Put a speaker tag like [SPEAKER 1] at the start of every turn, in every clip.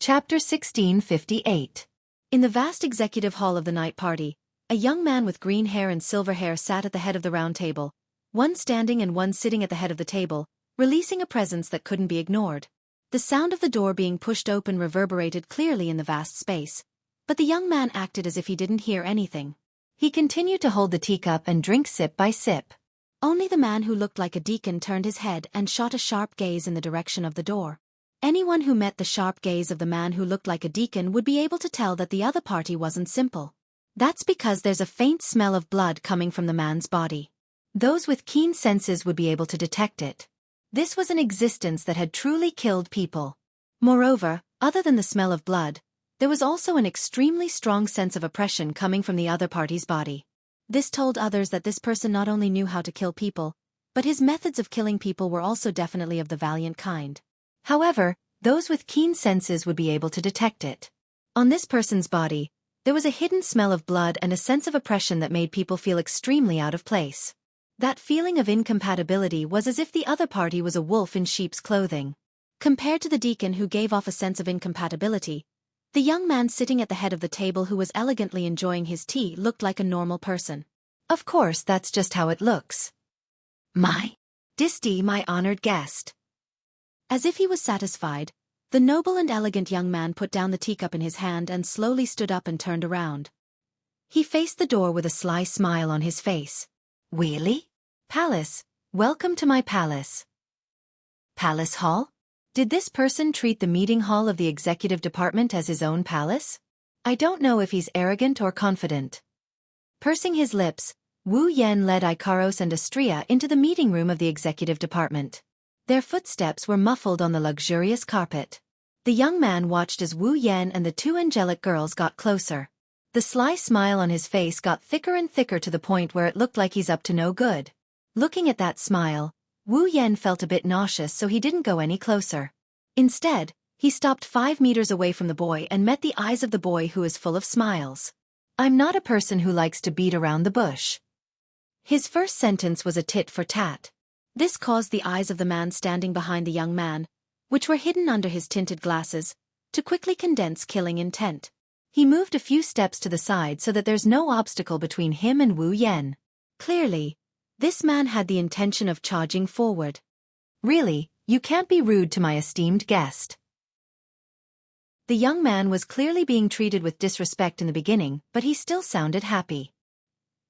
[SPEAKER 1] Chapter 1658. In the vast executive hall of the night party, a young man with green hair and silver hair sat at the head of the round table, one standing and one sitting at the head of the table, releasing a presence that couldn't be ignored. The sound of the door being pushed open reverberated clearly in the vast space, but the young man acted as if he didn't hear anything. He continued to hold the teacup and drink sip by sip. Only the man who looked like a deacon turned his head and shot a sharp gaze in the direction of the door. Anyone who met the sharp gaze of the man who looked like a deacon would be able to tell that the other party wasn't simple. That's because there's a faint smell of blood coming from the man's body. Those with keen senses would be able to detect it. This was an existence that had truly killed people. Moreover, other than the smell of blood, there was also an extremely strong sense of oppression coming from the other party's body. This told others that this person not only knew how to kill people, but his methods of killing people were also definitely of the valiant kind. However, those with keen senses would be able to detect it. On this person's body, there was a hidden smell of blood and a sense of oppression that made people feel extremely out of place. That feeling of incompatibility was as if the other party was a wolf in sheep's clothing. Compared to the deacon who gave off a sense of incompatibility, the young man sitting at the head of the table who was elegantly enjoying his tea looked like a normal person. Of course, that's just how it looks. My honored guest. As if he was satisfied, the noble and elegant young man put down the teacup in his hand and slowly stood up and turned around. He faced the door with a sly smile on his face. Really? Palace, welcome to my palace. Palace hall? Did this person treat the meeting hall of the executive department as his own palace? I don't know if he's arrogant or confident. Pursing his lips, Wu Yan led Icaros and Astria into the meeting room of the executive department. Their footsteps were muffled on the luxurious carpet. The young man watched as Wu Yan and the two angelic girls got closer. The sly smile on his face got thicker and thicker to the point where it looked like he's up to no good. Looking at that smile, Wu Yan felt a bit nauseous, so he didn't go any closer. Instead, he stopped 5 meters away from the boy and met the eyes of the boy, who is full of smiles. I'm not a person who likes to beat around the bush. His first sentence was a tit for tat. This caused the eyes of the man standing behind the young man, which were hidden under his tinted glasses, to quickly condense killing intent. He moved a few steps to the side so that there's no obstacle between him and Wu Yan. Clearly, this man had the intention of charging forward. Really, you can't be rude to my esteemed guest. The young man was clearly being treated with disrespect in the beginning, but he still sounded happy.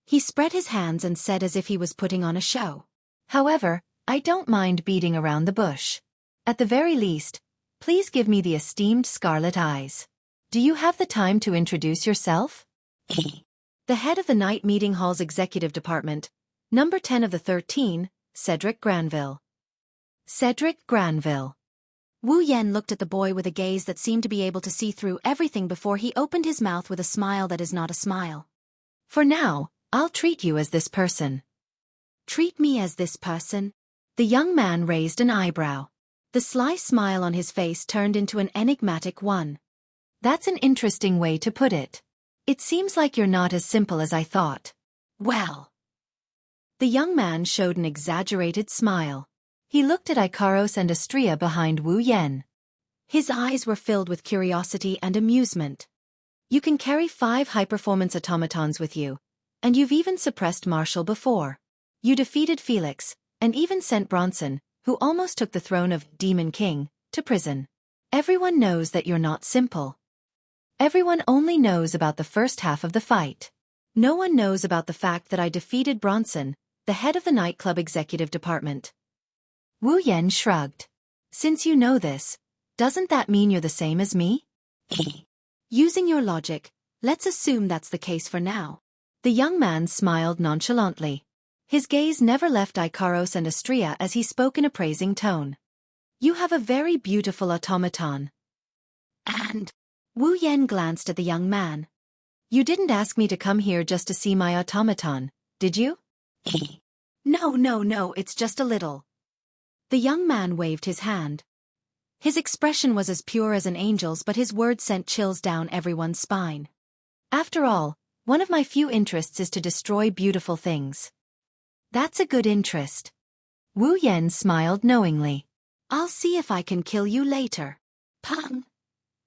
[SPEAKER 1] He spread his hands and said as if he was putting on a show. However, I don't mind beating around the bush. At the very least, please give me the esteemed scarlet eyes. Do you have the time to introduce yourself? The head of the night meeting hall's executive department, number 10 of the 13, Cedric Granville. Cedric Granville. Wu Yan looked at the boy with a gaze that seemed to be able to see through everything before he opened his mouth with a smile that is not a smile. For now, I'll treat you as this person. Treat me as this person? The young man raised an eyebrow. The sly smile on his face turned into an enigmatic one. That's an interesting way to put it. It seems like you're not as simple as I thought. Well. The young man showed an exaggerated smile. He looked at Icaros and Astria behind Wu Yan. His eyes were filled with curiosity and amusement. You can carry 5 high-performance automatons with you, and you've even suppressed Marshall before. You defeated Felix, and even sent Bronson, who almost took the throne of Demon King, to prison. Everyone knows that you're not simple. Everyone only knows about the first half of the fight. No one knows about the fact that I defeated Bronson, the head of the nightclub executive department. Wu Yan shrugged. Since you know this, doesn't that mean you're the same as me? Using your logic, let's assume that's the case for now. The young man smiled nonchalantly. His gaze never left Icaros and Astria as he spoke in a praising tone. You have a very beautiful automaton. And Wu Yan glanced at the young man. You didn't ask me to come here just to see my automaton, did you? No, it's just a little. The young man waved his hand. His expression was as pure as an angel's, but his words sent chills down everyone's spine. After all, one of my few interests is to destroy beautiful things. That's a good interest. Wu Yan smiled knowingly. I'll see if I can kill you later. Pang!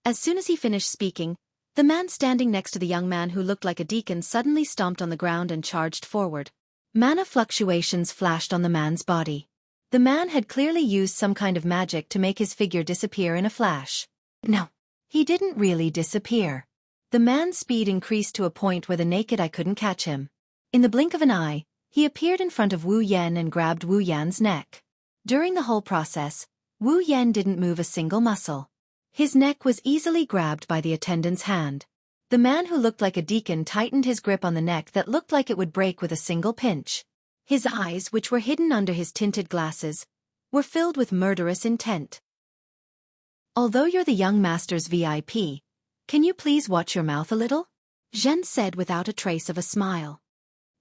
[SPEAKER 1] As soon as he finished speaking, the man standing next to the young man who looked like a deacon suddenly stomped on the ground and charged forward. Mana fluctuations flashed on the man's body. The man had clearly used some kind of magic to make his figure disappear in a flash. No, he didn't really disappear. The man's speed increased to a point where the naked eye couldn't catch him. In the blink of an eye, he appeared in front of Wu Yan and grabbed Wu Yan's neck. During the whole process, Wu Yan didn't move a single muscle. His neck was easily grabbed by the attendant's hand. The man who looked like a deacon tightened his grip on the neck that looked like it would break with a single pinch. His eyes, which were hidden under his tinted glasses, were filled with murderous intent. Although you're the young master's VIP, can you please watch your mouth a little? Zhen said without a trace of a smile.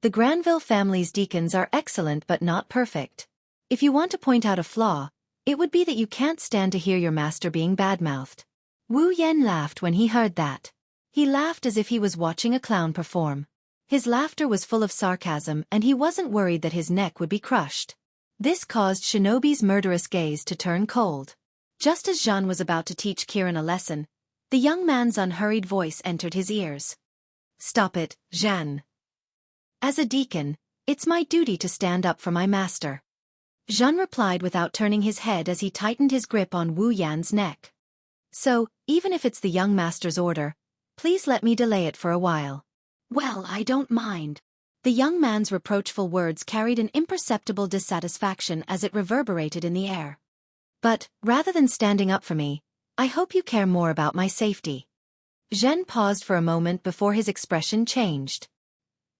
[SPEAKER 1] The Granville family's deacons are excellent but not perfect. If you want to point out a flaw, it would be that you can't stand to hear your master being badmouthed. Wu Yan laughed when he heard that. He laughed as if he was watching a clown perform. His laughter was full of sarcasm and he wasn't worried that his neck would be crushed. This caused Shinobi's murderous gaze to turn cold. Just as Zhen was about to teach Kiran a lesson, the young man's unhurried voice entered his ears. Stop it, Zhen. As a deacon, it's my duty to stand up for my master. Zhen replied without turning his head as he tightened his grip on Wu Yan's neck. So, even if it's the young master's order, please let me delay it for a while. Well, I don't mind. The young man's reproachful words carried an imperceptible dissatisfaction as it reverberated in the air. But, rather than standing up for me, I hope you care more about my safety. Zhen paused for a moment before his expression changed.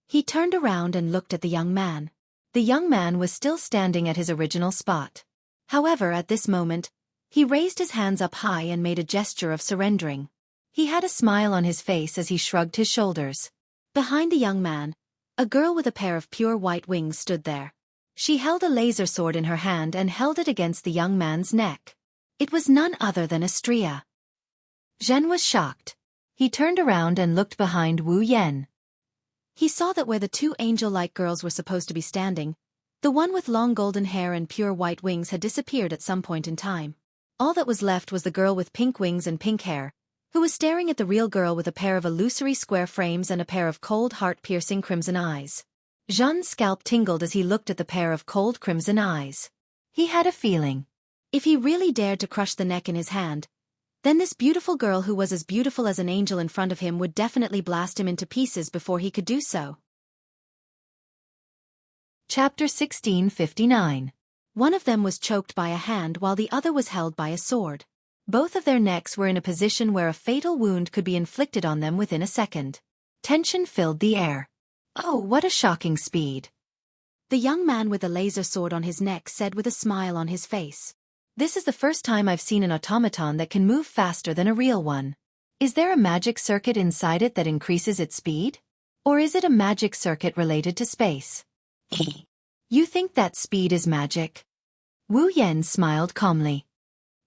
[SPEAKER 1] He turned around and looked at the young man. The young man was still standing at his original spot. However, at this moment, he raised his hands up high and made a gesture of surrendering. He had a smile on his face as he shrugged his shoulders. Behind the young man, a girl with a pair of pure white wings stood there. She held a laser sword in her hand and held it against the young man's neck. It was none other than Astria. Zhen was shocked. He turned around and looked behind Wu Yan. He saw that where the two angel-like girls were supposed to be standing, the one with long golden hair and pure white wings had disappeared at some point in time. All that was left was the girl with pink wings and pink hair, who was staring at the real girl with a pair of illusory square frames and a pair of cold heart-piercing crimson eyes. Zhen's scalp tingled as he looked at the pair of cold crimson eyes. He had a feeling. If he really dared to crush the neck in his hand, then this beautiful girl who was as beautiful as an angel in front of him would definitely blast him into pieces before he could do so. Chapter 1659. One of them was choked by a hand while the other was held by a sword. Both of their necks were in a position where a fatal wound could be inflicted on them within a second. Tension filled the air. Oh, what a shocking speed! The young man with the laser sword on his neck said with a smile on his face. This is the first time I've seen an automaton that can move faster than a real one. Is there a magic circuit inside it that increases its speed? Or is it a magic circuit related to space? You think that speed is magic? Wu Yan smiled calmly.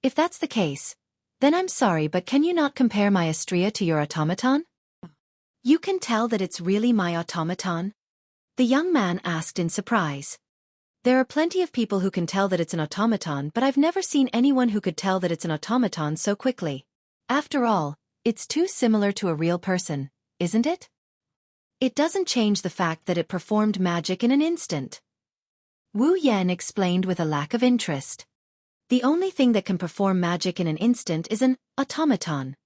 [SPEAKER 1] If that's the case, then I'm sorry, but can you not compare my Astria to your automaton? You can tell that it's really my automaton? The young man asked in surprise. There are plenty of people who can tell that it's an automaton, but I've never seen anyone who could tell that it's an automaton so quickly. After all, it's too similar to a real person, isn't it? It doesn't change the fact that it performed magic in an instant. Wu Yan explained with a lack of interest. The only thing that can perform magic in an instant is an automaton.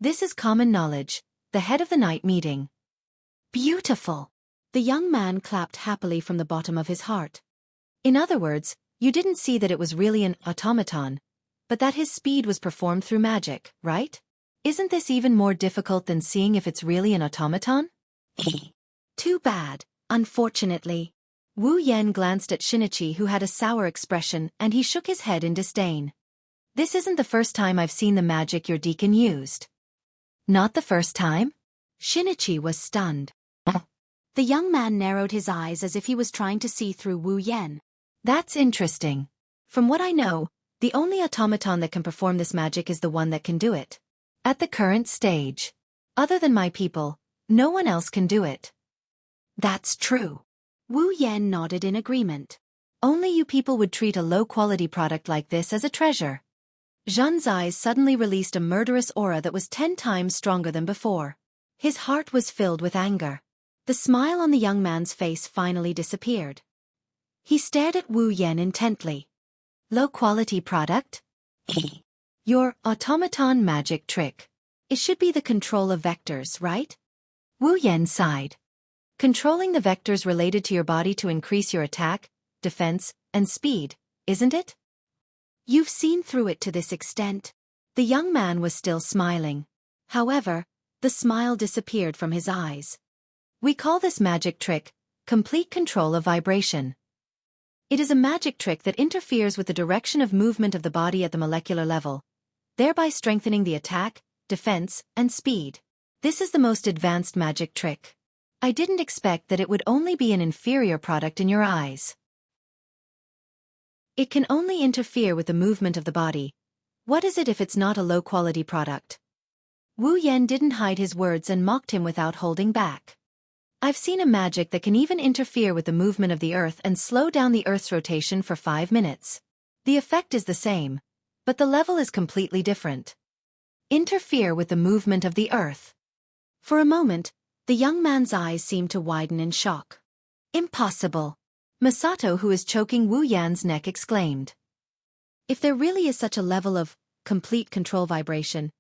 [SPEAKER 1] This is common knowledge, the head of the night meeting. Beautiful! The young man clapped happily from the bottom of his heart. In other words, you didn't see that it was really an automaton, but that his speed was performed through magic, right? Isn't this even more difficult than seeing if it's really an automaton? Too bad, unfortunately. Wu Yan glanced at Shinichi, who had a sour expression, and he shook his head in disdain. This isn't the first time I've seen the magic your deacon used. Not the first time? Shinichi was stunned. The young man narrowed his eyes as if he was trying to see through Wu Yan. That's interesting. From what I know, the only automaton that can perform this magic is the one that can do it. At the current stage. Other than my people, no one else can do it. That's true. Wu Yan nodded in agreement. Only you people would treat a low-quality product like this as a treasure. Zhan's eyes suddenly released a murderous aura that was 10 times stronger than before. His heart was filled with anger. The smile on the young man's face finally disappeared. He stared at Wu Yan intently. Low-quality product? Your automaton magic trick. It should be the control of vectors, right? Wu Yan sighed. Controlling the vectors related to your body to increase your attack, defense, and speed, isn't it? You've seen through it to this extent. The young man was still smiling. However, the smile disappeared from his eyes. We call this magic trick complete control of vibration. It is a magic trick that interferes with the direction of movement of the body at the molecular level, thereby strengthening the attack, defense, and speed. This is the most advanced magic trick. I didn't expect that it would only be an inferior product in your eyes. It can only interfere with the movement of the body. What is it if it's not a low-quality product? Wu Yan didn't hide his words and mocked him without holding back. I've seen a magic that can even interfere with the movement of the Earth and slow down the Earth's rotation for 5 minutes. The effect is the same, but the level is completely different. Interfere with the movement of the Earth. For a moment, the young man's eyes seemed to widen in shock. Impossible! Masato, who is choking Wu Yan's neck, exclaimed. If there really is such a level of complete control vibration,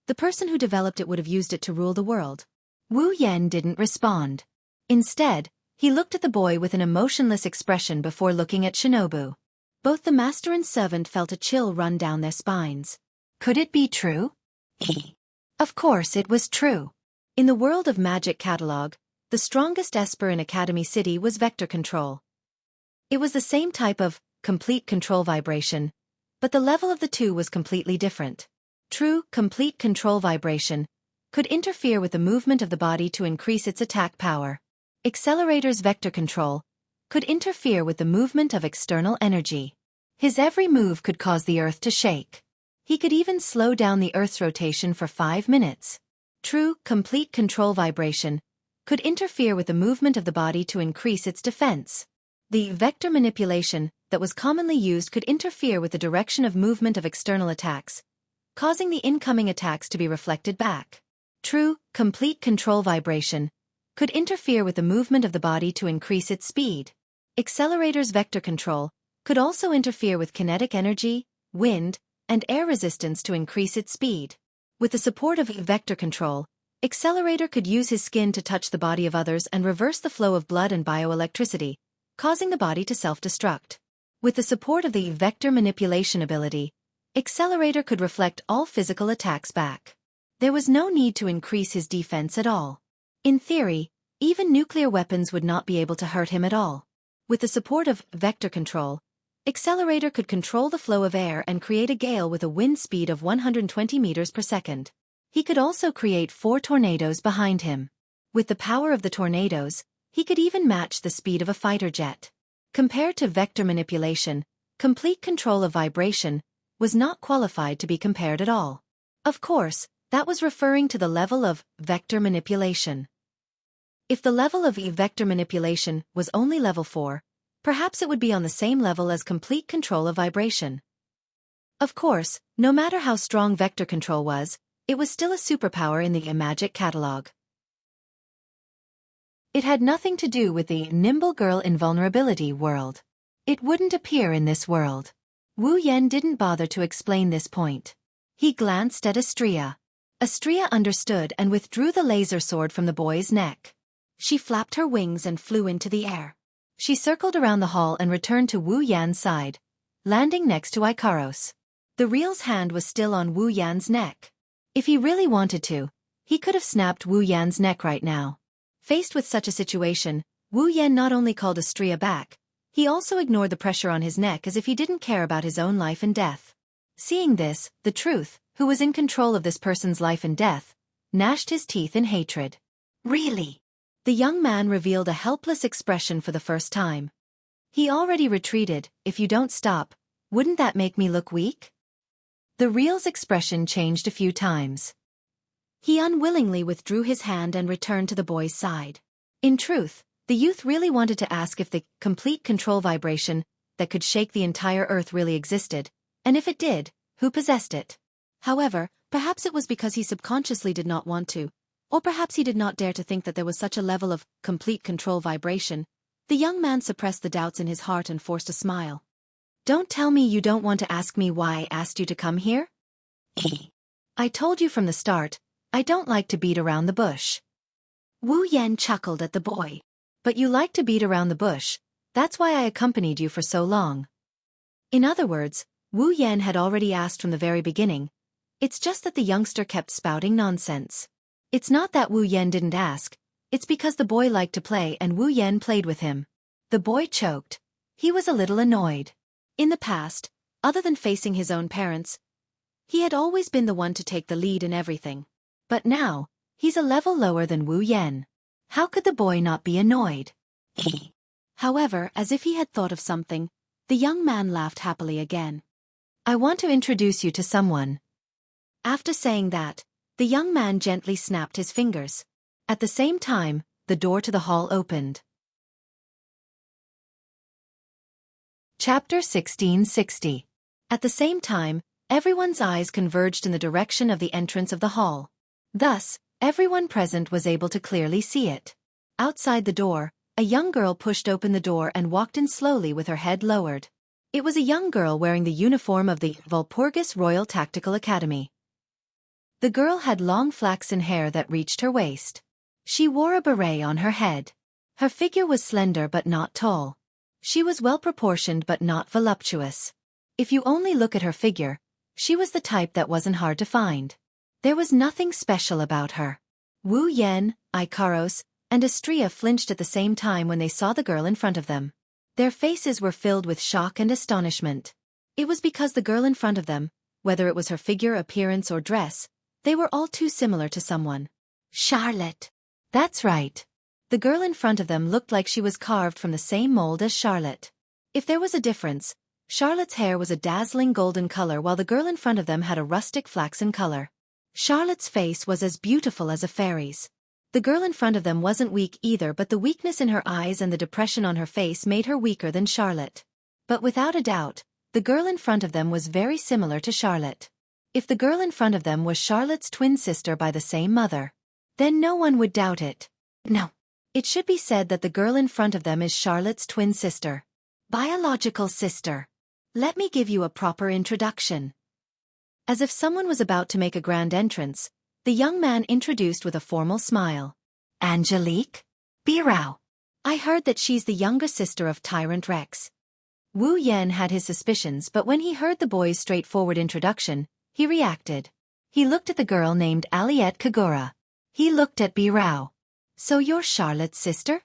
[SPEAKER 1] the person who developed it would have used it to rule the world. Wu Yan didn't respond. Instead, he looked at the boy with an emotionless expression before looking at Shinobu. Both the master and servant felt a chill run down their spines. Could it be true? Of course it was true. In the world of magic catalog, the strongest esper in Academy City was vector control. It was the same type of complete control vibration, but the level of the two was completely different. True complete control vibration could interfere with the movement of the body to increase its attack power. Accelerator's vector control could interfere with the movement of external energy. His every move could cause the Earth to shake. He could even slow down the Earth's rotation for 5 minutes. True complete control vibration could interfere with the movement of the body to increase its defense. The vector manipulation that was commonly used could interfere with the direction of movement of external attacks, causing the incoming attacks to be reflected back. True complete control vibration could interfere with the movement of the body to increase its speed. Accelerator's vector control could also interfere with kinetic energy, wind, and air resistance to increase its speed. With the support of vector control, Accelerator could use his skin to touch the body of others and reverse the flow of blood and bioelectricity, causing the body to self-destruct. With the support of the vector manipulation ability, Accelerator could reflect all physical attacks back. There was no need to increase his defense at all. In theory, even nuclear weapons would not be able to hurt him at all. With the support of vector control, Accelerator could control the flow of air and create a gale with a wind speed of 120 meters per second. He could also create 4 tornadoes behind him. With the power of the tornadoes, he could even match the speed of a fighter jet. Compared to vector manipulation, complete control of vibration was not qualified to be compared at all. Of course, that was referring to the level of vector manipulation. If the level of vector manipulation was only level 4, perhaps it would be on the same level as complete control of vibration. Of course, no matter how strong vector control was, it was still a superpower in the magic catalog. It had nothing to do with the Nimble Girl Invulnerability world. It wouldn't appear in this world. Wu Yan didn't bother to explain this point. He glanced at Astria. Astria understood and withdrew the laser sword from the boy's neck. She flapped her wings and flew into the air. She circled around the hall and returned to Wu Yan's side, landing next to Ikaros. The real's hand was still on Wu Yan's neck. If he really wanted to, he could have snapped Wu Yan's neck right now. Faced with such a situation, Wu Yan not only called Astria back, he also ignored the pressure on his neck as if he didn't care about his own life and death. Seeing this, the Truth, who was in control of this person's life and death, gnashed his teeth in hatred. Really? The young man revealed a helpless expression for the first time. He already retreated. If you don't stop, wouldn't that make me look weak? The real's expression changed a few times. He unwillingly withdrew his hand and returned to the boy's side. In truth, the youth really wanted to ask if the complete control vibration that could shake the entire Earth really existed, and if it did, who possessed it. However, perhaps it was because he subconsciously did not want to, or perhaps he did not dare to think that there was such a level of complete control vibration. The young man suppressed the doubts in his heart and forced a smile. Don't tell me you don't want to ask me why I asked you to come here? I told you from the start, I don't like to beat around the bush. Wu Yan chuckled at the boy. But you like to beat around the bush, that's why I accompanied you for so long. In other words, Wu Yan had already asked from the very beginning. It's just that the youngster kept spouting nonsense. It's not that Wu Yan didn't ask, it's because the boy liked to play and Wu Yan played with him. The boy choked. He was a little annoyed. In the past, other than facing his own parents, he had always been the one to take the lead in everything. But now, he's a level lower than Wu Yan. How could the boy not be annoyed? However, as if he had thought of something, the young man laughed happily again. I want to introduce you to someone. After saying that, the young man gently snapped his fingers. At the same time, the door to the hall opened. Chapter 1660. At the same time, everyone's eyes converged in the direction of the entrance of the hall. Thus, everyone present was able to clearly see it. Outside the door, a young girl pushed open the door and walked in slowly with her head lowered. It was a young girl wearing the uniform of the Walpurgis Royal Tactical Academy. The girl had long flaxen hair that reached her waist. She wore a beret on her head. Her figure was slender but not tall. She was well-proportioned but not voluptuous. If you only look at her figure, she was the type that wasn't hard to find. There was nothing special about her. Wu Yan, Ikaros, and Astria flinched at the same time when they saw the girl in front of them. Their faces were filled with shock and astonishment. It was because the girl in front of them, whether it was her figure, appearance, or dress, they were all too similar to someone. Charlotte. That's right. The girl in front of them looked like she was carved from the same mold as Charlotte. If there was a difference, Charlotte's hair was a dazzling golden color while the girl in front of them had a rustic flaxen color. Charlotte's face was as beautiful as a fairy's. The girl in front of them wasn't weak either, but the weakness in her eyes and the depression on her face made her weaker than Charlotte. But without a doubt, the girl in front of them was very similar to Charlotte. If the girl in front of them was Charlotte's twin sister by the same mother, then no one would doubt it. No. It should be said that the girl in front of them is Charlotte's twin sister. Biological sister. Let me give you a proper introduction. As if someone was about to make a grand entrance, the young man introduced with a formal smile. Angelique? Birao. I heard that she's the younger sister of Tyrant Rex. Wu Yan had his suspicions, but when he heard the boy's straightforward introduction, he reacted. He looked at the girl named Aliette Kagura. He looked at Birao. So you're Charlotte's sister?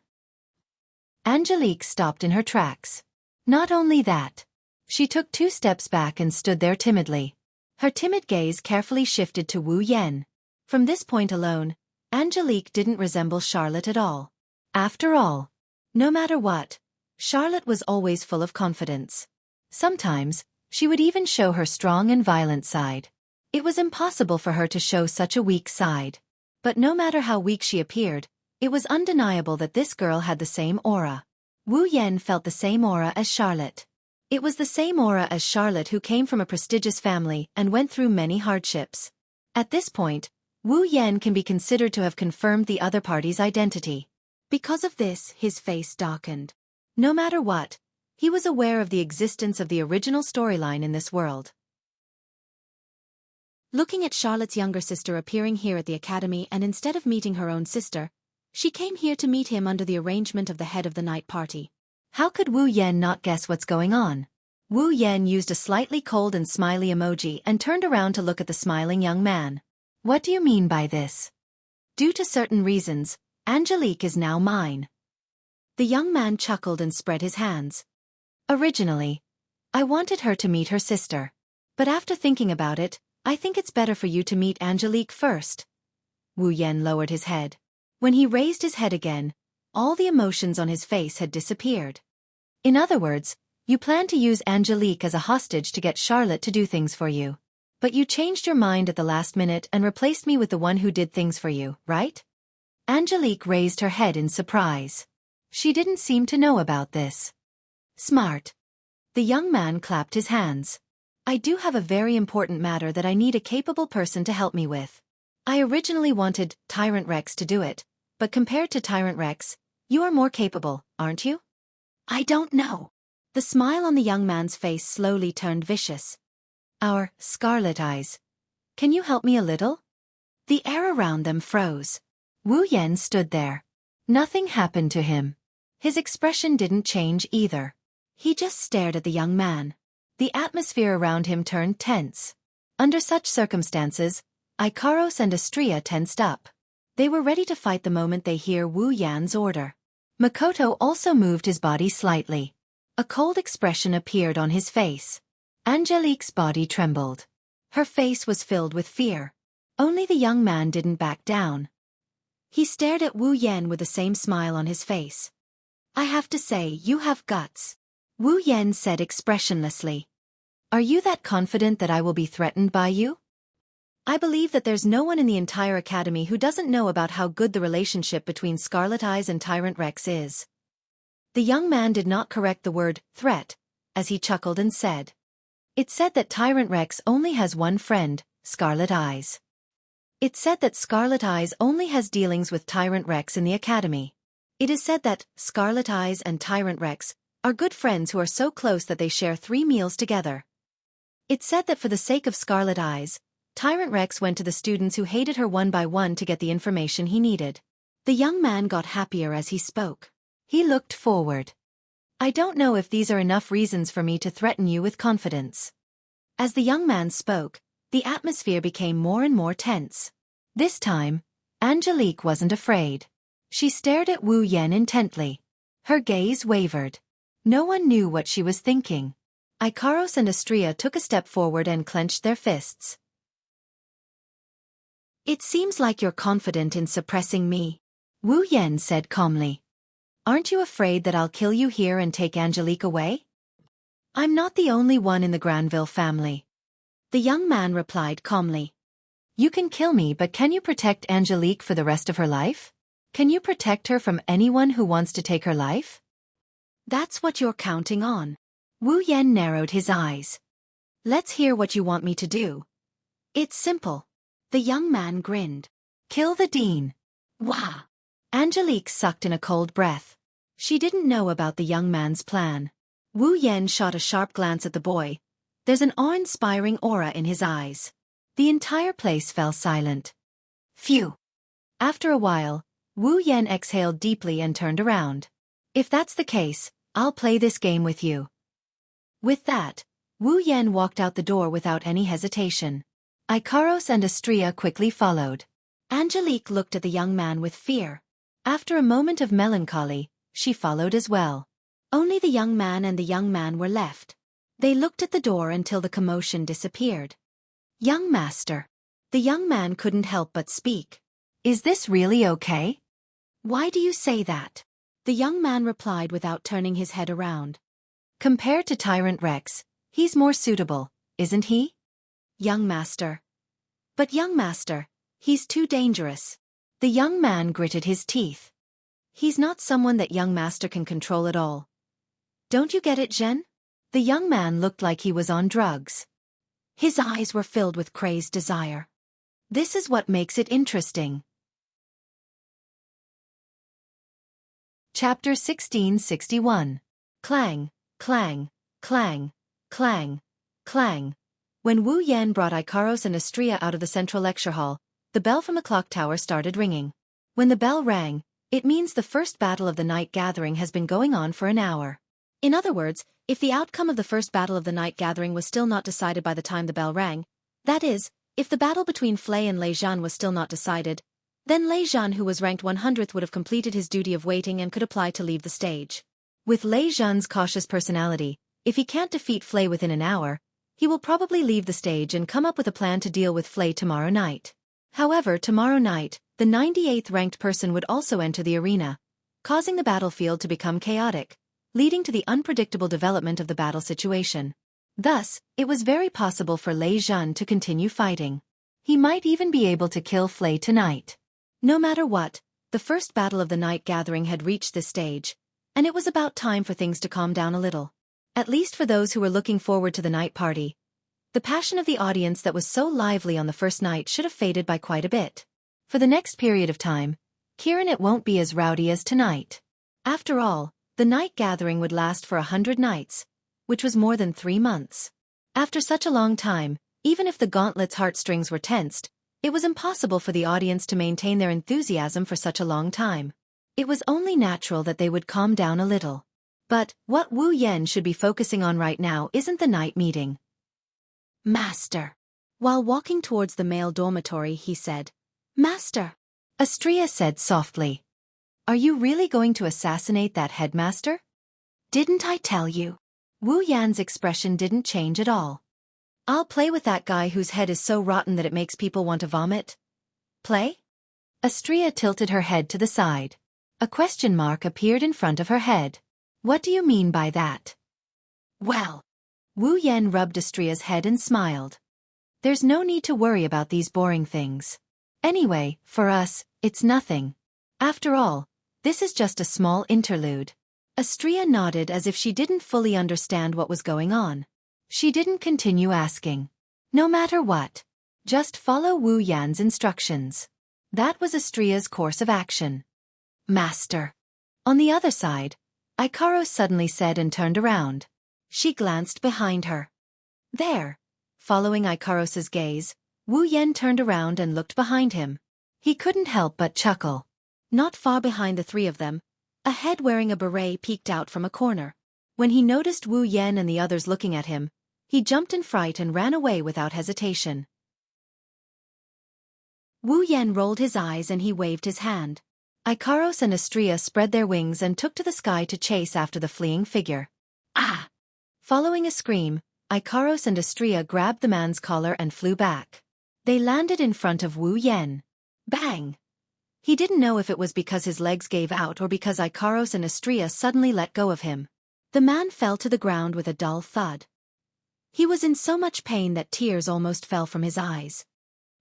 [SPEAKER 1] Angelique stopped in her tracks. Not only that. She took 2 steps back and stood there timidly. Her timid gaze carefully shifted to Wu Yan. From this point alone, Angelique didn't resemble Charlotte at all. After all, no matter what, Charlotte was always full of confidence. Sometimes, she would even show her strong and violent side. It was impossible for her to show such a weak side. But no matter how weak she appeared, it was undeniable that this girl had the same aura. Wu Yan felt the same aura as Charlotte. It was the same aura as Charlotte, who came from a prestigious family and went through many hardships. At this point, Wu Yan can be considered to have confirmed the other party's identity. Because of this, his face darkened. No matter what, he was aware of the existence of the original storyline in this world. Looking at Charlotte's younger sister appearing here at the academy, and instead of meeting her own sister, she came here to meet him under the arrangement of the head of the night party. How could Wu Yan not guess what's going on? Wu Yan used a slightly cold and smiley emoji and turned around to look at the smiling young man. What do you mean by this? Due to certain reasons, Angelique is now mine. The young man chuckled and spread his hands. Originally, I wanted her to meet her sister. But after thinking about it, I think it's better for you to meet Angelique first. Wu Yan lowered his head. When he raised his head again, all the emotions on his face had disappeared. In other words, you plan to use Angelique as a hostage to get Charlotte to do things for you. But you changed your mind at the last minute and replaced me with the one who did things for you, right? Angelique raised her head in surprise. She didn't seem to know about this. Smart. The young man clapped his hands. I do have a very important matter that I need a capable person to help me with. I originally wanted Tyrant Rex to do it, but compared to Tyrant Rex, you are more capable, aren't you? I don't know. The smile on the young man's face slowly turned vicious. Our Scarlet Eyes. Can you help me a little? The air around them froze. Wu Yan stood there. Nothing happened to him. His expression didn't change either. He just stared at the young man. The atmosphere around him turned tense. Under such circumstances, Ikaros and Astria tensed up. They were ready to fight the moment they hear Wu Yan's order. Makoto also moved his body slightly. A cold expression appeared on his face. Angelique's body trembled. Her face was filled with fear. Only the young man didn't back down. He stared at Wu Yan with the same smile on his face. I have to say, you have guts. Wu Yan said expressionlessly. Are you that confident that I will be threatened by you? I believe that there's no one in the entire academy who doesn't know about how good the relationship between Scarlet Eyes and Tyrant Rex is. The young man did not correct the word threat, as he chuckled and said. It said that Tyrant Rex only has one friend, Scarlet Eyes. It said that Scarlet Eyes only has dealings with Tyrant Rex in the academy. It is said that Scarlet Eyes and Tyrant Rex are good friends who are so close that they share 3 meals together. It said that for the sake of Scarlet Eyes, Tyrant Rex went to the students who hated her one by one to get the information he needed. The young man got happier as he spoke. He looked forward. I don't know if these are enough reasons for me to threaten you with confidence. As the young man spoke, the atmosphere became more and more tense. This time, Angelique wasn't afraid. She stared at Wu Yan intently. Her gaze wavered. No one knew what she was thinking. Ikaros and Astria took a step forward and clenched their fists. It seems like you're confident in suppressing me, Wu Yan said calmly. Aren't you afraid that I'll kill you here and take Angelique away? I'm not the only one in the Granville family. The young man replied calmly. You can kill me, but can you protect Angelique for the rest of her life? Can you protect her from anyone who wants to take her life? That's what you're counting on. Wu Yan narrowed his eyes. Let's hear what you want me to do. It's simple. The young man grinned. Kill the dean. Wah! Angelique sucked in a cold breath. She didn't know about the young man's plan. Wu Yan shot a sharp glance at the boy. There's an awe-inspiring aura in his eyes. The entire place fell silent. Phew! After a while, Wu Yan exhaled deeply and turned around. If that's the case, I'll play this game with you. With that, Wu Yan walked out the door without any hesitation. Ikaros and Astria quickly followed. Angelique looked at the young man with fear. After a moment of melancholy, she followed as well. Only the young man and the young man were left. They looked at the door until the commotion disappeared. Young master. The young man couldn't help but speak. Is this really okay? Why do you say that? The young man replied without turning his head around. Compared to Tyrant Rex, he's more suitable, isn't he? Young master. But young master, he's too dangerous. The young man gritted his teeth. He's not someone that young master can control at all. Don't you get it, Zhen? The young man looked like he was on drugs. His eyes were filled with crazed desire. This is what makes it interesting. Chapter 1661. Clang, clang, clang, clang, clang. When Wu Yan brought Ikaros and Astria out of the central lecture hall, the bell from the clock tower started ringing. When the bell rang, it means the first battle of the night gathering has been going on for an hour. In other words, if the outcome of the first battle of the night gathering was still not decided by the time the bell rang, that is, if the battle between Flay and Lei Zhan was still not decided, then Lei Zhan, who was ranked 100th, would have completed his duty of waiting and could apply to leave the stage. With Lei Zhan's cautious personality, if he can't defeat Flay within an hour, he will probably leave the stage and come up with a plan to deal with Flay tomorrow night. However, tomorrow night, the 98th ranked person would also enter the arena, causing the battlefield to become chaotic, leading to the unpredictable development of the battle situation. Thus, it was very possible for Lei Zhan to continue fighting. He might even be able to kill Flay tonight. No matter what, the first battle of the night gathering had reached this stage, and it was about time for things to calm down a little. At least for those who were looking forward to the night party. The passion of the audience that was so lively on the first night should have faded by quite a bit. For the next period of time, Kieran, it won't be as rowdy as tonight. After all, the night gathering would last for 100 nights, which was more than 3 months. After such a long time, even if the gauntlet's heartstrings were tensed, it was impossible for the audience to maintain their enthusiasm for such a long time. It was only natural that they would calm down a little. But what Wu Yan should be focusing on right now isn't the night meeting. Master. While walking towards the male dormitory, he said, Master. Astria said softly. Are you really going to assassinate that headmaster? Didn't I tell you? Wu Yan's expression didn't change at all. I'll play with that guy whose head is so rotten that it makes people want to vomit. Play? Astria tilted her head to the side. A question mark appeared in front of her head. What do you mean by that? Well. Wu Yan rubbed Astria's head and smiled. There's no need to worry about these boring things. Anyway, for us, it's nothing. After all, this is just a small interlude. Astria nodded as if she didn't fully understand what was going on. She didn't continue asking. No matter what. Just follow Wu Yan's instructions. That was Astria's course of action. Master. On the other side, Ikaros suddenly said and turned around. She glanced behind her. There. Following Ikaros's gaze, Wu Yan turned around and looked behind him. He couldn't help but chuckle. Not far behind the three of them, a head wearing a beret peeked out from a corner. When he noticed Wu Yan and the others looking at him, he jumped in fright and ran away without hesitation. Wu Yan rolled his eyes and he waved his hand. Ikaros and Astria spread their wings and took to the sky to chase after the fleeing figure. Ah! Following a scream, Ikaros and Astria grabbed the man's collar and flew back. They landed in front of Wu Yan. Bang! He didn't know if it was because his legs gave out or because Ikaros and Astria suddenly let go of him. The man fell to the ground with a dull thud. He was in so much pain that tears almost fell from his eyes.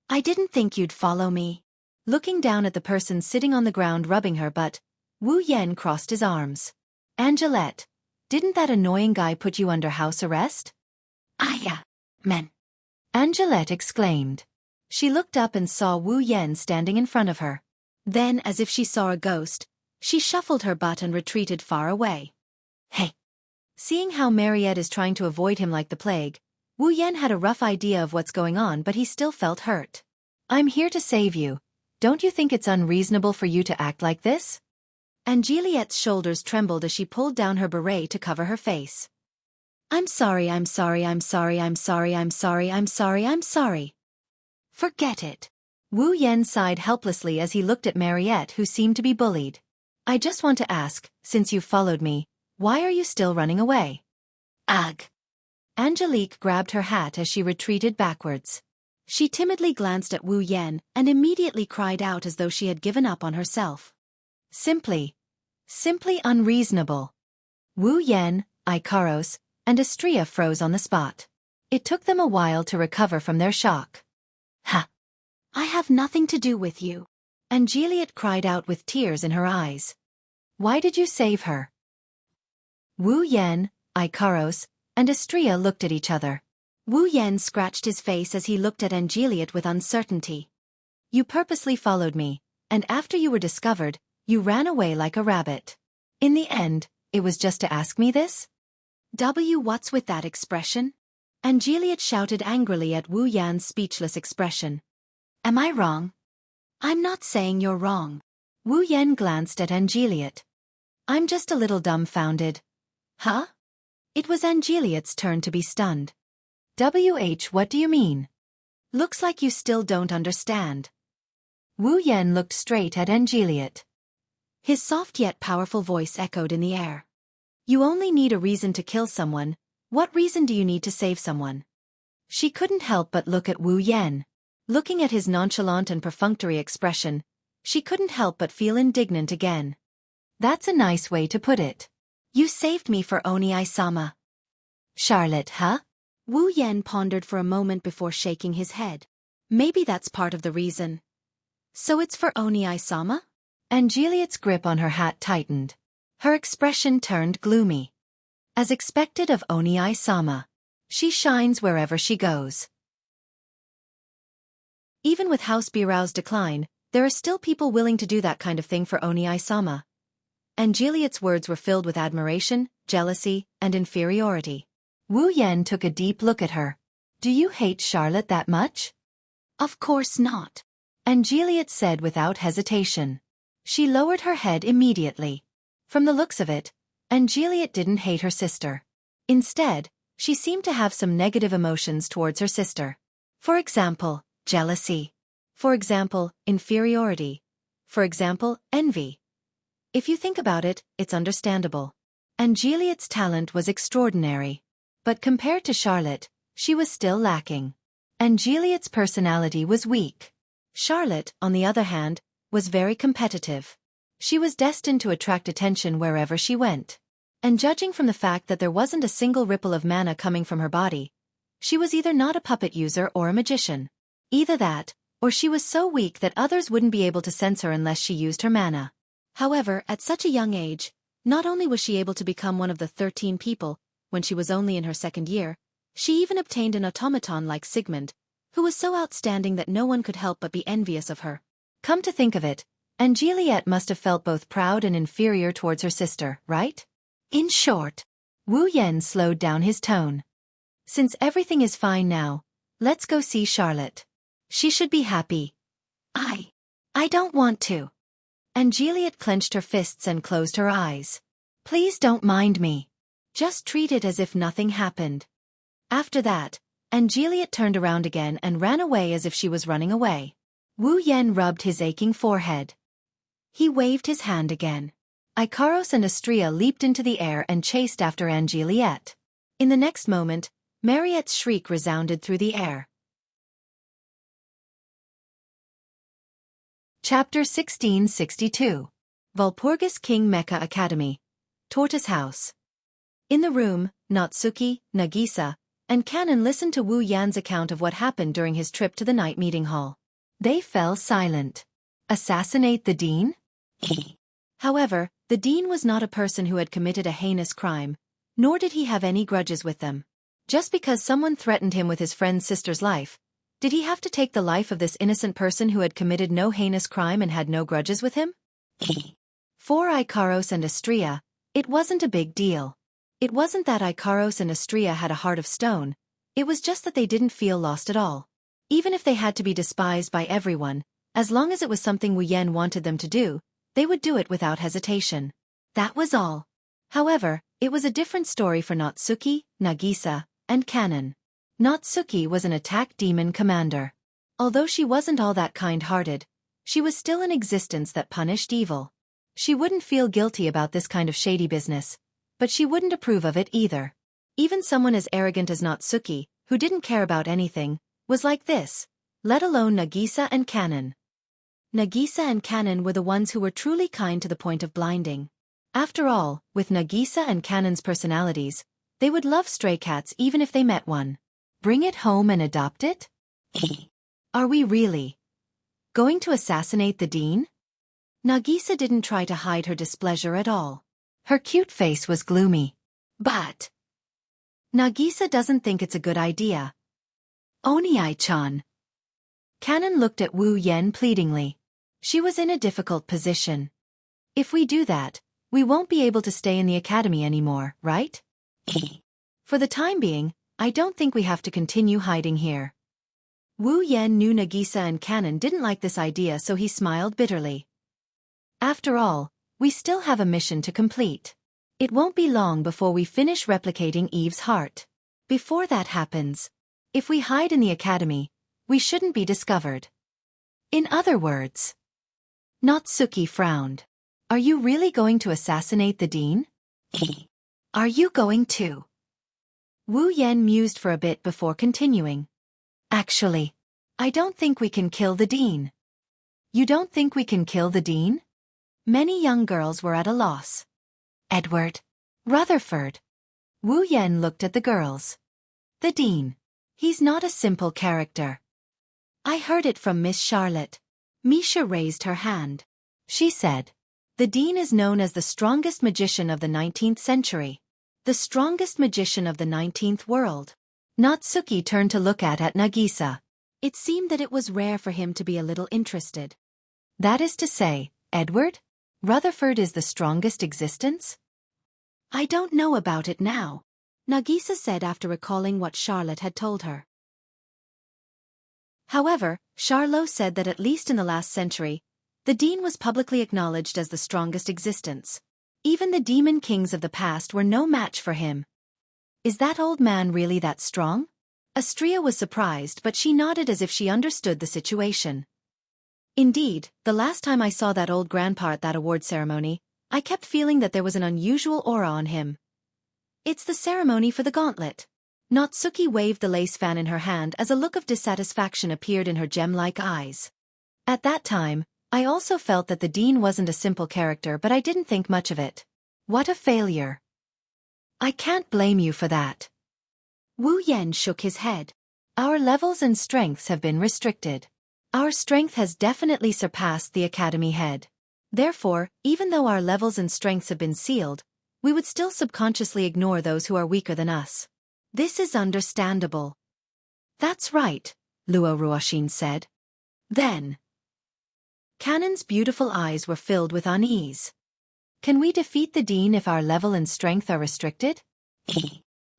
[SPEAKER 1] I didn't think you'd follow me. Looking down at the person sitting on the ground rubbing her butt, Wu Yan crossed his arms. Angelette, didn't that annoying guy put you under house arrest? Yeah, men. Angelette exclaimed. She looked up and saw Wu Yan standing in front of her. Then, as if she saw a ghost, she shuffled her butt and retreated far away. Hey! Seeing how Mariette is trying to avoid him like the plague, Wu Yan had a rough idea of what's going on, but he still felt hurt. I'm here to save you. Don't you think it's unreasonable for you to act like this? And Juliette's shoulders trembled as she pulled down her beret to cover her face. I'm sorry. Forget it. Wu Yan sighed helplessly as he looked at Mariette, who seemed to be bullied. I just want to ask, since you followed me, why are you still running away? Ugh. Angelique grabbed her hat as she retreated backwards. She timidly glanced at Wu Yan and immediately cried out as though she had given up on herself. Simply unreasonable. Wu Yan, Ikaros, and Astria froze on the spot. It took them a while to recover from their shock. Ha! I have nothing to do with you. And Juliet cried out with tears in her eyes. Why did you save her? Wu Yan, Ikaros, and Astria looked at each other. Wu Yan scratched his face as he looked at Juliet with uncertainty. You purposely followed me, and after you were discovered, you ran away like a rabbit. In the end, it was just to ask me this? What's with that expression? And Juliet shouted angrily at Wu Yan's speechless expression. Am I wrong? I'm not saying you're wrong. Wu Yan glanced at Juliet. I'm just a little dumbfounded. Huh? It was Juliet's turn to be stunned. What do you mean? Looks like you still don't understand. Wu Yan looked straight at Juliet. His soft yet powerful voice echoed in the air. You only need a reason to kill someone. What reason do you need to save someone? She couldn't help but look at Wu Yan. Looking at his nonchalant and perfunctory expression, she couldn't help but feel indignant again. That's a nice way to put it. You saved me for Oni-sama. Charlotte, huh? Wu Yan pondered for a moment before shaking his head. Maybe that's part of the reason. So it's for Oni-sama? And Juliet's grip on her hat tightened. Her expression turned gloomy. As expected of Oni-sama. She shines wherever she goes. Even with House Birao's decline, there are still people willing to do that kind of thing for Oni-sama. And Juliet's words were filled with admiration, jealousy, and inferiority. Wu Yan took a deep look at her. Do you hate Charlotte that much? Of course not. And Juliet said without hesitation. She lowered her head immediately. From the looks of it, and Juliet didn't hate her sister. Instead, she seemed to have some negative emotions towards her sister. For example, jealousy. For example, inferiority. For example, envy. If you think about it, it's understandable. And Juliet's talent was extraordinary. But compared to Charlotte, she was still lacking. And Juliet's personality was weak. Charlotte, on the other hand, was very competitive. She was destined to attract attention wherever she went. And judging from the fact that there wasn't a single ripple of mana coming from her body, she was either not a puppet user or a magician. Either that, or she was so weak that others wouldn't be able to sense her unless she used her mana. However, at such a young age, not only was she able to become one of the 13 people, when she was only in her second year, she even obtained an automaton like Sigmund, who was so outstanding that no one could help but be envious of her. Come to think of it, and Juliet must have felt both proud and inferior towards her sister, right? In short, Wu Yan slowed down his tone. Since everything is fine now, let's go see Charlotte. She should be happy. I don't want to. And Juliet clenched her fists and closed her eyes. Please don't mind me. Just treat it as if nothing happened. After that, and Juliet turned around again and ran away as if she was running away. Wu Yan rubbed his aching forehead. He waved his hand again. Ikaros and Astrea leaped into the air and chased after Juliet. In the next moment, Mariette's shriek resounded through the air. Chapter 1662. Walpurgis King Mecha Academy. Tortoise House. In the room, Natsuki, Nagisa, and Kanon listened to Wu Yan's account of what happened during his trip to the night meeting hall. They fell silent. Assassinate the dean? However, the dean was not a person who had committed a heinous crime, nor did he have any grudges with them. Just because someone threatened him with his friend's sister's life, did he have to take the life of this innocent person who had committed no heinous crime and had no grudges with him? For Ikaros and Astrea, it wasn't a big deal. It wasn't that Ikaros and Astrea had a heart of stone, it was just that they didn't feel lost at all. Even if they had to be despised by everyone, as long as it was something Wu Yan wanted them to do, they would do it without hesitation. That was all. However, it was a different story for Natsuki, Nagisa, and Kanon. Natsuki was an attack demon commander. Although she wasn't all that kind-hearted, she was still an existence that punished evil. She wouldn't feel guilty about this kind of shady business, but she wouldn't approve of it either. Even someone as arrogant as Natsuki, who didn't care about anything, was like this, let alone Nagisa and Kanon. Nagisa and Kanon were the ones who were truly kind to the point of blinding. After all, with Nagisa and Kanon's personalities, they would love stray cats even if they met one. Bring it home and adopt it? Are we really going to assassinate the dean? Nagisa didn't try to hide her displeasure at all. Her cute face was gloomy. But Nagisa doesn't think it's a good idea. Oni-chan. Kanon looked at Wu Yan pleadingly. She was in a difficult position. If we do that, we won't be able to stay in the academy anymore, right? For the time being, I don't think we have to continue hiding here. Wu Yan knew Nagisa and Kanon didn't like this idea, so he smiled bitterly. After all, we still have a mission to complete. It won't be long before we finish replicating Eve's heart. Before that happens, if we hide in the academy, we shouldn't be discovered. In other words, Natsuki frowned. Are you really going to assassinate the dean? Are you going to? Wu Yan mused for a bit before continuing. Actually, I don't think we can kill the dean. You don't think we can kill the dean? Many young girls were at a loss. Edward. Rutherford. Wu Yan looked at the girls. The dean. He's not a simple character. I heard it from Miss Charlotte. Misha raised her hand. She said, the dean is known as the strongest magician of the 19th century. The strongest magician of the 19th world. Natsuki turned to look at Nagisa. It seemed that it was rare for him to be a little interested. That is to say, Edward? Rutherford is the strongest existence? I don't know about it now, Nagisa said after recalling what Charlotte had told her. However, Charlot said that at least in the last century, the Dean was publicly acknowledged as the strongest existence. Even the demon kings of the past were no match for him. Is that old man really that strong? Astria was surprised, but she nodded as if she understood the situation. Indeed, the last time I saw that old grandpa at that award ceremony, I kept feeling that there was an unusual aura on him. It's the ceremony for the gauntlet. Natsuki waved the lace fan in her hand as a look of dissatisfaction appeared in her gem-like eyes. At that time, I also felt that the Dean wasn't a simple character, but I didn't think much of it. What a failure. I can't blame you for that. Wu Yan shook his head. Our levels and strengths have been restricted. Our strength has definitely surpassed the academy head. Therefore, even though our levels and strengths have been sealed, we would still subconsciously ignore those who are weaker than us. This is understandable. That's right, Luo Ruoshin said. Then. Canon's beautiful eyes were filled with unease. Can we defeat the Dean if our level and strength are restricted?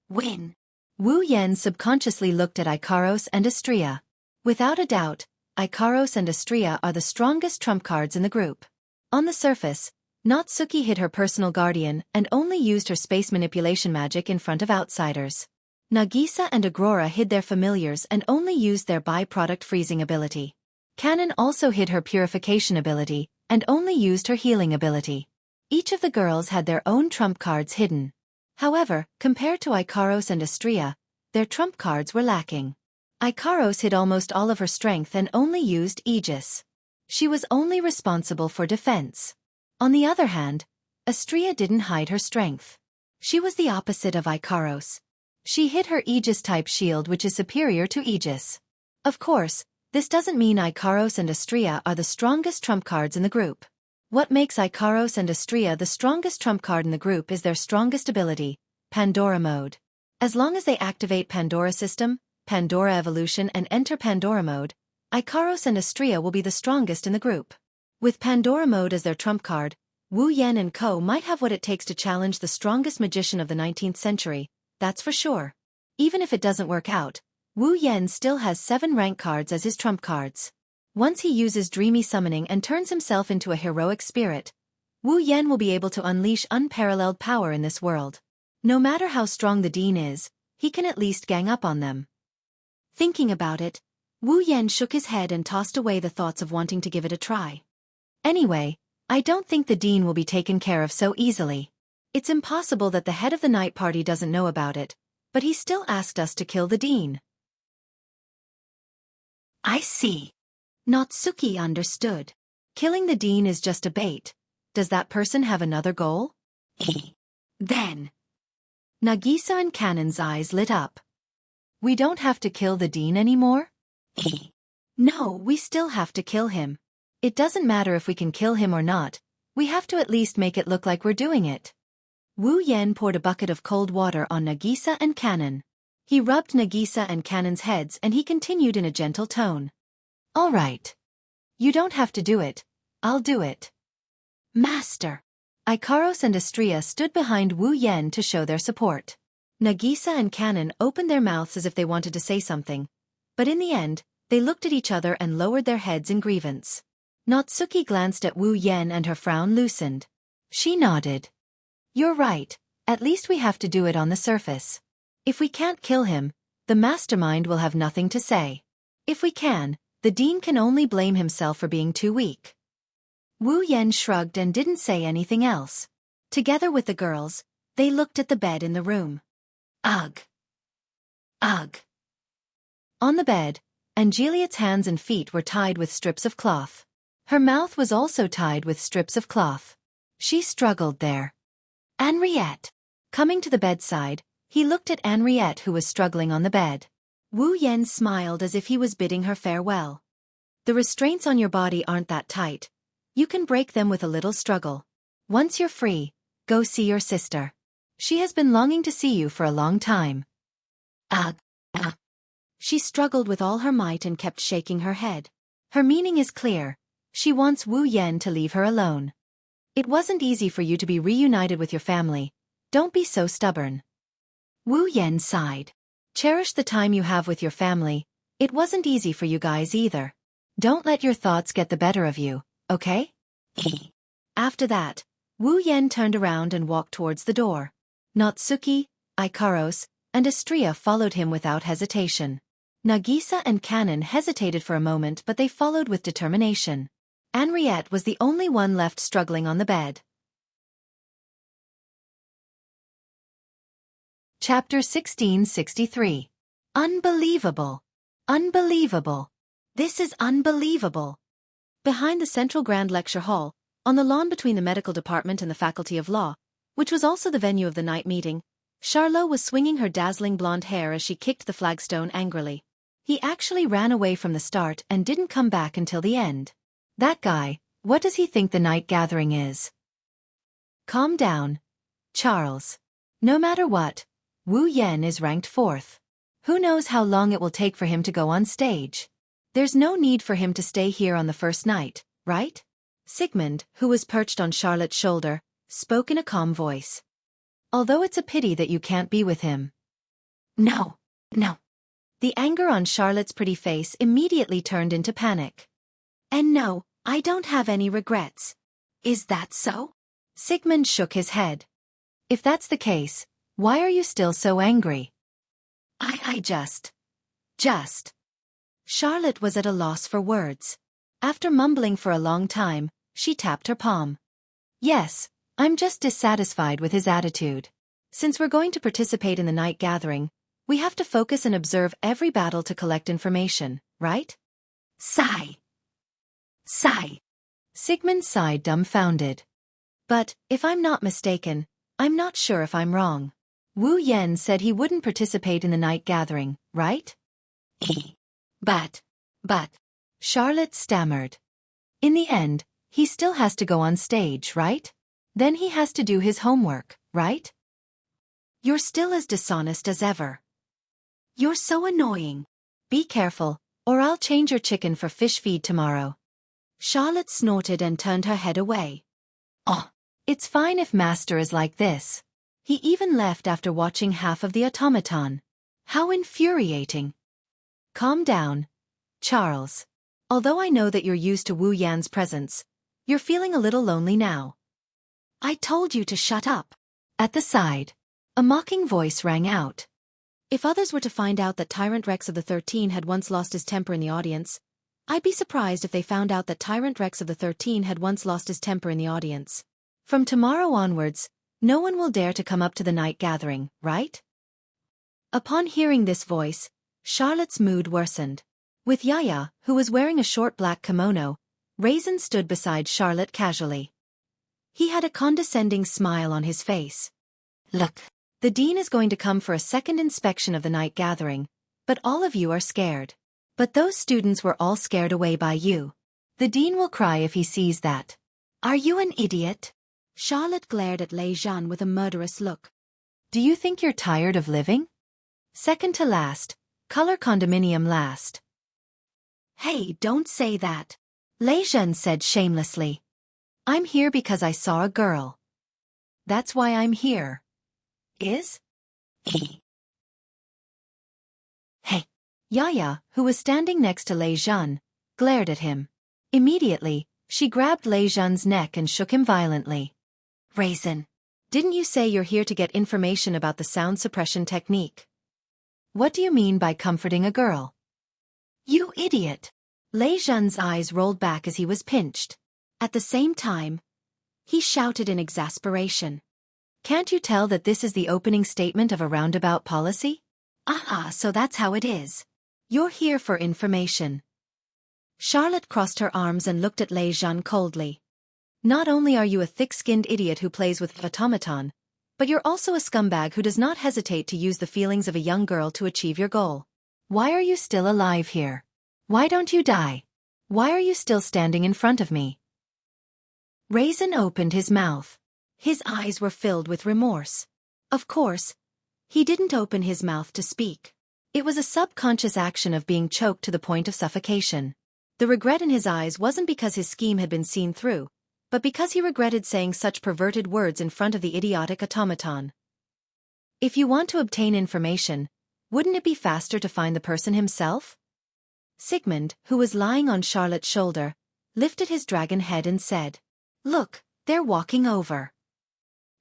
[SPEAKER 1] Win. Wu Yan subconsciously looked at Ikaros and Astria. Without a doubt, Ikaros and Astria are the strongest trump cards in the group. On the surface, Natsuki hid her personal guardian and only used her space manipulation magic in front of outsiders. Nagisa and Agrora hid their familiars and only used their byproduct freezing ability. Canon also hid her purification ability and only used her healing ability. Each of the girls had their own trump cards hidden. However, compared to Ikaros and Astria, their trump cards were lacking. Ikaros hid almost all of her strength and only used Aegis. She was only responsible for defense. On the other hand, Astria didn't hide her strength. She was the opposite of Ikaros. She hid her Aegis-type shield, which is superior to Aegis. Of course, this doesn't mean Ikaros and Astria are the strongest trump cards in the group. What makes Ikaros and Astria the strongest trump card in the group is their strongest ability, Pandora Mode. As long as they activate Pandora System, Pandora Evolution and enter Pandora Mode, Ikaros and Astria will be the strongest in the group. With Pandora Mode as their trump card, Wu Yan and Co. might have what it takes to challenge the strongest magician of the 19th century, that's for sure. Even if it doesn't work out, Wu Yan still has 7 rank cards as his trump cards. Once he uses Dreamy Summoning and turns himself into a heroic spirit, Wu Yan will be able to unleash unparalleled power in this world. No matter how strong the Dean is, he can at least gang up on them. Thinking about it, Wu Yan shook his head and tossed away the thoughts of wanting to give it a try. Anyway, I don't think the Dean will be taken care of so easily. It's impossible that the head of the night party doesn't know about it, but he still asked us to kill the Dean. I see. Natsuki understood. Killing the Dean is just a bait. Does that person have another goal? Then. Nagisa and Canon's eyes lit up. We don't have to kill the Dean anymore? No, we still have to kill him. It doesn't matter if we can kill him or not, we have to at least make it look like we're doing it. Wu Yan poured a bucket of cold water on Nagisa and Canon. He rubbed Nagisa and Canon's heads and he continued in a gentle tone. All right. You don't have to do it. I'll do it. Master. Ikaros and Astria stood behind Wu Yan to show their support. Nagisa and Canon opened their mouths as if they wanted to say something, but in the end, they looked at each other and lowered their heads in grievance. Natsuki glanced at Wu Yan and her frown loosened. She nodded. You're right, at least we have to do it on the surface. If we can't kill him, the mastermind will have nothing to say. If we can, the Dean can only blame himself for being too weak. Wu Yan shrugged and didn't say anything else. Together with the girls, they looked at the bed in the room. Ugh. Ugh. On the bed, Angeliet's hands and feet were tied with strips of cloth. Her mouth was also tied with strips of cloth. She struggled there. Henriette. Coming to the bedside, he looked at Henriette who was struggling on the bed. Wu Yan smiled as if he was bidding her farewell. The restraints on your body aren't that tight. You can break them with a little struggle. Once you're free, go see your sister. She has been longing to see you for a long time. Ugh. She struggled with all her might and kept shaking her head. Her meaning is clear. She wants Wu Yan to leave her alone. It wasn't easy for you to be reunited with your family. Don't be so stubborn. Wu Yan sighed. Cherish the time you have with your family. It wasn't easy for you guys either. Don't let your thoughts get the better of you, okay? After that, Wu Yan turned around and walked towards the door. Natsuki, Ikaros, and Astria followed him without hesitation. Nagisa and Kanon hesitated for a moment, but they followed with determination. Henriette was the only one left struggling on the bed. Chapter 1663. Unbelievable. Unbelievable. This is unbelievable. Behind the Central Grand Lecture Hall, on the lawn between the medical department and the Faculty of Law, which was also the venue of the night meeting, Charlot was swinging her dazzling blonde hair as she kicked the flagstone angrily. He actually ran away from the start and didn't come back until the end. That guy, what does he think the night gathering is? Calm down, Charles. No matter what, Wu Yan is ranked 4th. Who knows how long it will take for him to go on stage? There's no need for him to stay here on the first night, right? Sigmund, who was perched on Charlotte's shoulder, spoke in a calm voice. Although it's a pity that you can't be with him. No. The anger on Charlotte's pretty face immediately turned into panic. And no, I don't have any regrets. Is that so? Sigmund shook his head. If that's the case, why are you still so angry? I just. Charlotte was at a loss for words. After mumbling for a long time, she tapped her palm. Yes, I'm just dissatisfied with his attitude. Since we're going to participate in the night gathering, we have to focus and observe every battle to collect information, right? Sigh. Sigmund sighed, dumbfounded. But, if I'm not mistaken, I'm not sure if I'm wrong. Wu Yan said he wouldn't participate in the night gathering, right? But, Charlotte stammered. In the end, he still has to go on stage, right? Then he has to do his homework, right? You're still as dishonest as ever. You're so annoying. Be careful, or I'll change your chicken for fish feed tomorrow. Charlotte snorted and turned her head away. Oh, it's fine if Master is like this. He even left after watching half of the automaton. How infuriating. Calm down, Charles. Although I know that you're used to Wu Yan's presence, you're feeling a little lonely now. I told you to shut up. At the side, a mocking voice rang out. If others were to find out that Tyrant Rex of the 13 had once lost his temper in the audience, I'd be surprised if they found out that Tyrant Rex of the 13 had once lost his temper in the audience. From tomorrow onwards, no one will dare to come up to the night gathering, right? Upon hearing this voice, Charlotte's mood worsened. With Yaya, who was wearing a short black kimono, Raisin stood beside Charlotte casually. He had a condescending smile on his face. Look, the dean is going to come for a second inspection of the night gathering, but all of you are scared. But those students were all scared away by you. The dean will cry if he sees that. Are you an idiot? Charlotte glared at Lei Zhan with a murderous look. Do you think you're tired of living? Second to last, color condominium last. Hey, don't say that. Lei Zhan said shamelessly. I'm here because I saw a girl. That's why I'm here. Is? Hey. Yaya, who was standing next to Lei Zhan, glared at him. Immediately, she grabbed Lei Zhan's neck and shook him violently. Raisin, didn't you say you're here to get information about the sound suppression technique? What do you mean by comforting a girl? You idiot! Lei Zhan's eyes rolled back as he was pinched. At the same time, he shouted in exasperation. Can't you tell that this is the opening statement of a roundabout policy? So that's how it is. You're here for information. Charlotte crossed her arms and looked at Lei Zhan coldly. Not only are you a thick-skinned idiot who plays with automaton, but you're also a scumbag who does not hesitate to use the feelings of a young girl to achieve your goal. Why are you still alive here? Why don't you die? Why are you still standing in front of me? Raisin opened his mouth. His eyes were filled with remorse. Of course, he didn't open his mouth to speak. It was a subconscious action of being choked to the point of suffocation. The regret in his eyes wasn't because his scheme had been seen through, but because he regretted saying such perverted words in front of the idiotic automaton. If you want to obtain information, wouldn't it be faster to find the person himself? Sigmund, who was lying on Charlotte's shoulder, lifted his dragon head and said, "Look, they're walking over."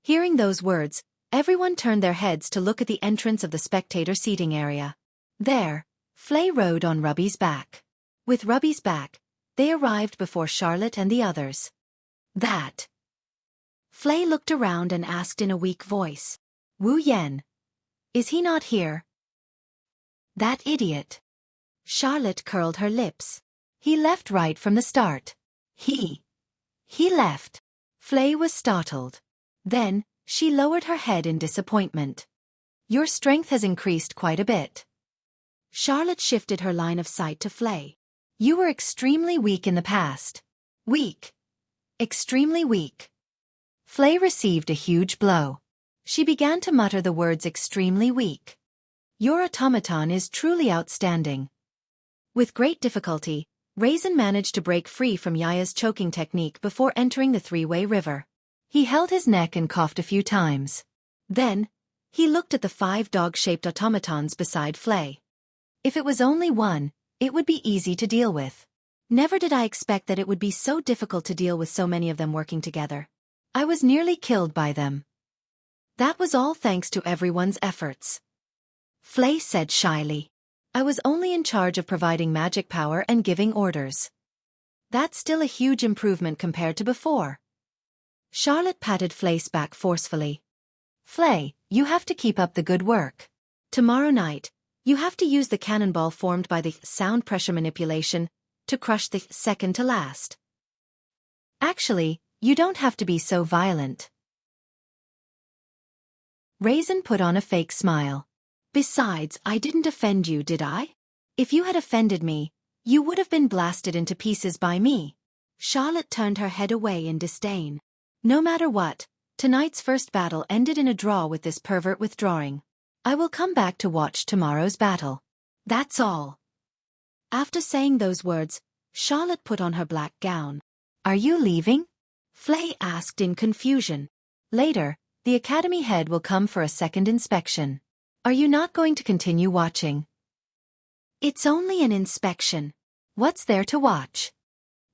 [SPEAKER 1] Hearing those words, everyone turned their heads to look at the entrance of the spectator seating area. There, Flay rode on Ruby's back. With Ruby's back, they arrived before Charlotte and the others. That. Flay looked around and asked in a weak voice, "Wu Yan. Is he not here?" "That idiot." Charlotte curled her lips. "He left right from the start." He left." Flay was startled. Then, she lowered her head in disappointment. "Your strength has increased quite a bit." Charlotte shifted her line of sight to Flay. "You were extremely weak in the past." "Weak. Extremely weak." Flay received a huge blow. She began to mutter the words extremely weak. "Your automaton is truly outstanding." With great difficulty, Raisin managed to break free from Yaya's choking technique before entering the three-way river. He held his neck and coughed a few times. Then, he looked at the 5 dog-shaped automatons beside Flay. If it was only one, it would be easy to deal with. Never did I expect that it would be so difficult to deal with so many of them working together. I was nearly killed by them. That was all thanks to everyone's efforts. Flay said shyly. "I was only in charge of providing magic power and giving orders." "That's still a huge improvement compared to before." Charlotte patted Flay's back forcefully. "Flay, you have to keep up the good work. Tomorrow night, you have to use the cannonball formed by the sound pressure manipulation to crush the second to last. Actually, you don't have to be so violent." Raisin put on a fake smile. "Besides, I didn't offend you, did I? If you had offended me, you would have been blasted into pieces by me." Charlotte turned her head away in disdain. "No matter what, tonight's first battle ended in a draw with this pervert withdrawing. I will come back to watch tomorrow's battle. That's all." After saying those words, Charlotte put on her black gown. "Are you leaving?" Flay asked in confusion. "Later, the academy head will come for a second inspection. Are you not going to continue watching?" "It's only an inspection. What's there to watch?"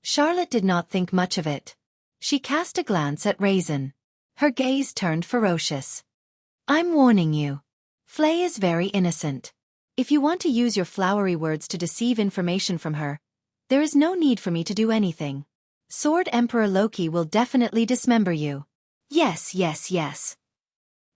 [SPEAKER 1] Charlotte did not think much of it. She cast a glance at Raisin. Her gaze turned ferocious. "I'm warning you. Flay is very innocent. If you want to use your flowery words to deceive information from her, there is no need for me to do anything. Sword Emperor Loki will definitely dismember you." Yes.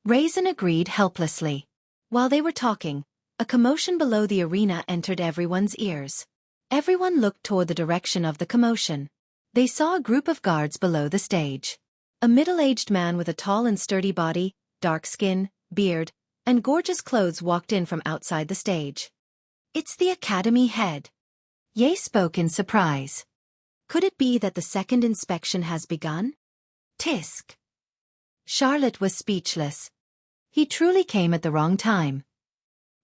[SPEAKER 1] Raisin agreed helplessly. While they were talking, a commotion below the arena entered everyone's ears. Everyone looked toward the direction of the commotion. They saw a group of guards below the stage. A middle-aged man with a tall and sturdy body, dark skin, beard, and gorgeous clothes walked in from outside the stage. "It's the academy head." Ye spoke in surprise. "Could it be that the second inspection has begun?" Tisk. Charlotte was speechless. He truly came at the wrong time.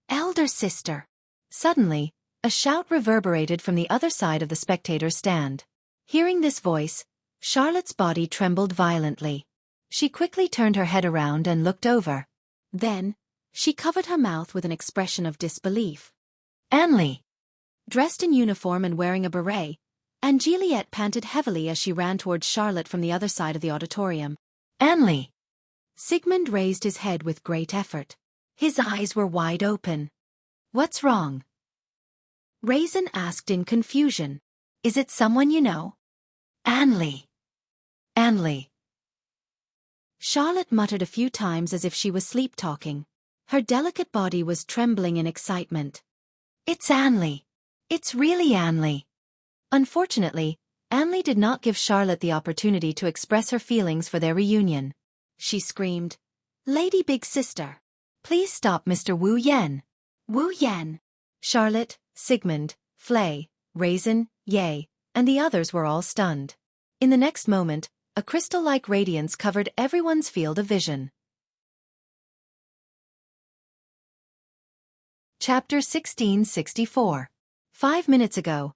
[SPEAKER 1] "Elder sister." Suddenly, a shout reverberated from the other side of the spectator's stand. Hearing this voice, Charlotte's body trembled violently. She quickly turned her head around and looked over. Then, she covered her mouth with an expression of disbelief. Anli. Dressed in uniform and wearing a beret, and Juliet panted heavily as she ran towards Charlotte from the other side of the auditorium. "Anli!" Sigmund raised his head with great effort. His eyes were wide open. "What's wrong?" Raisin asked in confusion. "Is it someone you know?" "Anli. Anli." Charlotte muttered a few times as if she was sleep-talking. Her delicate body was trembling in excitement. "It's Anli. It's really Anli." Unfortunately, Anli did not give Charlotte the opportunity to express her feelings for their reunion. She screamed, "Lady Big Sister, please stop Mr. Wu Yan." "Wu Yan." Charlotte, Sigmund, Flay, Raisin, Ye, and the others were all stunned. In the next moment, a crystal-like radiance covered everyone's field of vision. Chapter 1664. 5 minutes ago.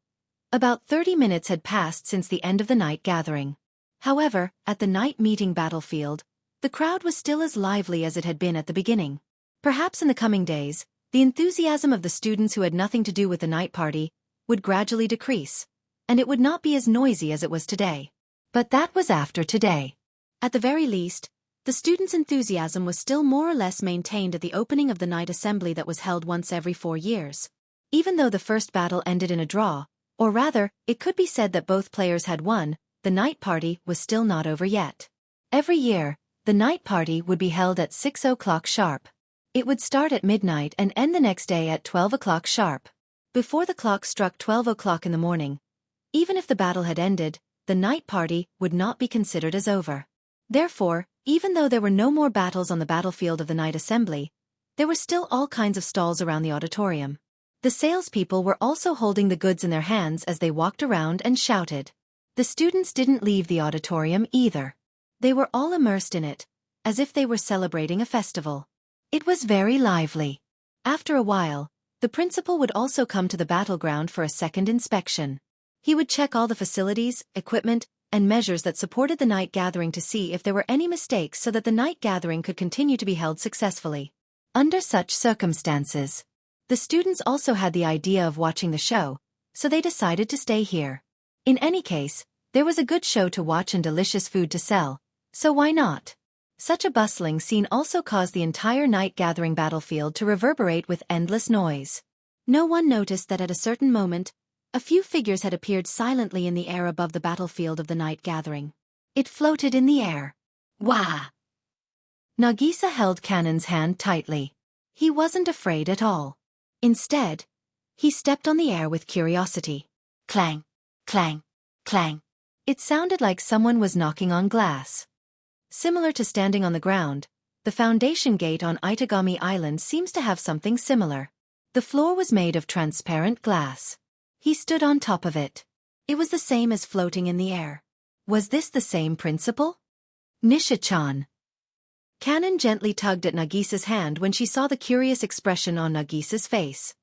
[SPEAKER 1] About 30 minutes had passed since the end of the night gathering. However, at the night meeting battlefield, the crowd was still as lively as it had been at the beginning. Perhaps in the coming days, the enthusiasm of the students who had nothing to do with the night party would gradually decrease, and it would not be as noisy as it was today. But that was after today. At the very least, the students' enthusiasm was still more or less maintained at the opening of the night assembly that was held once every 4 years. Even though the first battle ended in a draw, or rather, it could be said that both players had won, the night party was still not over yet. Every year, the night party would be held at 6 o'clock sharp. It would start at midnight and end the next day at 12 o'clock sharp. Before the clock struck 12 o'clock in the morning, even if the battle had ended, the night party would not be considered as over. Therefore, even though there were no more battles on the battlefield of the night assembly, there were still all kinds of stalls around the auditorium. The salespeople were also holding the goods in their hands as they walked around and shouted. The students didn't leave the auditorium either. They were all immersed in it, as if they were celebrating a festival. It was very lively. After a while, the principal would also come to the battleground for a second inspection. He would check all the facilities, equipment, and measures that supported the night gathering to see if there were any mistakes so that the night gathering could continue to be held successfully. Under such circumstances, the students also had the idea of watching the show, so they decided to stay here. In any case, there was a good show to watch and delicious food to sell, so why not? Such a bustling scene also caused the entire night gathering battlefield to reverberate with endless noise. No one noticed that at a certain moment, a few figures had appeared silently in the air above the battlefield of the night gathering. It floated in the air. Wah! Nagisa held Cannon's hand tightly. He wasn't afraid at all. Instead, he stepped on the air with curiosity. Clang, clang, clang. It sounded like someone was knocking on glass. Similar to standing on the ground, the foundation gate on Itagami Island seems to have something similar. The floor was made of transparent glass. He stood on top of it. It was the same as floating in the air. Was this the same principle? Nisha-chan. Cannon gently tugged at Nagisa's hand when she saw the curious expression on Nagisa's face.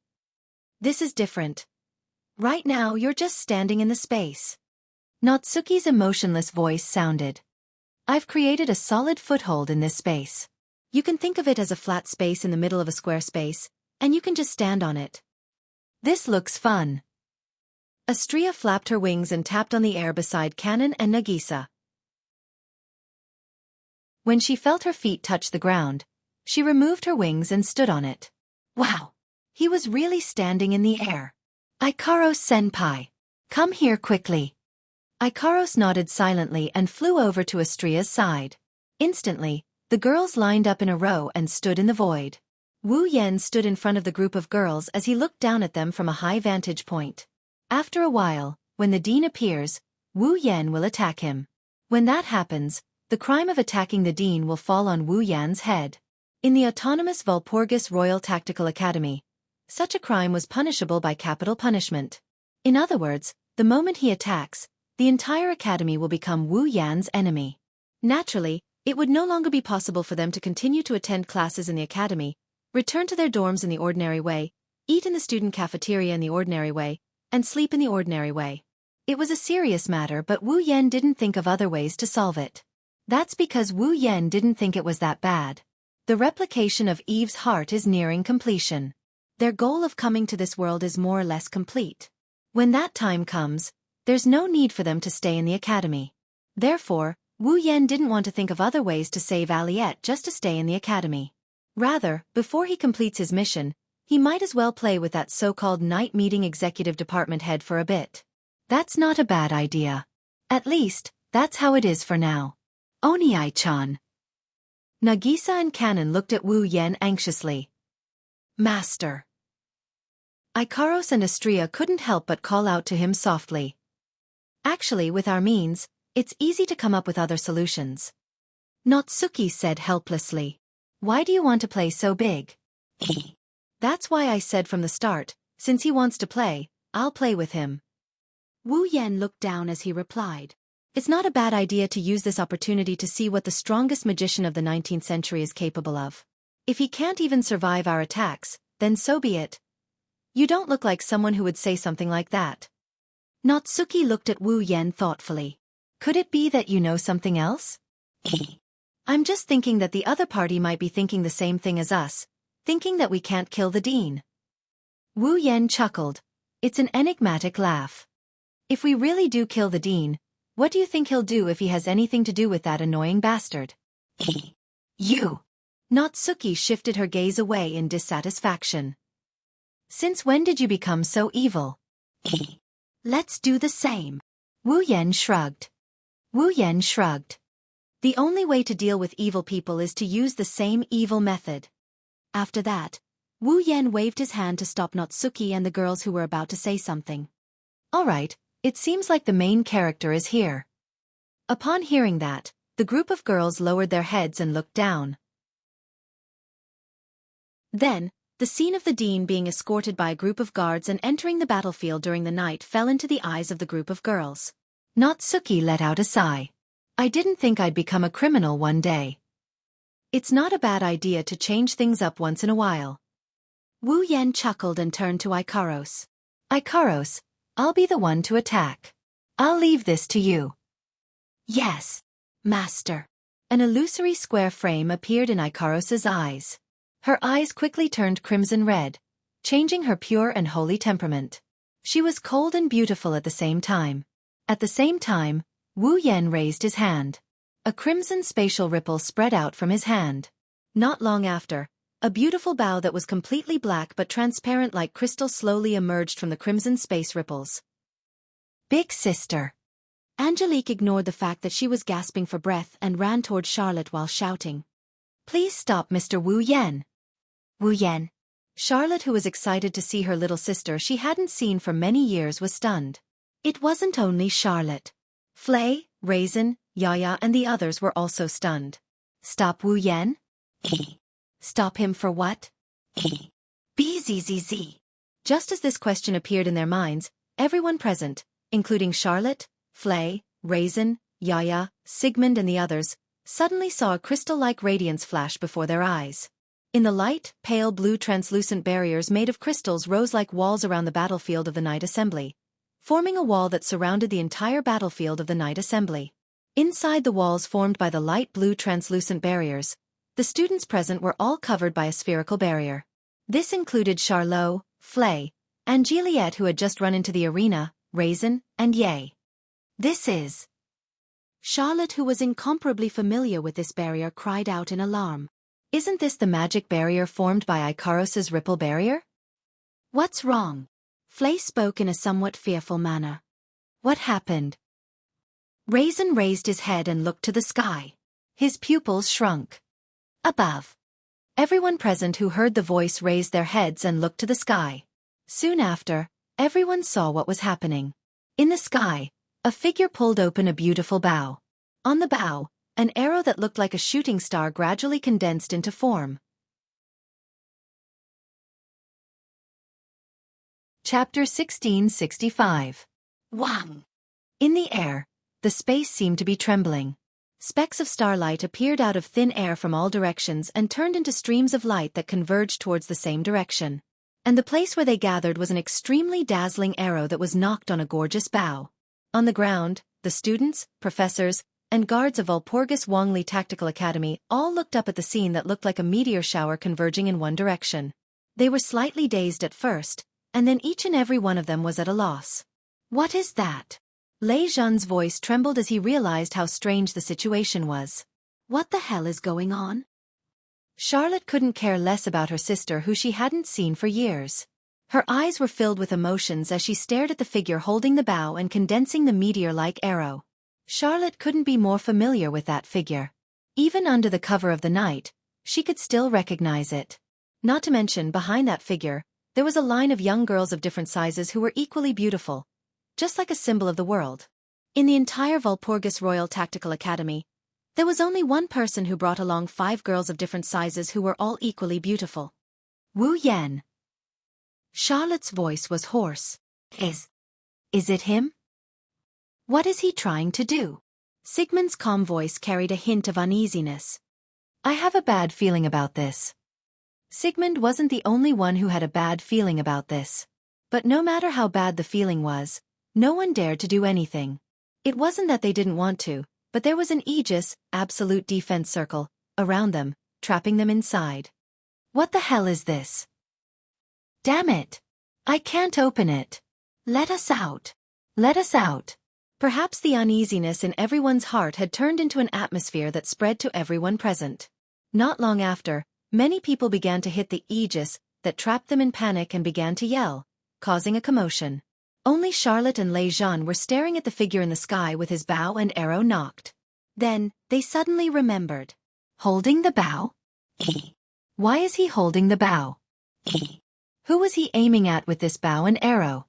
[SPEAKER 1] This is different. Right now you're just standing in the space. Natsuki's emotionless voice sounded. I've created a solid foothold in this space. You can think of it as a flat space in the middle of a square space, and you can just stand on it. This looks fun. Astria flapped her wings and tapped on the air beside Cannon and Nagisa. When she felt her feet touch the ground, she removed her wings and stood on it. Wow! He was really standing in the air. Ikaros-senpai, come here quickly. Ikaros nodded silently and flew over to Astria's side. Instantly, the girls lined up in a row and stood in the void. Wu Yen stood in front of the group of girls as he looked down at them from a high vantage point. After a while, when the dean appears, Wu Yen will attack him. When that happens, the crime of attacking the dean will fall on Wu Yan's head. In the autonomous Walpurgis Royal Tactical Academy, such a crime was punishable by capital punishment. In other words, the moment he attacks, the entire academy will become Wu Yan's enemy. Naturally, it would no longer be possible for them to continue to attend classes in the academy, return to their dorms in the ordinary way, eat in the student cafeteria in the ordinary way, and sleep in the ordinary way. It was a serious matter, but Wu Yen didn't think of other ways to solve it. That's because Wu Yen didn't think it was that bad. The replication of Eve's heart is nearing completion. Their goal of coming to this world is more or less complete. When that time comes, there's no need for them to stay in the academy. Therefore, Wu Yen didn't want to think of other ways to save Aliette just to stay in the academy. Rather, before he completes his mission, he might as well play with that so-called night meeting executive department head for a bit. That's not a bad idea. At least, that's how it is for now. Oniai-chan. Nagisa and Cannon looked at Wu Yen anxiously. Master. Ikaros and Astria couldn't help but call out to him softly. Actually, with our means, it's easy to come up with other solutions. Natsuki said helplessly. Why do you want to play so big? That's why I said from the start, since he wants to play, I'll play with him. Wu Yen looked down as he replied. It's not a bad idea to use this opportunity to see what the strongest magician of the 19th century is capable of. If he can't even survive our attacks, Then so be it. You don't look like someone who would say something like that. Natsuki looked at Wu Yan thoughtfully. Could it be that you know something else? I'm just thinking that the other party might be thinking the same thing as us, thinking that we can't kill the dean. Wu Yan chuckled. It's an enigmatic laugh. If we really do kill the dean, what do you think he'll do if he has anything to do with that annoying bastard? You! Natsuki shifted her gaze away in dissatisfaction. Since when did you become so evil? Let's do the same. Wu Yan shrugged. Wu Yan shrugged. The only way to deal with evil people is to use the same evil method. After that, Wu Yan waved his hand to stop Natsuki and the girls who were about to say something. All right, it seems like the main character is here. Upon hearing that, the group of girls lowered their heads and looked down. Then, the scene of the dean being escorted by a group of guards and entering the battlefield during the night fell into the eyes of the group of girls. Natsuki let out a sigh. I didn't think I'd become a criminal one day. It's not a bad idea to change things up once in a while. Wu Yan chuckled and turned to Ikaros. Ikaros, I'll be the one to attack. I'll leave this to you. Yes, master. An illusory square frame appeared in Ikaros's eyes. Her eyes quickly turned crimson red, changing her pure and holy temperament. She was cold and beautiful at the same time. At the same time, Wu Yan raised his hand. A crimson spatial ripple spread out from his hand. Not long after, a beautiful bow that was completely black but transparent like crystal slowly emerged from the crimson space ripples. Big sister. Angelique ignored the fact that she was gasping for breath and ran toward Charlotte while shouting. Please stop, Mr. Wu Yan. Wu Yan. Charlotte, who was excited to see her little sister she hadn't seen for many years, was stunned. It wasn't only Charlotte. Flay, Raisin, Yaya and the others were also stunned. Stop Wu Yan? Stop him for what? BZZZ. Just as this question appeared in their minds, everyone present, including Charlotte, Flay, Raisin, Yaya, Sigmund and the others, suddenly saw a crystal-like radiance flash before their eyes. In the light, pale blue translucent barriers made of crystals rose like walls around the battlefield of the Night Assembly, forming a wall that surrounded the entire battlefield of the Night Assembly. Inside the walls formed by the light blue translucent barriers, the students present were all covered by a spherical barrier. This included Charlot, Flay, and Juliet, who had just run into the arena, Raisin, and Ye. This is... Charlotte, who was incomparably familiar with this barrier, cried out in alarm. Isn't this the magic barrier formed by Ikaros's ripple barrier? What's wrong? Flay spoke in a somewhat fearful manner. What happened? Raisin raised his head and looked to the sky. His pupils shrunk. Above. Everyone present who heard the voice raised their heads and looked to the sky. Soon after, everyone saw what was happening. In the sky, a figure pulled open a beautiful bow. On the bow, an arrow that looked like a shooting star gradually condensed into form. Chapter 1665. Wang! In the air, the space seemed to be trembling. Specks of starlight appeared out of thin air from all directions and turned into streams of light that converged towards the same direction. And the place where they gathered was an extremely dazzling arrow that was knocked on a gorgeous bow. On the ground, the students, professors, and guards of Walpurgis Wangli Tactical Academy all looked up at the scene that looked like a meteor shower converging in one direction. They were slightly dazed at first, and then each and every one of them was at a loss. What is that? Lei Zhen's voice trembled as he realized how strange the situation was. What the hell is going on? Charlotte couldn't care less about her sister, who she hadn't seen for years. Her eyes were filled with emotions as she stared at the figure holding the bow and condensing the meteor-like arrow. Charlotte couldn't be more familiar with that figure. Even under the cover of the night, she could still recognize it. Not to mention, behind that figure, there was a line of young girls of different sizes who were equally beautiful, just like a symbol of the world. In the entire Walpurgis Royal Tactical Academy, there was only one person who brought along 5 girls of different sizes who were all equally beautiful. Wu Yan. Charlotte's voice was hoarse. Is it him? What is he trying to do? Sigmund's calm voice carried a hint of uneasiness. I have a bad feeling about this. Sigmund wasn't the only one who had a bad feeling about this. But no matter how bad the feeling was, no one dared to do anything. It wasn't that they didn't want to, but there was an aegis, absolute defense circle, around them, trapping them inside. What the hell is this? Damn it! I can't open it. Let us out. Let us out. Perhaps the uneasiness in everyone's heart had turned into an atmosphere that spread to everyone present. Not long after, many people began to hit the aegis that trapped them in panic and began to yell, causing a commotion. Only Charlotte and Lei Zhan were staring at the figure in the sky with his bow and arrow knocked. Then, they suddenly remembered. Holding the bow? Why is he holding the bow? Who was he aiming at with this bow and arrow?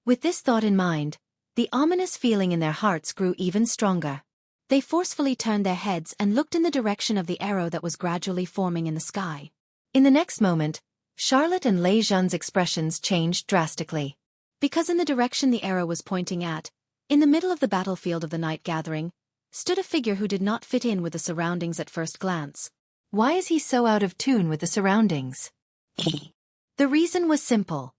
[SPEAKER 1] With this thought in mind, the ominous feeling in their hearts grew even stronger. They forcefully turned their heads and looked in the direction of the arrow that was gradually forming in the sky. In the next moment, Charlotte and Lei Zhan's expressions changed drastically. Because in the direction the arrow was pointing at, in the middle of the battlefield of the night gathering, stood a figure who did not fit in with the surroundings at first glance. Why is he so out of tune with the surroundings? The reason was simple.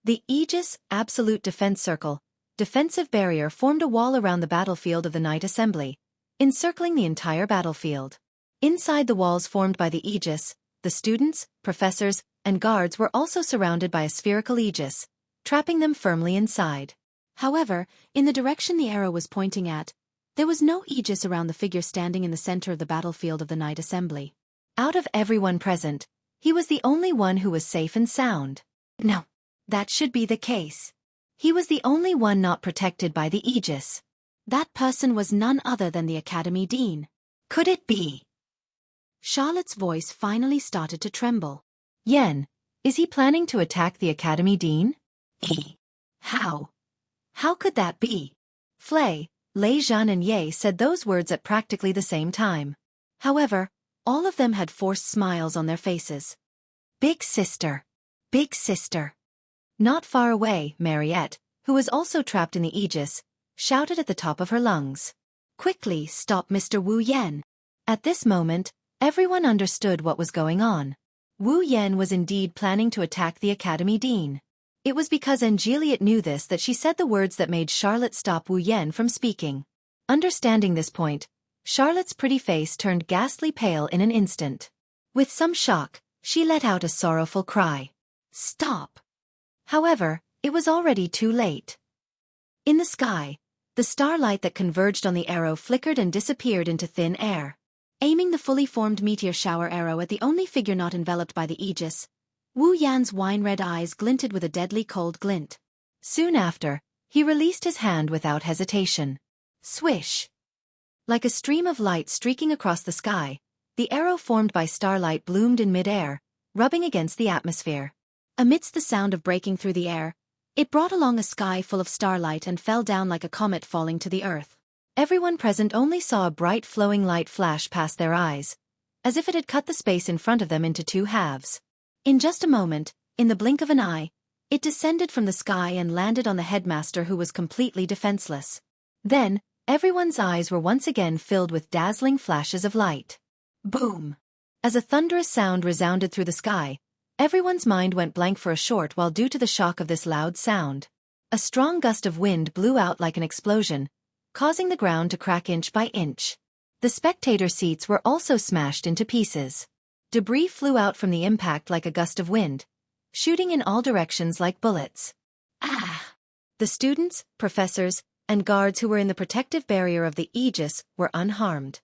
[SPEAKER 1] The aegis, absolute defense circle, defensive barrier formed a wall around the battlefield of the night assembly, encircling the entire battlefield. Inside the walls formed by the aegis, the students, professors, and guards were also surrounded by a spherical aegis, trapping them firmly inside. However, in the direction the arrow was pointing at, there was no aegis around the figure standing in the center of the battlefield of the night assembly. Out of everyone present, he was the only one who was safe and sound. No. That should be the case. He was the only one not protected by the aegis. That person was none other than the Academy Dean. Could it be? Charlotte's voice finally started to tremble. Yen, is he planning to attack the Academy Dean? How? How could that be? Lei Zhan and Ye said those words at practically the same time. However, all of them had forced smiles on their faces. Big sister. Big sister. Not far away, Mariette, who was also trapped in the aegis, shouted at the top of her lungs. Quickly, stop Mr. Wu Yen. At this moment, everyone understood what was going on. Wu Yen was indeed planning to attack the Academy Dean. It was because Angeliet knew this that she said the words that made Charlotte stop Wu Yen from speaking. Understanding this point, Charlotte's pretty face turned ghastly pale in an instant. With some shock, she let out a sorrowful cry. Stop! However, it was already too late. In the sky, the starlight that converged on the arrow flickered and disappeared into thin air. Aiming the fully formed meteor shower arrow at the only figure not enveloped by the aegis, Wu Yan's wine-red eyes glinted with a deadly cold glint. Soon after, he released his hand without hesitation. Swish! Like a stream of light streaking across the sky, the arrow formed by starlight bloomed in mid-air, rubbing against the atmosphere. Amidst the sound of breaking through the air, it brought along a sky full of starlight and fell down like a comet falling to the earth. Everyone present only saw a bright flowing light flash past their eyes, as if it had cut the space in front of them into two halves. In just a moment, in the blink of an eye, it descended from the sky and landed on the headmaster who was completely defenseless. Then, everyone's eyes were once again filled with dazzling flashes of light. Boom! As a thunderous sound resounded through the sky, everyone's mind went blank for a short while due to the shock of this loud sound. A strong gust of wind blew out like an explosion, causing the ground to crack inch by inch. The spectator seats were also smashed into pieces. Debris flew out from the impact like a gust of wind, shooting in all directions like bullets. Ah! The students, professors, and guards who were in the protective barrier of the aegis were unharmed.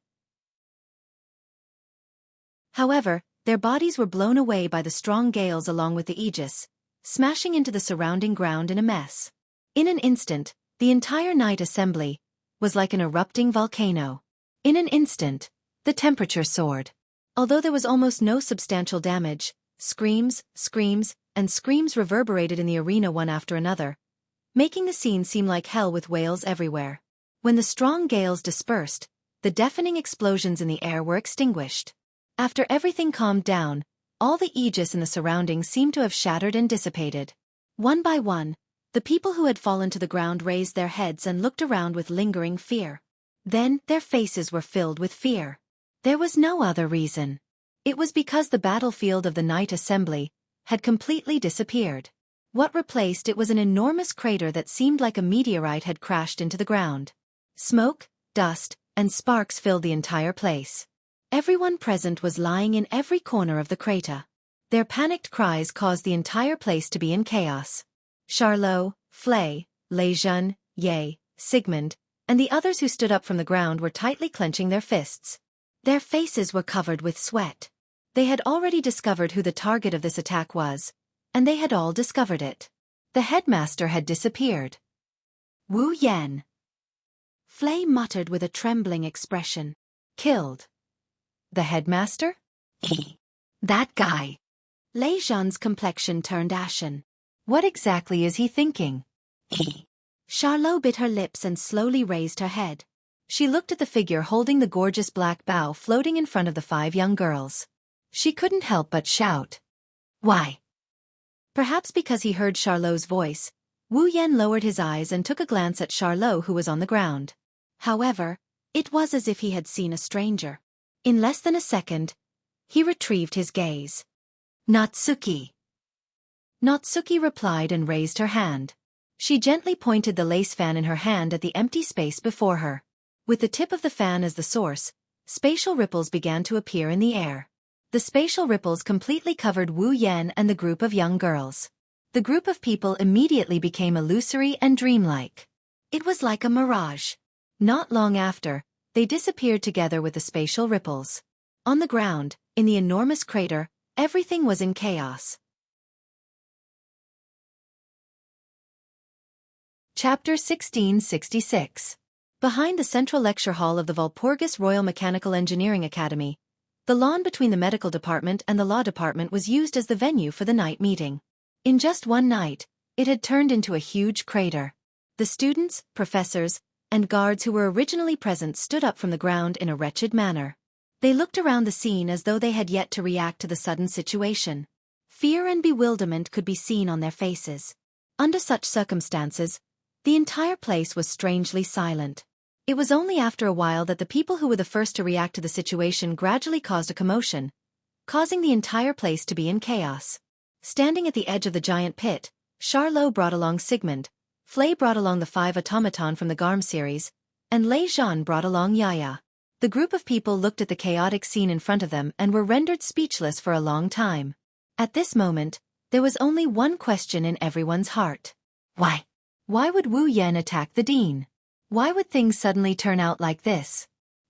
[SPEAKER 1] However, their bodies were blown away by the strong gales along with the aegis, smashing into the surrounding ground in a mess. In an instant, the entire night assembly was like an erupting volcano. In an instant, the temperature soared. Although there was almost no substantial damage, screams, and screams reverberated in the arena one after another, making the scene seem like hell with wails everywhere. When the strong gales dispersed, the deafening explosions in the air were extinguished. After everything calmed down, all the aegis in the surroundings seemed to have shattered and dissipated. One by one, the people who had fallen to the ground raised their heads and looked around with lingering fear. Then, their faces were filled with fear. There was no other reason. It was because the battlefield of the night assembly had completely disappeared. What replaced it was an enormous crater that seemed like a meteorite had crashed into the ground. Smoke, dust, and sparks filled the entire place. Everyone present was lying in every corner of the crater. Their panicked cries caused the entire place to be in chaos. Charlot, Flay, Lei Jun, Ye, Sigmund, and the others who stood up from the ground were tightly clenching their fists. Their faces were covered with sweat. They had already discovered who the target of this attack was, and they had all discovered it. The headmaster had disappeared. Wu Yan. Flay muttered with a trembling expression. Killed. The headmaster? That guy. Lei Zhan's complexion turned ashen. What exactly is he thinking? Charlot bit her lips and slowly raised her head. She looked at the figure holding the gorgeous black bow floating in front of the 5 young girls. She couldn't help but shout. Why? Perhaps because he heard Charlot's voice, Wu Yan lowered his eyes and took a glance at Charlot, who was on the ground. However, it was as if he had seen a stranger. In less than a second, he retrieved his gaze. Natsuki. Natsuki replied and raised her hand. She gently pointed the lace fan in her hand at the empty space before her. With the tip of the fan as the source, spatial ripples began to appear in the air. The spatial ripples completely covered Wu Yan and the group of young girls. The group of people immediately became illusory and dreamlike. It was like a mirage. Not long after, they disappeared together with the spatial ripples. On the ground, in the enormous crater, everything was in chaos. Chapter 1666. Behind the central lecture hall of the Walpurgis Royal Mechanical Engineering Academy, the lawn between the medical department and the law department was used as the venue for the night meeting. In just one night, it had turned into a huge crater. The students, professors, and guards who were originally present stood up from the ground in a wretched manner. They looked around the scene as though they had yet to react to the sudden situation. Fear and bewilderment could be seen on their faces. Under such circumstances, the entire place was strangely silent. It was only after a while that the people who were the first to react to the situation gradually caused a commotion, causing the entire place to be in chaos. Standing at the edge of the giant pit, Charlot brought along Sigmund, Flay brought along the 5 automaton from the Garm series, and Lei Zhan brought along Yaya. The group of people looked at the chaotic scene in front of them and were rendered speechless for a long time. At this moment, there was only one question in everyone's heart. Why? Why would Wu Yan attack the dean? Why would things suddenly turn out like this?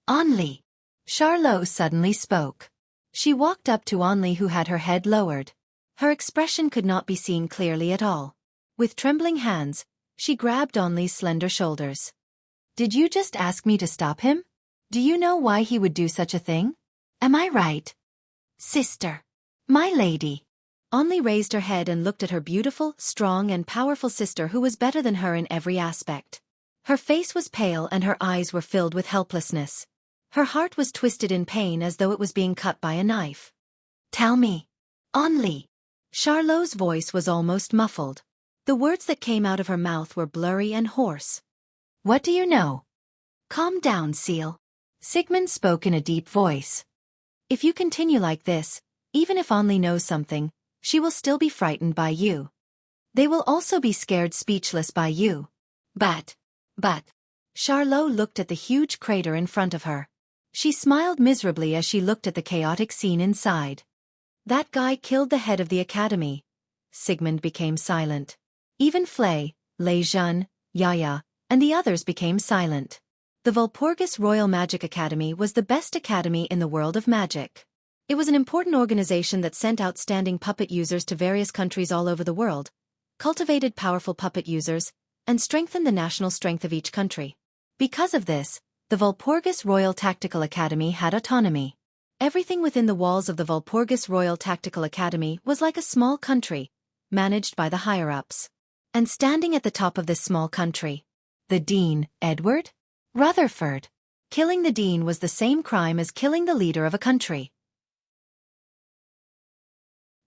[SPEAKER 1] Onli. Charlot suddenly spoke. She walked up to Onli, who had her head lowered. Her expression could not be seen clearly at all. With trembling hands, she grabbed Onli's slender shoulders. Did you just ask me to stop him? Do you know why he would do such a thing? Am I right? Sister. My lady. Onli raised her head and looked at her beautiful, strong and powerful sister, who was better than her in every aspect. Her face was pale and her eyes were filled with helplessness. Her heart was twisted in pain as though it was being cut by a knife. Tell me. Onli. Charlot's voice was almost muffled. The words that came out of her mouth were blurry and hoarse. What do you know? Calm down, Seal. Sigmund spoke in a deep voice. If you continue like this, even if Onli knows something, she will still be frightened by you. They will also be scared speechless by you. But. Charlot looked at the huge crater in front of her. She smiled miserably as she looked at the chaotic scene inside. That guy killed the head of the academy. Sigmund became silent. Even Flay, Lei Zhan, Yaya, and the others became silent. The Walpurgis Royal Magic Academy was the best academy in the world of magic. It was an important organization that sent outstanding puppet users to various countries all over the world, cultivated powerful puppet users, and strengthened the national strength of each country. Because of this, the Walpurgis Royal Tactical Academy had autonomy. Everything within the walls of the Walpurgis Royal Tactical Academy was like a small country, managed by the higher-ups. And standing at the top of this small country, the Dean, Edward Rutherford. Killing the Dean was the same crime as killing the leader of a country.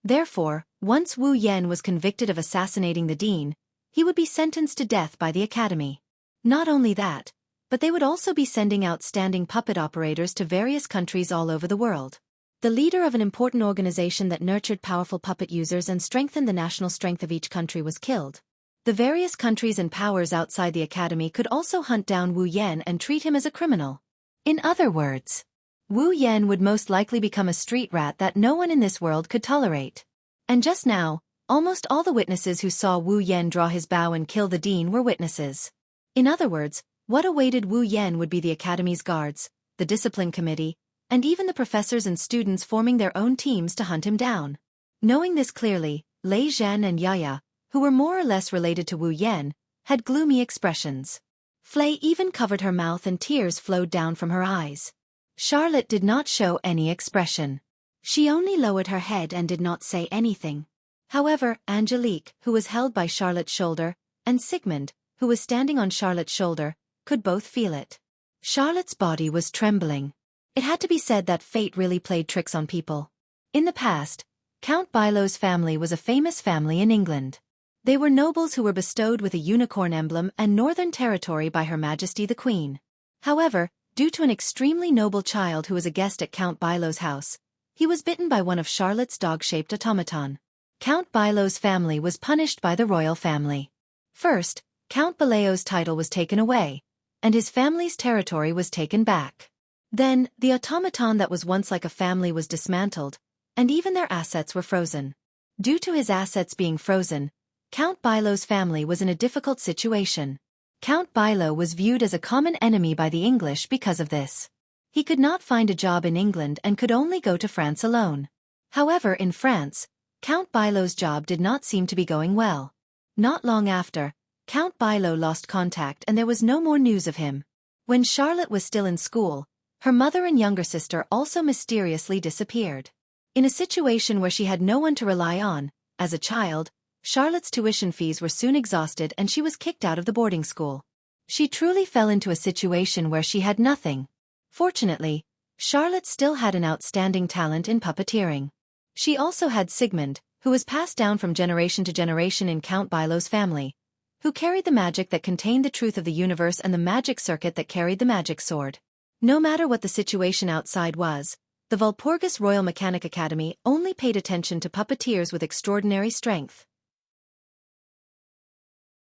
[SPEAKER 1] Therefore, once Wu Yan was convicted of assassinating the Dean, he would be sentenced to death by the Academy. Not only that, but they would also be sending outstanding puppet operators to various countries all over the world. The leader of an important organization that nurtured powerful puppet users and strengthened the national strength of each country was killed. The various countries and powers outside the academy could also hunt down Wu Yan and treat him as a criminal. In other words, Wu Yan would most likely become a street rat that no one in this world could tolerate. And just now, almost all the witnesses who saw Wu Yan draw his bow and kill the dean were witnesses. In other words, what awaited Wu Yan would be the academy's guards, the discipline committee, and even the professors and students forming their own teams to hunt him down. Knowing this clearly, Lei Zhan and Yaya, who were more or less related to Wu Yan, had gloomy expressions. Flay even covered her mouth and tears flowed down from her eyes. Charlotte did not show any expression. She only lowered her head and did not say anything. However, Angelique, who was held by Charlotte's shoulder, and Sigmund, who was standing on Charlotte's shoulder, could both feel it. Charlotte's body was trembling. It had to be said that fate really played tricks on people. In the past, Count Bilo's family was a famous family in England. They were nobles who were bestowed with a unicorn emblem and northern territory by Her Majesty the Queen. However, due to an extremely noble child who was a guest at Count Bilo's house, he was bitten by one of Charlotte's dog-shaped automaton. Count Bilo's family was punished by the royal family. First, Count Bileo's title was taken away, and his family's territory was taken back. Then, the automaton that was once like a family was dismantled, and even their assets were frozen. Due to his assets being frozen, Count Bilo's family was in a difficult situation. Count Bilo was viewed as a common enemy by the English because of this. He could not find a job in England and could only go to France alone. However, in France, Count Bilo's job did not seem to be going well. Not long after, Count Bilo lost contact and there was no more news of him. When Charlotte was still in school, her mother and younger sister also mysteriously disappeared. In a situation where she had no one to rely on, as a child, Charlotte's tuition fees were soon exhausted and she was kicked out of the boarding school. She truly fell into a situation where she had nothing. Fortunately, Charlotte still had an outstanding talent in puppeteering. She also had Sigmund, who was passed down from generation to generation in Count Bilo's family, who carried the magic that contained the truth of the universe and the magic circuit that carried the magic sword. No matter what the situation outside was, the Walpurgis Royal Mechanic Academy only paid attention to puppeteers with extraordinary strength.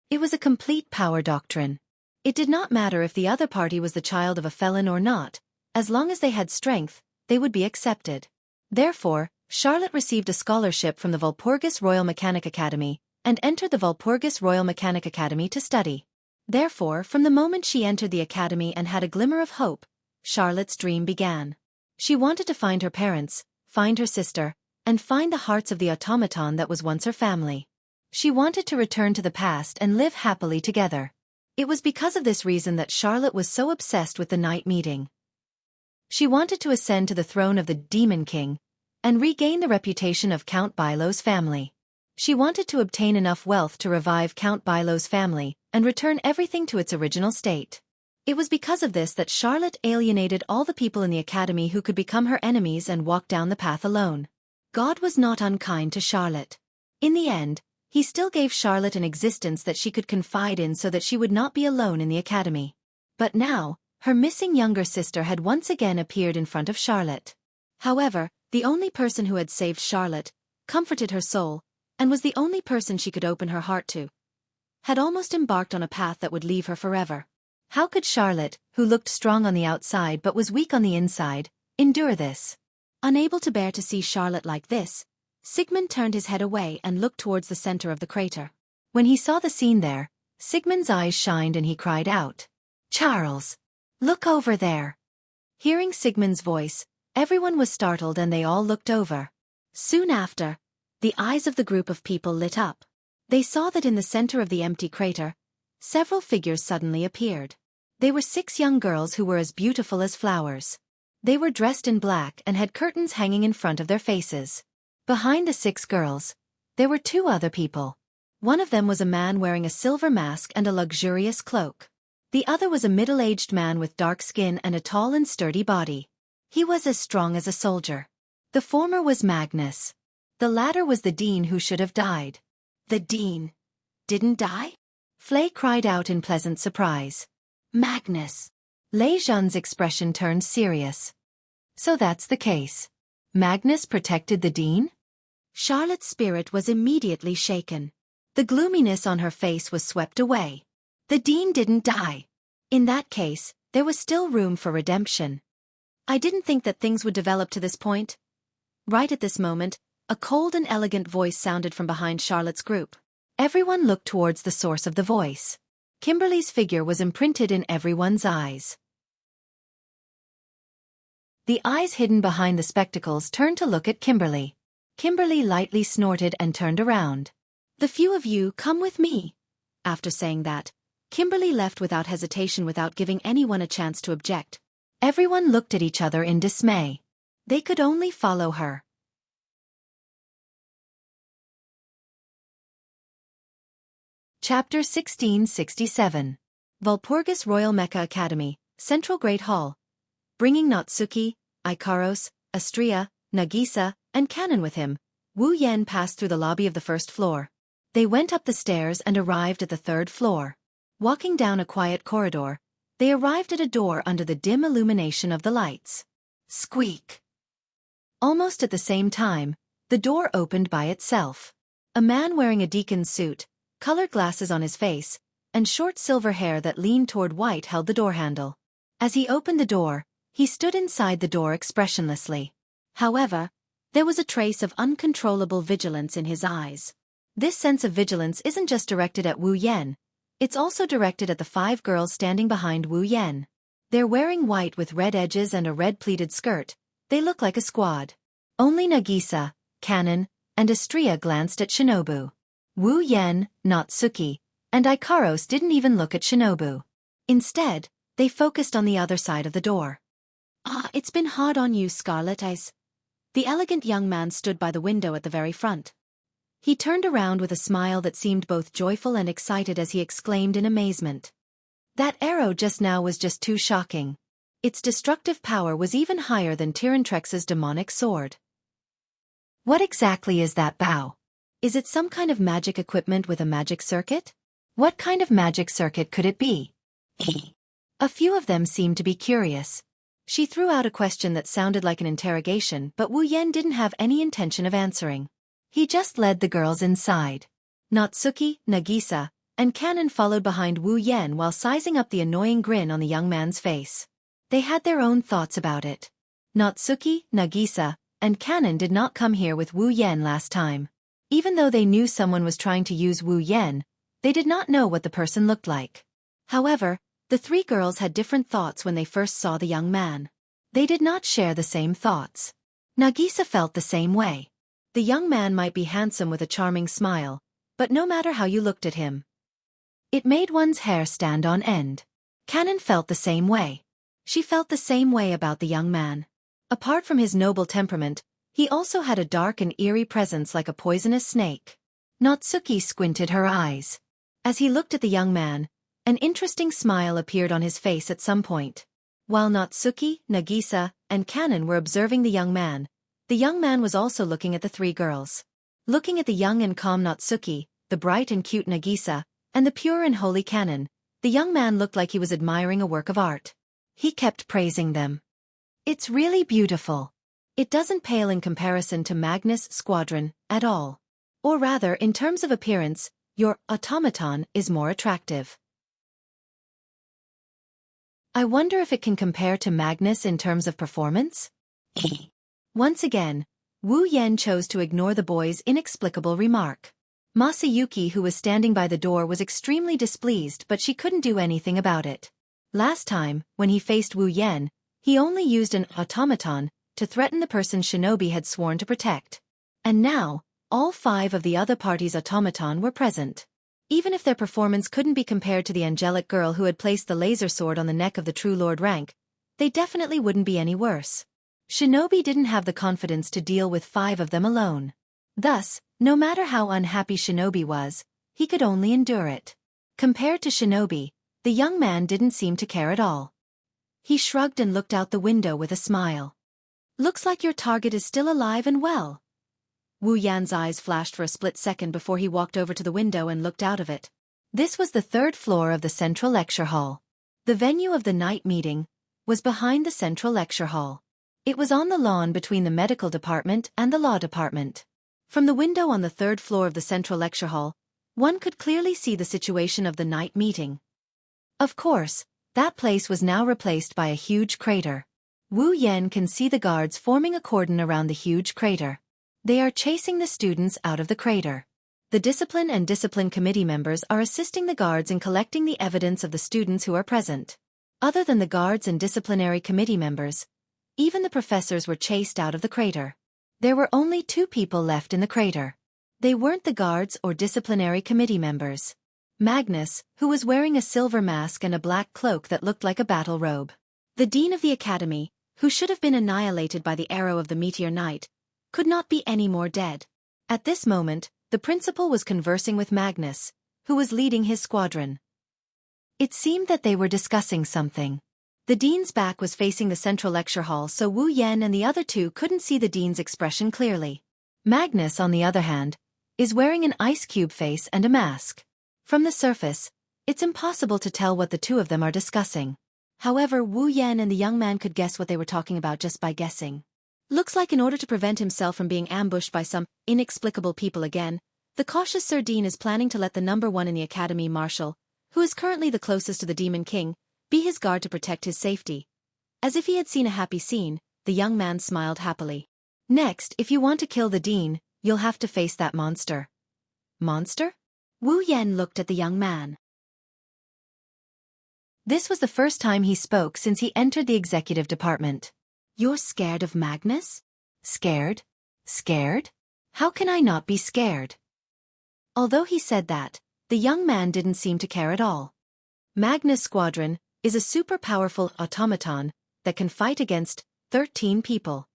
[SPEAKER 1] It was a complete power doctrine. It did not matter if the other party was the child of a felon or not, as long as they had strength, they would be accepted. Therefore, Charlotte received a scholarship from the Walpurgis Royal Mechanic Academy, and entered the Walpurgis Royal Mechanic Academy to study. Therefore, from the moment she entered the academy and had a glimmer of hope, Charlotte's dream began. She wanted to find her parents, find her sister, and find the hearts of the automaton that was once her family. She wanted to return to the past and live happily together. It was because of this reason that Charlotte was so obsessed with the night meeting. She wanted to ascend to the throne of the Demon King, and regain the reputation of Count Bilo's family. She wanted to obtain enough wealth to revive Count Bilo's family, and return everything to its original state. It was because of this that Charlotte alienated all the people in the academy who could become her enemies and walk down the path alone. God was not unkind to Charlotte. In the end, he still gave Charlotte an existence that she could confide in so that she would not be alone in the academy. But now, her missing younger sister had once again appeared in front of Charlotte. However, the only person who had saved Charlotte, comforted her soul, and was the only person she could open her heart to, had almost embarked on a path that would leave her forever. How could Charlotte, who looked strong on the outside but was weak on the inside, endure this? Unable to bear to see Charlotte like this, Sigmund turned his head away and looked towards the center of the crater. When he saw the scene there, Sigmund's eyes shined and he cried out, "Charles! Look over there!" Hearing Sigmund's voice, everyone was startled and they all looked over. Soon after, the eyes of the group of people lit up. They saw that in the center of the empty crater, several figures suddenly appeared. They were 6 young girls who were as beautiful as flowers. They were dressed in black and had curtains hanging in front of their faces. Behind the 6 girls, there were 2 other people. One of them was a man wearing a silver mask and a luxurious cloak. The other was a middle-aged man with dark skin and a tall and sturdy body. He was as strong as a soldier. The former was Magnus. The latter was the dean who should have died. The dean didn't die? Flay cried out in pleasant surprise. Magnus. Lei Zhan's expression turned serious. So that's the case. Magnus protected the dean? Charlotte's spirit was immediately shaken. The gloominess on her face was swept away. The dean didn't die. In that case, there was still room for redemption. I didn't think that things would develop to this point. Right at this moment, a cold and elegant voice sounded from behind Charlotte's group. Everyone looked towards the source of the voice. Kimberly's figure was imprinted in everyone's eyes. The eyes hidden behind the spectacles turned to look at Kimberly. Kimberly lightly snorted and turned around. The few of you come with me. After saying that, Kimberly left without hesitation, without giving anyone a chance to object. Everyone looked at each other in dismay. They could only follow her. Chapter 1667. Walpurgis Royal Mecha Academy, Central Great Hall. Bringing Natsuki, Ikaros, Astria, Nagisa, and Kanon with him, Wu Yan passed through the lobby of the first floor. They went up the stairs and arrived at the third floor. Walking down a quiet corridor, they arrived at a door under the dim illumination of the lights. Squeak! Almost at the same time, the door opened by itself. A man wearing a deacon's suit, colored glasses on his face, and short silver hair that leaned toward white held the door handle. As he opened the door, he stood inside the door expressionlessly. However, there was a trace of uncontrollable vigilance in his eyes. This sense of vigilance isn't just directed at Wu Yan, it's also directed at the 5 girls standing behind Wu Yan. They're wearing white with red edges and a red pleated skirt. They look like a squad. Only Nagisa, Kanon, and Astria glanced at Shinobu. Wu Yan, Natsuki, and Ikaros didn't even look at Shinobu. Instead, they focused on the other side of the door. It's been hard on you, Scarlet Eyes. The elegant young man stood by the window at the very front. He turned around with a smile that seemed both joyful and excited as he exclaimed in amazement. That arrow just now was just too shocking. Its destructive power was even higher than Tyrantrex's demonic sword. What exactly is that bow? Is it some kind of magic equipment with a magic circuit? What kind of magic circuit could it be? A few of them seemed to be curious. She threw out a question that sounded like an interrogation, but Wu Yan didn't have any intention of answering. He just led the girls inside. Natsuki, Nagisa, and Kanon followed behind Wu Yan while sizing up the annoying grin on the young man's face. They had their own thoughts about it. Natsuki, Nagisa, and Kanon did not come here with Wu Yan last time. Even though they knew someone was trying to use Wu Yan, they did not know what the person looked like. However, the 3 girls had different thoughts when they first saw the young man. They did not share the same thoughts. Nagisa felt the same way. The young man might be handsome with a charming smile, but no matter how you looked at him, it made one's hair stand on end. Kanon felt the same way. She felt the same way about the young man. Apart from his noble temperament, he also had a dark and eerie presence like a poisonous snake. Natsuki squinted her eyes. As he looked at the young man, an interesting smile appeared on his face at some point. While Natsuki, Nagisa, and Kanon were observing the young man was also looking at the 3 girls. Looking at the young and calm Natsuki, the bright and cute Nagisa, and the pure and holy Kanon, the young man looked like he was admiring a work of art. He kept praising them. It's really beautiful. It doesn't pale in comparison to Magnus' squadron at all. Or rather, in terms of appearance, your automaton is more attractive. I wonder if it can compare to Magnus in terms of performance? Once again, Wu Yan chose to ignore the boy's inexplicable remark. Masayuki, who was standing by the door, was extremely displeased, but she couldn't do anything about it. Last time, when he faced Wu Yan, he only used an automaton to threaten the person Shinobi had sworn to protect. And now, all 5 of the other party's automaton were present. Even if their performance couldn't be compared to the angelic girl who had placed the laser sword on the neck of the true Lord rank, they definitely wouldn't be any worse. Shinobi didn't have the confidence to deal with 5 of them alone. Thus, no matter how unhappy Shinobi was, he could only endure it. Compared to Shinobi, the young man didn't seem to care at all. He shrugged and looked out the window with a smile. Looks like your target is still alive and well. Wu Yan's eyes flashed for a split second before he walked over to the window and looked out of it. This was the 3rd floor of the central lecture hall. The venue of the night meeting was behind the central lecture hall. It was on the lawn between the medical department and the law department. From the window on the third floor of the central lecture hall, one could clearly see the situation of the night meeting. Of course, that place was now replaced by a huge crater. Wu Yan can see the guards forming a cordon around the huge crater. They are chasing the students out of the crater. The discipline and discipline committee members are assisting the guards in collecting the evidence of the students who are present. Other than the guards and disciplinary committee members, even the professors were chased out of the crater. There were only 2 people left in the crater. They weren't the guards or disciplinary committee members. Magnus, who was wearing a silver mask and a black cloak that looked like a battle robe. The dean of the academy, who should have been annihilated by the arrow of the meteor knight, could not be any more dead. At this moment, the principal was conversing with Magnus, who was leading his squadron. It seemed that they were discussing something. The dean's back was facing the central lecture hall, so Wu Yan and the other 2 couldn't see the dean's expression clearly. Magnus, on the other hand, is wearing an ice cube face and a mask. From the surface, it's impossible to tell what the 2 of them are discussing. However, Wu Yan and the young man could guess what they were talking about just by guessing. Looks like in order to prevent himself from being ambushed by some inexplicable people again, the cautious Sir Dean is planning to let the number 1 in the academy, Marshal, who is currently the closest to the Demon King, be his guard to protect his safety. As if he had seen a happy scene, the young man smiled happily. Next, if you want to kill the Dean, you'll have to face that monster. Monster? Wu Yan looked at the young man. This was the first time he spoke since he entered the executive department. You're scared of Magnus? Scared? Scared? How can I not be scared? Although he said that, the young man didn't seem to care at all. Magnus' squadron is a super powerful automaton that can fight against 13 people.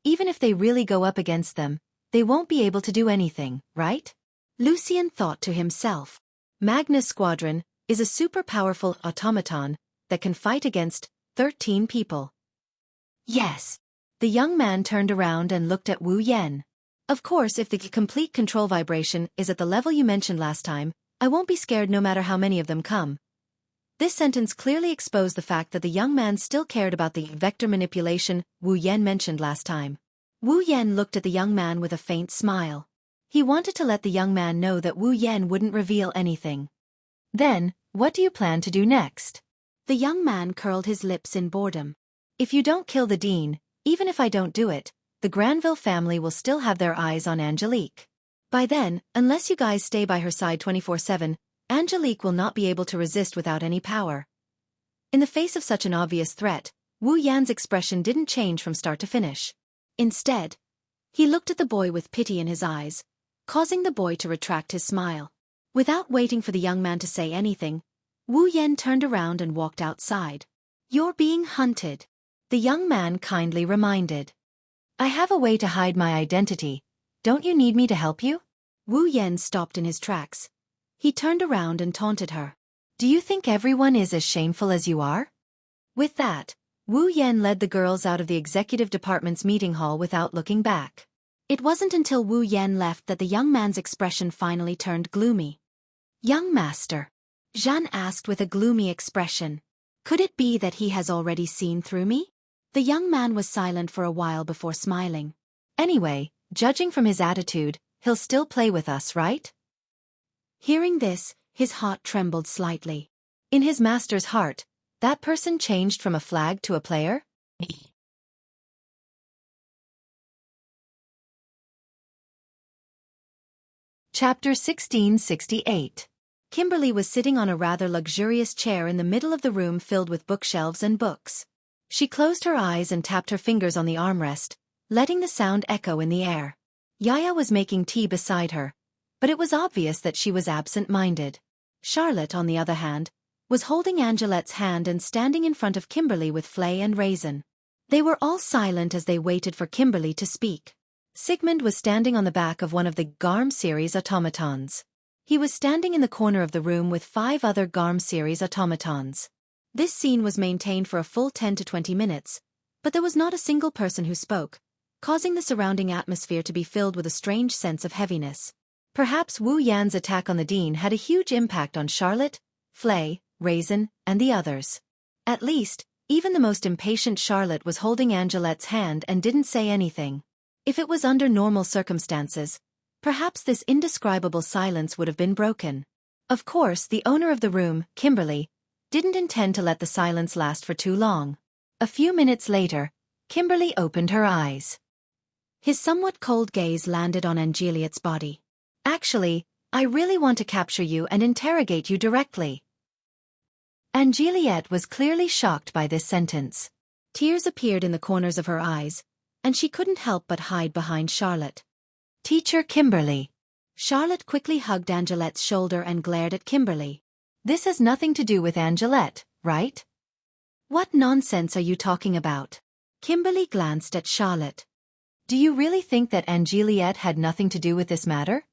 [SPEAKER 1] Even if they really go up against them, they won't be able to do anything, right? Lucian thought to himself. Magnus' squadron is a super powerful automaton that can fight against 13 people. Yes. The young man turned around and looked at Wu Yan. Of course, if the complete control vibration is at the level you mentioned last time, I won't be scared no matter how many of them come. This sentence clearly exposed the fact that the young man still cared about the vector manipulation Wu Yan mentioned last time. Wu Yan looked at the young man with a faint smile. He wanted to let the young man know that Wu Yan wouldn't reveal anything. Then, what do you plan to do next? The young man curled his lips in boredom. If you don't kill the Dean, even if I don't do it, the Granville family will still have their eyes on Angelique. By then, unless you guys stay by her side 24/7, Angelique will not be able to resist without any power. In the face of such an obvious threat, Wu Yan's expression didn't change from start to finish. Instead, he looked at the boy with pity in his eyes, causing the boy to retract his smile. Without waiting for the young man to say anything, Wu Yan turned around and walked outside. You're being hunted, the young man kindly reminded. I have a way to hide my identity. Don't you need me to help you? Wu Yan stopped in his tracks. He turned around and taunted her. Do you think everyone is as shameful as you are? With that, Wu Yan led the girls out of the executive department's meeting hall without looking back. It wasn't until Wu Yan left that the young man's expression finally turned gloomy. Young master, Zhan asked with a gloomy expression. Could it be that he has already seen through me? The young man was silent for a while before smiling. Anyway, judging from his attitude, he'll still play with us, right? Hearing this, his heart trembled slightly. In his master's heart, that person changed from a flag to a player? Chapter 1668. Kimberly was sitting on a rather luxurious chair in the middle of the room filled with bookshelves and books. She closed her eyes and tapped her fingers on the armrest, letting the sound echo in the air. Yaya was making tea beside her, but it was obvious that she was absent-minded. Charlotte, on the other hand, was holding Angelette's hand and standing in front of Kimberly with Flay and Raisin. They were all silent as they waited for Kimberly to speak. Sigmund was standing on the back of one of the Garm series automatons. He was standing in the corner of the room with 5 other Garm series automatons. This scene was maintained for a full 10 to 20 minutes, but there was not a single person who spoke, causing the surrounding atmosphere to be filled with a strange sense of heaviness. Perhaps Wu Yan's attack on the Dean had a huge impact on Charlotte, Flay, Raisin, and the others. At least, even the most impatient Charlotte was holding Angelette's hand and didn't say anything. If it was under normal circumstances, perhaps this indescribable silence would have been broken. Of course, the owner of the room, Kimberly, didn't intend to let the silence last for too long. A few minutes later, Kimberly opened her eyes. His somewhat cold gaze landed on Angelette's body. Actually, I really want to capture you and interrogate you directly. Angelette was clearly shocked by this sentence. Tears appeared in the corners of her eyes, and she couldn't help but hide behind Charlotte. Teacher Kimberly. Charlotte quickly hugged Angelette's shoulder and glared at Kimberly. This has nothing to do with Angelette, right? What nonsense are you talking about? Kimberly glanced at Charlotte. Do you really think that Angelette had nothing to do with this matter?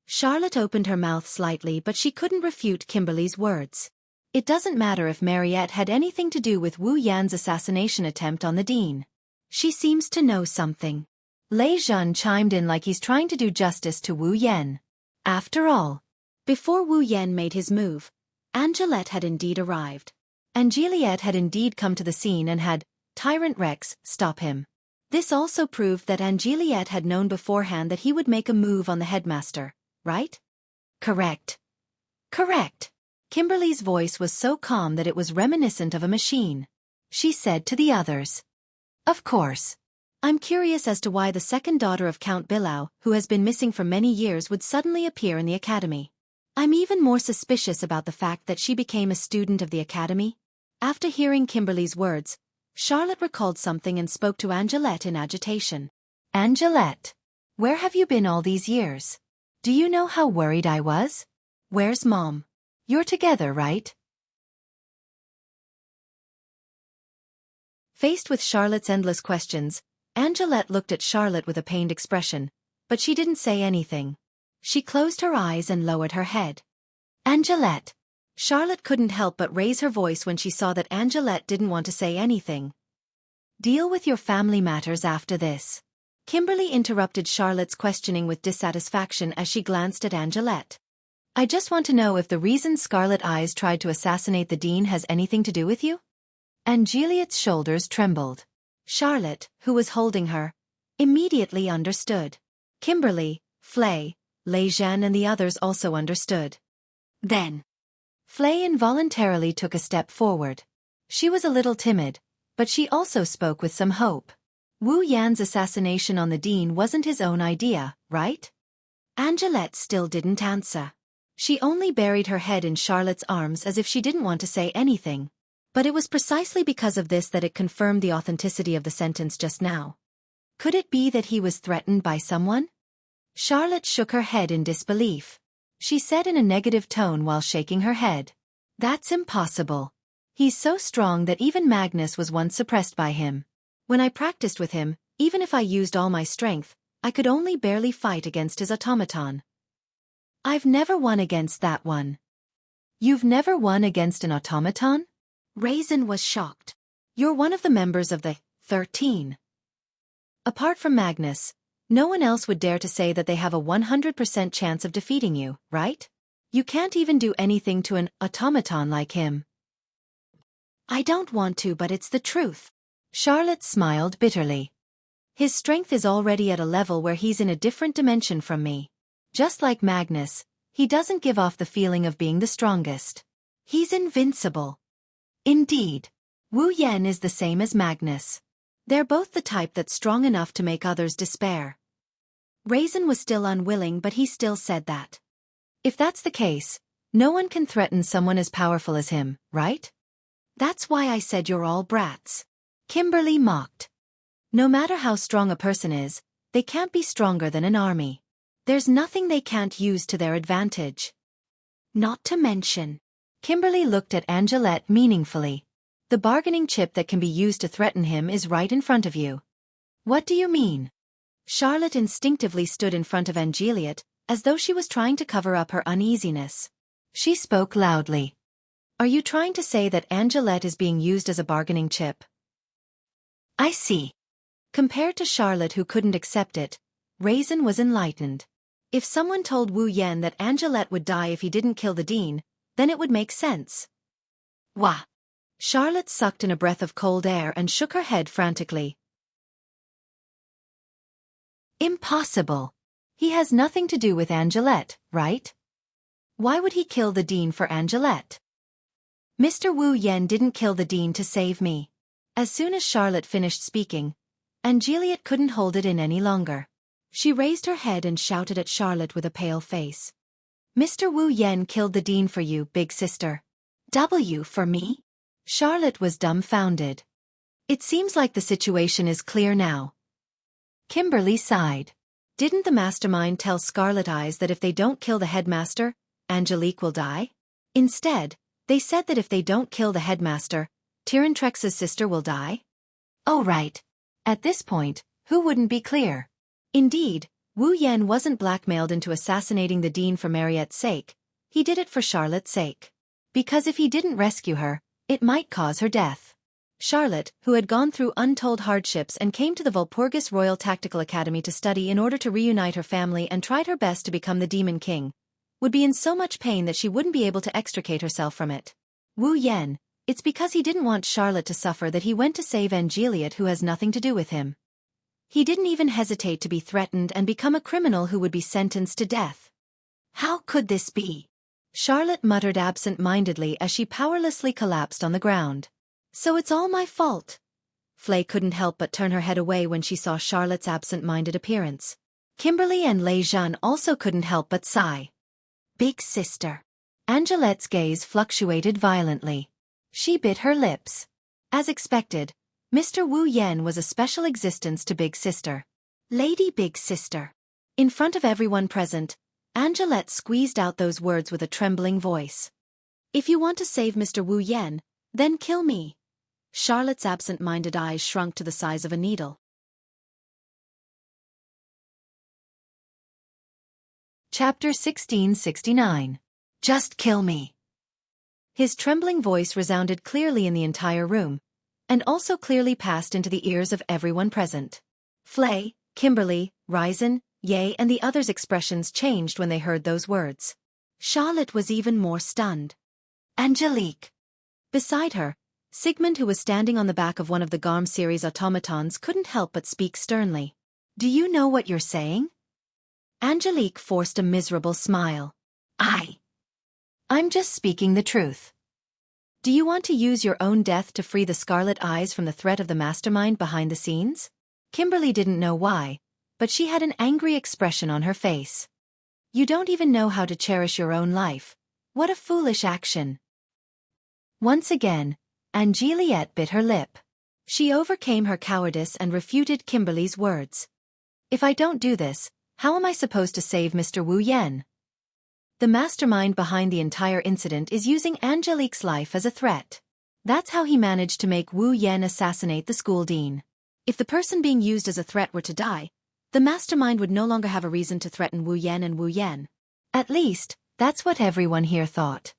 [SPEAKER 1] Charlotte opened her mouth slightly, but she couldn't refute Kimberly's words. It doesn't matter if Mariette had anything to do with Wu Yan's assassination attempt on the dean. She seems to know something. Lei Zhen chimed in like he's trying to do justice to Wu Yan. After all, before Wu Yan made his move, Angelette had indeed arrived. Angelette had indeed come to the scene and had, Tyrant Rex, stop him. This also proved that Angelette had known beforehand that he would make a move on the headmaster, right? Correct. Correct. Kimberly's voice was so calm that it was reminiscent of a machine. She said to the others. Of course. I'm curious as to why the second daughter of Count Bilao, who has been missing for many years, would suddenly appear in the academy. I'm even more suspicious about the fact that she became a student of the academy. After hearing Kimberly's words, Charlotte recalled something and spoke to Angelette in agitation. Angelette, where have you been all these years? Do you know how worried I was? Where's Mom? You're together, right? Faced with Charlotte's endless questions, Angelette looked at Charlotte with a pained expression, but she didn't say anything. She closed her eyes and lowered her head. Angelette. Charlotte couldn't help but raise her voice when she saw that Angelette didn't want to say anything. Deal with your family matters after this. Kimberly interrupted Charlotte's questioning with dissatisfaction as she glanced at Angelette. I just want to know if the reason Scarlet Eyes tried to assassinate the dean has anything to do with you? Angelette's shoulders trembled. Charlotte, who was holding her, immediately understood. Kimberly, Flay, Lei Zhen and the others also understood. Then, Flay involuntarily took a step forward. She was a little timid, but she also spoke with some hope. Wu Yan's assassination on the dean wasn't his own idea, right? Angelette still didn't answer. She only buried her head in Charlotte's arms as if she didn't want to say anything. But it was precisely because of this that it confirmed the authenticity of the sentence just now. Could it be that he was threatened by someone? Charlotte shook her head in disbelief. She said in a negative tone while shaking her head. That's impossible. He's so strong that even Magnus was once suppressed by him. When I practiced with him, even if I used all my strength, I could only barely fight against his automaton. I've never won against that one. You've never won against an automaton? Raisin was shocked. You're one of the members of the 13. Apart from Magnus, no one else would dare to say that they have a 100% chance of defeating you, right? You can't even do anything to an automaton like him. I don't want to, but it's the truth. Charlotte smiled bitterly. His strength is already at a level where he's in a different dimension from me. Just like Magnus, he doesn't give off the feeling of being the strongest. He's invincible. Indeed. Wu Yan is the same as Magnus. They're both the type that's strong enough to make others despair. Raisin was still unwilling, but he still said that. If that's the case, no one can threaten someone as powerful as him, right? That's why I said you're all brats. Kimberly mocked. No matter how strong a person is, they can't be stronger than an army. There's nothing they can't use to their advantage. Not to mention. Kimberly looked at Angelette meaningfully. The bargaining chip that can be used to threaten him is right in front of you. What do you mean? Charlotte instinctively stood in front of Angelette, as though she was trying to cover up her uneasiness. She spoke loudly. Are you trying to say that Angelette is being used as a bargaining chip? I see. Compared to Charlotte, who couldn't accept it, Raisin was enlightened. If someone told Wu Yan that Angelette would die if he didn't kill the dean, then it would make sense. Wah! Charlotte sucked in a breath of cold air and shook her head frantically. Impossible. He has nothing to do with Angelette, right? Why would he kill the dean for Angelette? Mr. Wu Yen didn't kill the dean to save me. As soon as Charlotte finished speaking, Angelette couldn't hold it in any longer. She raised her head and shouted at Charlotte with a pale face. Mr. Wu Yen killed the dean for you, big sister. W for me? Charlotte was dumbfounded. It seems like the situation is clear now. Kimberly sighed. Didn't the mastermind tell Scarlet Eyes that if they don't kill the headmaster, Angelique will die? Instead, they said that if they don't kill the headmaster, Tyrantrex's sister will die? Oh right. At this point, who wouldn't be clear? Indeed, Wu Yen wasn't blackmailed into assassinating the dean for Mariette's sake. He did it for Charlotte's sake. Because if he didn't rescue her, it might cause her death. Charlotte, who had gone through untold hardships and came to the Walpurgis Royal Tactical Academy to study in order to reunite her family and tried her best to become the Demon King, would be in so much pain that she wouldn't be able to extricate herself from it. Wu Yen, it's because he didn't want Charlotte to suffer that he went to save Angelette, who has nothing to do with him. He didn't even hesitate to be threatened and become a criminal who would be sentenced to death. How could this be? Charlotte muttered absent-mindedly as she powerlessly collapsed on the ground. So it's all my fault. Flay couldn't help but turn her head away when she saw Charlotte's absent-minded appearance. Kimberly and Lei Zhan also couldn't help but sigh. Big sister. Angelette's gaze fluctuated violently. She bit her lips. As expected, Mr. Wu Yen was a special existence to Big Sister. Lady Big Sister. In front of everyone present, Angelette squeezed out those words with a trembling voice. If you want to save Mr. Wu Yen, then kill me. Charlotte's absent-minded eyes shrunk to the size of a needle. Chapter 1669. Just kill me. His trembling voice resounded clearly in the entire room, and also clearly passed into the ears of everyone present. Flay, Kimberly, Ryzen, Ye and the others' expressions changed when they heard those words. Charlotte was even more stunned. Angelique. Beside her, Sigmund, who was standing on the back of one of the Garm series automatons, couldn't help but speak sternly. Do you know what you're saying? Angelique forced a miserable smile. I'm just speaking the truth. Do you want to use your own death to free the Scarlet Eyes from the threat of the mastermind behind the scenes? Kimberly didn't know why, but she had an angry expression on her face. You don't even know how to cherish your own life. What a foolish action. Once again, Angelette bit her lip. She overcame her cowardice and refuted Kimberly's words. If I don't do this, how am I supposed to save Mr. Wu Yen? The mastermind behind the entire incident is using Angelique's life as a threat. That's how he managed to make Wu Yen assassinate the school dean. If the person being used as a threat were to die, the mastermind would no longer have a reason to threaten Wu Yen and Wu Yen. At least, that's what everyone here thought.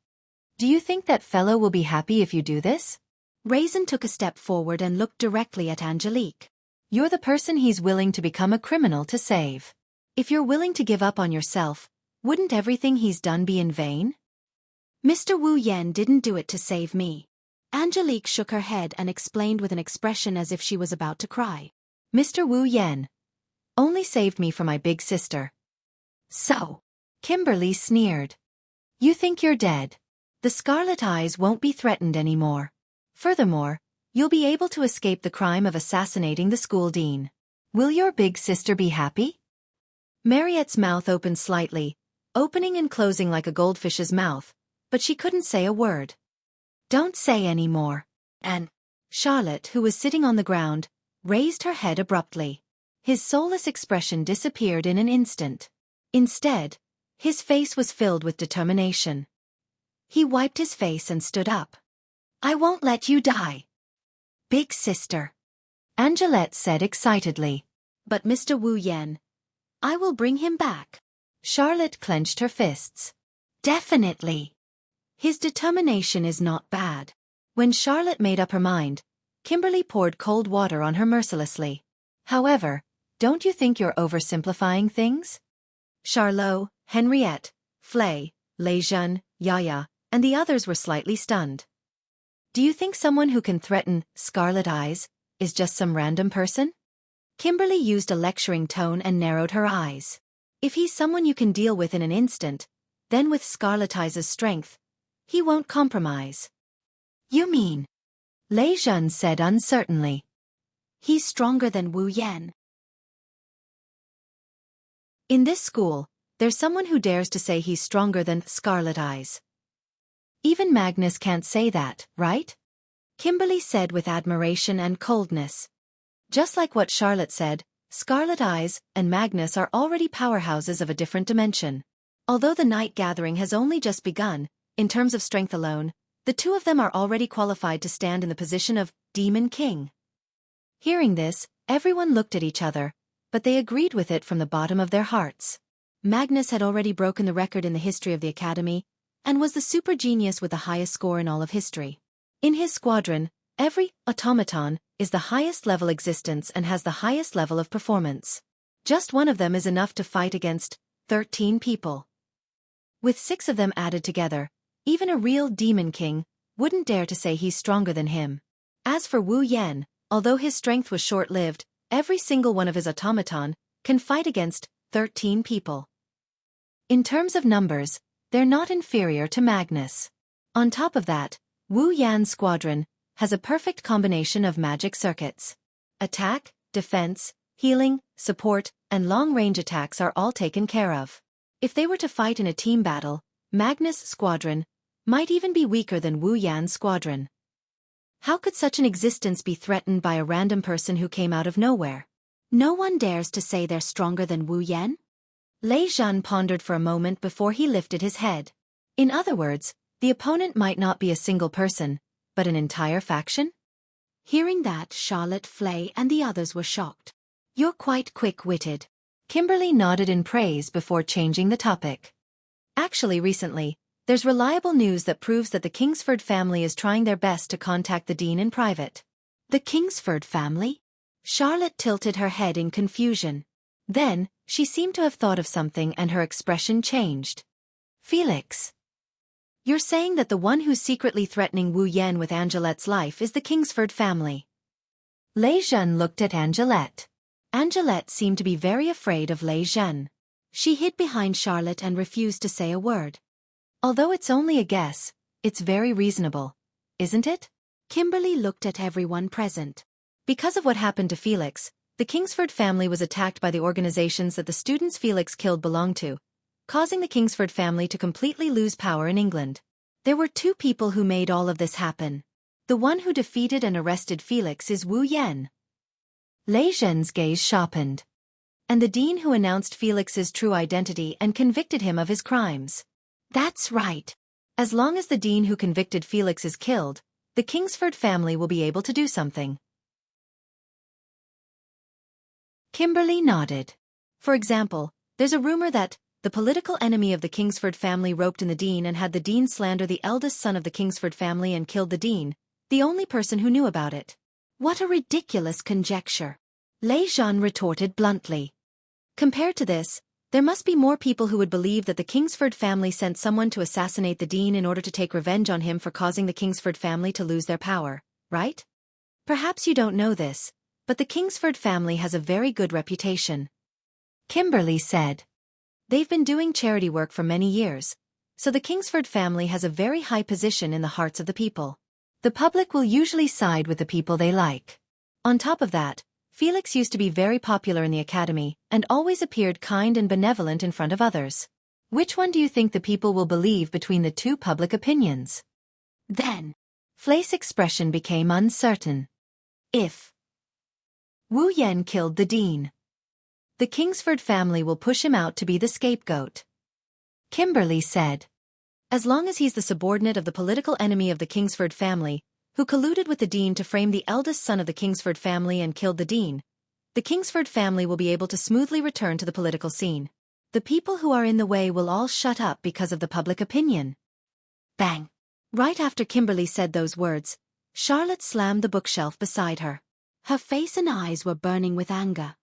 [SPEAKER 1] Do you think that fellow will be happy if you do this? Raisin took a step forward and looked directly at Angelique. You're the person he's willing to become a criminal to save. If you're willing to give up on yourself, wouldn't everything he's done be in vain? Mr. Wu Yen didn't do it to save me. Angelique shook her head and explained with an expression as if she was about to cry. Mr. Wu Yen only saved me for my big sister. So, Kimberly sneered. You think you're dead. The Scarlet Eyes won't be threatened anymore. Furthermore, you'll be able to escape the crime of assassinating the school dean. Will your big sister be happy? Mariette's mouth opened slightly, opening and closing like a goldfish's mouth, but she couldn't say a word. Don't say any more. And Charlotte, who was sitting on the ground, raised her head abruptly. His soulless expression disappeared in an instant. Instead, his face was filled with determination. He wiped his face and stood up. I won't let you die. Big sister. Angelette said excitedly. But Mr. Wu Yen, I will bring him back. Charlotte clenched her fists. Definitely. His determination is not bad. When Charlotte made up her mind, Kimberly poured cold water on her mercilessly. However, don't you think you're oversimplifying things? Charlot, Henriette, Flay, Lei Zhan, Yaya, and the others were slightly stunned. Do you think someone who can threaten Scarlet Eyes is just some random person? Kimberly used a lecturing tone and narrowed her eyes. If he's someone you can deal with in an instant, then with Scarlet Eyes' strength, he won't compromise. You mean? Lei Zhen said uncertainly. He's stronger than Wu Yan. In this school, there's someone who dares to say he's stronger than Scarlet Eyes. Even Magnus can't say that, right? Kimberly said with admiration and coldness. Just like what Charlotte said, Scarlet Eyes and Magnus are already powerhouses of a different dimension. Although the night gathering has only just begun, in terms of strength alone, the two of them are already qualified to stand in the position of Demon King. Hearing this, everyone looked at each other, but they agreed with it from the bottom of their hearts. Magnus had already broken the record in the history of the Academy, and was the super genius with the highest score in all of history. In his squadron, every automaton is the highest level existence and has the highest level of performance. Just one of them is enough to fight against 13 people. With 6 of them added together, even a real Demon King wouldn't dare to say he's stronger than him. As for Wu Yan, although his strength was short-lived, every single one of his automaton can fight against 13 people. In terms of numbers, they're not inferior to Magnus. On top of that, Wu Yan's squadron has a perfect combination of magic circuits. Attack, defense, healing, support, and long-range attacks are all taken care of. If they were to fight in a team battle, Magnus' squadron might even be weaker than Wu Yan's squadron. How could such an existence be threatened by a random person who came out of nowhere? No one dares to say they're stronger than Wu Yan? Lei Zhen pondered for a moment before he lifted his head. In other words, the opponent might not be a single person, but an entire faction? Hearing that, Charlotte, Flay, and the others were shocked. You're quite quick-witted. Kimberly nodded in praise before changing the topic. Actually, recently, there's reliable news that proves that the Kingsford family is trying their best to contact the Dean in private. The Kingsford family? Charlotte tilted her head in confusion. Then, she seemed to have thought of something and her expression changed. Felix. You're saying that the one who's secretly threatening Wu Yan with Angelette's life is the Kingsford family. Lei Zhen looked at Angelette. Angelette seemed to be very afraid of Lei Zhen. She hid behind Charlotte and refused to say a word. Although it's only a guess, it's very reasonable, isn't it? Kimberly looked at everyone present. Because of what happened to Felix, the Kingsford family was attacked by the organizations that the students Felix killed belonged to, causing the Kingsford family to completely lose power in England. There were 2 people who made all of this happen. The one who defeated and arrested Felix is Wu Yan. Lei Zhen's gaze sharpened. And the dean who announced Felix's true identity and convicted him of his crimes. That's right. As long as the dean who convicted Felix is killed, the Kingsford family will be able to do something. Kimberly nodded. For example, there's a rumor that the political enemy of the Kingsford family roped in the dean and had the dean slander the eldest son of the Kingsford family and killed the dean, the only person who knew about it. What a ridiculous conjecture. Lei Zhen retorted bluntly. Compared to this, there must be more people who would believe that the Kingsford family sent someone to assassinate the dean in order to take revenge on him for causing the Kingsford family to lose their power, right? Perhaps you don't know this, but the Kingsford family has a very good reputation. Kimberly said. They've been doing charity work for many years, so the Kingsford family has a very high position in the hearts of the people. The public will usually side with the people they like. On top of that, Felix used to be very popular in the academy and always appeared kind and benevolent in front of others. Which one do you think the people will believe between the 2 public opinions? Then, Flay's expression became uncertain. If Wu Yan killed the dean, the Kingsford family will push him out to be the scapegoat. Kimberly said. As long as he's the subordinate of the political enemy of the Kingsford family, who colluded with the dean to frame the eldest son of the Kingsford family and killed the dean, the Kingsford family will be able to smoothly return to the political scene. The people who are in the way will all shut up because of the public opinion. Bang! Right after Kimberly said those words, Charlotte slammed the bookshelf beside her. Her face and eyes were burning with anger.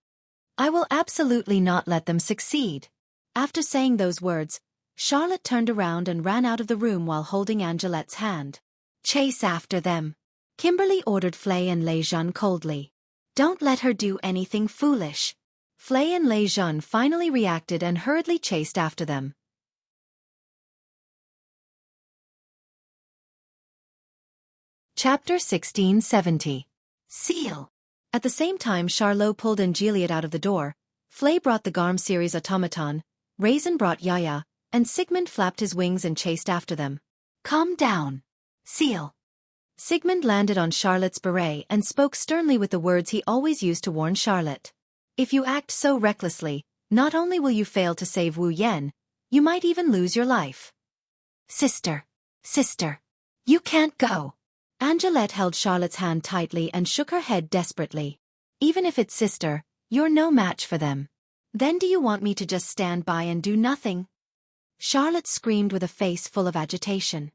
[SPEAKER 1] I will absolutely not let them succeed. After saying those words, Charlotte turned around and ran out of the room while holding Angelette's hand. Chase after them. Kimberly ordered Flay and Lei Jun coldly. Don't let her do anything foolish. Flay and Lei Jun finally reacted and hurriedly chased after them. Chapter 1670. Seal. At the same time Charlot pulled Angeliot out of the door, Flay brought the Garm series automaton, Raisin brought Yaya, and Sigmund flapped his wings and chased after them. Calm down. Seal. Sigmund landed on Charlotte's beret and spoke sternly with the words he always used to warn Charlotte. If you act so recklessly, not only will you fail to save Wu Yan, you might even lose your life. Sister. You can't go. Angelette held Charlotte's hand tightly and shook her head desperately. Even if it's sister, you're no match for them. Then do you want me to just stand by and do nothing? Charlotte screamed with a face full of agitation.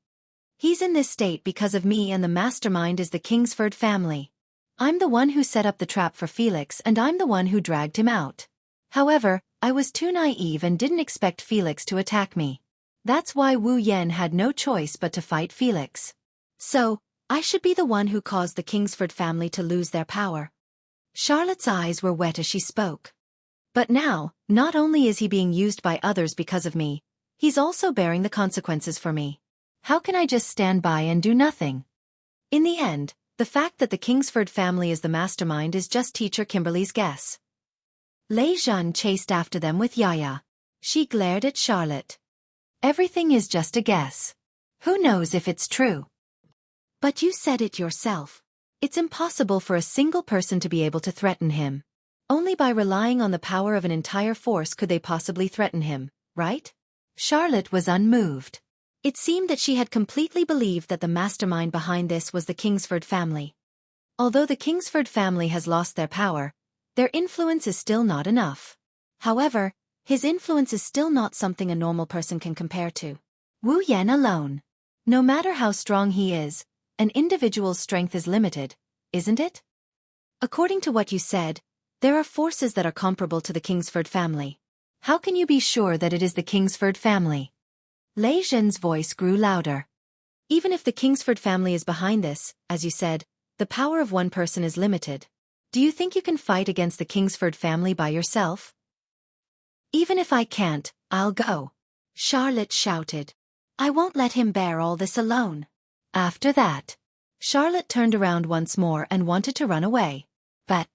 [SPEAKER 1] He's in this state because of me, and the mastermind is the Kingsford family. I'm the one who set up the trap for Felix, and I'm the one who dragged him out. However, I was too naive and didn't expect Felix to attack me. That's why Wu Yan had no choice but to fight Felix. So, I should be the one who caused the Kingsford family to lose their power. Charlotte's eyes were wet as she spoke. But now, not only is he being used by others because of me, he's also bearing the consequences for me. How can I just stand by and do nothing? In the end, the fact that the Kingsford family is the mastermind is just teacher Kimberly's guess. Lei Jun chased after them with Yaya. She glared at Charlotte. Everything is just a guess. Who knows if it's true? But you said it yourself. It's impossible for a single person to be able to threaten him. Only by relying on the power of an entire force could they possibly threaten him, right? Charlotte was unmoved. It seemed that she had completely believed that the mastermind behind this was the Kingsford family. Although the Kingsford family has lost their power, their influence is still not enough. However, his influence is still not something a normal person can compare to. Wu Yan alone. No matter how strong he is, an individual's strength is limited, isn't it? According to what you said, there are forces that are comparable to the Kingsford family. How can you be sure that it is the Kingsford family? Lei Jun's voice grew louder. Even if the Kingsford family is behind this, as you said, the power of one person is limited. Do you think you can fight against the Kingsford family by yourself? Even if I can't, I'll go. Charlotte shouted. I won't let him bear all this alone. After that, Charlotte turned around once more and wanted to run away. But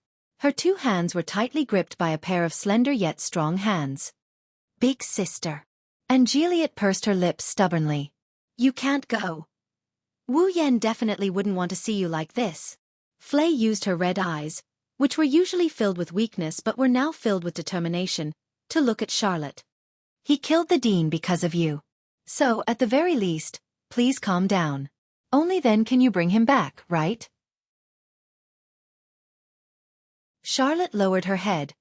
[SPEAKER 1] her two hands were tightly gripped by a pair of slender yet strong hands. Big sister. Angeliot pursed her lips stubbornly. You can't go. Wu Yan definitely wouldn't want to see you like this. Flay used her red eyes, which were usually filled with weakness but were now filled with determination, to look at Charlotte. He killed the dean because of you. So, at the very least, please calm down. Only then can you bring him back, right? Charlotte lowered her head,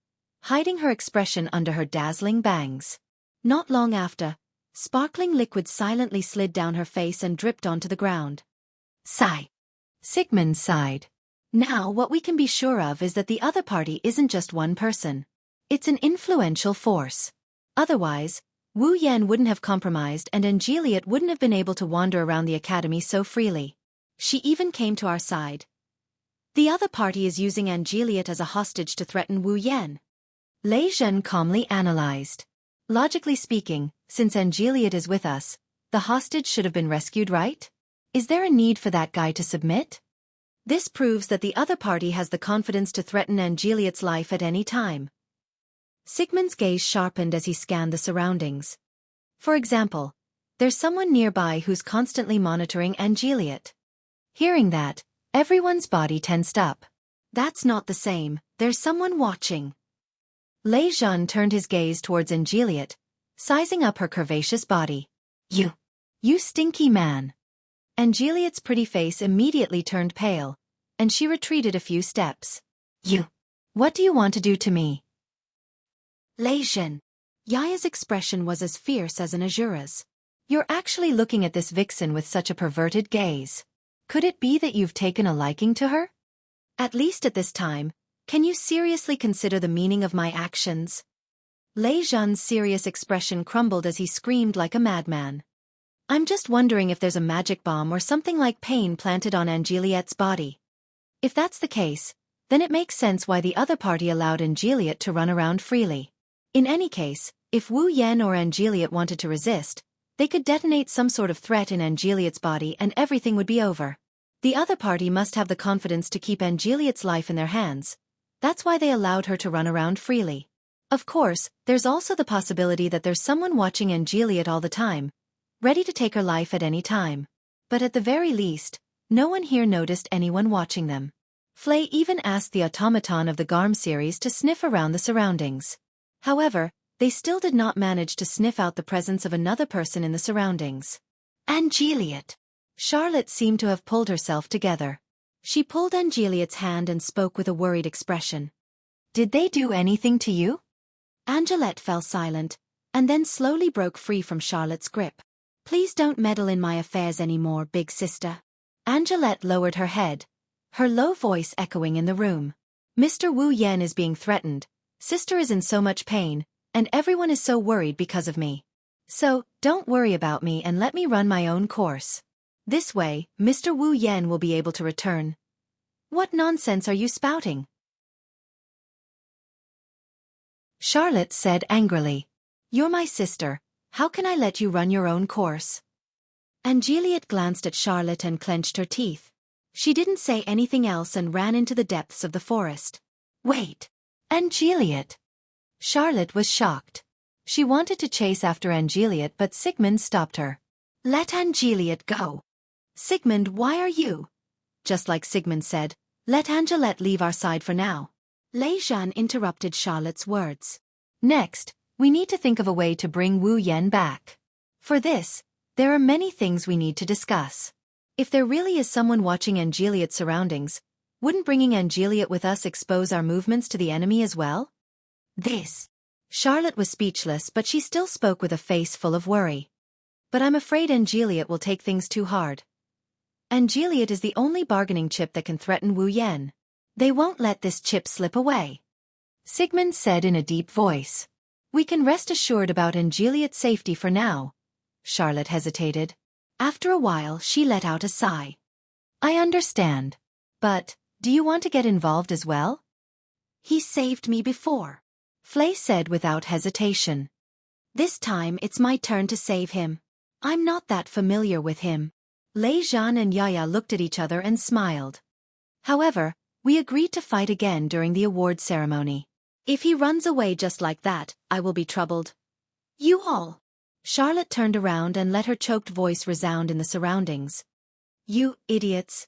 [SPEAKER 1] hiding her expression under her dazzling bangs. Not long after, sparkling liquid silently slid down her face and dripped onto the ground. Sigh. Sigmund sighed. Now what we can be sure of is that the other party isn't just one person. It's an influential force. Otherwise, Wu Yan wouldn't have compromised and Angeliot wouldn't have been able to wander around the academy so freely. She even came to our side. The other party is using Angeliot as a hostage to threaten Wu Yan. Lei Jun calmly analyzed. Logically speaking, since Angeliot is with us, the hostage should have been rescued, right? Is there a need for that guy to submit? This proves that the other party has the confidence to threaten Angeliot's life at any time. Sigmund's gaze sharpened as he scanned the surroundings. For example, there's someone nearby who's constantly monitoring Angeliot. Hearing that, everyone's body tensed up. That's not the same, there's someone watching. Lei Jun turned his gaze towards Angeliot, sizing up her curvaceous body. You stinky man. Angeliot's pretty face immediately turned pale, and she retreated a few steps. What do you want to do to me? Lei Jun. Yaya's expression was as fierce as an Azura's. You're actually looking at this vixen with such a perverted gaze. Could it be that you've taken a liking to her? At least at this time, can you seriously consider the meaning of my actions? Lei Jun's serious expression crumbled as he screamed like a madman. I'm just wondering if there's a magic bomb or something like pain planted on Angeliette's body. If that's the case, then it makes sense why the other party allowed Angeliette to run around freely. In any case, if Wu Yan or Angeliette wanted to resist, they could detonate some sort of threat in Angeliette's body and everything would be over. The other party must have the confidence to keep Angeliette's life in their hands. That's why they allowed her to run around freely. Of course, there's also the possibility that there's someone watching Angeliette all the time, ready to take her life at any time. But at the very least, no one here noticed anyone watching them. Flay even asked the automaton of the Garm series to sniff around the surroundings. However, they still did not manage to sniff out the presence of another person in the surroundings. Angeliette. Charlotte seemed to have pulled herself together. She pulled Angeliette's hand and spoke with a worried expression. Did they do anything to you? Angeliette fell silent, and then slowly broke free from Charlotte's grip. Please don't meddle in my affairs anymore, big sister. Angeliette lowered her head, her low voice echoing in the room. Mr. Wu Yan is being threatened, sister is in so much pain, and everyone is so worried because of me. So, don't worry about me and let me run my own course. This way, Mr. Wu Yan will be able to return. What nonsense are you spouting? Charlotte said angrily. You're my sister, how can I let you run your own course? Angeliette glanced at Charlotte and clenched her teeth. She didn't say anything else and ran into the depths of the forest. Wait! Angeliette! Charlotte was shocked. She wanted to chase after Angeliette but Sigmund stopped her. Let Angeliette go. Sigmund, why are you? Just like Sigmund said, let Angeliette leave our side for now. Lei Zhan interrupted Charlotte's words. Next, we need to think of a way to bring Wu Yan back. For this, there are many things we need to discuss. If there really is someone watching Angeliette's surroundings, wouldn't bringing Angeliette with us expose our movements to the enemy as well? Charlotte was speechless but she still spoke with a face full of worry. But I'm afraid Angeliette will take things too hard. Angeliette is the only bargaining chip that can threaten Wu Yan. They won't let this chip slip away. Sigmund said in a deep voice. We can rest assured about Angeliette's safety for now. Charlotte hesitated. After a while she let out a sigh. I understand. But, do you want to get involved as well? He saved me before. Flay said without hesitation. This time it's my turn to save him. I'm not that familiar with him. Lei Zhan and Yaya looked at each other and smiled. However, we agreed to fight again during the award ceremony. If he runs away just like that, I will be troubled. You all. Charlotte turned around and let her choked voice resound in the surroundings. You idiots.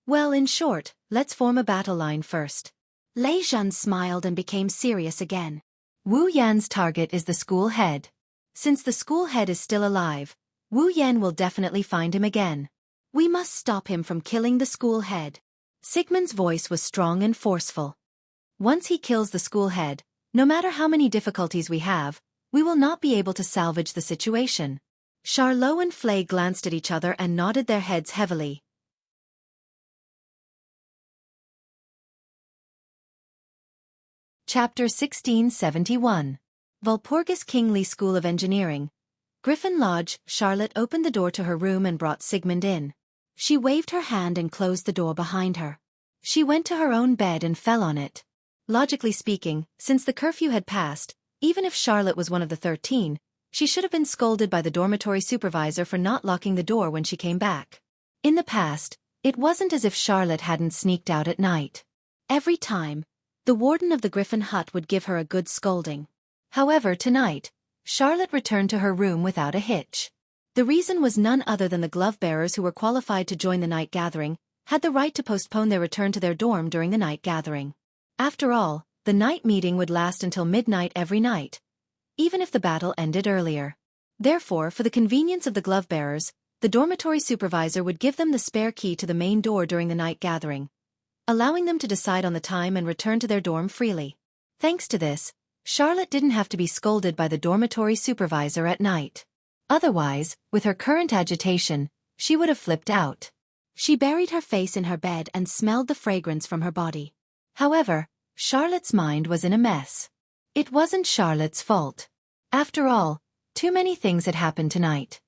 [SPEAKER 1] Well, in short, let's form a battle line first. Lei Zhan smiled and became serious again. Wu Yan's target is the school head. Since the school head is still alive, Wu Yan will definitely find him again. We must stop him from killing the school head. Sigmund's voice was strong and forceful. Once he kills the school head, no matter how many difficulties we have, we will not be able to salvage the situation. Charlot and Flay glanced at each other and nodded their heads heavily. Chapter 1671. Walpurgis Kingly School of Engineering. Griffin Lodge. Charlotte opened the door to her room and brought Sigmund in. She waved her hand and closed the door behind her. She went to her own bed and fell on it. Logically speaking, since the curfew had passed, even if Charlotte was one of the 13, she should have been scolded by the dormitory supervisor for not locking the door when she came back. In the past, it wasn't as if Charlotte hadn't sneaked out at night. Every time, the warden of the Griffin hut would give her a good scolding. However, tonight, Charlotte returned to her room without a hitch. The reason was none other than the glove-bearers who were qualified to join the night gathering, had the right to postpone their return to their dorm during the night gathering. After all, the night meeting would last until midnight every night, even if the battle ended earlier. Therefore, for the convenience of the glove-bearers, the dormitory supervisor would give them the spare key to the main door during the night gathering, allowing them to decide on the time and return to their dorm freely. Thanks to this, Charlotte didn't have to be scolded by the dormitory supervisor at night. Otherwise, with her current agitation, she would have flipped out. She buried her face in her bed and smelled the fragrance from her body. However, Charlotte's mind was in a mess. It wasn't Charlotte's fault. After all, too many things had happened tonight.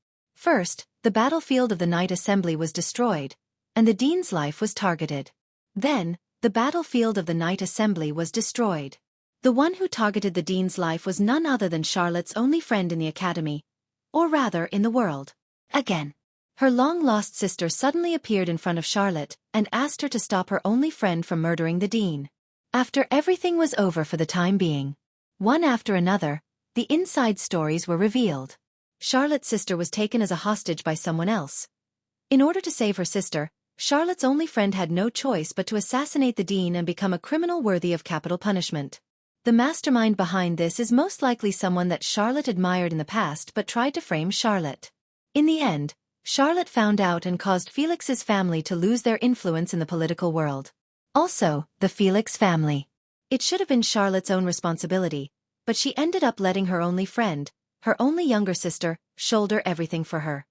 [SPEAKER 1] First, the battlefield of the Night Assembly was destroyed, and the dean's life was targeted. Then, the battlefield of the Night Assembly was destroyed. The one who targeted the dean's life was none other than Charlotte's only friend in the academy, or rather in the world. Again. Her long-lost sister suddenly appeared in front of Charlotte and asked her to stop her only friend from murdering the dean. After everything was over for the time being, one after another, the inside stories were revealed. Charlotte's sister was taken as a hostage by someone else. In order to save her sister, Charlotte's only friend had no choice but to assassinate the dean and become a criminal worthy of capital punishment. The mastermind behind this is most likely someone that Charlotte admired in the past but tried to frame Charlotte. In the end, Charlotte found out and caused Felix's family to lose their influence in the political world. Also, the Felix family. It should have been Charlotte's own responsibility, but she ended up letting her only friend, her only younger sister, shoulder everything for her.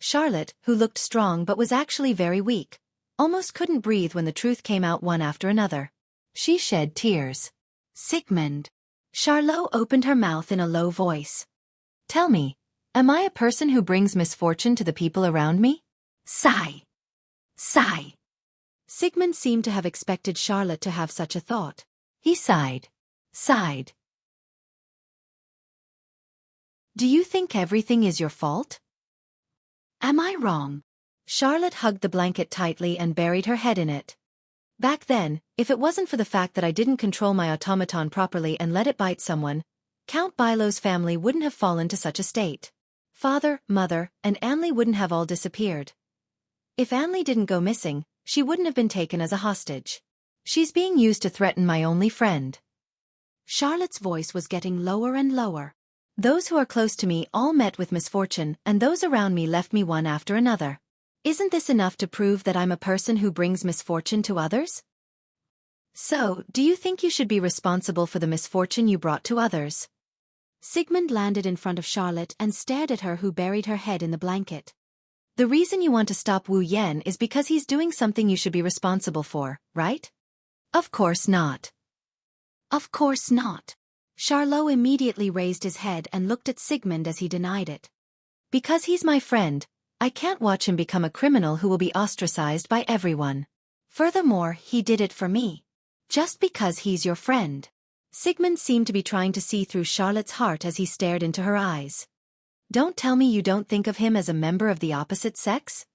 [SPEAKER 1] Charlotte, who looked strong but was actually very weak, almost couldn't breathe when the truth came out one after another. She shed tears. Sigmund. Charlotte opened her mouth in a low voice. Tell me, am I a person who brings misfortune to the people around me? Sigh. Sigh. Sigmund seemed to have expected Charlotte to have such a thought. He sighed. Sighed. Do you think everything is your fault? Am I wrong? Charlotte hugged the blanket tightly and buried her head in it. Back then, if it wasn't for the fact that I didn't control my automaton properly and let it bite someone, Count Bilo's family wouldn't have fallen to such a state. Father, mother, and Anli wouldn't have all disappeared. If Anli didn't go missing, she wouldn't have been taken as a hostage. She's being used to threaten my only friend. Charlotte's voice was getting lower and lower. Those who are close to me all met with misfortune, and those around me left me one after another. Isn't this enough to prove that I'm a person who brings misfortune to others? So, do you think you should be responsible for the misfortune you brought to others? Sigmund landed in front of Charlotte and stared at her, who buried her head in the blanket. The reason you want to stop Wu Yan is because he's doing something you should be responsible for, right? Of course not. Of course not. Charlot immediately raised his head and looked at Sigmund as he denied it. Because he's my friend, I can't watch him become a criminal who will be ostracized by everyone. Furthermore, he did it for me. Just because he's your friend. Sigmund seemed to be trying to see through Charlotte's heart as he stared into her eyes. Don't tell me you don't think of him as a member of the opposite sex?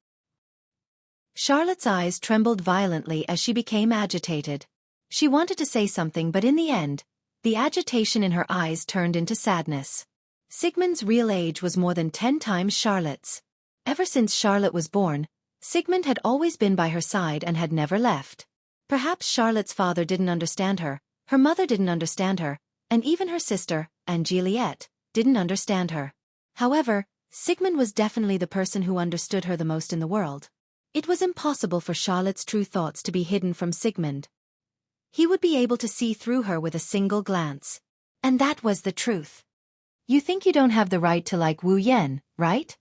[SPEAKER 1] Charlotte's eyes trembled violently as she became agitated. She wanted to say something, but in the end, the agitation in her eyes turned into sadness. Sigmund's real age was more than 10 times Charlotte's. Ever since Charlotte was born, Sigmund had always been by her side and had never left. Perhaps Charlotte's father didn't understand her, her mother didn't understand her, and even her sister, Juliet, didn't understand her. However, Sigmund was definitely the person who understood her the most in the world. It was impossible for Charlotte's true thoughts to be hidden from Sigmund. He would be able to see through her with a single glance. And that was the truth. You think you don't have the right to like Wu Yan, right?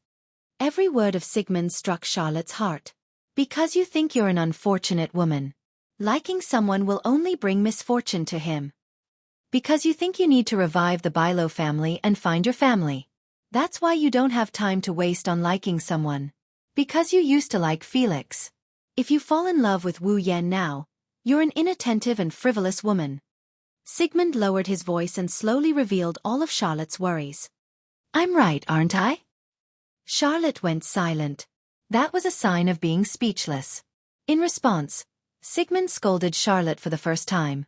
[SPEAKER 1] Every word of Sigmund struck Charlotte's heart. Because you think you're an unfortunate woman. Liking someone will only bring misfortune to him. Because you think you need to revive the Bilo family and find your family. That's why you don't have time to waste on liking someone. Because you used to like Felix. If you fall in love with Wu Yan now, you're an inattentive and frivolous woman. Sigmund lowered his voice and slowly revealed all of Charlotte's worries. I'm right, aren't I? Charlotte went silent. That was a sign of being speechless. In response, Sigmund scolded Charlotte for the first time.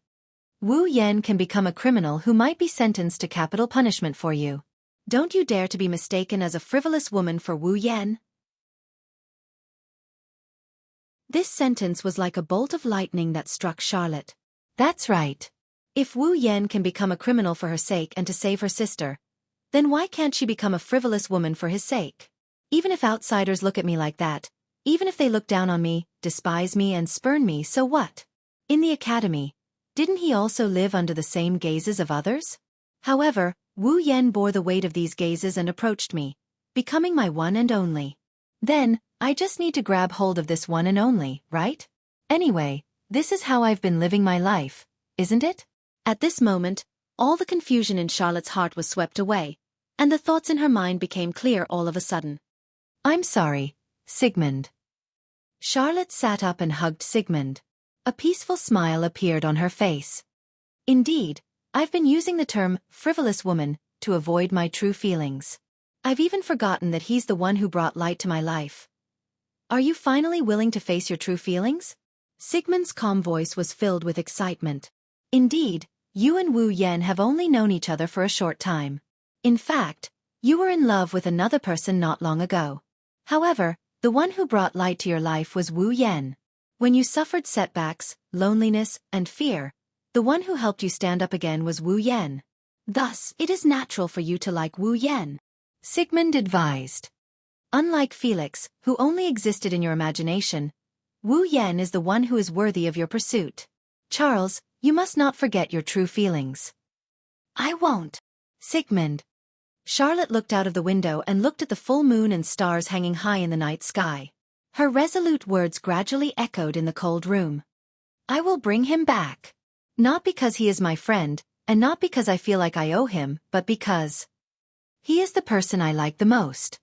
[SPEAKER 1] Wu Yan can become a criminal who might be sentenced to capital punishment for you. Don't you dare to be mistaken as a frivolous woman for Wu Yan. This sentence was like a bolt of lightning that struck Charlotte. That's right. If Wu Yan can become a criminal for her sake and to save her sister, then why can't she become a frivolous woman for his sake? Even if outsiders look at me like that, even if they look down on me, despise me and spurn me, so what? In the academy, didn't he also live under the same gazes of others? However, Wu Yan bore the weight of these gazes and approached me, becoming my one and only. Then, I just need to grab hold of this one and only, right? Anyway, this is how I've been living my life, isn't it? At this moment, all the confusion in Charlotte's heart was swept away, and the thoughts in her mind became clear all of a sudden. I'm sorry, Sigmund. Charlotte sat up and hugged Sigmund. A peaceful smile appeared on her face. Indeed, I've been using the term frivolous woman to avoid my true feelings. I've even forgotten that he's the one who brought light to my life. Are you finally willing to face your true feelings? Sigmund's calm voice was filled with excitement. Indeed, you and Wu Yan have only known each other for a short time. In fact, you were in love with another person not long ago. However, the one who brought light to your life was Wu Yan. When you suffered setbacks, loneliness, and fear, the one who helped you stand up again was Wu Yan. Thus, it is natural for you to like Wu Yan. Sigmund advised. Unlike Felix, who only existed in your imagination, Wu Yan is the one who is worthy of your pursuit. Charles, you must not forget your true feelings. I won't. Sigmund. Charlotte looked out of the window and looked at the full moon and stars hanging high in the night sky. Her resolute words gradually echoed in the cold room. I will bring him back. Not because he is my friend, and not because I feel like I owe him, but because he is the person I like the most.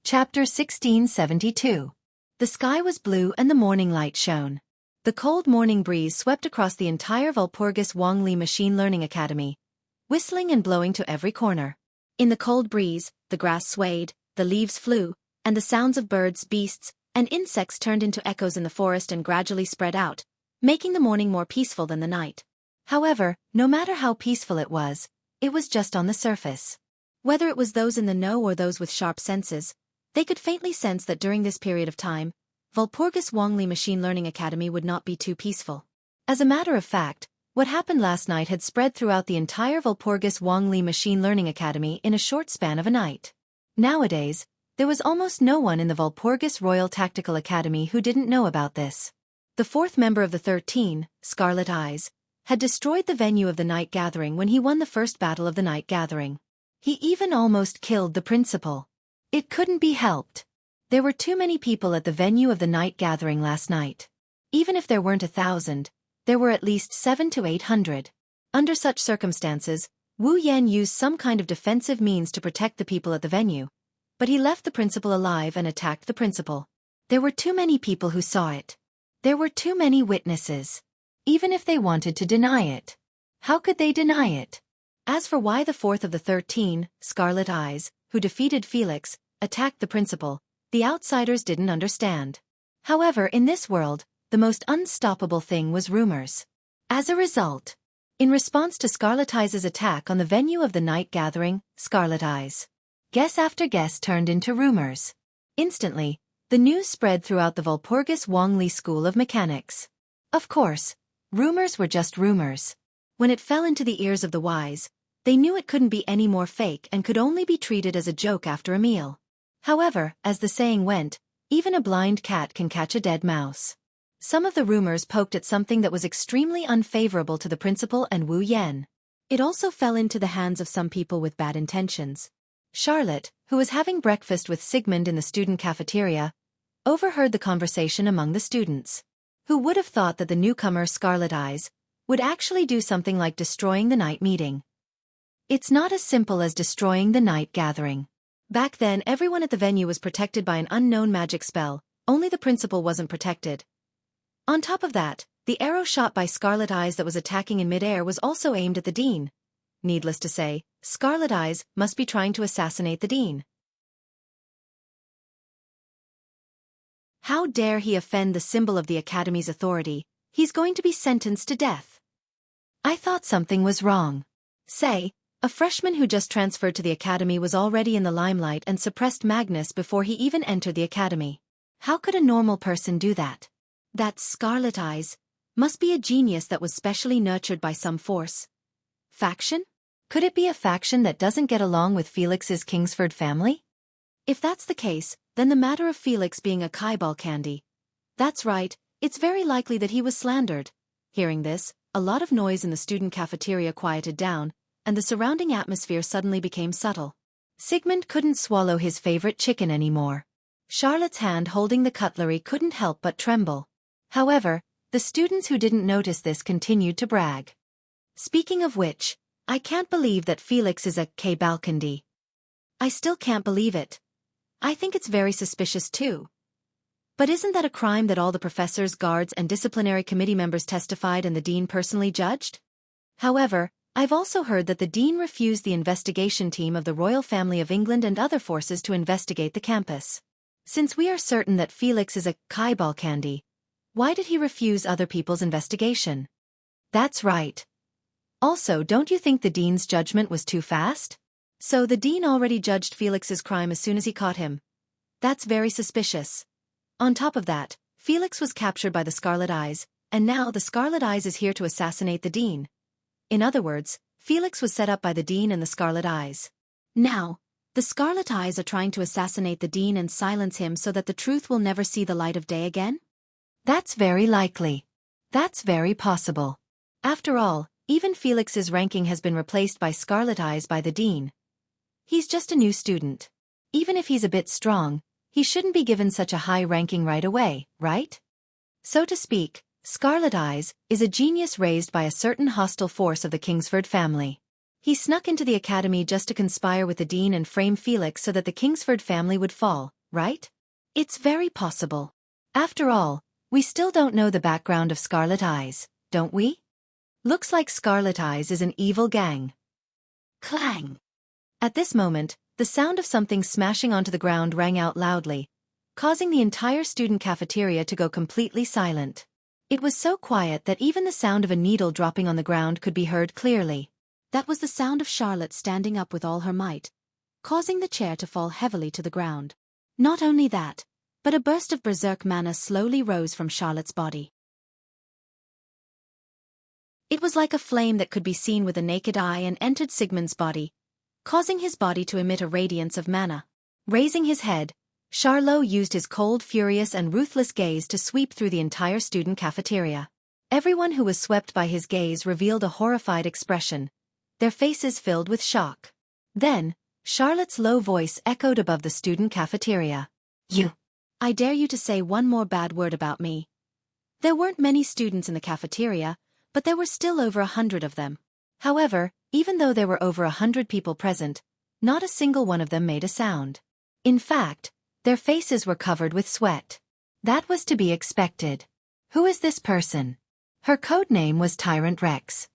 [SPEAKER 1] Chapter 1672. The sky was blue and the morning light shone. The cold morning breeze swept across the entire Walpurgis Wangli Machine Learning Academy, whistling and blowing to every corner. In the cold breeze, the grass swayed, the leaves flew, and the sounds of birds, beasts, and insects turned into echoes in the forest and gradually spread out, making the morning more peaceful than the night. However, no matter how peaceful it was just on the surface. Whether it was those in the know or those with sharp senses, they could faintly sense that during this period of time, Walpurgis Wangli Machine Learning Academy would not be too peaceful. As a matter of fact, what happened last night had spread throughout the entire Walpurgis Wangli Machine Learning Academy in a short span of a night. Nowadays, there was almost no one in the Walpurgis Royal Tactical Academy who didn't know about this. The fourth member of the 13, Scarlet Eyes, had destroyed the venue of the night gathering when he won the first battle of the night gathering. He even almost killed the principal. It couldn't be helped. There were too many people at the venue of the night gathering last night. Even if there weren't 1,000, there were at least 700 to 800. Under such circumstances, Wu Yan used some kind of defensive means to protect the people at the venue, but he left the principal alive and attacked the principal. There were too many people who saw it. There were too many witnesses. Even if they wanted to deny it, how could they deny it? As for why the fourth of the 13, Scarlet Eyes, who defeated Felix, attacked the principal, the outsiders didn't understand. However, in this world, the most unstoppable thing was rumors. As a result, in response to Scarlet Eyes' attack on the venue of the night gathering, Scarlet Eyes, guess after guess turned into rumors. Instantly, the news spread throughout the Walpurgis Wangli School of Mechanics. Of course, rumors were just rumors. When it fell into the ears of the wise, they knew it couldn't be any more fake and could only be treated as a joke after a meal. However, as the saying went, even a blind cat can catch a dead mouse. Some of the rumors poked at something that was extremely unfavorable to the principal and Wu Yan. It also fell into the hands of some people with bad intentions. Charlotte, who was having breakfast with Sigmund in the student cafeteria, overheard the conversation among the students. Who would have thought that the newcomer Scarlet Eyes would actually do something like destroying the night meeting? It's not as simple as destroying the night gathering. Back then, everyone at the venue was protected by an unknown magic spell, only the principal wasn't protected. On top of that, the arrow shot by Scarlet Eyes that was attacking in midair was also aimed at the dean. Needless to say, Scarlet Eyes must be trying to assassinate the dean. How dare he offend the symbol of the Academy's authority? He's going to be sentenced to death. I thought something was wrong. Say, a freshman who just transferred to the Academy was already in the limelight and suppressed Magnus before he even entered the Academy. How could a normal person do that? That Scarlet Eyes must be a genius that was specially nurtured by some force. Faction? Could it be a faction that doesn't get along with Felix's Kingsford family? If that's the case, then the matter of Felix being a Kaibal candy. That's right, it's very likely that he was slandered. Hearing this, a lot of noise in the student cafeteria quieted down, and the surrounding atmosphere suddenly became subtle. Sigmund couldn't swallow his favorite chicken anymore. Charlotte's hand holding the cutlery couldn't help but tremble. However, the students who didn't notice this continued to brag. Speaking of which, I can't believe that Felix is a K-Balkandi. I still can't believe it. I think it's very suspicious too. But isn't that a crime that all the professors, guards and disciplinary committee members testified and the dean personally judged? However, I've also heard that the dean refused the investigation team of the royal family of England and other forces to investigate the campus. Since we are certain that Felix is a K-Balkandi, why did he refuse other people's investigation? That's right. Also, don't you think the dean's judgment was too fast? So the dean already judged Felix's crime as soon as he caught him. That's very suspicious. On top of that, Felix was captured by the Scarlet Eyes, and now the Scarlet Eyes is here to assassinate the dean. In other words, Felix was set up by the dean and the Scarlet Eyes. Now, the Scarlet Eyes are trying to assassinate the dean and silence him so that the truth will never see the light of day again? That's very likely. That's very possible. After all, even Felix's ranking has been replaced by Scarlet Eyes by the dean. He's just a new student. Even if he's a bit strong, he shouldn't be given such a high ranking right away, right? So to speak, Scarlet Eyes is a genius raised by a certain hostile force of the Kingsford family. He snuck into the academy just to conspire with the dean and frame Felix so that the Kingsford family would fall, right? It's very possible. After all, we still don't know the background of Scarlet Eyes, don't we? Looks like Scarlet Eyes is an evil gang. Clang! At this moment, the sound of something smashing onto the ground rang out loudly, causing the entire student cafeteria to go completely silent. It was so quiet that even the sound of a needle dropping on the ground could be heard clearly. That was the sound of Charlotte standing up with all her might, causing the chair to fall heavily to the ground. Not only that, but a burst of berserk mana slowly rose from Charlotte's body. It was like a flame that could be seen with a naked eye and entered Sigmund's body, causing his body to emit a radiance of mana. Raising his head, Charlot used his cold, furious and ruthless gaze to sweep through the entire student cafeteria. Everyone who was swept by his gaze revealed a horrified expression, their faces filled with shock. Then, Charlotte's low voice echoed above the student cafeteria. You! I dare you to say one more bad word about me. There weren't many students in the cafeteria, but there were still over 100 of them. However, even though there were over 100 people present, not a single one of them made a sound. In fact, their faces were covered with sweat. That was to be expected. Who is this person? Her code name was Tyrant Rex.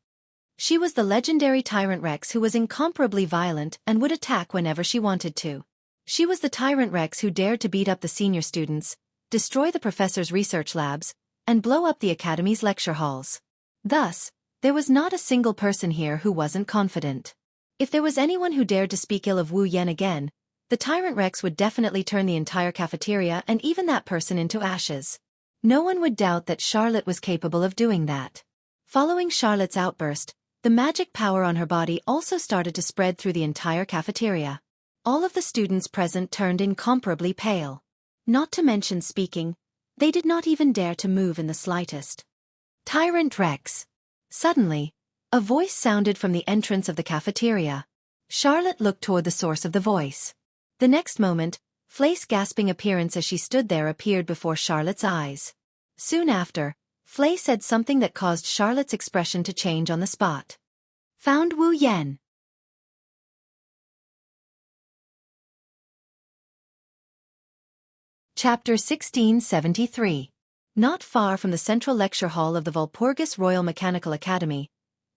[SPEAKER 1] She was the legendary Tyrant Rex who was incomparably violent and would attack whenever she wanted to. She was the Tyrant Rex who dared to beat up the senior students, destroy the professors' research labs, and blow up the academy's lecture halls. Thus, there was not a single person here who wasn't confident. If there was anyone who dared to speak ill of Wu Yan again, the Tyrant Rex would definitely turn the entire cafeteria and even that person into ashes. No one would doubt that Charlotte was capable of doing that. Following Charlotte's outburst, the magic power on her body also started to spread through the entire cafeteria. All of the students present turned incomparably pale. Not to mention speaking, they did not even dare to move in the slightest. Tyrant Rex. Suddenly, a voice sounded from the entrance of the cafeteria. Charlotte looked toward the source of the voice. The next moment, Flay's gasping appearance as she stood there appeared before Charlotte's eyes. Soon after, Flay said something that caused Charlotte's expression to change on the spot. Found Wu Yan. Chapter 1673. Not far from the central lecture hall of the Walpurgis Royal Mechanical Academy,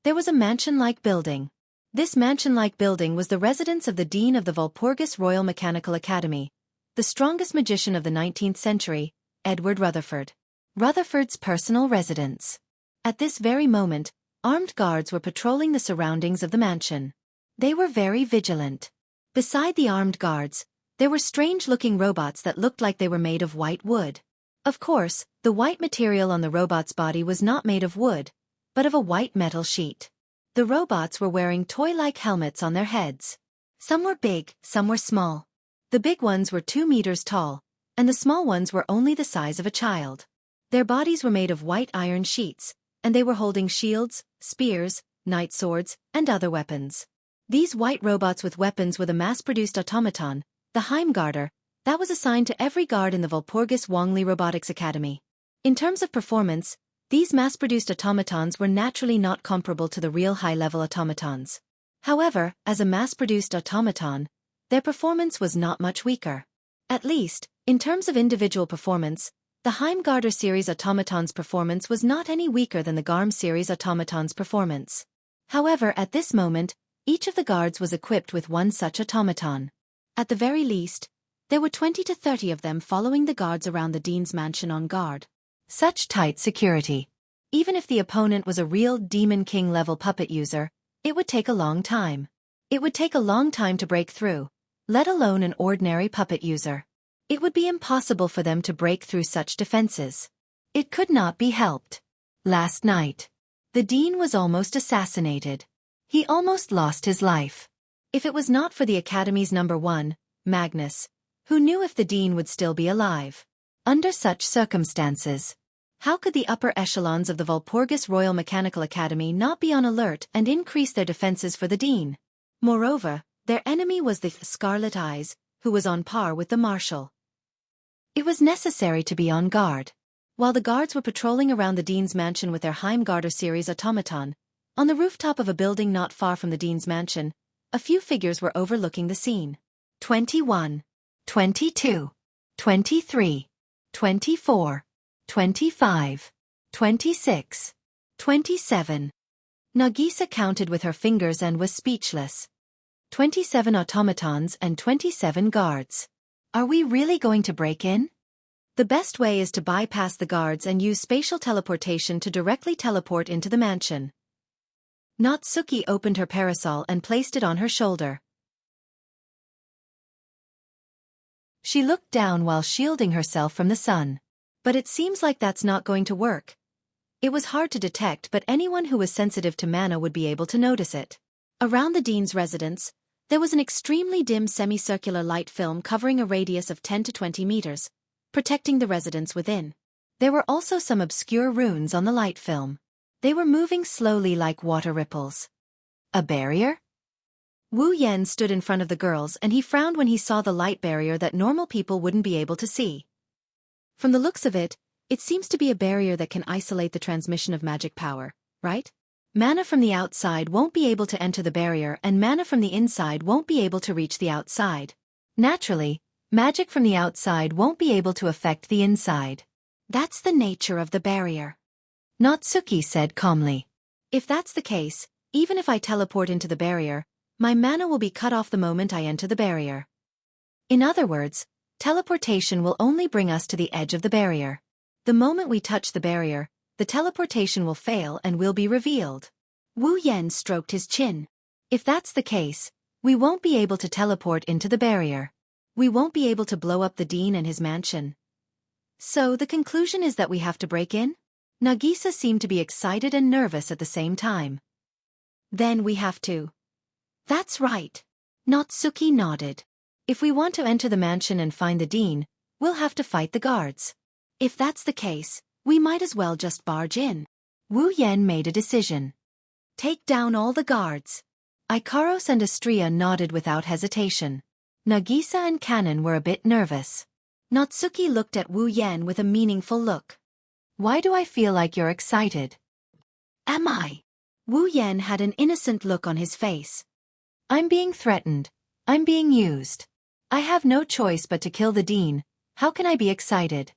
[SPEAKER 1] there was a mansion-like building. This mansion-like building was the residence of the Dean of the Walpurgis Royal Mechanical Academy, the strongest magician of the 19th century, Edward Rutherford. Rutherford's personal residence. At this very moment, armed guards were patrolling the surroundings of the mansion. They were very vigilant. Beside the armed guards, there were strange-looking robots that looked like they were made of white wood. Of course, the white material on the robot's body was not made of wood, but of a white metal sheet. The robots were wearing toy-like helmets on their heads. Some were big, some were small. The big ones were 2 meters tall, and the small ones were only the size of a child. Their bodies were made of white iron sheets, and they were holding shields, spears, knight swords, and other weapons. These white robots with weapons were the mass-produced automaton, the Heimgarder, that was assigned to every guard in the Walpurgis Wongley Robotics Academy. In terms of performance, These mass-produced automatons were naturally not comparable to the real high-level automatons. However, as a mass-produced automaton, their performance was not much weaker. At least, in terms of individual performance, the Heimgarder series automaton's performance was not any weaker than the Garm series automaton's performance. However, at this moment, each of the guards was equipped with one such automaton. At the very least, there were 20 to 30 of them following the guards around the Dean's mansion on guard. Such tight security. Even if the opponent was a real Demon King-level puppet user, it would take a long time. It would take a long time to break through, let alone an ordinary puppet user. It would be impossible for them to break through such defenses. It could not be helped. Last night, the Dean was almost assassinated. He almost lost his life. If it was not for the Academy's number one, Magnus, who knew if the Dean would still be alive. Under such circumstances, how could the upper echelons of the Walpurgis Royal Mechanical Academy not be on alert and increase their defenses for the Dean? Moreover, their enemy was the Scarlet Eyes, who was on par with the Marshal. It was necessary to be on guard. While the guards were patrolling around the Dean's mansion with their Heimgarder series automaton, on the rooftop of a building not far from the Dean's mansion, a few figures were overlooking the scene. 21, 22, 23, 24, 25, 26, 27. Nagisa counted with her fingers and was speechless. 27 automatons and 27 guards. Are we really going to break in? The best way is to bypass the guards and use spatial teleportation to directly teleport into the mansion. Natsuki opened her parasol and placed it on her shoulder. She looked down while shielding herself from the sun. But it seems like that's not going to work. It was hard to detect, but anyone who was sensitive to mana would be able to notice it. Around the Dean's residence, there was an extremely dim semicircular light film covering a radius of 10 to 20 meters, protecting the residents within. There were also some obscure runes on the light film. They were moving slowly like water ripples. A barrier? Wu Yen stood in front of the girls and he frowned when he saw the light barrier that normal people wouldn't be able to see. From the looks of it, it seems to be a barrier that can isolate the transmission of magic power, right? Mana from the outside won't be able to enter the barrier and mana from the inside won't be able to reach the outside. Naturally, magic from the outside won't be able to affect the inside. That's the nature of the barrier. Natsuki said calmly. If that's the case, even if I teleport into the barrier, my mana will be cut off the moment I enter the barrier. In other words, teleportation will only bring us to the edge of the barrier. The moment we touch the barrier, the teleportation will fail and will be revealed. Wu Yen stroked his chin. If that's the case, we won't be able to teleport into the barrier. We won't be able to blow up the Dean and his mansion. So the conclusion is that we have to break in? Nagisa seemed to be excited and nervous at the same time. Then we have to. That's right. Natsuki nodded. If we want to enter the mansion and find the Dean, we'll have to fight the guards. If that's the case, we might as well just barge in. Wu Yen made a decision. Take down all the guards. Ikaros and Astria nodded without hesitation. Nagisa and Kanon were a bit nervous. Natsuki looked at Wu Yen with a meaningful look. Why do I feel like you're excited? Am I? Wu Yen had an innocent look on his face. I'm being threatened. I'm being used. I have no choice but to kill the Dean. How can I be excited?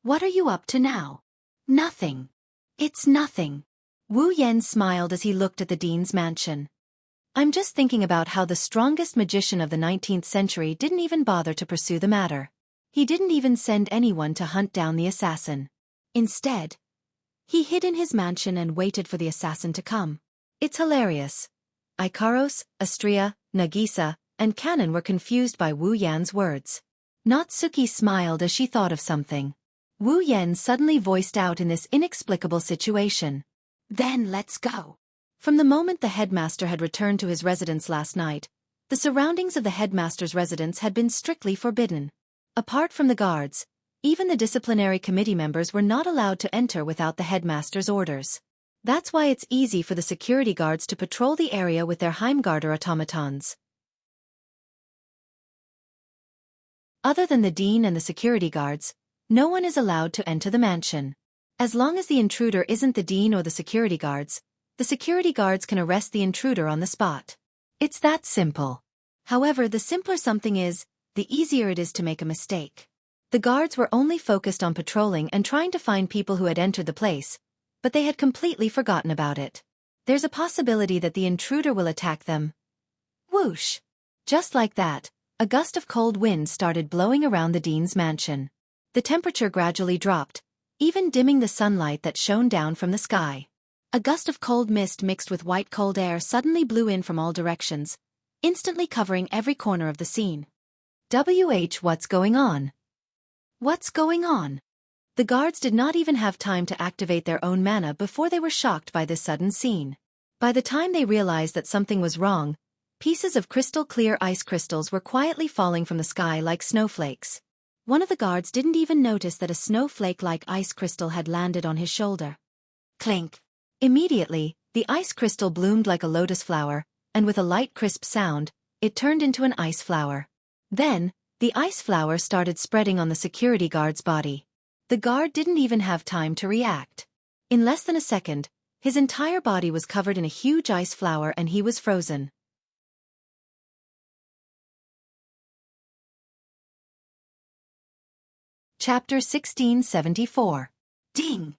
[SPEAKER 1] What are you up to now? Nothing. It's nothing. Wu Yen smiled as he looked at the Dean's mansion. I'm just thinking about how the strongest magician of the 19th century didn't even bother to pursue the matter. He didn't even send anyone to hunt down the assassin. Instead, he hid in his mansion and waited for the assassin to come. It's hilarious. Ikaros, Astria, Nagisa, and Kanon were confused by Wu Yen's words. Natsuki smiled as she thought of something. Wu Yen suddenly voiced out in this inexplicable situation. Then let's go. From the moment the headmaster had returned to his residence last night, the surroundings of the headmaster's residence had been strictly forbidden. Apart from the guards, even the disciplinary committee members were not allowed to enter without the headmaster's orders. That's why it's easy for the security guards to patrol the area with their Heimgarder automatons. Other than the Dean and the security guards, no one is allowed to enter the mansion. As long as the intruder isn't the dean or the security guards can arrest the intruder on the spot. It's that simple. However, the simpler something is, the easier it is to make a mistake. The guards were only focused on patrolling and trying to find people who had entered the place, but they had completely forgotten about it. There's a possibility that the intruder will attack them. Whoosh! Just like that, a gust of cold wind started blowing around the dean's mansion. The temperature gradually dropped, even dimming the sunlight that shone down from the sky. A gust of cold mist mixed with white cold air suddenly blew in from all directions, instantly covering every corner of the scene. What's going on? What's going on? The guards did not even have time to activate their own mana before they were shocked by this sudden scene. By the time they realized that something was wrong, pieces of crystal-clear ice crystals were quietly falling from the sky like snowflakes. One of the guards didn't even notice that a snowflake-like ice crystal had landed on his shoulder. Clink! Immediately, the ice crystal bloomed like a lotus flower, and with a light crisp sound, it turned into an ice flower. Then, the ice flower started spreading on the security guard's body. The guard didn't even have time to react. In less than a second, his entire body was covered in a huge ice flower and he was frozen. Chapter 1674. Ding!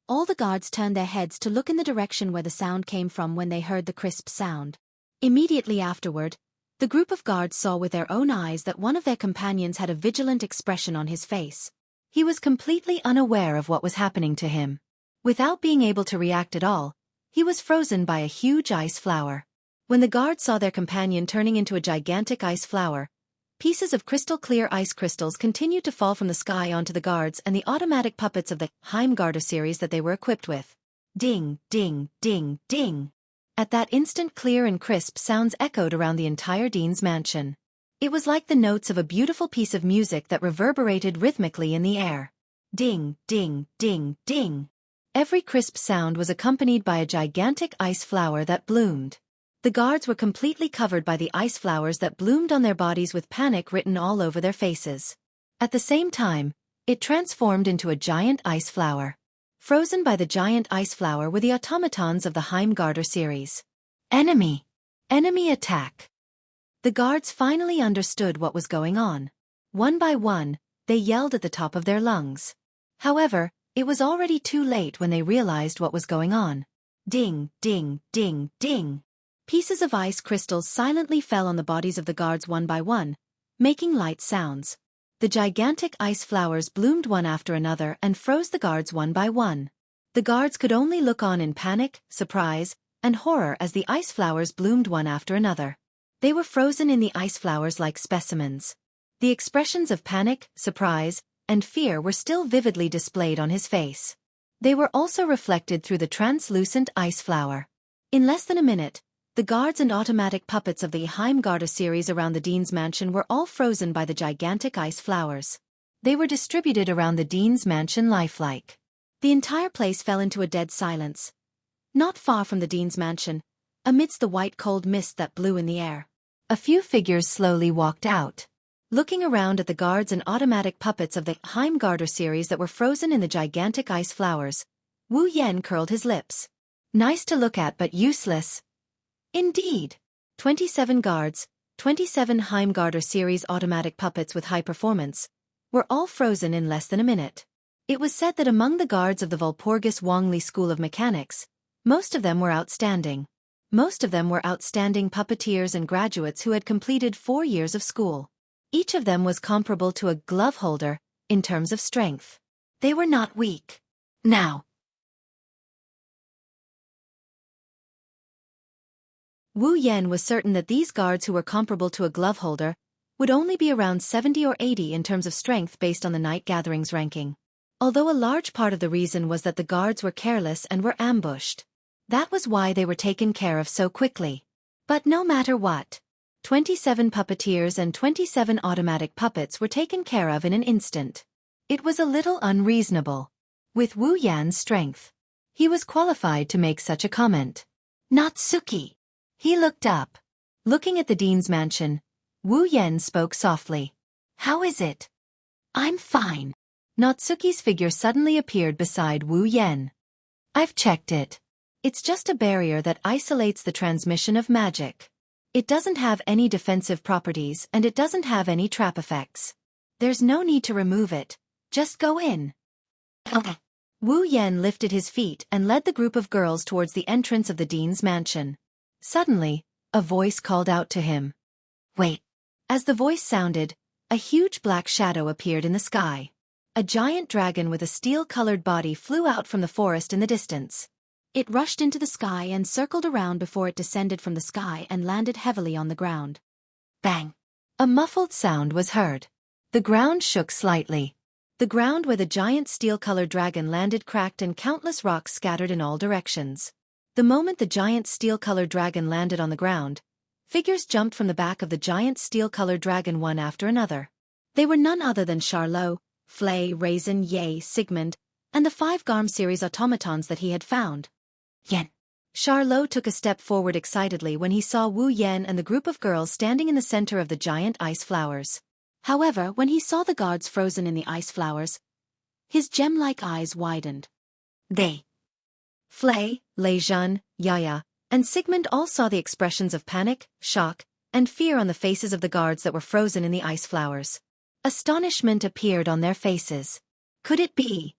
[SPEAKER 1] All the guards turned their heads to look in the direction where the sound came from when they heard the crisp sound. Immediately afterward, the group of guards saw with their own eyes that one of their companions had a vigilant expression on his face. He was completely unaware of what was happening to him. Without being able to react at all, he was frozen by a huge ice flower. When the guards saw their companion turning into a gigantic ice flower, pieces of crystal-clear ice crystals continued to fall from the sky onto the guards and the automatic puppets of the Heimgarder series that they were equipped with. Ding, ding, ding, ding. At that instant, clear and crisp sounds echoed around the entire dean's mansion. It was like the notes of a beautiful piece of music that reverberated rhythmically in the air. Ding, ding, ding, ding. Every crisp sound was accompanied by a gigantic ice flower that bloomed. The guards were completely covered by the ice flowers that bloomed on their bodies with panic written all over their faces. At the same time, it transformed into a giant ice flower. Frozen by the giant ice flower were the automatons of the Heimgarder series. Enemy! Enemy attack! The guards finally understood what was going on. One by one, they yelled at the top of their lungs. However, it was already too late when they realized what was going on. Ding, ding, ding, ding. Pieces of ice crystals silently fell on the bodies of the guards one by one, making light sounds. The gigantic ice flowers bloomed one after another and froze the guards one by one. The guards could only look on in panic, surprise, and horror as the ice flowers bloomed one after another. They were frozen in the ice flowers like specimens. The expressions of panic, surprise, and fear were still vividly displayed on his face. They were also reflected through the translucent ice flower. In less than a minute, the guards and automatic puppets of the Heimgarder series around the dean's mansion were all frozen by the gigantic ice flowers. They were distributed around the dean's mansion lifelike. The entire place fell into a dead silence. Not far from the dean's mansion, amidst the white cold mist that blew in the air, a few figures slowly walked out. Looking around at the guards and automatic puppets of the Heimgarder series that were frozen in the gigantic ice flowers, Wu Yan curled his lips. Nice to look at but useless. Indeed. 27 guards, 27 Heimgarder series automatic puppets with high performance, were all frozen in less than a minute. It was said that among the guards of the Walpurgis Wongli School of Mechanics, most of them were outstanding. Most of them were outstanding puppeteers and graduates who had completed 4 years of school. Each of them was comparable to a glove holder in terms of strength. They were not weak. Now, Wu Yan was certain that these guards who were comparable to a glove holder would only be around 70 or 80 in terms of strength based on the Night Gatherings ranking. Although a large part of the reason was that the guards were careless and were ambushed. That was why they were taken care of so quickly. But no matter what, 27 puppeteers and 27 automatic puppets were taken care of in an instant. It was a little unreasonable. With Wu Yan's strength, he was qualified to make such a comment. Natsuki. He looked up. Looking at the dean's mansion, Wu Yan spoke softly. How is it? I'm fine. Natsuki's figure suddenly appeared beside Wu Yen. I've checked it. It's just a barrier that isolates the transmission of magic. It doesn't have any defensive properties and it doesn't have any trap effects. There's no need to remove it. Just go in. Wu Yen lifted his feet and led the group of girls towards the entrance of the dean's mansion. Suddenly, a voice called out to him. Wait. As the voice sounded, a huge black shadow appeared in the sky. A giant dragon with a steel-colored body flew out from the forest in the distance. It rushed into the sky and circled around before it descended from the sky and landed heavily on the ground. Bang! A muffled sound was heard. The ground shook slightly. The ground where the giant steel-colored dragon landed cracked and countless rocks scattered in all directions. The moment the giant steel-colored dragon landed on the ground, figures jumped from the back of the giant steel-colored dragon one after another. They were none other than Charlot, Flay, Raisin, Ye, Sigmund, and the 5 Garm series automatons that he had found. Yen. Charlot took a step forward excitedly when he saw Wu Yen and the group of girls standing in the center of the giant ice flowers. However, when he saw the guards frozen in the ice flowers, his gem-like eyes widened. They. Flay, Leijun, Yaya, and Sigmund all saw the expressions of panic, shock, and fear on the faces of the guards that were frozen in the ice flowers. Astonishment appeared on their faces. Could it be?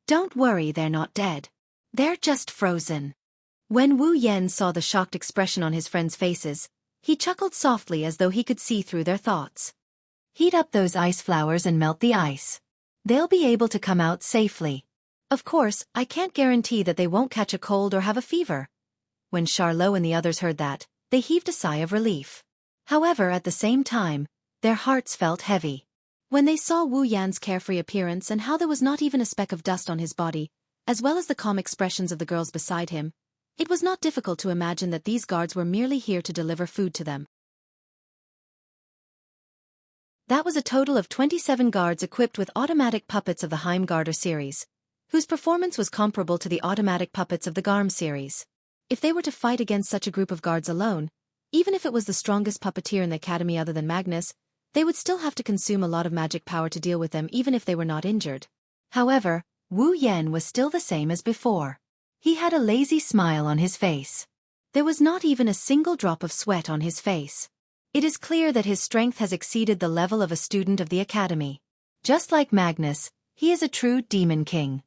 [SPEAKER 1] Don't worry, they're not dead. They're just frozen. When Wu Yen saw the shocked expression on his friends' faces, he chuckled softly as though he could see through their thoughts. Heat up those ice flowers and melt the ice. They'll be able to come out safely. Of course, I can't guarantee that they won't catch a cold or have a fever. When Charlot and the others heard that, they heaved a sigh of relief. However, at the same time, their hearts felt heavy. When they saw Wu Yan's carefree appearance and how there was not even a speck of dust on his body, as well as the calm expressions of the girls beside him, it was not difficult to imagine that these guards were merely here to deliver food to them. That was a total of 27 guards equipped with automatic puppets of the Heimgarder series, whose performance was comparable to the automatic puppets of the Garm series. If they were to fight against such a group of guards alone, even if it was the strongest puppeteer in the academy other than Magnus, they would still have to consume a lot of magic power to deal with them even if they were not injured. However, Wu Yen was still the same as before. He had a lazy smile on his face. There was not even a single drop of sweat on his face. It is clear that his strength has exceeded the level of a student of the academy. Just like Magnus, he is a true demon king.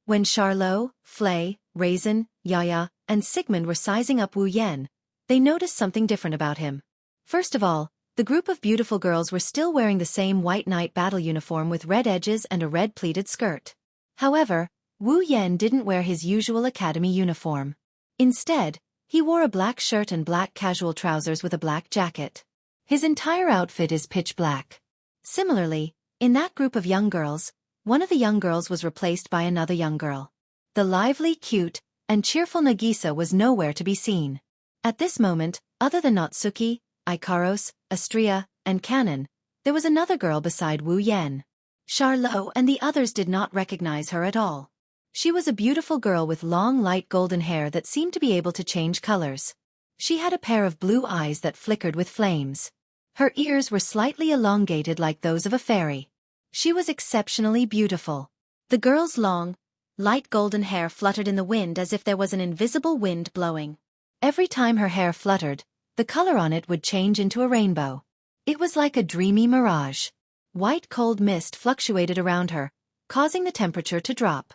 [SPEAKER 1] When Charlot, Flay, Raisin, Yaya, and Sigmund were sizing up Wu Yen, they noticed something different about him. First of all, the group of beautiful girls were still wearing the same white knight battle uniform with red edges and a red pleated skirt. However, Wu Yen didn't wear his usual academy uniform. Instead, he wore a black shirt and black casual trousers with a black jacket. His entire outfit is pitch black. Similarly, in that group of young girls, one of the young girls was replaced by another young girl. The lively, cute, and cheerful Nagisa was nowhere to be seen. At this moment, other than Natsuki, Ikaros, Astria, and Kanon, there was another girl beside Wu Yen. Charlot and the others did not recognize her at all. She was a beautiful girl with long light golden hair that seemed to be able to change colors. She had a pair of blue eyes that flickered with flames. Her ears were slightly elongated like those of a fairy. She was exceptionally beautiful. The girl's long, light golden hair fluttered in the wind as if there was an invisible wind blowing. Every time her hair fluttered, the color on it would change into a rainbow. It was like a dreamy mirage. White cold mist fluctuated around her, causing the temperature to drop.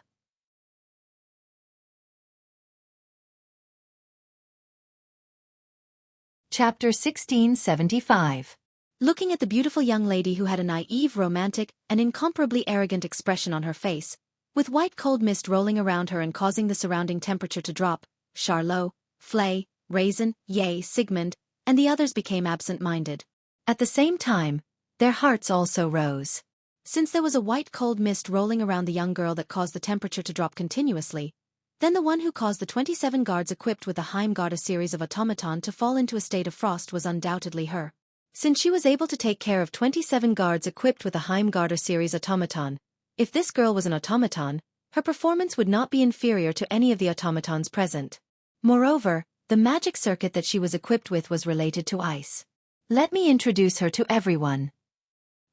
[SPEAKER 1] Chapter 1675. Looking at the beautiful young lady who had a naive, romantic, and incomparably arrogant expression on her face, with white cold mist rolling around her and causing the surrounding temperature to drop, Charlot, Flay, Raisin, Ye, Sigmund, and the others became absent-minded. At the same time, their hearts also rose. Since there was a white cold mist rolling around the young girl that caused the temperature to drop continuously, then the one who caused the 27 guards equipped with the Heimgarder series of automaton to fall into a state of frost was undoubtedly her. Since she was able to take care of 27 guards equipped with the Heimgarder series automaton, if this girl was an automaton, her performance would not be inferior to any of the automatons present. Moreover, the magic circuit that she was equipped with was related to ice. Let me introduce her to everyone.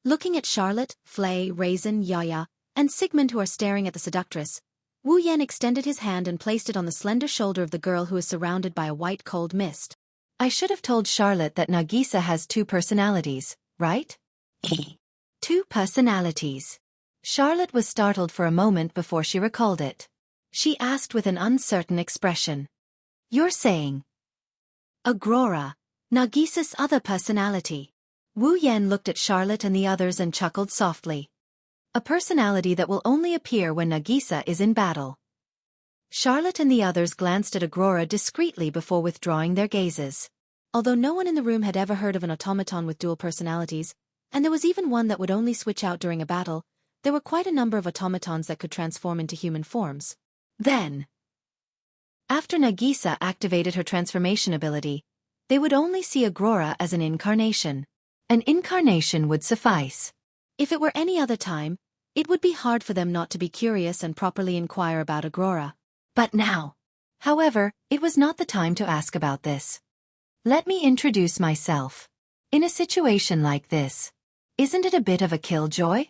[SPEAKER 1] Looking at Charlotte, Flay, Raisin, Yaya, and Sigmund who are staring at the seductress, Wu Yan extended his hand and placed it on the slender shoulder of the girl who is surrounded by a white cold mist. I should have told Charlotte that Nagisa has two personalities, right? Two personalities. Charlotte was startled for a moment before she recalled it. She asked with an uncertain expression. You're saying Aurora, Nagisa's other personality. Wu Yan looked at Charlotte and the others and chuckled softly. A personality that will only appear when Nagisa is in battle. Charlotte and the others glanced at Aurora discreetly before withdrawing their gazes. Although no one in the room had ever heard of an automaton with dual personalities, and there was even one that would only switch out during a battle, there were quite a number of automatons that could transform into human forms. Then, after Nagisa activated her transformation ability, they would only see Aurora as an incarnation. An incarnation would suffice. If it were any other time, it would be hard for them not to be curious and properly inquire about Aurora. But now. However, it was not the time to ask about this. Let me introduce myself. In a situation like this, isn't it a bit of a killjoy?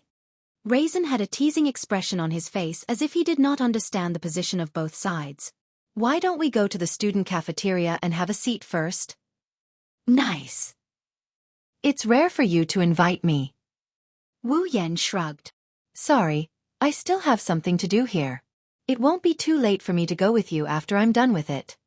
[SPEAKER 1] Raisin had a teasing expression on his face as if he did not understand the position of both sides. Why don't we go to the student cafeteria and have a seat first? Nice. It's rare for you to invite me. Wu Yan shrugged. Sorry, I still have something to do here. It won't be too late for me to go with you after I'm done with it.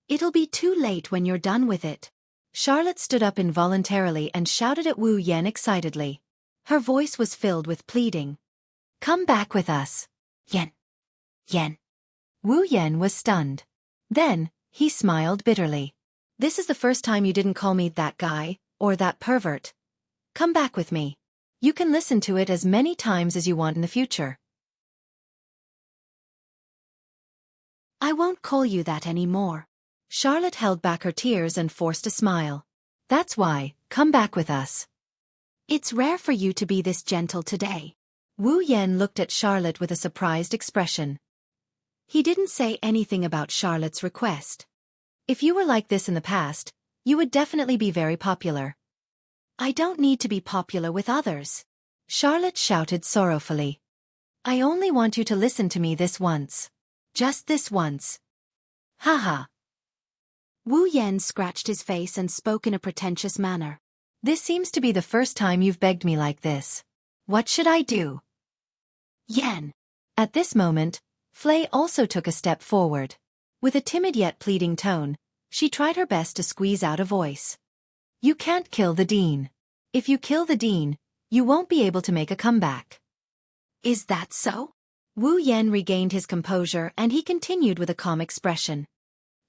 [SPEAKER 1] It'll be too late when you're done with it. Charlotte stood up involuntarily and shouted at Wu Yan excitedly. Her voice was filled with pleading. Come back with us. Yan. Yan. Wu Yan was stunned. Then, he smiled bitterly. This is the first time you didn't call me that guy, or that pervert. Come back with me. You can listen to it as many times as you want in the future. I won't call you that anymore. Charlotte held back her tears and forced a smile. That's why, come back with us. It's rare for you to be this gentle today. Wu Yan looked at Charlotte with a surprised expression. He didn't say anything about Charlotte's request. If you were like this in the past, you would definitely be very popular. I don't need to be popular with others. Charlotte shouted sorrowfully. I only want you to listen to me this once. Just this once. Haha. Wu Yan scratched his face and spoke in a pretentious manner. This seems to be the first time you've begged me like this. What should I do? Yan. At this moment, Flay also took a step forward. With a timid yet pleading tone, she tried her best to squeeze out a voice. You can't kill the dean. If you kill the dean, you won't be able to make a comeback. Is that so? Wu Yan regained his composure and he continued with a calm expression.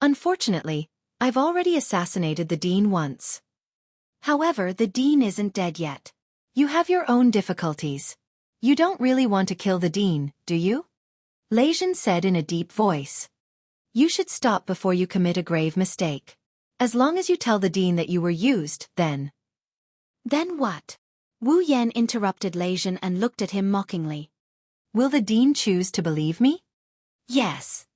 [SPEAKER 1] Unfortunately, I've already assassinated the dean once. However, the dean isn't dead yet. You have your own difficulties. You don't really want to kill the dean, do you? Legion said in a deep voice. You should stop before you commit a grave mistake. As long as you tell the dean that you were used, then. Then what? Wu Yan interrupted Legion and looked at him mockingly. Will the dean choose to believe me? Yes.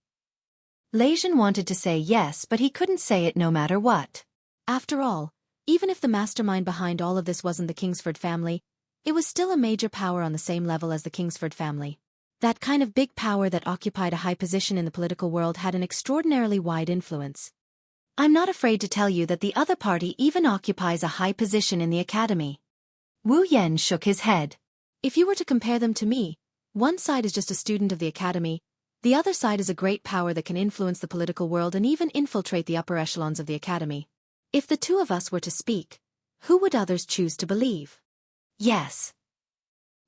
[SPEAKER 1] Legion wanted to say yes, but he couldn't say it no matter what. After all, even if the mastermind behind all of this wasn't the Kingsford family, it was still a major power on the same level as the Kingsford family. That kind of big power that occupied a high position in the political world had an extraordinarily wide influence. I'm not afraid to tell you that the other party even occupies a high position in the academy. Wu Yan shook his head. If you were to compare them to me, one side is just a student of the academy, the other side is a great power that can influence the political world and even infiltrate the upper echelons of the academy. If the two of us were to speak, who would others choose to believe? Yes.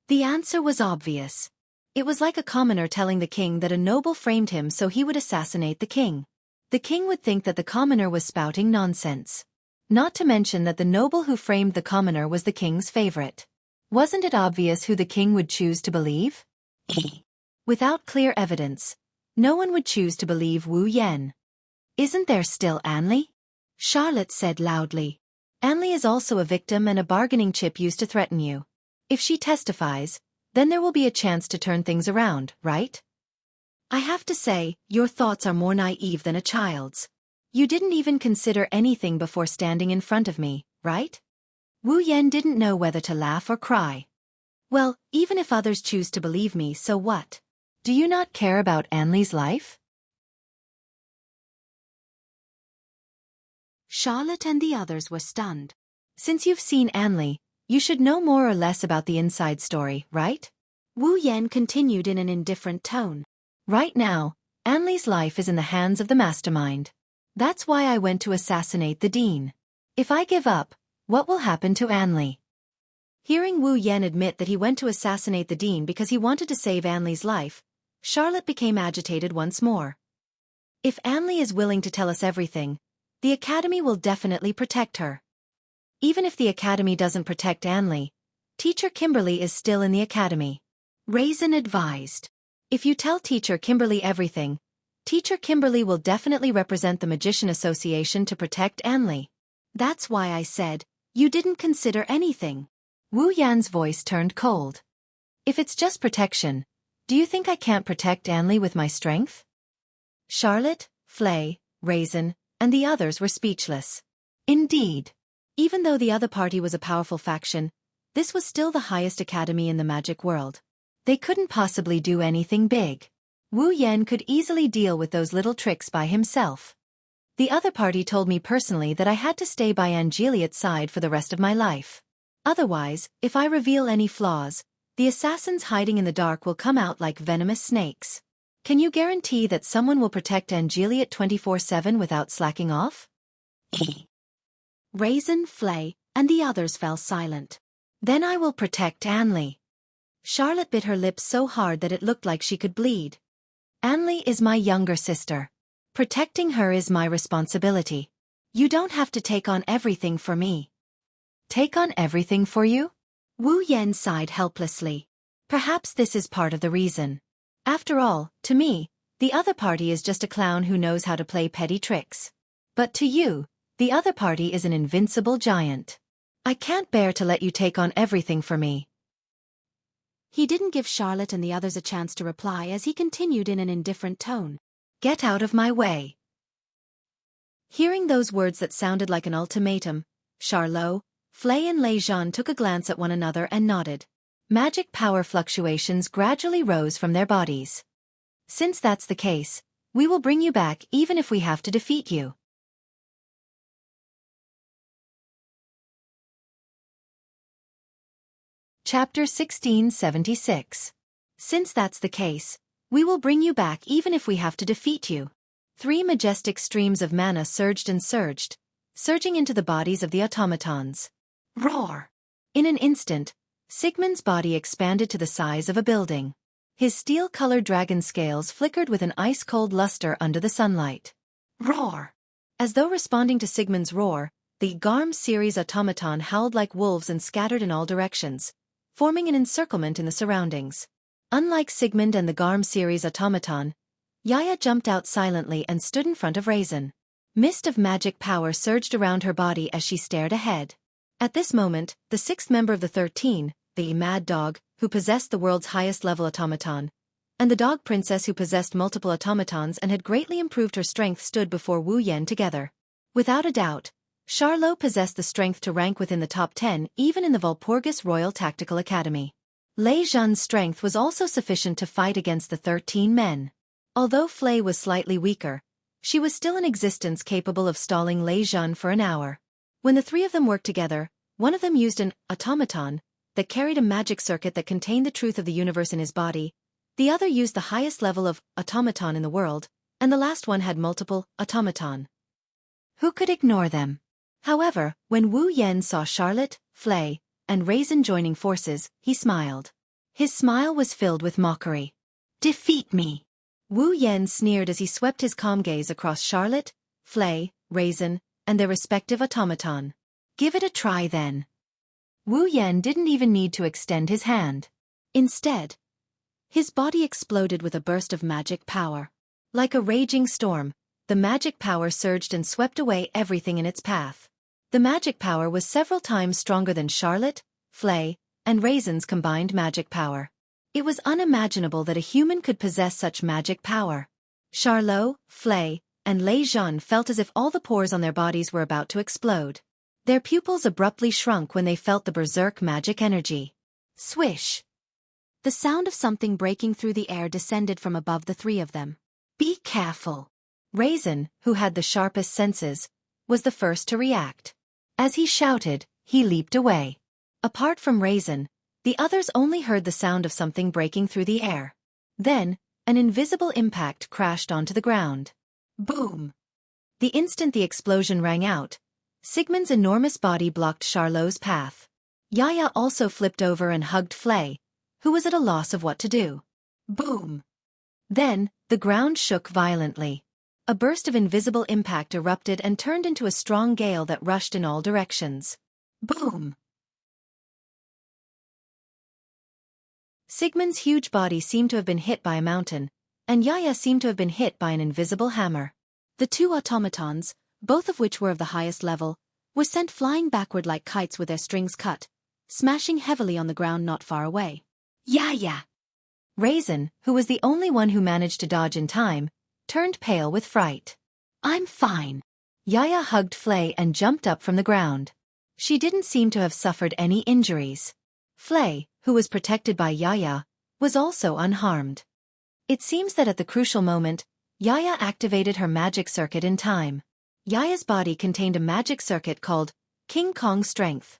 [SPEAKER 1] The answer was obvious. It was like a commoner telling the king that a noble framed him so he would assassinate the king. The king would think that the commoner was spouting nonsense. Not to mention that the noble who framed the commoner was the king's favorite. Wasn't it obvious who the king would choose to believe? Without clear evidence, no one would choose to believe Wu Yan. Isn't there still Anli? Charlotte said loudly. Anli is also a victim and a bargaining chip used to threaten you. If she testifies, then there will be a chance to turn things around, right? I have to say, your thoughts are more naive than a child's. You didn't even consider anything before standing in front of me, right? Wu Yan didn't know whether to laugh or cry. Well, even if others choose to believe me, so what? Do you not care about Anli's life? Charlotte and the others were stunned. Since you've seen Anli, you should know more or less about the inside story, right? Wu Yan continued in an indifferent tone. Right now, Anli's life is in the hands of the mastermind. That's why I went to assassinate the dean. If I give up, what will happen to Anli? Hearing Wu Yan admit that he went to assassinate the dean because he wanted to save Anli's life, Charlotte became agitated once more. If Anli is willing to tell us everything, the Academy will definitely protect her. Even if the Academy doesn't protect Anli, Teacher Kimberly is still in the Academy. Raisin advised. If you tell Teacher Kimberly everything, Teacher Kimberly will definitely represent the Magician Association to protect Anli. That's why I said, you didn't consider anything. Wu Yan's voice turned cold. If it's just protection, do you think I can't protect Anli with my strength? Charlotte, Flay, Raisin, and the others were speechless. Indeed. Even though the other party was a powerful faction, this was still the highest academy in the magic world. They couldn't possibly do anything big. Wu Yan could easily deal with those little tricks by himself. The other party told me personally that I had to stay by Angelia's side for the rest of my life. Otherwise, if I reveal any flaws, the assassins hiding in the dark will come out like venomous snakes. Can you guarantee that someone will protect Angelia 24/7 without slacking off? Raisin, Flay, and the others fell silent. Then I will protect Anli. Charlotte bit her lips so hard that it looked like she could bleed. Anli is my younger sister. Protecting her is my responsibility. You don't have to take on everything for me. Take on everything for you? Wu Yan sighed helplessly. Perhaps this is part of the reason. After all, to me, the other party is just a clown who knows how to play petty tricks. But to you, the other party is an invincible giant. I can't bear to let you take on everything for me. He didn't give Charlotte and the others a chance to reply as he continued in an indifferent tone. Get out of my way. Hearing those words that sounded like an ultimatum, Charlot, Flay and Lei Zhan took a glance at one another and nodded. Magic power fluctuations gradually rose from their bodies. Since that's the case, we will bring you back even if we have to defeat you. Chapter 1676. Since that's the case, we will bring you back even if we have to defeat you. 3 majestic streams of mana surged and surged, surging into the bodies of the automatons. Roar! In an instant, Sigmund's body expanded to the size of a building. His steel-colored dragon scales flickered with an ice-cold luster under the sunlight. Roar! As though responding to Sigmund's roar, the Garm series automaton howled like wolves and scattered in all directions, forming an encirclement in the surroundings. Unlike Sigmund and the Garm series automaton, Yaya jumped out silently and stood in front of Raisin. Mist of magic power surged around her body as she stared ahead. At this moment, the 6th member of the 13, the Mad Dog, who possessed the world's highest level automaton, and the Dog Princess who possessed multiple automatons and had greatly improved her strength stood before Wu Yan together. Without a doubt, Charlot possessed the strength to rank within the top 10 even in the Walpurgis Royal Tactical Academy. Lei Zhan's strength was also sufficient to fight against the 13 men. Although Flay was slightly weaker, she was still in existence capable of stalling Lei Zhan for an hour. When the 3 of them worked together, one of them used an automaton that carried a magic circuit that contained the truth of the universe in his body, the other used the highest level of automaton in the world, and the last one had multiple automaton. Who could ignore them? However, when Wu Yan saw Charlotte, Flay, and Raisin joining forces, he smiled. His smile was filled with mockery. Defeat me! Wu Yan sneered as he swept his calm gaze across Charlotte, Flay, Raisin, and their respective automaton. Give it a try then. Wu Yan didn't even need to extend his hand. Instead, his body exploded with a burst of magic power. Like a raging storm, the magic power surged and swept away everything in its path. The magic power was several times stronger than Charlotte, Flay, and Raisin's combined magic power. It was unimaginable that a human could possess such magic power. Charlot, Flay, and Lei Zhan felt as if all the pores on their bodies were about to explode. Their pupils abruptly shrunk when they felt the berserk magic energy. Swish! The sound of something breaking through the air descended from above the three of them. Be careful! Raisin, who had the sharpest senses, was the first to react. As he shouted, he leaped away. Apart from Raisin, the others only heard the sound of something breaking through the air. Then, an invisible impact crashed onto the ground. Boom! The instant the explosion rang out, Sigmund's enormous body blocked Charlot's path. Yaya also flipped over and hugged Flay, who was at a loss of what to do. Boom! Then, the ground shook violently. A burst of invisible impact erupted and turned into a strong gale that rushed in all directions. Boom! Sigmund's huge body seemed to have been hit by a mountain, and Yaya seemed to have been hit by an invisible hammer. The two automatons, both of which were of the highest level, were sent flying backward like kites with their strings cut, smashing heavily on the ground not far away. Yaya! Raisin, who was the only one who managed to dodge in time, turned pale with fright. I'm fine. Yaya hugged Flay and jumped up from the ground. She didn't seem to have suffered any injuries. Flay, who was protected by Yaya, was also unharmed. It seems that at the crucial moment, Yaya activated her magic circuit in time. Yaya's body contained a magic circuit called King Kong Strength.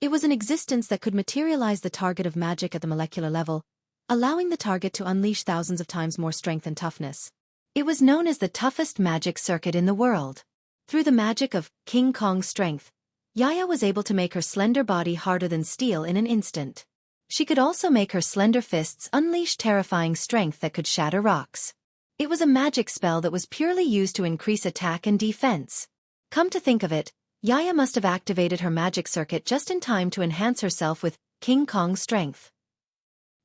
[SPEAKER 1] It was an existence that could materialize the target of magic at the molecular level, allowing the target to unleash thousands of times more strength and toughness. It was known as the toughest magic circuit in the world. Through the magic of King Kong Strength, Yaya was able to make her slender body harder than steel in an instant. She could also make her slender fists unleash terrifying strength that could shatter rocks. It was a magic spell that was purely used to increase attack and defense. Come to think of it, Yaya must have activated her magic circuit just in time to enhance herself with King Kong Strength.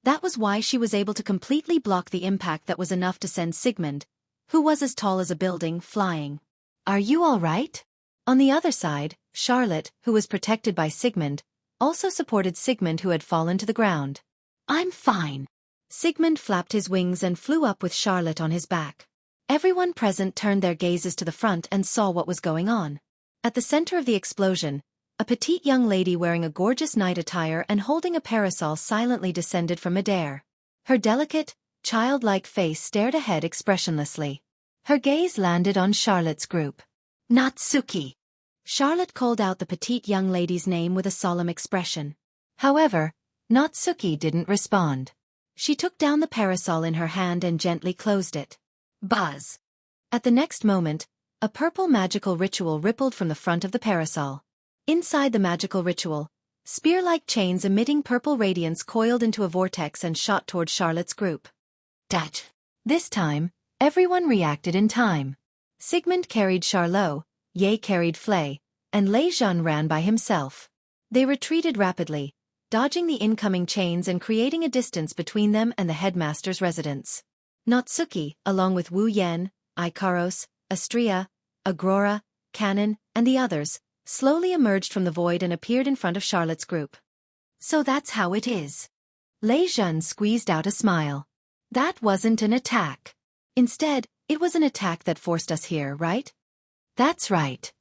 [SPEAKER 1] That was why she was able to completely block the impact that was enough to send Sigmund, who was as tall as a building, flying. Are you all right? On the other side, Charlotte, who was protected by Sigmund, also supported Sigmund who had fallen to the ground. I'm fine. Sigmund flapped his wings and flew up with Charlotte on his back. Everyone present turned their gazes to the front and saw what was going on. At the center of the explosion, a petite young lady wearing a gorgeous night attire and holding a parasol silently descended from midair. Her delicate, childlike face stared ahead expressionlessly. Her gaze landed on Charlotte's group. Natsuki. Charlotte called out the petite young lady's name with a solemn expression. However, Natsuki didn't respond. She took down the parasol in her hand and gently closed it. Buzz! At the next moment, a purple magical ritual rippled from the front of the parasol. Inside the magical ritual, spear-like chains emitting purple radiance coiled into a vortex and shot toward Charlotte's group. Dat! This time, everyone reacted in time. Sigmund carried Charlot, Ye carried Flay, and Lei Zhan ran by himself. They retreated rapidly, dodging the incoming chains and creating a distance between them and the headmaster's residence. Natsuki, along with Wu Yan, Ikaros, Astria, Agrora, Cannon, and the others, slowly emerged from the void and appeared in front of Charlotte's group. So that's how it is. Lei Zhan squeezed out a smile. That wasn't an attack. Instead, it was an attack that forced us here, right? That's right.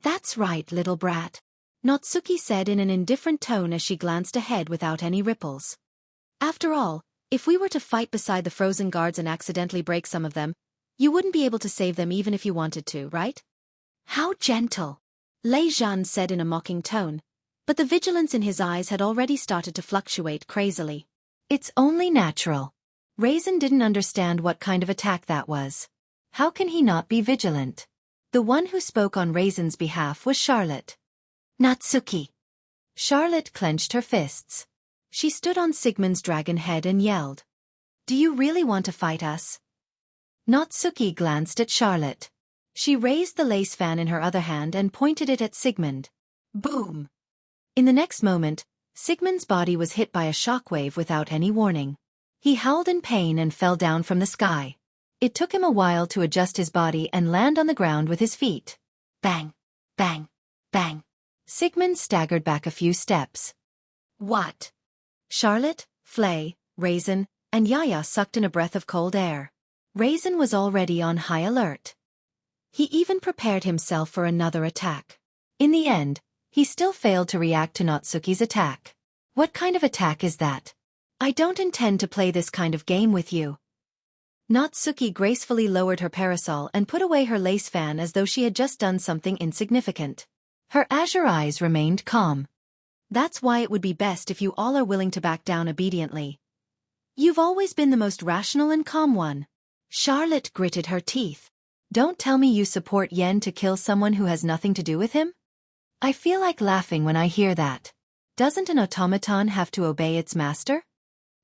[SPEAKER 1] That's right, little brat. Natsuki said in an indifferent tone as she glanced ahead without any ripples. After all, if we were to fight beside the frozen guards and accidentally break some of them, you wouldn't be able to save them even if you wanted to, right? How gentle, Lei Zhan said in a mocking tone, but the vigilance in his eyes had already started to fluctuate crazily. It's only natural. Raisin didn't understand what kind of attack that was. How can he not be vigilant? The one who spoke on Raisin's behalf was Charlotte. Natsuki. Charlotte clenched her fists. She stood on Sigmund's dragon head and yelled. Do you really want to fight us? Natsuki glanced at Charlotte. She raised the lace fan in her other hand and pointed it at Sigmund. Boom! In the next moment, Sigmund's body was hit by a shockwave without any warning. He howled in pain and fell down from the sky. It took him a while to adjust his body and land on the ground with his feet. Bang! Bang! Bang! Sigmund staggered back a few steps. What? Charlotte, Flay, Raisin, and Yaya sucked in a breath of cold air. Raisin was already on high alert. He even prepared himself for another attack. In the end, he still failed to react to Natsuki's attack. What kind of attack is that? I don't intend to play this kind of game with you. Natsuki gracefully lowered her parasol and put away her lace fan as though she had just done something insignificant. Her azure eyes remained calm. That's why it would be best if you all are willing to back down obediently. You've always been the most rational and calm one. Charlotte gritted her teeth. Don't tell me you support Yen to kill someone who has nothing to do with him? I feel like laughing when I hear that. Doesn't an automaton have to obey its master?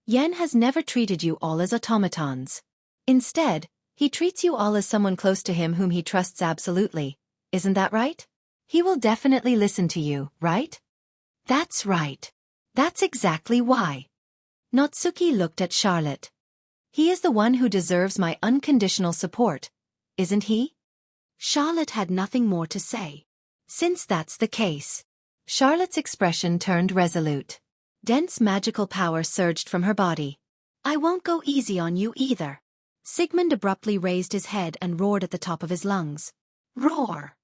[SPEAKER 1] Yen has never treated you all as automatons. Instead, he treats you all as someone close to him whom he trusts absolutely. Isn't that right? He will definitely listen to you, right? That's right. That's exactly why. Natsuki looked at Charlotte. He is the one who deserves my unconditional support, isn't he? Charlotte had nothing more to say. Since that's the case. Charlotte's expression turned resolute. Dense magical power surged from her body. I won't go easy on you either. Sigmund abruptly raised his head and roared at the top of his lungs. Roar!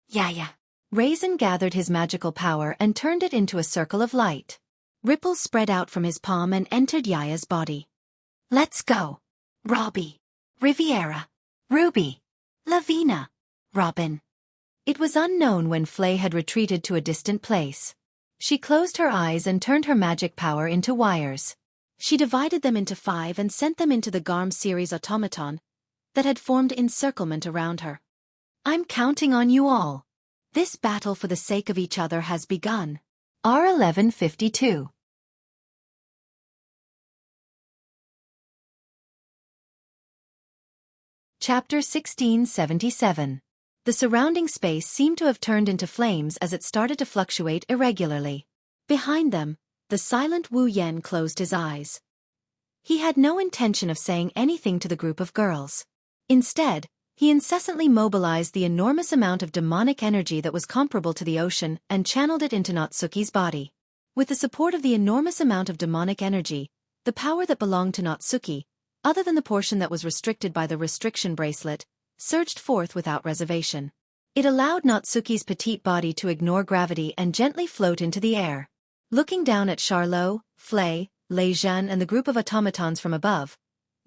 [SPEAKER 1] Yeah. Raisin gathered his magical power and turned it into a circle of light. Ripples spread out from his palm and entered Yaya's body. Let's go. Robbie. Riviera. Ruby. Lavina. Robin. It was unknown when Flay had retreated to a distant place. She closed her eyes and turned her magic power into wires. She divided them into 5 and sent them into the Garm series automaton that had formed encirclement around her. I'm counting on you all. This battle for the sake of each other has begun. R1152. Chapter 1677. The surrounding space seemed to have turned into flames as it started to fluctuate irregularly. Behind them, the silent Wu Yen closed his eyes. He had no intention of saying anything to the group of girls. Instead, he incessantly mobilized the enormous amount of demonic energy that was comparable to the ocean and channeled it into Natsuki's body. With the support of the enormous amount of demonic energy, the power that belonged to Natsuki, other than the portion that was restricted by the restriction bracelet, surged forth without reservation. It allowed Natsuki's petite body to ignore gravity and gently float into the air. Looking down at Charlot, Flay, Lei Zhan and the group of automatons from above,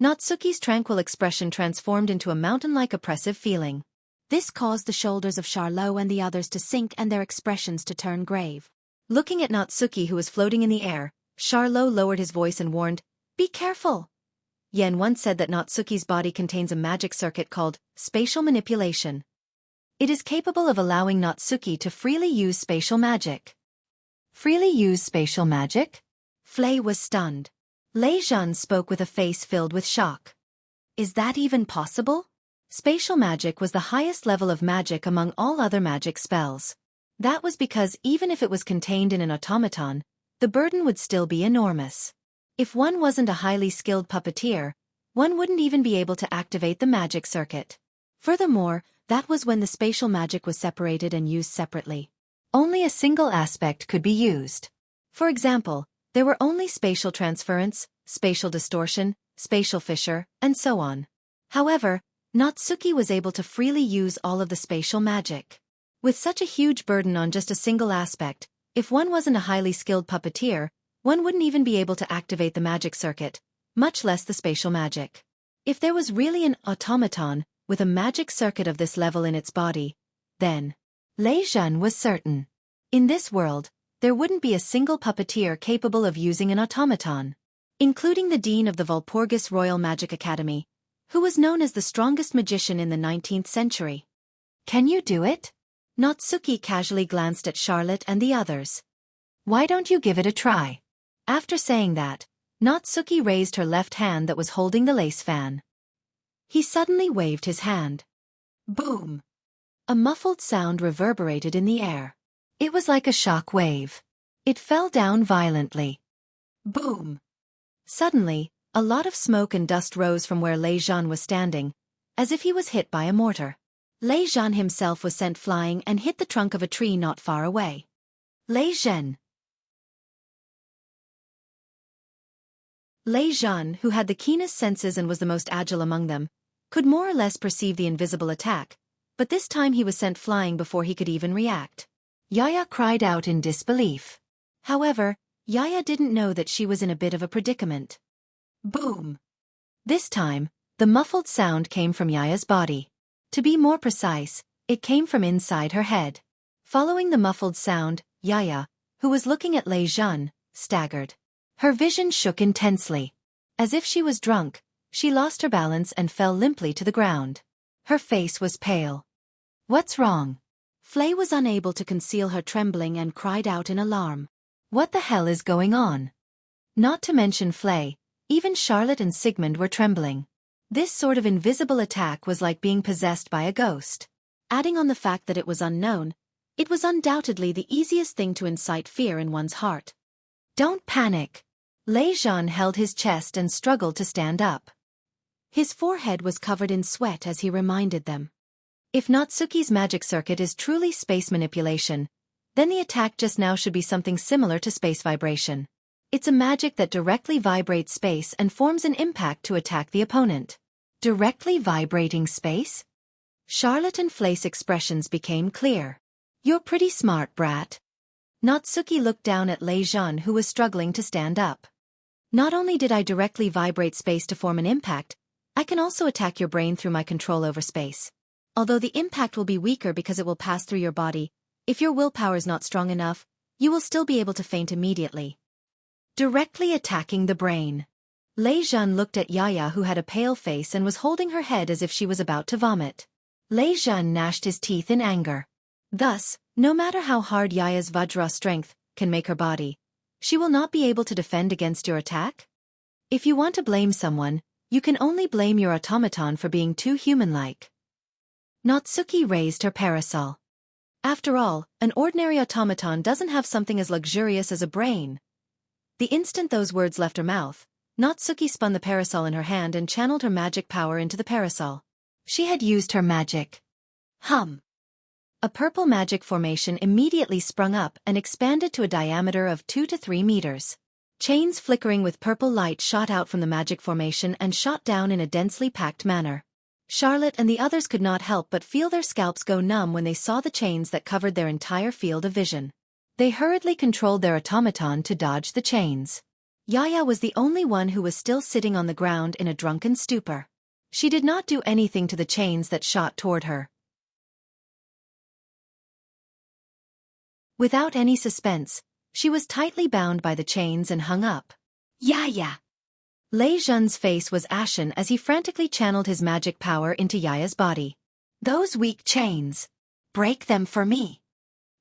[SPEAKER 1] Natsuki's tranquil expression transformed into a mountain-like oppressive feeling. This caused the shoulders of Charlot and the others to sink and their expressions to turn grave. Looking at Natsuki who was floating in the air, Charlot lowered his voice and warned, "Be careful!" Yen once said that Natsuki's body contains a magic circuit called spatial manipulation. It is capable of allowing Natsuki to freely use spatial magic. Freely use spatial magic? Flay was stunned. Lei Zhan spoke with a face filled with shock. Is that even possible? Spatial magic was the highest level of magic among all other magic spells. That was because even if it was contained in an automaton, the burden would still be enormous. If one wasn't a highly skilled puppeteer, one wouldn't even be able to activate the magic circuit. Furthermore, that was when the spatial magic was separated and used separately. Only a single aspect could be used. For example, there were only spatial transference, spatial distortion, spatial fissure, and so on. However, Natsuki was able to freely use all of the spatial magic. With such a huge burden on just a single aspect, if one wasn't a highly skilled puppeteer, one wouldn't even be able to activate the magic circuit, much less the spatial magic. If there was really an automaton with a magic circuit of this level in its body, then Lei Zhan was certain. In this world, there wouldn't be a single puppeteer capable of using an automaton, including the dean of the Walpurgis Royal Magic Academy, who was known as the strongest magician in the 19th century. Can you do it? Natsuki casually glanced at Charlotte and the others. Why don't you give it a try? After saying that, Natsuki raised her left hand that was holding the lace fan. He suddenly waved his hand. Boom! A muffled sound reverberated in the air. It was like a shock wave. It fell down violently. Boom! Suddenly, a lot of smoke and dust rose from where Lei Zhan was standing, as if he was hit by a mortar. Lei Zhan himself was sent flying and hit the trunk of a tree not far away. Lei Zhan. Lei Zhan, who had the keenest senses and was the most agile among them, could more or less perceive the invisible attack, but this time he was sent flying before he could even react. Yaya cried out in disbelief. However, Yaya didn't know that she was in a bit of a predicament. Boom! This time, the muffled sound came from Yaya's body. To be more precise, it came from inside her head. Following the muffled sound, Yaya, who was looking at Lei Zhan, staggered. Her vision shook intensely. As if she was drunk, she lost her balance and fell limply to the ground. Her face was pale. What's wrong? Flay was unable to conceal her trembling and cried out in alarm. What the hell is going on? Not to mention Flay, even Charlotte and Sigmund were trembling. This sort of invisible attack was like being possessed by a ghost. Adding on the fact that it was unknown, it was undoubtedly the easiest thing to incite fear in one's heart. Don't panic. Lei Zhan held his chest and struggled to stand up. His forehead was covered in sweat as he reminded them. If Natsuki's magic circuit is truly space manipulation, then the attack just now should be something similar to space vibration. It's a magic that directly vibrates space and forms an impact to attack the opponent. Directly vibrating space? Charlotte and Flay's expressions became clear. You're pretty smart, brat. Natsuki looked down at Lei Zhan, who was struggling to stand up. Not only did I directly vibrate space to form an impact, I can also attack your brain through my control over space. Although the impact will be weaker because it will pass through your body, if your willpower is not strong enough, you will still be able to faint immediately. Directly attacking the brain. Lei Zhan looked at Yaya, who had a pale face and was holding her head as if she was about to vomit. Lei Zhan gnashed his teeth in anger. Thus, no matter how hard Yaya's Vajra strength can make her body, she will not be able to defend against your attack? If you want to blame someone, you can only blame your automaton for being too human-like. Natsuki raised her parasol. After all, an ordinary automaton doesn't have something as luxurious as a brain. The instant those words left her mouth, Natsuki spun the parasol in her hand and channeled her magic power into the parasol. She had used her magic. A purple magic formation immediately sprung up and expanded to a diameter of 2 to 3 meters. Chains flickering with purple light shot out from the magic formation and shot down in a densely packed manner. Charlotte and the others could not help but feel their scalps go numb when they saw the chains that covered their entire field of vision. They hurriedly controlled their automaton to dodge the chains. Yaya was the only one who was still sitting on the ground in a drunken stupor. She did not do anything to the chains that shot toward her. Without any suspense, she was tightly bound by the chains and hung up. Yaya! Lei Zhan's face was ashen as he frantically channeled his magic power into Yaya's body. Those weak chains! Break them for me!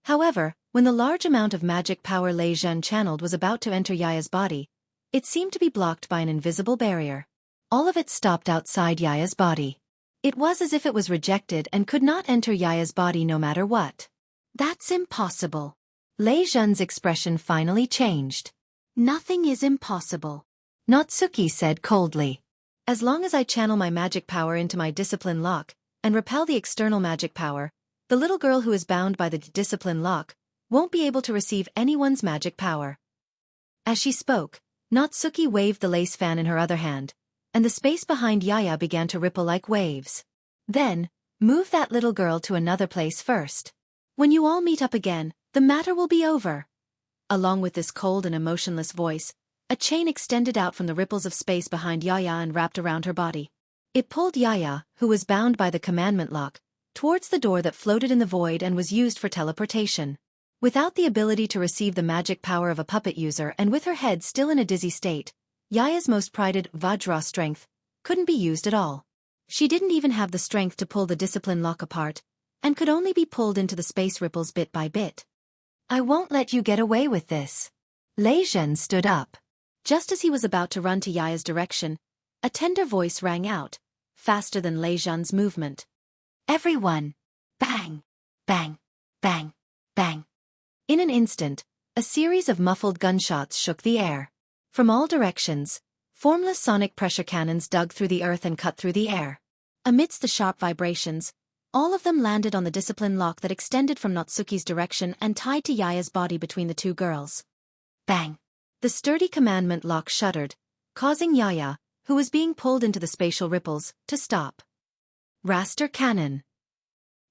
[SPEAKER 1] However, when the large amount of magic power Lei Zhan channeled was about to enter Yaya's body, it seemed to be blocked by an invisible barrier. All of it stopped outside Yaya's body. It was as if it was rejected and could not enter Yaya's body no matter what. That's impossible. Lei Zhan's expression finally changed. Nothing is impossible. Natsuki said coldly. As long as I channel my magic power into my discipline lock and repel the external magic power, the little girl who is bound by the discipline lock won't be able to receive anyone's magic power. As she spoke, Natsuki waved the lace fan in her other hand, and the space behind Yaya began to ripple like waves. Then, move that little girl to another place first. When you all meet up again, the matter will be over. Along with this cold and emotionless voice, a chain extended out from the ripples of space behind Yaya and wrapped around her body. It pulled Yaya, who was bound by the commandment lock, towards the door that floated in the void and was used for teleportation. Without the ability to receive the magic power of a puppet user and with her head still in a dizzy state, Yaya's most prided Vajra strength couldn't be used at all. She didn't even have the strength to pull the discipline lock apart, and could only be pulled into the space ripples bit by bit. I won't let you get away with this. Lei Zhan stood up. Just as he was about to run to Yaya's direction, a tender voice rang out, faster than Lei Zhan's movement. Everyone! Bang! Bang! Bang! Bang! In an instant, a series of muffled gunshots shook the air. From all directions, formless sonic pressure cannons dug through the earth and cut through the air. Amidst the sharp vibrations, all of them landed on the discipline lock that extended from Natsuki's direction and tied to Yaya's body between the two girls. Bang! The sturdy commandment lock shuddered, causing Yaya, who was being pulled into the spatial ripples, to stop. Raster cannon.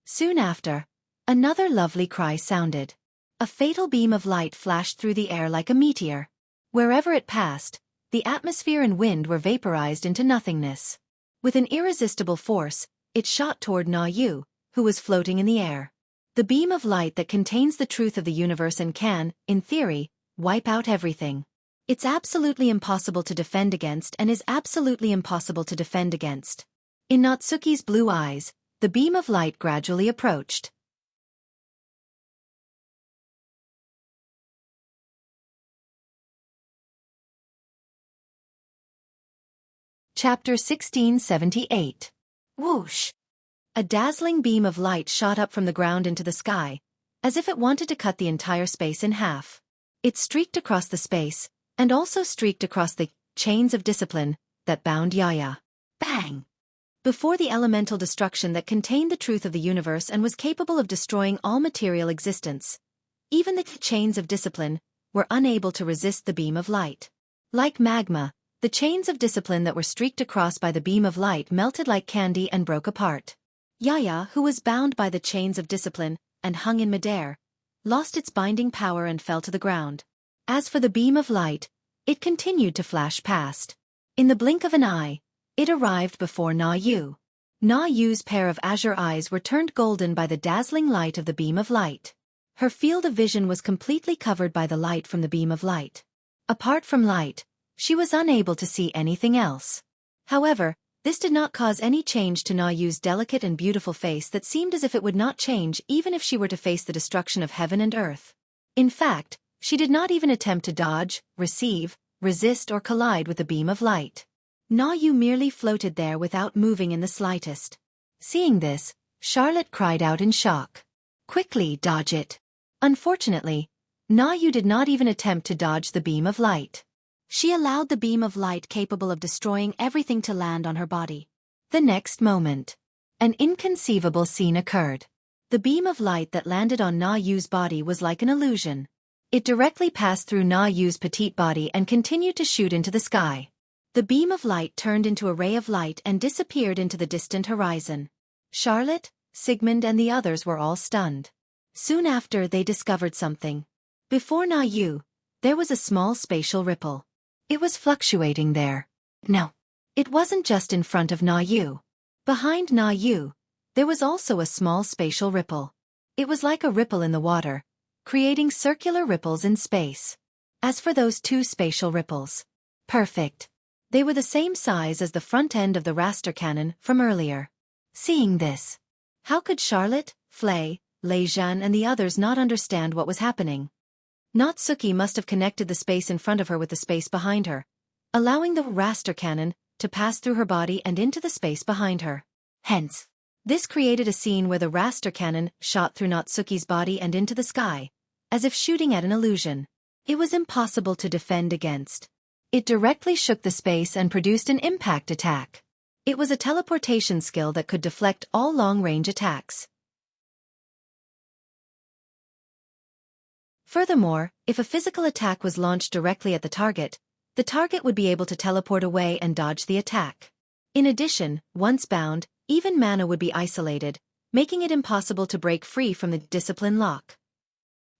[SPEAKER 1] Soon after, another lovely cry sounded. A fatal beam of light flashed through the air like a meteor. Wherever it passed, the atmosphere and wind were vaporized into nothingness. With an irresistible force, it shot toward Na Yu, who was floating in the air. The beam of light that contains the truth of the universe and can, in theory, wipe out everything. It's absolutely impossible to defend against and is absolutely impossible to defend against. In Natsuki's blue eyes, the beam of light gradually approached. Chapter 1678. Whoosh! A dazzling beam of light shot up from the ground into the sky, as if it wanted to cut the entire space in half. It streaked across the space, and also streaked across the chains of discipline that bound Yaya. Bang! Before the elemental destruction that contained the truth of the universe and was capable of destroying all material existence, even the chains of discipline were unable to resist the beam of light. Like magma, the chains of discipline that were streaked across by the beam of light melted like candy and broke apart. Yaya, who was bound by the chains of discipline and hung in midair, lost its binding power and fell to the ground. As for the beam of light, it continued to flash past. In the blink of an eye, it arrived before Na Yu. Na Yu's pair of azure eyes were turned golden by the dazzling light of the beam of light. Her field of vision was completely covered by the light from the beam of light. Apart from light, she was unable to see anything else. However, this did not cause any change to Na Yu's delicate and beautiful face that seemed as if it would not change even if she were to face the destruction of heaven and earth. In fact, she did not even attempt to dodge, receive, resist or collide with the beam of light. Na Yu merely floated there without moving in the slightest. Seeing this, Charlotte cried out in shock. "Quickly, dodge it!" Unfortunately, Na Yu did not even attempt to dodge the beam of light. She allowed the beam of light capable of destroying everything to land on her body. The next moment, an inconceivable scene occurred. The beam of light that landed on Na Yu's body was like an illusion. It directly passed through Na Yu's petite body and continued to shoot into the sky. The beam of light turned into a ray of light and disappeared into the distant horizon. Charlotte, Sigmund and the others were all stunned. Soon after they discovered something. Before Na Yu, there was a small spatial ripple. It was fluctuating there. No, it wasn't just in front of Na Yu. Behind Na Yu, there was also a small spatial ripple. It was like a ripple in the water, creating circular ripples in space. As for those two spatial ripples, perfect. They were the same size as the front end of the raster cannon from earlier. Seeing this, how could Charlotte, Flay, Lei Zhan and the others not understand what was happening? Natsuki must have connected the space in front of her with the space behind her, allowing the raster cannon to pass through her body and into the space behind her. Hence, this created a scene where the raster cannon shot through Natsuki's body and into the sky, as if shooting at an illusion. It was impossible to defend against. It directly shook the space and produced an impact attack. It was a teleportation skill that could deflect all long-range attacks. Furthermore, if a physical attack was launched directly at the target would be able to teleport away and dodge the attack. In addition, once bound, even mana would be isolated, making it impossible to break free from the discipline lock.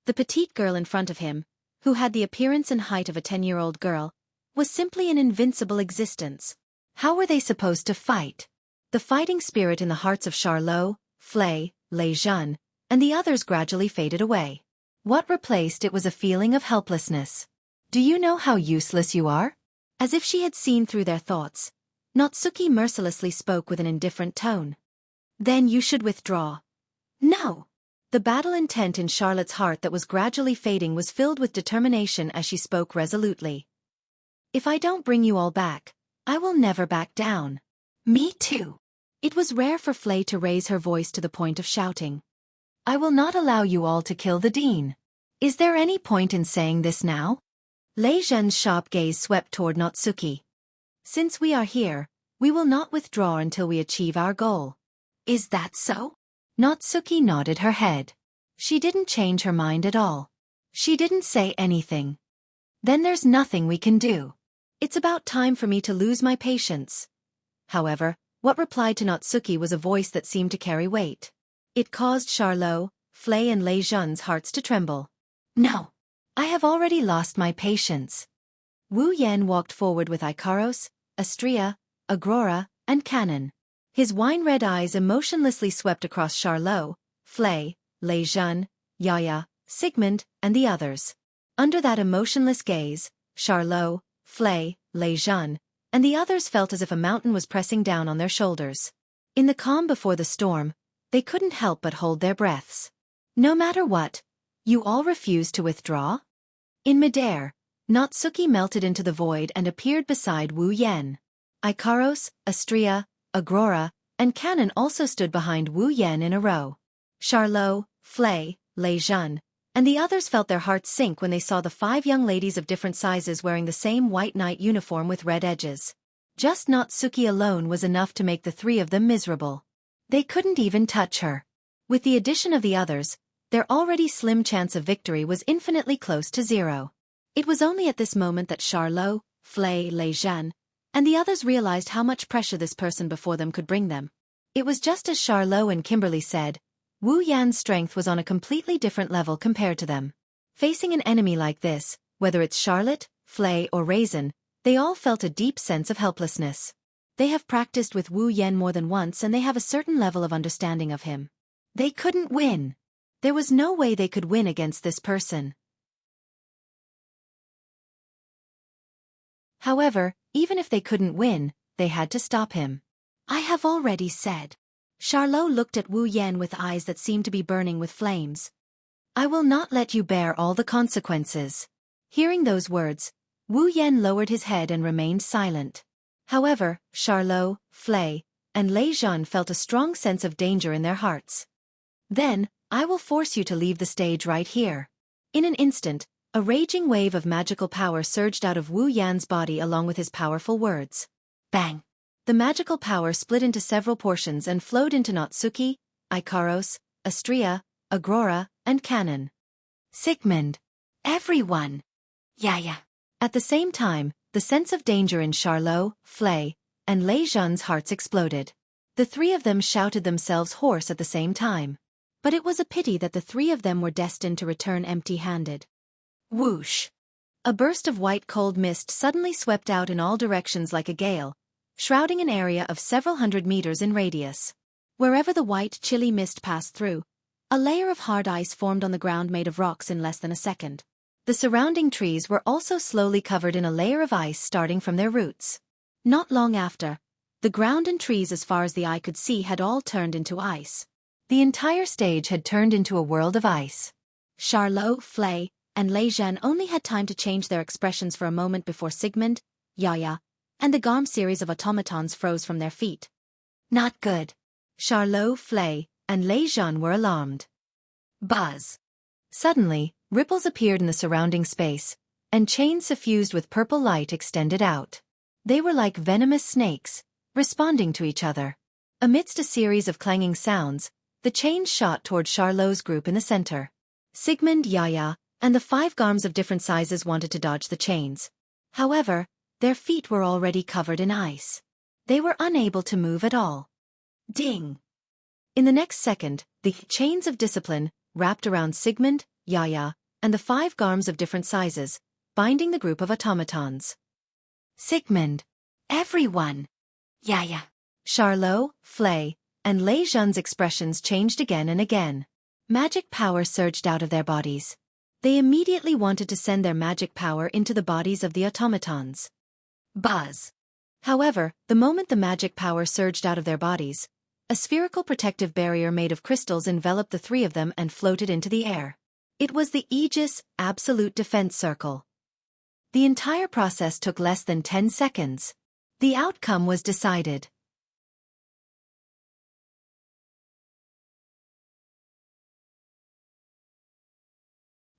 [SPEAKER 1] The petite girl in front of him, who had the appearance and height of a 10-year-old girl, was simply an invincible existence. How were they supposed to fight? The fighting spirit in the hearts of Charlot, Flay, Lei Zhan, and the others gradually faded away. What replaced it was a feeling of helplessness. Do you know how useless you are? As if she had seen through their thoughts, Natsuki mercilessly spoke with an indifferent tone. Then you should withdraw. No! The battle intent in Charlotte's heart that was gradually fading was filled with determination as she spoke resolutely. If I don't bring you all back, I will never back down. Me too. It was rare for Flay to raise her voice to the point of shouting. I will not allow you all to kill the dean. Is there any point in saying this now? Lei Zhen's sharp gaze swept toward Natsuki. Since we are here, we will not withdraw until we achieve our goal. Is that so? Natsuki nodded her head. She didn't change her mind at all. She didn't say anything. Then there's nothing we can do. It's about time for me to lose my patience. However, what replied to Natsuki was a voice that seemed to carry weight. It caused Charlot, Flay and Lei Zhan's hearts to tremble. No! I have already lost my patience. Wu Yan walked forward with Icaros, Astrea, Agrora, and Cannon. His wine-red eyes emotionlessly swept across Charlot, Flay, Lei Zhan, Yaya, Sigmund, and the others. Under that emotionless gaze, Charlot, Flay, Lei Zhan, and the others felt as if a mountain was pressing down on their shoulders. In the calm before the storm, they couldn't help but hold their breaths. No matter what, you all refused to withdraw? In midair, Natsuki melted into the void and appeared beside Wu Yan. Icaros, Astrea, Agrora, and Cannon also stood behind Wu Yan in a row. Charlot, Flay, Lei Zhan, and the others felt their hearts sink when they saw the 5 young ladies of different sizes wearing the same white knight uniform with red edges. Just Natsuki alone was enough to make the 3 of them miserable. They couldn't even touch her. With the addition of the others, their already slim chance of victory was infinitely close to 0. It was only at this moment that Charlot, Flay, Lei Zhan, and the others realized how much pressure this person before them could bring them. It was just as Charlot and Kimberly said, Wu Yan's strength was on a completely different level compared to them. Facing an enemy like this, whether it's Charlotte, Flay, or Raisin, they all felt a deep sense of helplessness. They have practiced with Wu Yan more than once and they have a certain level of understanding of him. They couldn't win. There was no way they could win against this person. However, even if they couldn't win, they had to stop him. I have already said. Charlot looked at Wu Yan with eyes that seemed to be burning with flames. I will not let you bear all the consequences. Hearing those words, Wu Yan lowered his head and remained silent. However, Charlot, Flay, and Lei Zhan felt a strong sense of danger in their hearts. Then, I will force you to leave the stage right here. In an instant, a raging wave of magical power surged out of Wu Yan's body along with his powerful words. Bang! The magical power split into several portions and flowed into Natsuki, Icaros, Astrea, Agrora, and Cannon. Sigmund! Everyone! Yaya! At the same time, the sense of danger in Charlot, Flay, and Lei Zhan's hearts exploded. The 3 of them shouted themselves hoarse at the same time. But it was a pity that the 3 of them were destined to return empty-handed. Whoosh! A burst of white cold mist suddenly swept out in all directions like a gale, shrouding an area of several hundred meters in radius. Wherever the white, chilly mist passed through, a layer of hard ice formed on the ground made of rocks in less than a second. The surrounding trees were also slowly covered in a layer of ice starting from their roots. Not long after, the ground and trees as far as the eye could see had all turned into ice. The entire stage had turned into a world of ice. Charlot, Flay, and Lei Zhan only had time to change their expressions for a moment before Sigmund, Yaya, and the Garm series of automatons froze from their feet. Not good. Charlot, Flay, and Lei Zhan were alarmed. Buzz! Suddenly, ripples appeared in the surrounding space, and chains suffused with purple light extended out. They were like venomous snakes, responding to each other. Amidst a series of clanging sounds, the chains shot toward Charlot's group in the center. Sigmund, Yaya, and the 5 Garms of different sizes wanted to dodge the chains. However, their feet were already covered in ice. They were unable to move at all. Ding! In the next second, the chains of discipline wrapped around Sigmund, Yaya, and the 5 Garms of different sizes, binding the group of automatons. Sigmund! Everyone! Yaya! Charlot, Flay, and Lei Zhan's expressions changed again and again. Magic power surged out of their bodies. They immediately wanted to send their magic power into the bodies of the automatons. Buzz! However, the moment the magic power surged out of their bodies, a spherical protective barrier made of crystals enveloped the 3 of them and floated into the air. It was the Aegis Absolute Defense Circle. The entire process took less than 10 seconds. The outcome was decided.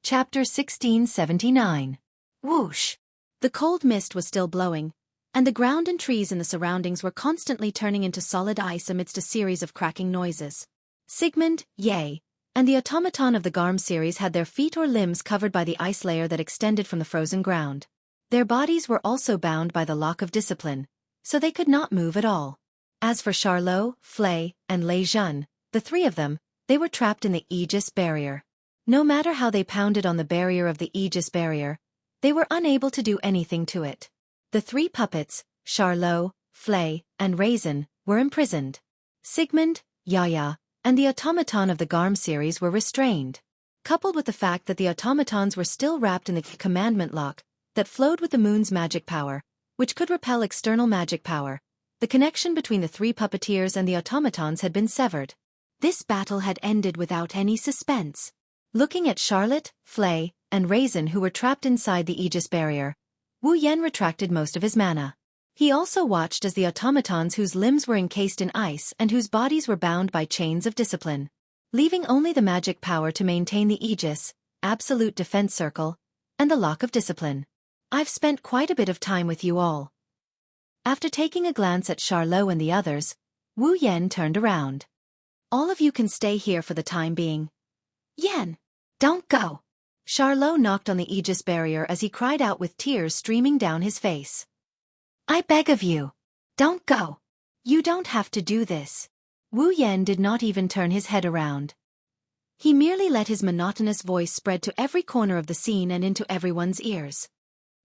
[SPEAKER 1] Chapter 1679. Whoosh! The cold mist was still blowing, and the ground and trees in the surroundings were constantly turning into solid ice amidst a series of cracking noises. Sigmund, Ye, and the automaton of the Garm series had their feet or limbs covered by the ice layer that extended from the frozen ground. Their bodies were also bound by the lock of discipline, so they could not move at all. As for Charlot, Flay, and Lei Zhan, the 3 of them, They were trapped in the Aegis barrier. No matter how they pounded on the barrier of the Aegis barrier, they were unable to do anything to it. The three puppets, Charlot, Flay, and Raisin, were imprisoned. Sigmund, Yaya, and the automaton of the Garm series were restrained. Coupled with the fact that the automatons were still wrapped in the commandment lock that flowed with the moon's magic power, which could repel external magic power, the connection between the three puppeteers and the automatons had been severed. This battle had ended without any suspense. Looking at Charlotte, Flay, and Raisin who were trapped inside the Aegis barrier, Wu Yan retracted most of his mana. He also watched as the automatons whose limbs were encased in ice and whose bodies were bound by chains of discipline, leaving only the magic power to maintain the Aegis, absolute defense circle, and the lock of discipline. I've spent quite a bit of time with you all. After taking a glance at Charlot and the others, Wu Yan turned around. All of you can stay here for the time being. Yan, don't go. Charlot knocked on the Aegis barrier as he cried out with tears streaming down his face. I beg of you. Don't go. You don't have to do this. Wu Yan did not even turn his head around. He merely let his monotonous voice spread to every corner of the scene and into everyone's ears.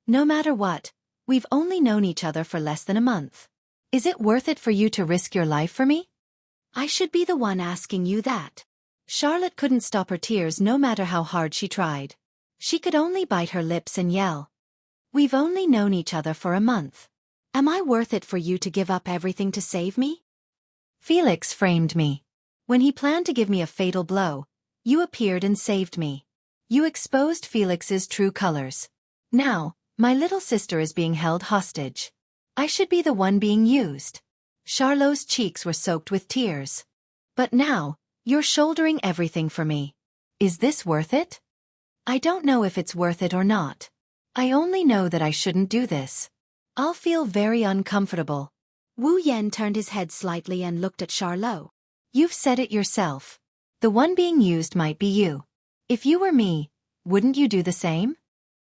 [SPEAKER 1] No matter what, we've only known each other for less than a month. Is it worth it for you to risk your life for me? I should be the one asking you that. Charlotte couldn't stop her tears no matter how hard she tried. She could only bite her lips and yell. We've only known each other for a month. Am I worth it for you to give up everything to save me? Felix framed me. When he planned to give me a fatal blow, you appeared and saved me. You exposed Felix's true colors. Now, my little sister is being held hostage. I should be the one being used. Charlot's cheeks were soaked with tears. But now, you're shouldering everything for me. Is this worth it? I don't know if it's worth it or not. I only know that I shouldn't do this. I'll feel very uncomfortable. Wu Yan turned his head slightly and looked at Charlot. You've said it yourself. The one being used might be you. If you were me, wouldn't you do the same?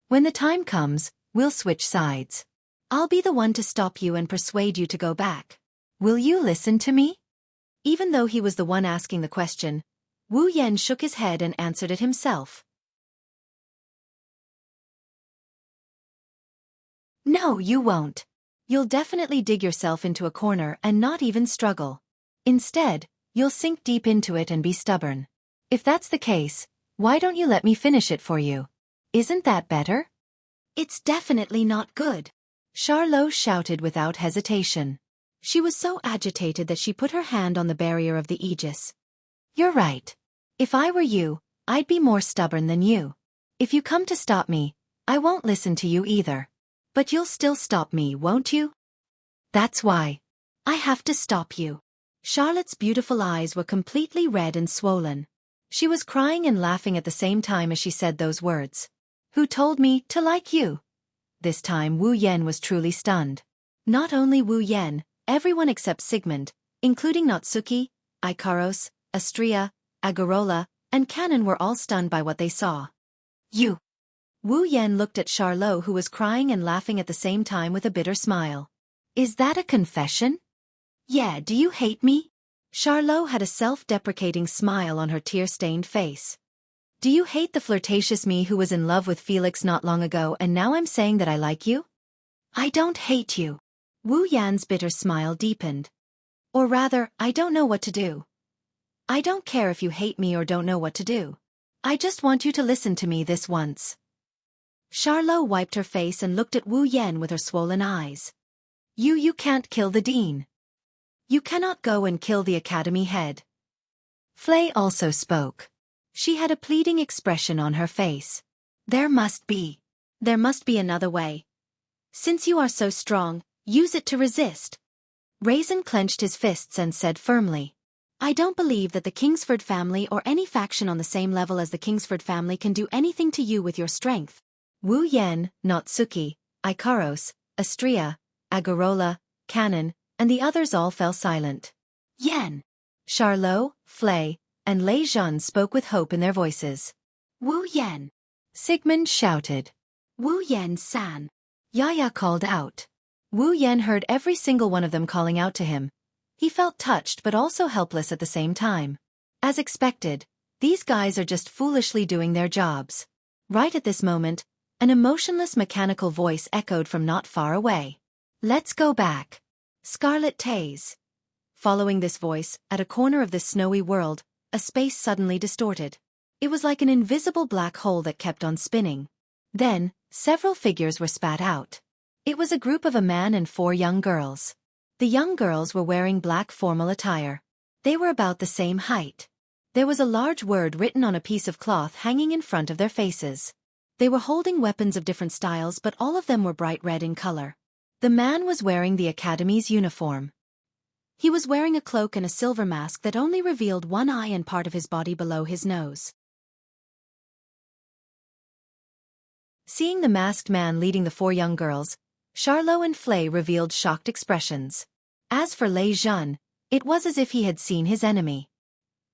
[SPEAKER 1] When the time comes, we'll switch sides. I'll be the one to stop you and persuade you to go back. Will you listen to me? Even though he was the one asking the question, Wu Yan shook his head and answered it himself. No, you won't. You'll definitely dig yourself into a corner and not even struggle. Instead, you'll sink deep into it and be stubborn. If that's the case, why don't you let me finish it for you? Isn't that better? It's definitely not good. Charlot shouted without hesitation. She was so agitated that she put her hand on the barrier of the Aegis. You're right. If I were you, I'd be more stubborn than you. If you come to stop me, I won't listen to you either. But you'll still stop me, won't you? That's why. I have to stop you. Charlotte's beautiful eyes were completely red and swollen. She was crying and laughing at the same time as she said those words. Who told me to like you? This time Wu Yan was truly stunned. Not only Wu Yan, everyone except Sigmund, including Natsuki, Ikaros, Astria, Agarola, and Canon were all stunned by what they saw. You. Wu Yan looked at Charlot who was crying and laughing at the same time with a bitter smile. Is that a confession? Yeah, do you hate me? Charlot had a self-deprecating smile on her tear-stained face. Do you hate the flirtatious me who was in love with Felix not long ago and now I'm saying that I like you? I don't hate you. Wu Yan's bitter smile deepened. Or rather, I don't know what to do. I don't care if you hate me or don't know what to do. I just want you to listen to me this once. Charlot wiped her face and looked at Wu Yan with her swollen eyes. You can't kill the dean. You cannot go and kill the academy head. Flay also spoke. She had a pleading expression on her face. There must be another way. Since you are so strong, use it to resist. Raisin clenched his fists and said firmly. I don't believe that the Kingsford family or any faction on the same level as the Kingsford family can do anything to you with your strength. Wu Yan, Natsuki, Ikaros, Astria, Agarola, Canon, and the others all fell silent. Yan. Charlot, Flay, and Lei Zhan spoke with hope in their voices. Wu Yan. Sigmund shouted. Wu Yan-san. Yaya called out. Wu Yan heard every single one of them calling out to him. He felt touched but also helpless at the same time. As expected, these guys are just foolishly doing their jobs. Right at this moment, an emotionless mechanical voice echoed from not far away. Let's go back. Scarlet Taze. Following this voice, at a corner of this snowy world, a space suddenly distorted. It was like an invisible black hole that kept on spinning. Then, several figures were spat out. It was a group of a man and 4 young girls. The young girls were wearing black formal attire. They were about the same height. There was a large word written on a piece of cloth hanging in front of their faces. They were holding weapons of different styles, but all of them were bright red in color. The man was wearing the academy's uniform. He was wearing a cloak and a silver mask that only revealed one eye and part of his body below his nose. Seeing the masked man leading the 4 young girls, Charlot and Flay revealed shocked expressions. As for Lei Jun, it was as if he had seen his enemy.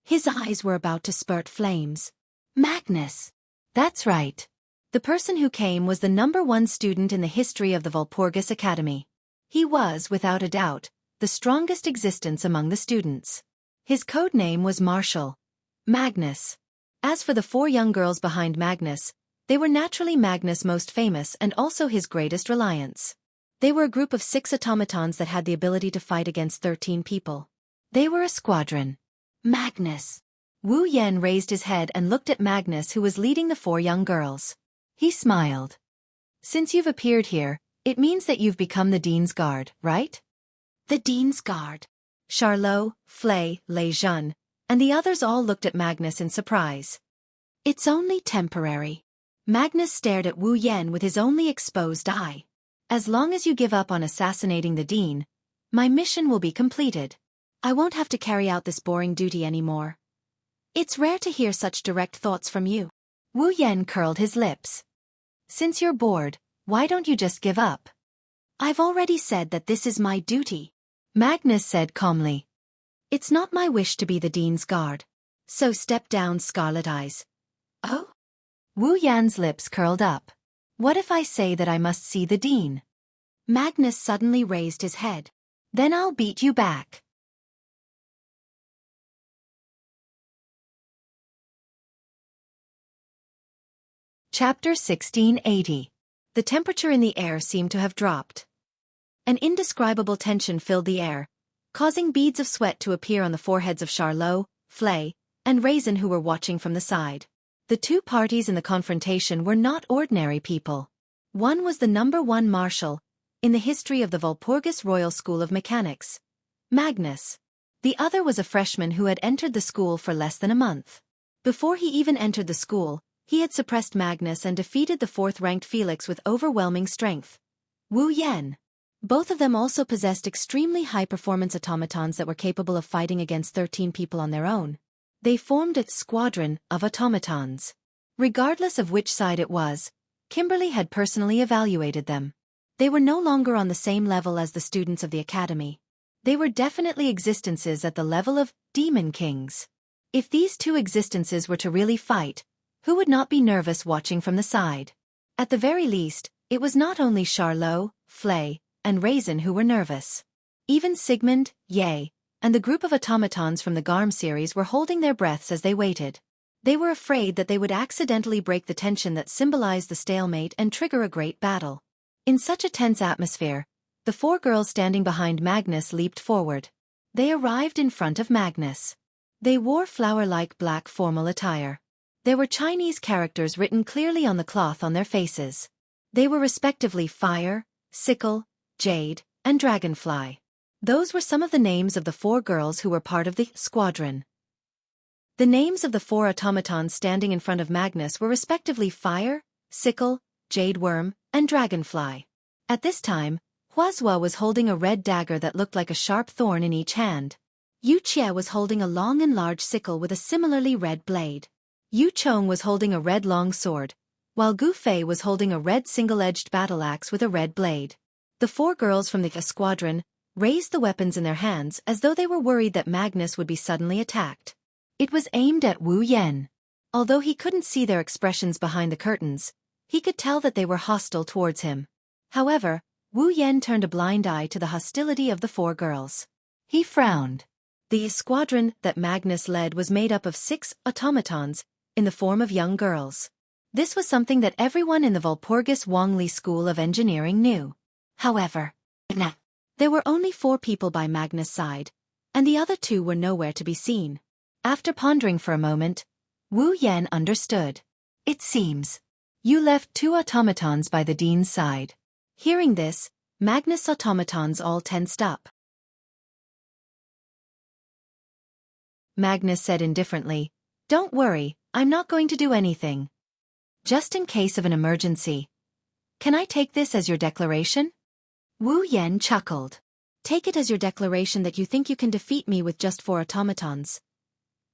[SPEAKER 1] His eyes were about to spurt flames. Magnus! That's right. The person who came was the #1 student in the history of the Walpurgis Academy. He was, without a doubt, the strongest existence among the students. His code name was Marshall. Magnus. As for the 4 young girls behind Magnus, they were naturally Magnus' most famous and also his greatest reliance. They were a group of 6 automatons that had the ability to fight against 13 people. They were a squadron. Magnus. Wu Yan raised his head and looked at Magnus, who was leading the 4 young girls. He smiled. Since you've appeared here, it means that you've become the Dean's Guard, right? The Dean's Guard. Charlot, Flay, Lei Jun, and the others all looked at Magnus in surprise. It's only temporary. Magnus stared at Wu Yan with his only exposed eye. As long as you give up on assassinating the Dean, my mission will be completed. I won't have to carry out this boring duty anymore. It's rare to hear such direct thoughts from you. Wu Yan curled his lips. Since you're bored, why don't you just give up? I've already said that this is my duty. Magnus said calmly. It's not my wish to be the Dean's Guard. So step down, Scarlet Eyes. Oh? Wu Yan's lips curled up. What if I say that I must see the Dean? Magnus suddenly raised his head. Then I'll beat you back. Chapter 1680. The temperature in the air seemed to have dropped. An indescribable tension filled the air, causing beads of sweat to appear on the foreheads of Charlot, Flay, and Raisin, who were watching from the side. The 2 parties in the confrontation were not ordinary people. One was the #1 marshal in the history of the Walpurgis Royal School of Mechanics, Magnus. The other was a freshman who had entered the school for less than a month. Before he even entered the school, he had suppressed Magnus and defeated the 4th-ranked Felix with overwhelming strength. Wu Yan. Both of them also possessed extremely high-performance automatons that were capable of fighting against 13 people on their own. They formed a squadron of automatons. Regardless of which side it was, Kimberly had personally evaluated them. They were no longer on the same level as the students of the academy. They were definitely existences at the level of demon kings. If these 2 existences were to really fight, who would not be nervous watching from the side? At the very least, it was not only Charlot, Flay, and Raisin who were nervous. Even Sigmund, Ye, and the group of automatons from the Garm series were holding their breaths as they waited. They were afraid that they would accidentally break the tension that symbolized the stalemate and trigger a great battle. In such a tense atmosphere, the 4 girls standing behind Magnus leaped forward. They arrived in front of Magnus. They wore flower-like black formal attire. There were Chinese characters written clearly on the cloth on their faces. They were respectively Fire, Sickle, Jade, and Dragonfly. Those were some of the names of the 4 girls who were part of the squadron. The names of the 4 automatons standing in front of Magnus were respectively Fire, Sickle, Jade Worm, and Dragonfly. At this time, Huazhua was holding a red dagger that looked like a sharp thorn in each hand. Wuxia was holding a long and large sickle with a similarly red blade. Yu Chong was holding a red long sword, while Gu Fei was holding a red single-edged battle axe with a red blade. The 4 girls from the squadron raised the weapons in their hands as though they were worried that Magnus would be suddenly attacked. It was aimed at Wu Yan. Although he couldn't see their expressions behind the curtains, he could tell that they were hostile towards him. However, Wu Yan turned a blind eye to the hostility of the 4 girls. He frowned. The squadron that Magnus led was made up of 6 automatons, in the form of young girls. This was something that everyone in the Walpurgis Wangli School of Engineering knew. However, there were only 4 people by Magnus' side, and the other 2 were nowhere to be seen. After pondering for a moment, Wu Yan understood. It seems you left 2 automatons by the dean's side. Hearing this, Magnus' automatons all tensed up. Magnus said indifferently, "Don't worry, I'm not going to do anything. Just in case of an emergency. Can I take this as your declaration?" Wu Yan chuckled. "Take it as your declaration that you think you can defeat me with just 4 automatons."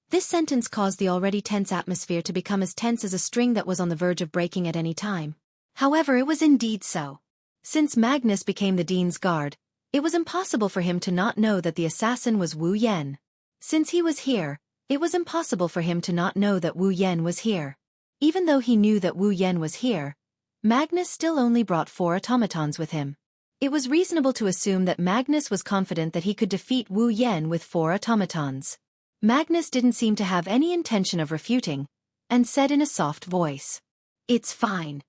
[SPEAKER 1] This sentence caused the already tense atmosphere to become as tense as a string that was on the verge of breaking at any time. However, it was indeed so. Since Magnus became the dean's guard, it was impossible for him to not know that the assassin was Wu Yan. Since he was here, it was impossible for him to not know that Wu Yan was here. Even though he knew that Wu Yan was here, Magnus still only brought 4 automatons with him. It was reasonable to assume that Magnus was confident that he could defeat Wu Yan with 4 automatons. Magnus didn't seem to have any intention of refuting, and said in a soft voice, "It's fine.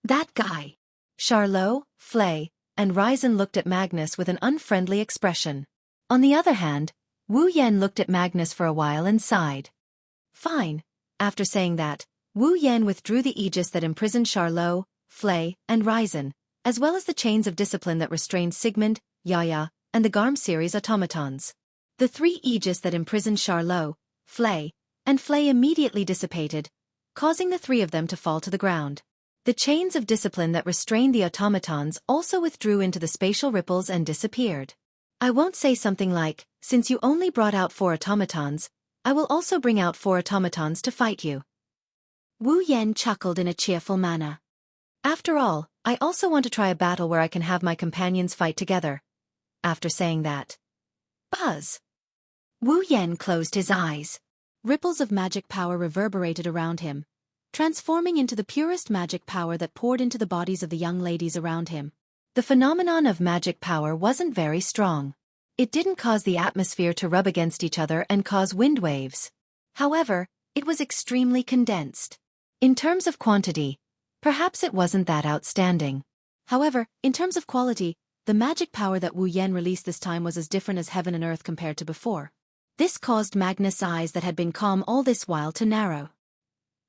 [SPEAKER 1] That guy." Charlot, Flay, and Ryzen looked at Magnus with an unfriendly expression. On the other hand, Wu Yan looked at Magnus for a while and sighed. "Fine." After saying that, Wu Yan withdrew the aegis that imprisoned Charlot, Flay, and Ryzen, as well as the chains of discipline that restrained Sigmund, Yaya, and the Garm series automatons. The 3 aegis that imprisoned Charlot, Flay, and Flay immediately dissipated, causing the 3 of them to fall to the ground. The chains of discipline that restrained the automatons also withdrew into the spatial ripples and disappeared. I won't say something like, "Since you only brought out 4 automatons, I will also bring out 4 automatons to fight you." Wu Yan chuckled in a cheerful manner. "After all, I also want to try a battle where I can have my companions fight together." After saying that, buzz! Wu Yan closed his eyes. Ripples of magic power reverberated around him, transforming into the purest magic power that poured into the bodies of the young ladies around him. The phenomenon of magic power wasn't very strong. It didn't cause the atmosphere to rub against each other and cause wind waves. However, it was extremely condensed. In terms of quantity, perhaps it wasn't that outstanding. However, in terms of quality, the magic power that Wu Yan released this time was as different as heaven and earth compared to before. This caused Magnus' eyes that had been calm all this while to narrow.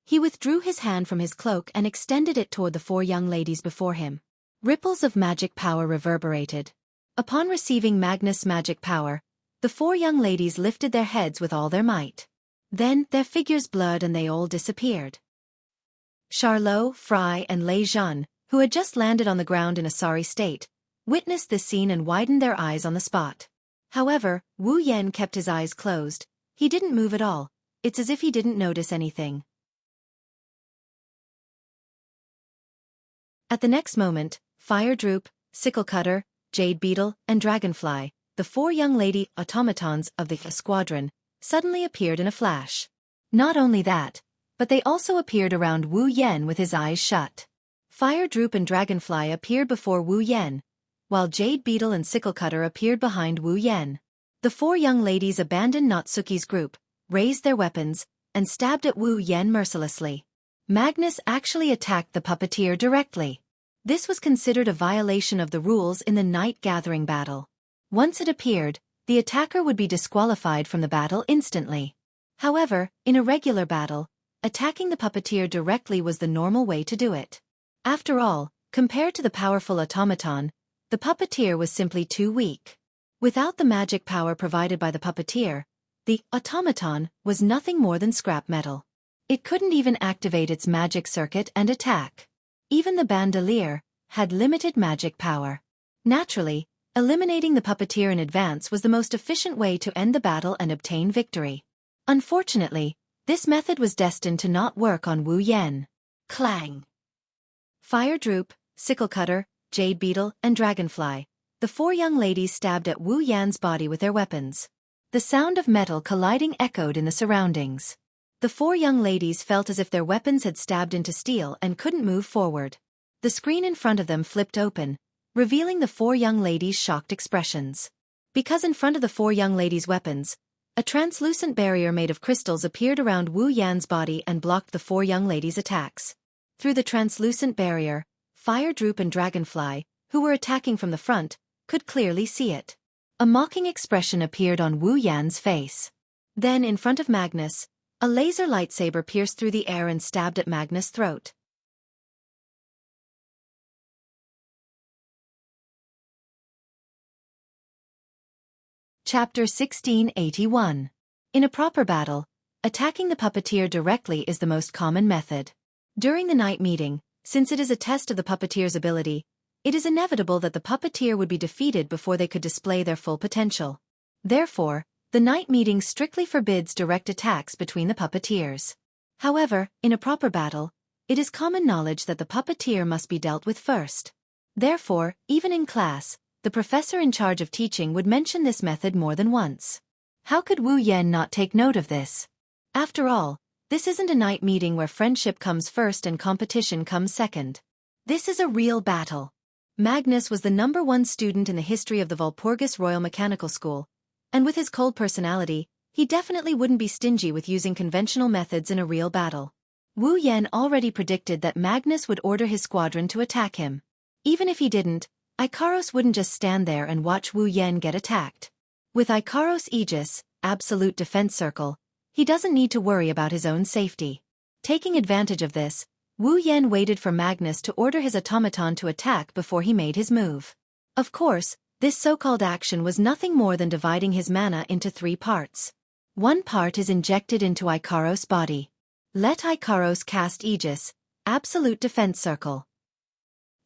[SPEAKER 1] He withdrew his hand from his cloak and extended it toward the 4 young ladies before him. Ripples of magic power reverberated. Upon receiving Magnus' magic power, the 4 young ladies lifted their heads with all their might. Then, their figures blurred and they all disappeared. Charlot, Fry, and Lei Zhan, who had just landed on the ground in a sorry state, witnessed this scene and widened their eyes on the spot. However, Wu Yan kept his eyes closed. He didn't move at all. It's as if he didn't notice anything. At the next moment, Fire Droop, Sickle Cutter, Jade Beetle, and Dragonfly, the 4 young lady automatons of the squadron, suddenly appeared in a flash. Not only that, but they also appeared around Wu Yan with his eyes shut. Fire Droop and Dragonfly appeared before Wu Yan, while Jade Beetle and Sickle Cutter appeared behind Wu Yan. The 4 young ladies abandoned Natsuki's group, raised their weapons, and stabbed at Wu Yan mercilessly. Magnus actually attacked the puppeteer directly. This was considered a violation of the rules in the night gathering battle. Once it appeared, the attacker would be disqualified from the battle instantly. However, in a regular battle, attacking the puppeteer directly was the normal way to do it. After all, compared to the powerful automaton, the puppeteer was simply too weak. Without the magic power provided by the puppeteer, the automaton was nothing more than scrap metal. It couldn't even activate its magic circuit and attack. Even the bandolier had limited magic power. Naturally, eliminating the puppeteer in advance was the most efficient way to end the battle and obtain victory. Unfortunately, this method was destined to not work on Wu Yan. Clang! Fire Droop, Sickle Cutter, Jade Beetle, and Dragonfly, the 4 young ladies stabbed at Wu Yan's body with their weapons. The sound of metal colliding echoed in the surroundings. The 4 young ladies felt as if their weapons had stabbed into steel and couldn't move forward. The screen in front of them flipped open, revealing the 4 young ladies' shocked expressions. Because in front of the 4 young ladies' weapons, A translucent barrier made of crystals appeared around Wu Yan's body and blocked the four young ladies' attacks. Through the translucent barrier, Fire Droop and Dragonfly, who were attacking from the front, could clearly see it. A mocking expression appeared on Wu Yan's face. Then, in front of Magnus, a laser lightsaber pierced through the air and stabbed at Magnus' throat. Chapter 1681. In a proper battle, attacking the puppeteer directly is the most common method. During the night meeting, since it is a test of the puppeteer's ability, it is inevitable that the puppeteer would be defeated before they could display their full potential. Therefore, the night meeting strictly forbids direct attacks between the puppeteers. However, in a proper battle, it is common knowledge that the puppeteer must be dealt with first. Therefore, even in class, the professor in charge of teaching would mention this method more than once. How could Wu Yan not take note of this? After all, this isn't a night meeting where friendship comes first and competition comes second. This is a real battle. Magnus was the #1 student in the history of the Walpurgis Royal Mechanical School, and with his cold personality, he definitely wouldn't be stingy with using conventional methods in a real battle. Wu Yan already predicted that Magnus would order his squadron to attack him. Even if he didn't, Ikaros wouldn't just stand there and watch Wu Yan get attacked. With Ikaros' Aegis, Absolute Defense Circle, he doesn't need to worry about his own safety. Taking advantage of this, Wu Yan waited for Magnus to order his automaton to attack before he made his move. Of course, this so-called action was nothing more than dividing his mana into 3 parts. One part is injected into Ikaros' body. Let Ikaros cast Aegis, Absolute Defense Circle.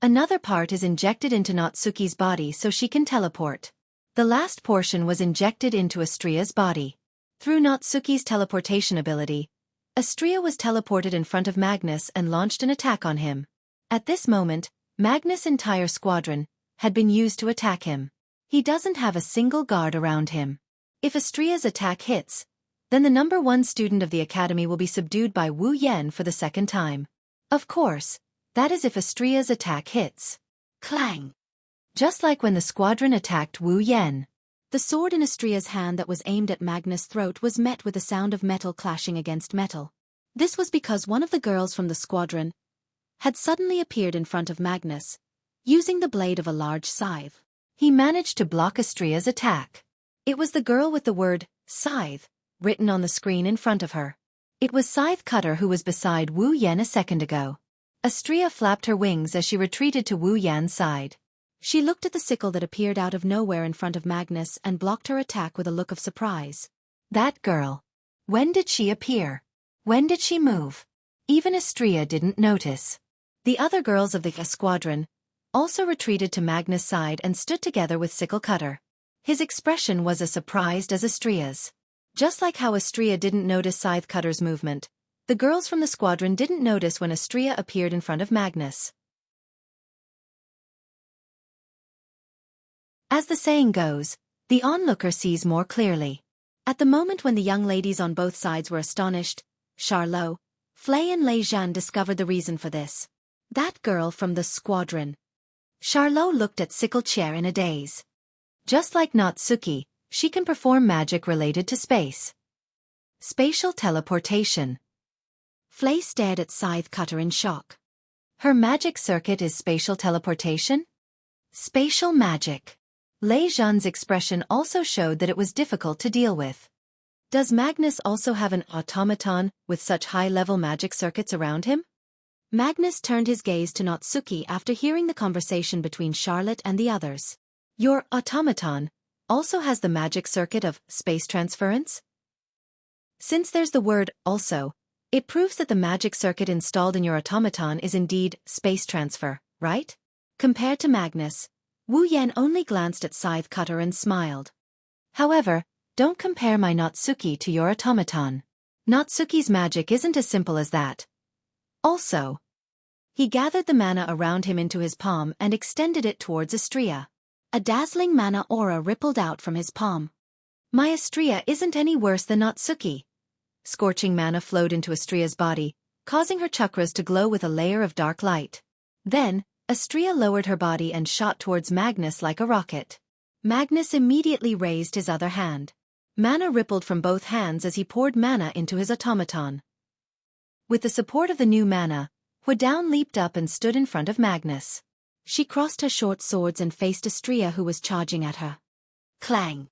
[SPEAKER 1] Another part is injected into Natsuki's body so she can teleport. The last portion was injected into Astria's body. Through Natsuki's teleportation ability, Astria was teleported in front of Magnus and launched an attack on him. At this moment, Magnus' entire squadron had been used to attack him. He doesn't have a single guard around him. If Astria's attack hits, then the #1 student of the academy will be subdued by Wu Yan for the second time. Of course, that is if Astria's attack hits. Clang! Just like when the squadron attacked Wu Yan. The sword in Astria's hand that was aimed at Magnus' throat was met with the sound of metal clashing against metal. This was because one of the girls from the squadron had suddenly appeared in front of Magnus, using the blade of a large scythe. He managed to block Astria's attack. It was the girl with the word, scythe, written on the screen in front of her. It was Scythe Cutter who was beside Wu Yan a second ago. Astria flapped her wings as she retreated to Wu Yan's side. She looked at the sickle that appeared out of nowhere in front of Magnus and blocked her attack with a look of surprise. That girl. When did she appear? When did she move? Even Astria didn't notice. The other girls of the squadron also retreated to Magnus' side and stood together with Sickle Cutter. His expression was as surprised as Astria's. Just like how Astria didn't notice Scythe Cutter's movement, the girls from the squadron didn't notice when Astria appeared in front of Magnus. As the saying goes, the onlooker sees more clearly. At the moment when the young ladies on both sides were astonished, Charlot, Flay and Lei Zhan discovered the reason for this. That girl from the squadron. Charlot looked at Sickle Chair in a daze. Just like Natsuki, she can perform magic related to space. Spatial teleportation. Flay stared at Scythe Cutter in shock. Her magic circuit is spatial teleportation? Spatial magic. Lei Zhan's expression also showed that it was difficult to deal with. Does Magnus also have an automaton with such high-level magic circuits around him? Magnus turned his gaze to Natsuki after hearing the conversation between Charlotte and the others. Your automaton also has the magic circuit of space transference? Since there's the word also, it proves that the magic circuit installed in your automaton is indeed space transfer, right? Compared to Magnus, Wu Yan only glanced at Scythe Cutter and smiled. However, don't compare my Natsuki to your automaton. Natsuki's magic isn't as simple as that. Also, he gathered the mana around him into his palm and extended it towards Astria. A dazzling mana aura rippled out from his palm. My Astria isn't any worse than Natsuki. Scorching mana flowed into Astria's body, causing her chakras to glow with a layer of dark light. Then, Astria lowered her body and shot towards Magnus like a rocket. Magnus immediately raised his other hand. Mana rippled from both hands as he poured mana into his automaton. With the support of the new mana, Huidown leaped up and stood in front of Magnus. She crossed her short swords and faced Astria, who was charging at her. Clang!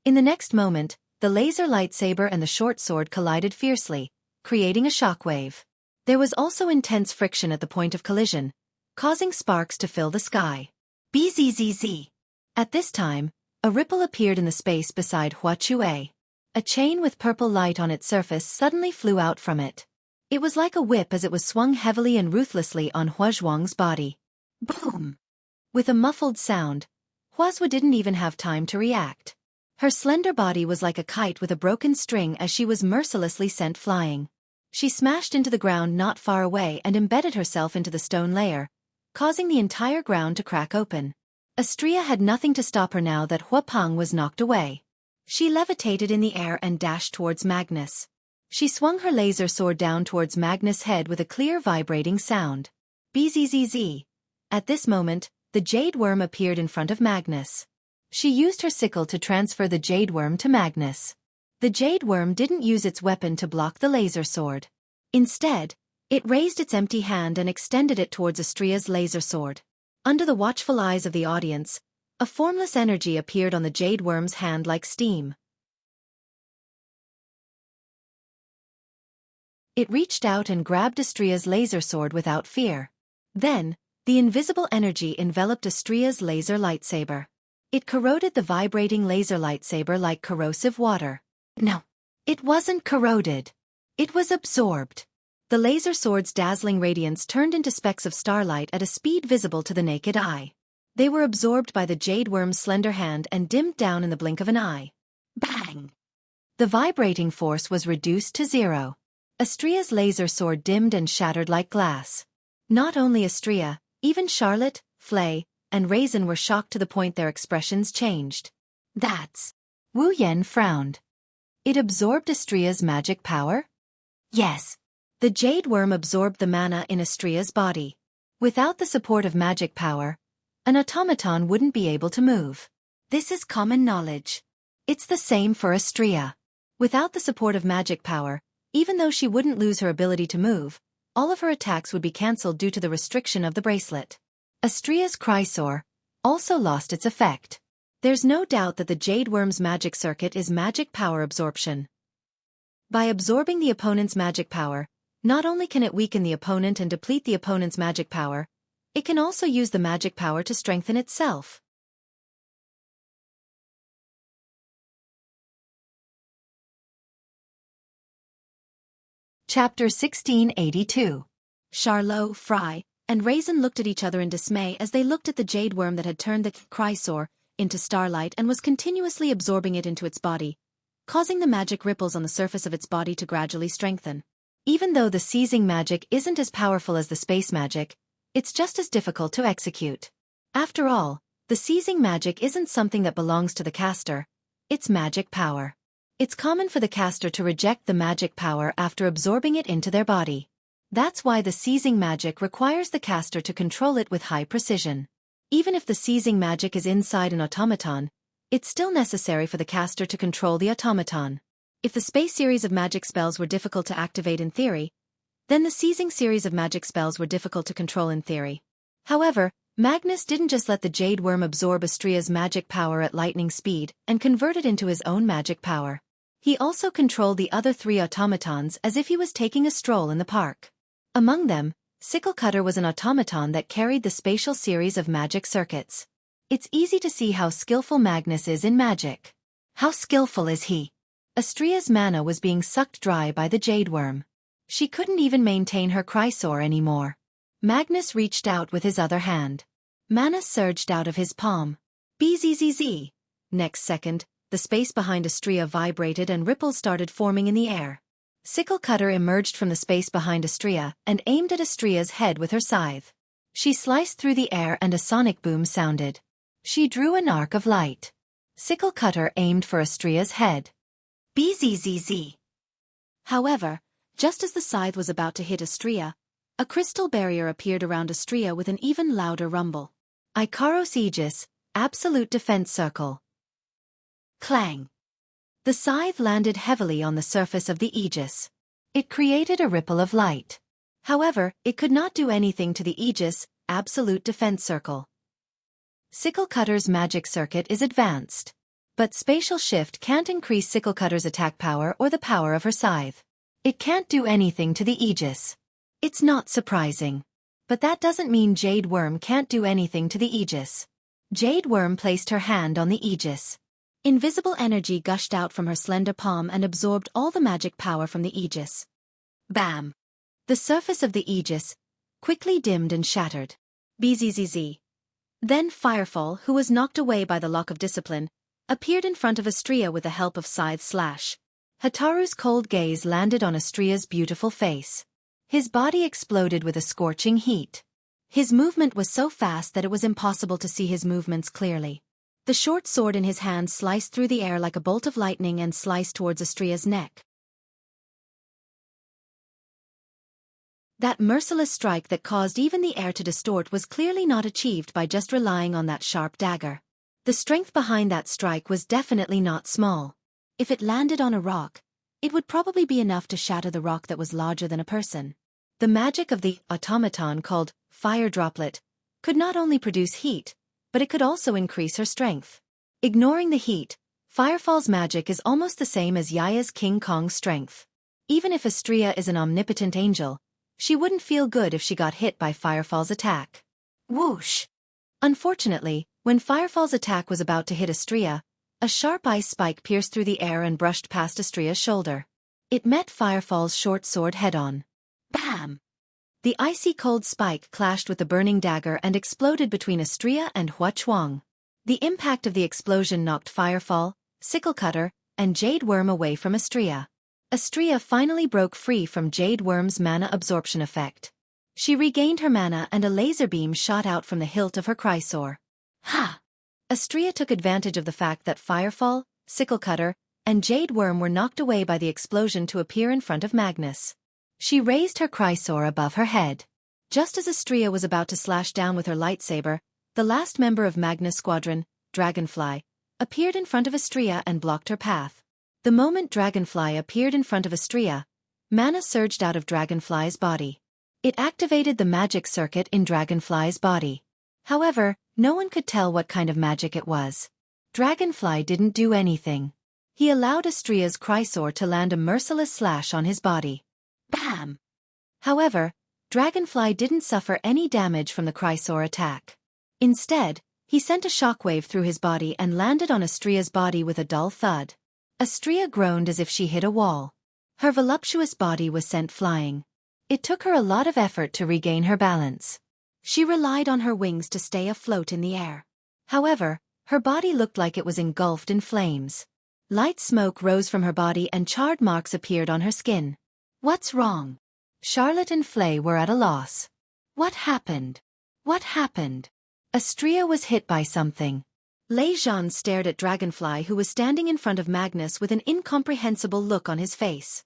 [SPEAKER 1] In the next moment, the laser lightsaber and the short sword collided fiercely, creating a shockwave. There was also intense friction at the point of collision, causing sparks to fill the sky. Bzzz. At this time, a ripple appeared in the space beside Hua Chue. A chain with purple light on its surface suddenly flew out from it. It was like a whip as it was swung heavily and ruthlessly on Hua Zhuang's body. Boom! With a muffled sound, Hua Zhu didn't even have time to react. Her slender body was like a kite with a broken string as she was mercilessly sent flying. She smashed into the ground not far away and embedded herself into the stone layer, causing the entire ground to crack open. Astria had nothing to stop her now that Hua Peng was knocked away. She levitated in the air and dashed towards Magnus. She swung her laser sword down towards Magnus' head with a clear vibrating sound. Bzzz. At this moment, the jade worm appeared in front of Magnus. She used her sickle to transfer the jade worm to Magnus. The jade worm didn't use its weapon to block the laser sword. Instead, it raised its empty hand and extended it towards Astria's laser sword. Under the watchful eyes of the audience, a formless energy appeared on the jade worm's hand like steam. It reached out and grabbed Astria's laser sword without fear. Then, the invisible energy enveloped Astria's laser lightsaber. It corroded the vibrating laser lightsaber like corrosive water. No, it wasn't corroded. It was absorbed. The laser sword's dazzling radiance turned into specks of starlight at a speed visible to the naked eye. They were absorbed by the jade worm's slender hand and dimmed down in the blink of an eye. Bang! The vibrating force was reduced to zero. Astria's laser sword dimmed and shattered like glass. Not only Astria, even Charlotte, Flay, and Raisin were shocked to the point their expressions changed. That's... Wu Yen frowned. It absorbed Astria's magic power? Yes. The jade worm absorbed the mana in Astria's body. Without the support of magic power, an automaton wouldn't be able to move. This is common knowledge. It's the same for Astria. Without the support of magic power, even though she wouldn't lose her ability to move, all of her attacks would be cancelled due to the restriction of the bracelet. Astria's Chrysor also lost its effect. There's no doubt that the jade worm's magic circuit is magic power absorption. By absorbing the opponent's magic power, not only can it weaken the opponent and deplete the opponent's magic power, it can also use the magic power to strengthen itself. Chapter 1682. Charlot, Fry, and Raisin looked at each other in dismay as they looked at the jade worm that had turned the Chrysor into starlight and was continuously absorbing it into its body, causing the magic ripples on the surface of its body to gradually strengthen. Even though the seizing magic isn't as powerful as the space magic, it's just as difficult to execute. After all, the seizing magic isn't something that belongs to the caster, it's magic power. It's common for the caster to reject the magic power after absorbing it into their body. That's why the seizing magic requires the caster to control it with high precision. Even if the seizing magic is inside an automaton, it's still necessary for the caster to control the automaton. If the space series of magic spells were difficult to activate in theory, then the seizing series of magic spells were difficult to control in theory. However, Magnus didn't just let the jade worm absorb Astria's magic power at lightning speed and convert it into his own magic power. He also controlled the other three automatons as if he was taking a stroll in the park. Among them, Sicklecutter was an automaton that carried the spatial series of magic circuits. It's easy to see how skillful Magnus is in magic. How skillful is he? Astria's mana was being sucked dry by the jade worm. She couldn't even maintain her Chrysor anymore. Magnus reached out with his other hand. Mana surged out of his palm. Bzzz. Next second, the space behind Astria vibrated and ripples started forming in the air. Sicklecutter emerged from the space behind Astria and aimed at Astria's head with her scythe. She sliced through the air and a sonic boom sounded. She drew an arc of light. Sicklecutter aimed for Astria's head. Bzzz. However, just as the scythe was about to hit Astria, a crystal barrier appeared around Astria with an even louder rumble. Ikaros Aegis, Absolute Defense Circle. Clang. The scythe landed heavily on the surface of the aegis. It created a ripple of light. However, it could not do anything to the aegis' absolute defense circle. Sicklecutter's magic circuit is advanced. But spatial shift can't increase Sicklecutter's attack power or the power of her scythe. It can't do anything to the aegis. It's not surprising. But that doesn't mean Jade Worm can't do anything to the aegis. Jade Worm placed her hand on the aegis. Invisible energy gushed out from her slender palm and absorbed all the magic power from the aegis. Bam! The surface of the aegis quickly dimmed and shattered. Bzzz. Then Firefall, who was knocked away by the lock of discipline, appeared in front of Astria with the help of Scythe Slash. Hataru's cold gaze landed on Astria's beautiful face. His body exploded with a scorching heat. His movement was so fast that it was impossible to see his movements clearly. The short sword in his hand sliced through the air like a bolt of lightning and sliced towards Astria's neck. That merciless strike that caused even the air to distort was clearly not achieved by just relying on that sharp dagger. The strength behind that strike was definitely not small. If it landed on a rock, it would probably be enough to shatter the rock that was larger than a person. The magic of the automaton called Fire Droplet could not only produce heat, but it could also increase her strength. Ignoring the heat, Firefall's magic is almost the same as Yaya's King Kong's strength. Even if Astria is an omnipotent angel, she wouldn't feel good if she got hit by Firefall's attack. Whoosh! Unfortunately, when Firefall's attack was about to hit Astria, a sharp ice spike pierced through the air and brushed past Astria's shoulder. It met Firefall's short sword head-on. Bam! The icy cold spike clashed with the burning dagger and exploded between Astria and Hua Chuang. The impact of the explosion knocked Firefall, Sicklecutter, and Jade Worm away from Astria. Astria finally broke free from Jade Worm's mana absorption effect. She regained her mana and a laser beam shot out from the hilt of her Chrysor. Ha! Astria took advantage of the fact that Firefall, Sicklecutter, and Jade Worm were knocked away by the explosion to appear in front of Magnus. She raised her Chrysor above her head. Just as Astria was about to slash down with her lightsaber, the last member of Magnus' squadron, Dragonfly, appeared in front of Astria and blocked her path. The moment Dragonfly appeared in front of Astria, mana surged out of Dragonfly's body. It activated the magic circuit in Dragonfly's body. However, no one could tell what kind of magic it was. Dragonfly didn't do anything. He allowed Astria's Chrysor to land a merciless slash on his body. Bam! However, Dragonfly didn't suffer any damage from the Chrysor attack. Instead, he sent a shockwave through his body and landed on Astria's body with a dull thud. Astria groaned as if she hit a wall. Her voluptuous body was sent flying. It took her a lot of effort to regain her balance. She relied on her wings to stay afloat in the air. However, her body looked like it was engulfed in flames. Light smoke rose from her body and charred marks appeared on her skin. What's wrong? Charlotte and Flay were at a loss. What happened? What happened? Astria was hit by something. Lei Zhan stared at Dragonfly, who was standing in front of Magnus with an incomprehensible look on his face.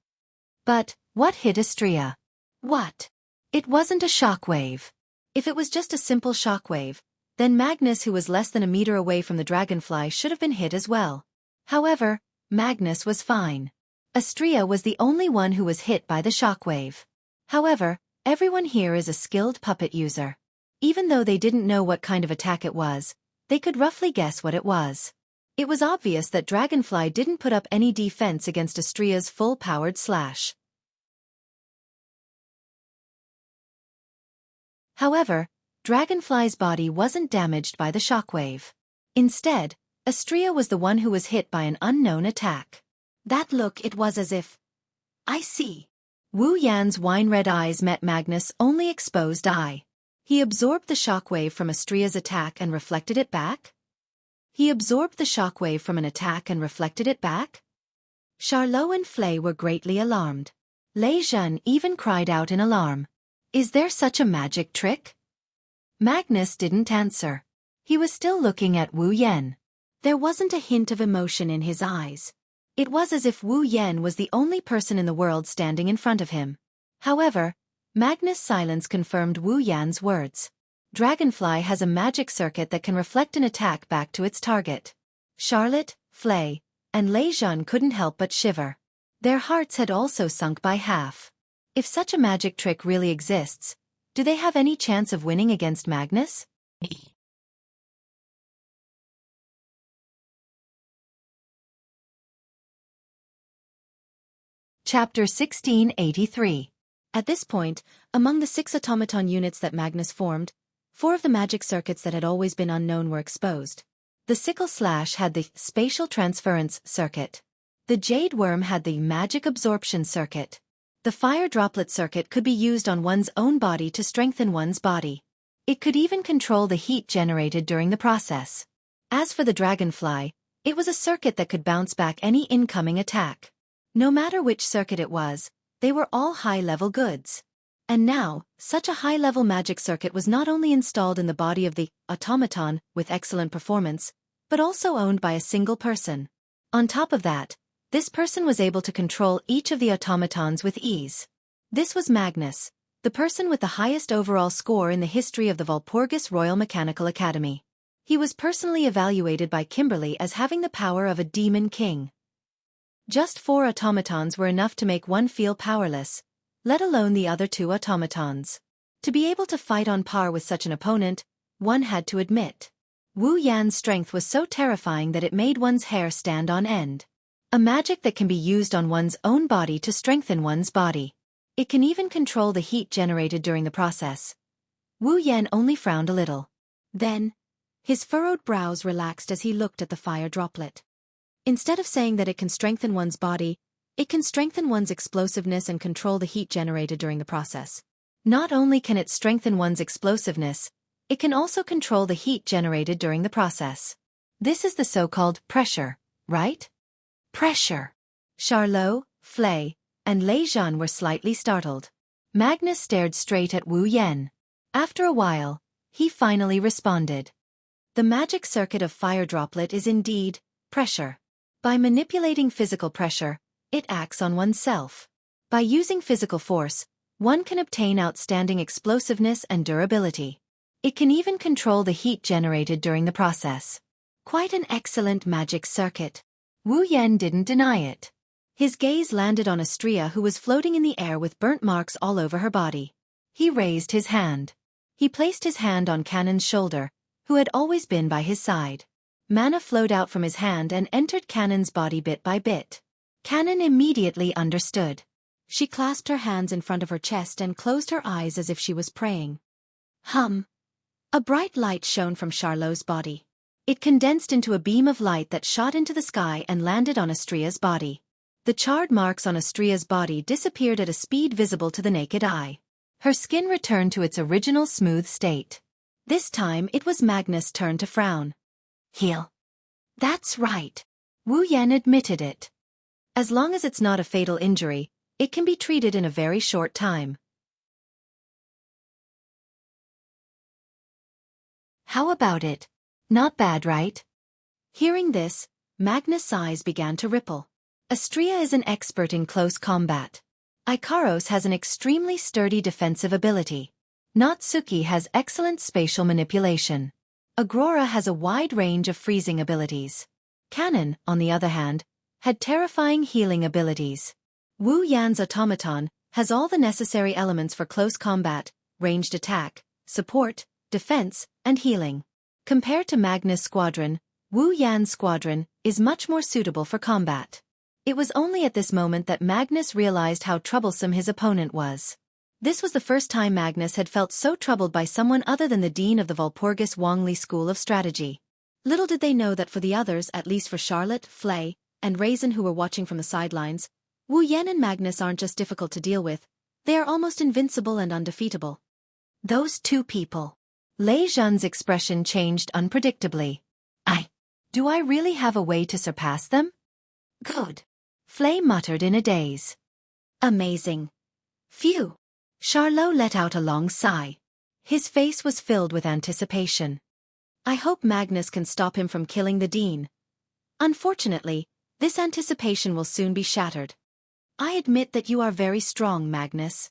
[SPEAKER 1] But, what hit Astria? What? It wasn't a shockwave. If it was just a simple shockwave, then Magnus, who was less than a meter away from the Dragonfly, should have been hit as well. However, Magnus was fine. Astria was the only one who was hit by the shockwave. However, everyone here is a skilled puppet user. Even though they didn't know what kind of attack it was, they could roughly guess what it was. It was obvious that Dragonfly didn't put up any defense against Astria's full-powered slash. However, Dragonfly's body wasn't damaged by the shockwave. Instead, Astria was the one who was hit by an unknown attack. That look, it was as if... I see. Wu Yan's wine-red eyes met Magnus' only exposed eye. He absorbed the shockwave from Astria's attack and reflected it back? He absorbed the shockwave from an attack and reflected it back? Charlot and Flay were greatly alarmed. Lei Zhan even cried out in alarm. Is there such a magic trick? Magnus didn't answer. He was still looking at Wu Yan. There wasn't a hint of emotion in his eyes. It was as if Wu Yan was the only person in the world standing in front of him. However, Magnus' silence confirmed Wu Yan's words. Dragonfly has a magic circuit that can reflect an attack back to its target. Charlotte, Flay, and Lei Zhan couldn't help but shiver. Their hearts had also sunk by half. If such a magic trick really exists, do they have any chance of winning against Magnus? Chapter 1683. At this point, among the 6 automaton units that Magnus formed, 4 of the magic circuits that had always been unknown were exposed. The sickle slash had the spatial transference circuit. The jade worm had the magic absorption circuit. The fire droplet circuit could be used on one's own body to strengthen one's body. It could even control the heat generated during the process. As for the dragonfly, it was a circuit that could bounce back any incoming attack. No matter which circuit it was, they were all high-level goods. And now, such a high-level magic circuit was not only installed in the body of the automaton with excellent performance, but also owned by a single person. On top of that, this person was able to control each of the automatons with ease. This was Magnus, the person with the highest overall score in the history of the Walpurgis Royal Mechanical Academy. He was personally evaluated by Kimberly as having the power of a demon king. Just 4 automatons were enough to make one feel powerless, let alone the other 2 automatons. To be able to fight on par with such an opponent, one had to admit. Wu Yan's strength was so terrifying that it made one's hair stand on end. A magic that can be used on one's own body to strengthen one's body. It can even control the heat generated during the process. Wu Yan only frowned a little. Then, his furrowed brows relaxed as he looked at the fire droplet. Instead of saying that it can strengthen one's body, it can strengthen one's explosiveness and control the heat generated during the process. Not only can it strengthen one's explosiveness, it can also control the heat generated during the process. This is the so-called pressure, right? Pressure. Charlot, Flay, and Lei Zhan were slightly startled. Magnus stared straight at Wu Yan. After a while, he finally responded. The magic circuit of fire droplet is indeed pressure. By manipulating physical pressure, it acts on oneself. By using physical force, one can obtain outstanding explosiveness and durability. It can even control the heat generated during the process. Quite an excellent magic circuit. Wu Yan didn't deny it. His gaze landed on Astria, who was floating in the air with burnt marks all over her body. He raised his hand. He placed his hand on Cannon's shoulder, who had always been by his side. Mana flowed out from his hand and entered Cannon's body bit by bit. Cannon immediately understood. She clasped her hands in front of her chest and closed her eyes as if she was praying. A bright light shone from Charlot's body. It condensed into a beam of light that shot into the sky and landed on Astria's body. The charred marks on Astria's body disappeared at a speed visible to the naked eye. Her skin returned to its original smooth state. This time it was Magnus' turn to frown. Heal. That's right. Wu Yan admitted it. As long as it's not a fatal injury, it can be treated in a very short time. How about it? Not bad, right? Hearing this, Magnus' eyes began to ripple. Astria is an expert in close combat. Ikaros has an extremely sturdy defensive ability. Natsuki has excellent spatial manipulation. Agrora has a wide range of freezing abilities. Cannon, on the other hand, had terrifying healing abilities. Wu Yan's automaton has all the necessary elements for close combat, ranged attack, support, defense, and healing. Compared to Magnus' squadron, Wu Yan's squadron is much more suitable for combat. It was only at this moment that Magnus realized how troublesome his opponent was. This was the first time Magnus had felt so troubled by someone other than the dean of the Walpurgis Wangli School of Strategy. Little did they know that for the others, at least for Charlotte, Flay, and Raisin who were watching from the sidelines, Wu Yan and Magnus aren't just difficult to deal with, they are almost invincible and undefeatable. Those 2 people. Lei Zhan's expression changed unpredictably. Do I really have a way to surpass them? Good. Flay muttered in a daze. Amazing. Phew. Charlot let out a long sigh. His face was filled with anticipation. I hope Magnus can stop him from killing the dean. Unfortunately, this anticipation will soon be shattered. I admit that you are very strong, Magnus.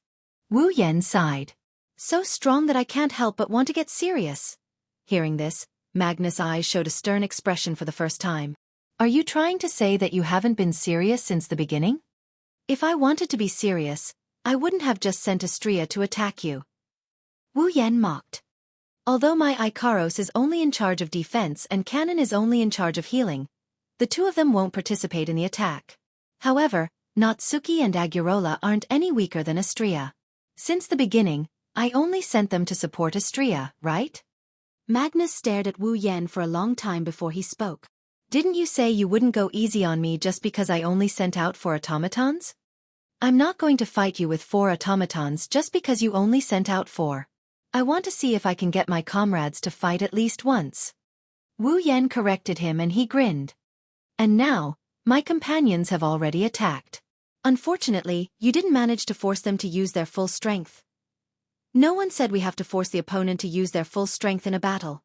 [SPEAKER 1] Wu Yan sighed. So strong that I can't help but want to get serious. Hearing this, Magnus' eyes showed a stern expression for the first time. Are you trying to say that you haven't been serious since the beginning? If I wanted to be serious, I wouldn't have just sent Xianxia to attack you. Wu Yan mocked. Although my Ikaros is only in charge of defense and Canon is only in charge of healing, the two of them won't participate in the attack. However, Natsuki and Agurola aren't any weaker than Xianxia. Since the beginning, I only sent them to support Xianxia, right? Magnus stared at Wu Yan for a long time before he spoke. Didn't you say you wouldn't go easy on me just because I only sent out 4 automatons? I'm not going to fight you with 4 automatons just because you only sent out 4. I want to see if I can get my comrades to fight at least once. Wu Yan corrected him and he grinned. And now, my companions have already attacked. Unfortunately, you didn't manage to force them to use their full strength. No one said we have to force the opponent to use their full strength in a battle.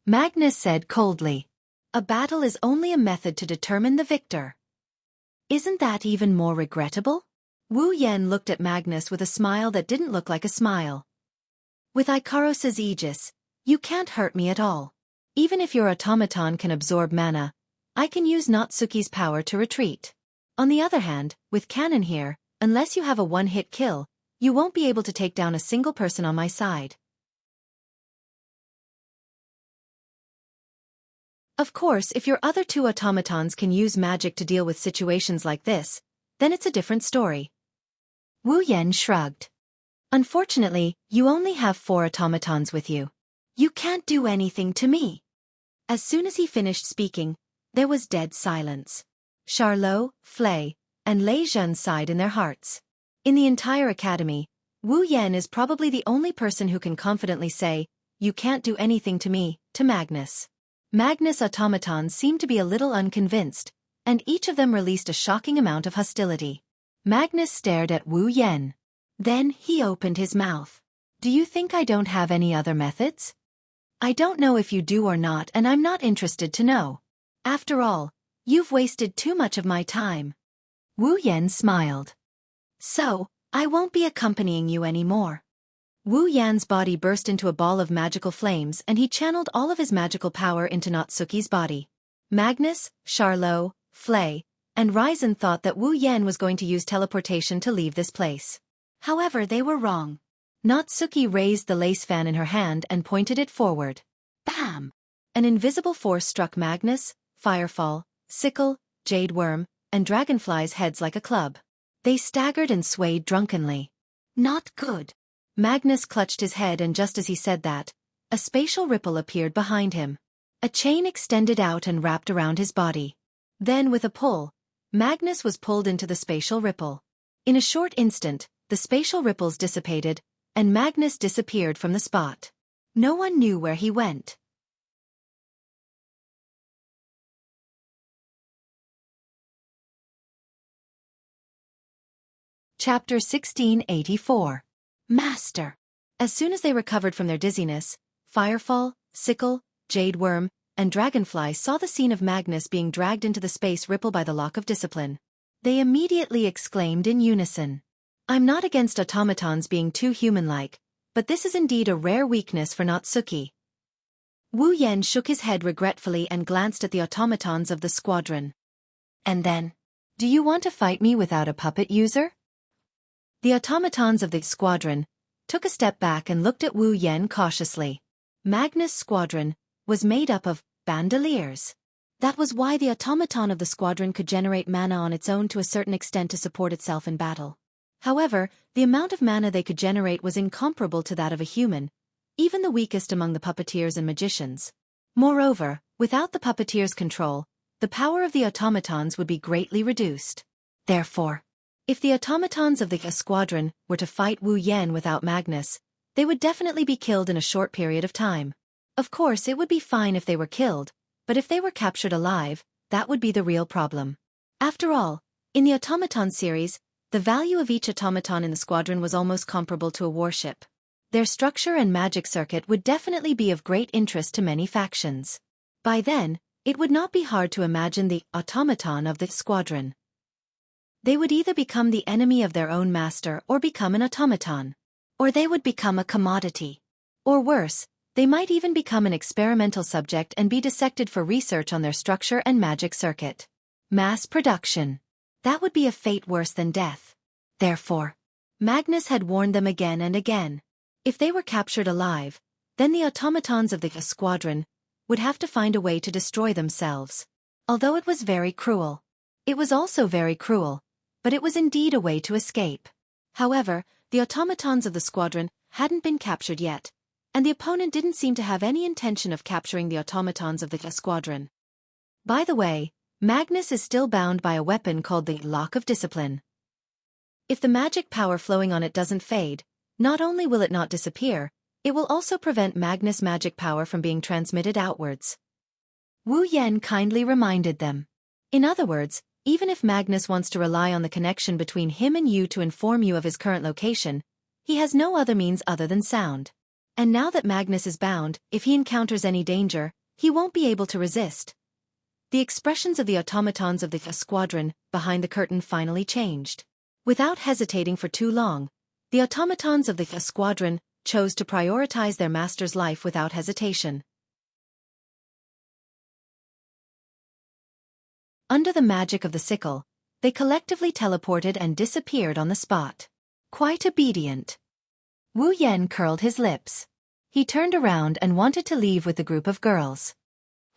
[SPEAKER 1] Magnus said coldly. A battle is only a method to determine the victor. Isn't that even more regrettable? Wu Yan looked at Magnus with a smile that didn't look like a smile. With Ikaros's aegis, you can't hurt me at all. Even if your automaton can absorb mana, I can use Natsuki's power to retreat. On the other hand, with Canon here, unless you have a one-hit kill, you won't be able to take down a single person on my side. Of course, if your other 2 automatons can use magic to deal with situations like this, then it's a different story. Wu Yan shrugged. Unfortunately, you only have 4 automatons with you. You can't do anything to me. As soon as he finished speaking, there was dead silence. Charlot, Flay, and Lei Zhen sighed in their hearts. In the entire academy, Wu Yan is probably the only person who can confidently say, "You can't do anything to me," to Magnus. Magnus' automatons seemed to be a little unconvinced, and each of them released a shocking amount of hostility. Magnus stared at Wu Yan. Then he opened his mouth. Do you think I don't have any other methods? I don't know if you do or not, and I'm not interested to know. After all, you've wasted too much of my time. Wu Yan smiled. So, I won't be accompanying you anymore. Wu Yan's body burst into a ball of magical flames and he channeled all of his magical power into Natsuki's body. Magnus, Charlot, Flay, and Ryzen thought that Wu Yan was going to use teleportation to leave this place. However, they were wrong. Natsuki raised the lace fan in her hand and pointed it forward. Bam! An invisible force struck Magnus, Firefall, Sickle, Jade Worm, and Dragonfly's heads like a club. They staggered and swayed drunkenly. Not good. Magnus clutched his head, and just as he said that, a spatial ripple appeared behind him. A chain extended out and wrapped around his body. Then with a pull, Magnus was pulled into the spatial ripple. In a short instant, the spatial ripples dissipated, and Magnus disappeared from the spot. No one knew where he went. Chapter 1684. Master. As soon as they recovered from their dizziness, Firefall, Sickle, Jade Worm, and Dragonfly saw the scene of Magnus being dragged into the space ripple by the lock of discipline. They immediately exclaimed in unison. I'm not against automatons being too human-like, but this is indeed a rare weakness for Natsuki. Wu Yan shook his head regretfully and glanced at the automatons of the squadron. And then, do you want to fight me without a puppet user? The automatons of the squadron took a step back and looked at Wu Yan cautiously. Magnus' squadron was made up of bandoliers. That was why the automaton of the squadron could generate mana on its own to a certain extent to support itself in battle. However, the amount of mana they could generate was incomparable to that of a human, even the weakest among the puppeteers and magicians. Moreover, without the puppeteers' control, the power of the automatons would be greatly reduced. Therefore, if the automatons of the squadron were to fight Wu Yan without Magnus, they would definitely be killed in a short period of time. Of course, it would be fine if they were killed, but if they were captured alive, that would be the real problem. After all, in the automaton series, the value of each automaton in the squadron was almost comparable to a warship. Their structure and magic circuit would definitely be of great interest to many factions. By then, it would not be hard to imagine the automaton of the squadron. They would either become the enemy of their own master or become an automaton. Or they would become a commodity. Or worse, They might even become an experimental subject and be dissected for research on their structure and magic circuit. Mass production. That would be a fate worse than death. Therefore, Magnus had warned them again and again. If they were captured alive, then the automatons of the squadron would have to find a way to destroy themselves. Although it was very cruel. It was also very cruel, but it was indeed a way to escape. However, the automatons of the squadron hadn't been captured yet, and the opponent didn't seem to have any intention of capturing the automatons of the squadron. By the way, Magnus is still bound by a weapon called the Lock of Discipline. If the magic power flowing on it doesn't fade, not only will it not disappear, it will also prevent Magnus' magic power from being transmitted outwards. Wu Yan kindly reminded them. In other words, even if Magnus wants to rely on the connection between him and you to inform you of his current location, he has no other means other than sound. And now that Magnus is bound, if he encounters any danger, he won't be able to resist. The expressions of the automatons of the squadron behind the curtain finally changed. Without hesitating for too long, the automatons of the squadron chose to prioritize their master's life without hesitation. Under the magic of the sickle, they collectively teleported and disappeared on the spot. Quite obedient. Wu Yan curled his lips. He turned around and wanted to leave with the group of girls.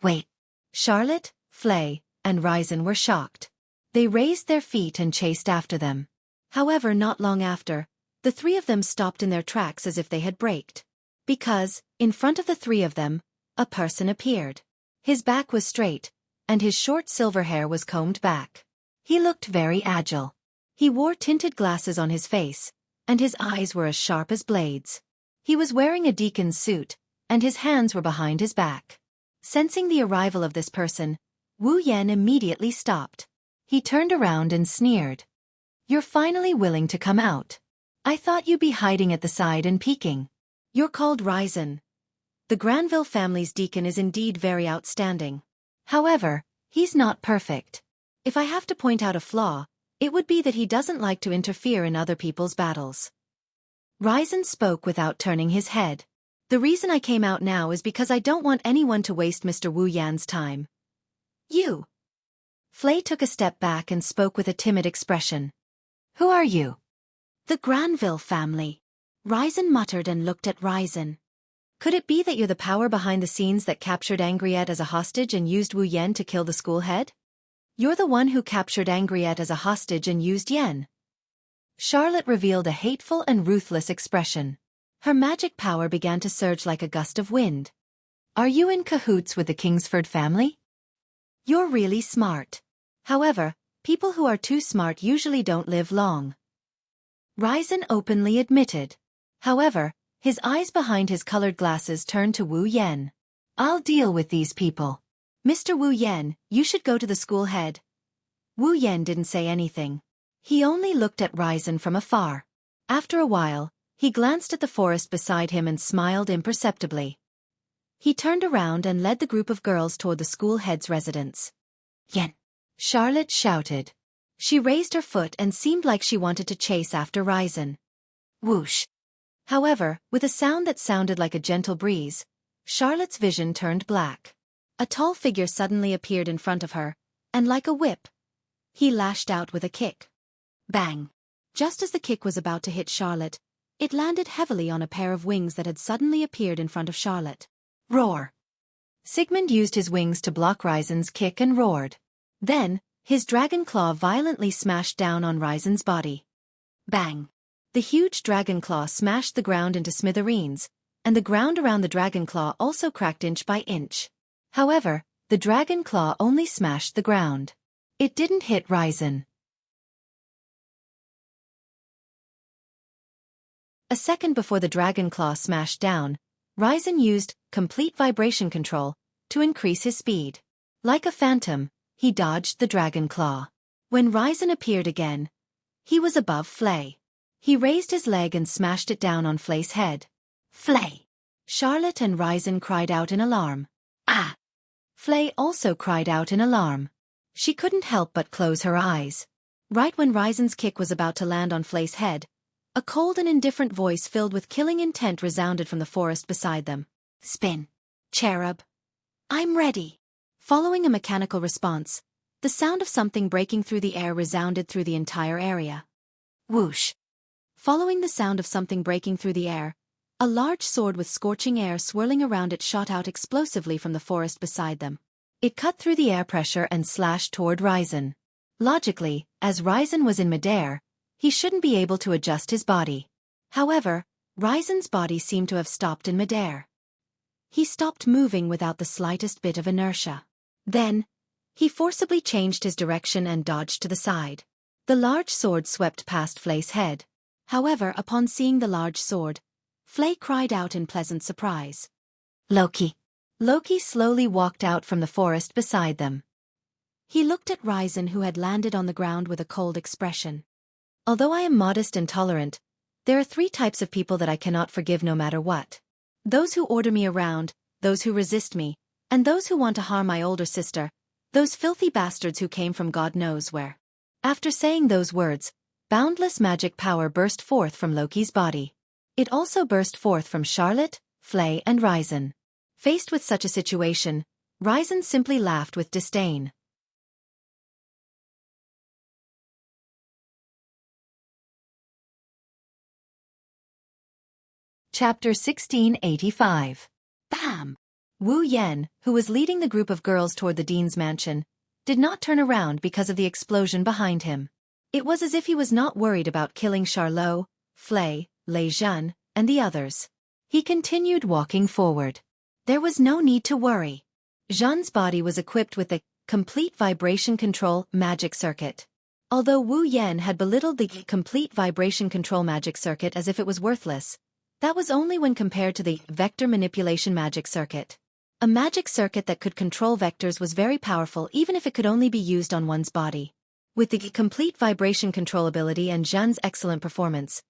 [SPEAKER 1] Wait. Charlotte, Flay, and Ryzen were shocked. They raised their feet and chased after them. However, not long after, the three of them stopped in their tracks as if they had braked. Because, in front of the three of them, a person appeared. His back was straight, and his short silver hair was combed back. He looked very agile. He wore tinted glasses on his face, and his eyes were as sharp as blades. He was wearing a deacon's suit, and his hands were behind his back. Sensing the arrival of this person, Wu Yan immediately stopped. He turned around and sneered. You're finally willing to come out. I thought you'd be hiding at the side and peeking. You're called Ryzen. The Granville family's deacon is indeed very outstanding. However, he's not perfect. If I have to point out a flaw, it would be that he doesn't like to interfere in other people's battles. Ryzen spoke without turning his head. The reason I came out now is because I don't want anyone to waste Mr. Wu Yan's time. You. Flay took a step back and spoke with a timid expression. Who are you? The Granville family. Ryzen muttered and looked at Ryzen. Could it be that you're the power behind the scenes that captured Angriette as a hostage and used Wu Yan to kill the school head? You're the one who captured Angriette as a hostage and used Yen. Charlotte revealed a hateful and ruthless expression. Her magic power began to surge like a gust of wind. Are you in cahoots with the Kingsford family? You're really smart. However, people who are too smart usually don't live long. Ryzen openly admitted. However, his eyes behind his colored glasses turned to Wu Yan. I'll deal with these people. Mr. Wu Yan, you should go to the school head. Wu Yan didn't say anything. He only looked at Ryzen from afar. After a while, he glanced at the forest beside him and smiled imperceptibly. He turned around and led the group of girls toward the school head's residence. Yen! Charlotte shouted. She raised her foot and seemed like she wanted to chase after Ryzen. Whoosh! However, with a sound that sounded like a gentle breeze, Charlotte's vision turned black. A tall figure suddenly appeared in front of her, and like a whip, he lashed out with a kick. Bang! Just as the kick was about to hit Charlotte, it landed heavily on a pair of wings that had suddenly appeared in front of Charlotte. Roar! Sigmund used his wings to block Ryzen's kick and roared. Then, his dragon claw violently smashed down on Ryzen's body. Bang! The huge dragon claw smashed the ground into smithereens, and the ground around the dragon claw also cracked inch by inch. However, the dragon claw only smashed the ground. It didn't hit Ryzen. A second before the dragon claw smashed down, Ryzen used complete vibration control to increase his speed. Like a phantom, he dodged the dragon claw. When Ryzen appeared again, he was above Flay. He raised his leg and smashed it down on Flay's head. Flay! Charlotte and Ryzen cried out in alarm. Ah! Flay also cried out in alarm. She couldn't help but close her eyes. Right when Ryzen's kick was about to land on Flay's head, a cold and indifferent voice filled with killing intent resounded from the forest beside them. Spin. Cherub. I'm ready. Following a mechanical response, the sound of something breaking through the air resounded through the entire area. Whoosh. Following the sound of something breaking through the air, a large sword with scorching air swirling around it shot out explosively from the forest beside them. It cut through the air pressure and slashed toward Ryzen. Logically, as Ryzen was in midair, he shouldn't be able to adjust his body. However, Ryzen's body seemed to have stopped in midair. He stopped moving without the slightest bit of inertia. Then, he forcibly changed his direction and dodged to the side. The large sword swept past Flay's head. However, upon seeing the large sword, Flay cried out in pleasant surprise. Loki. Loki slowly walked out from the forest beside them. He looked at Ryzen, who had landed on the ground with a cold expression. Although I am modest and tolerant, there are 3 types of people that I cannot forgive no matter what. Those who order me around, those who resist me, and those who want to harm my older sister, those filthy bastards who came from God knows where. After saying those words, boundless magic power burst forth from Loki's body. It also burst forth from Charlotte, Flay, and Ryzen. Faced with such a situation, Ryzen simply laughed with disdain. Chapter 1685. Bam! Wu Yan, who was leading the group of girls toward the dean's mansion, did not turn around because of the explosion behind him. It was as if he was not worried about killing Charlot, Flay, Lei Zhen, and the others. He continued walking forward. There was no need to worry. Zhen's body was equipped with the complete vibration control magic circuit. Although Wu Yan had belittled the complete vibration control magic circuit as if it was worthless, that was only when compared to the vector manipulation magic circuit. A magic circuit that could control vectors was very powerful even if it could only be used on one's body. With the complete vibration control ability and Zhen's excellent performance,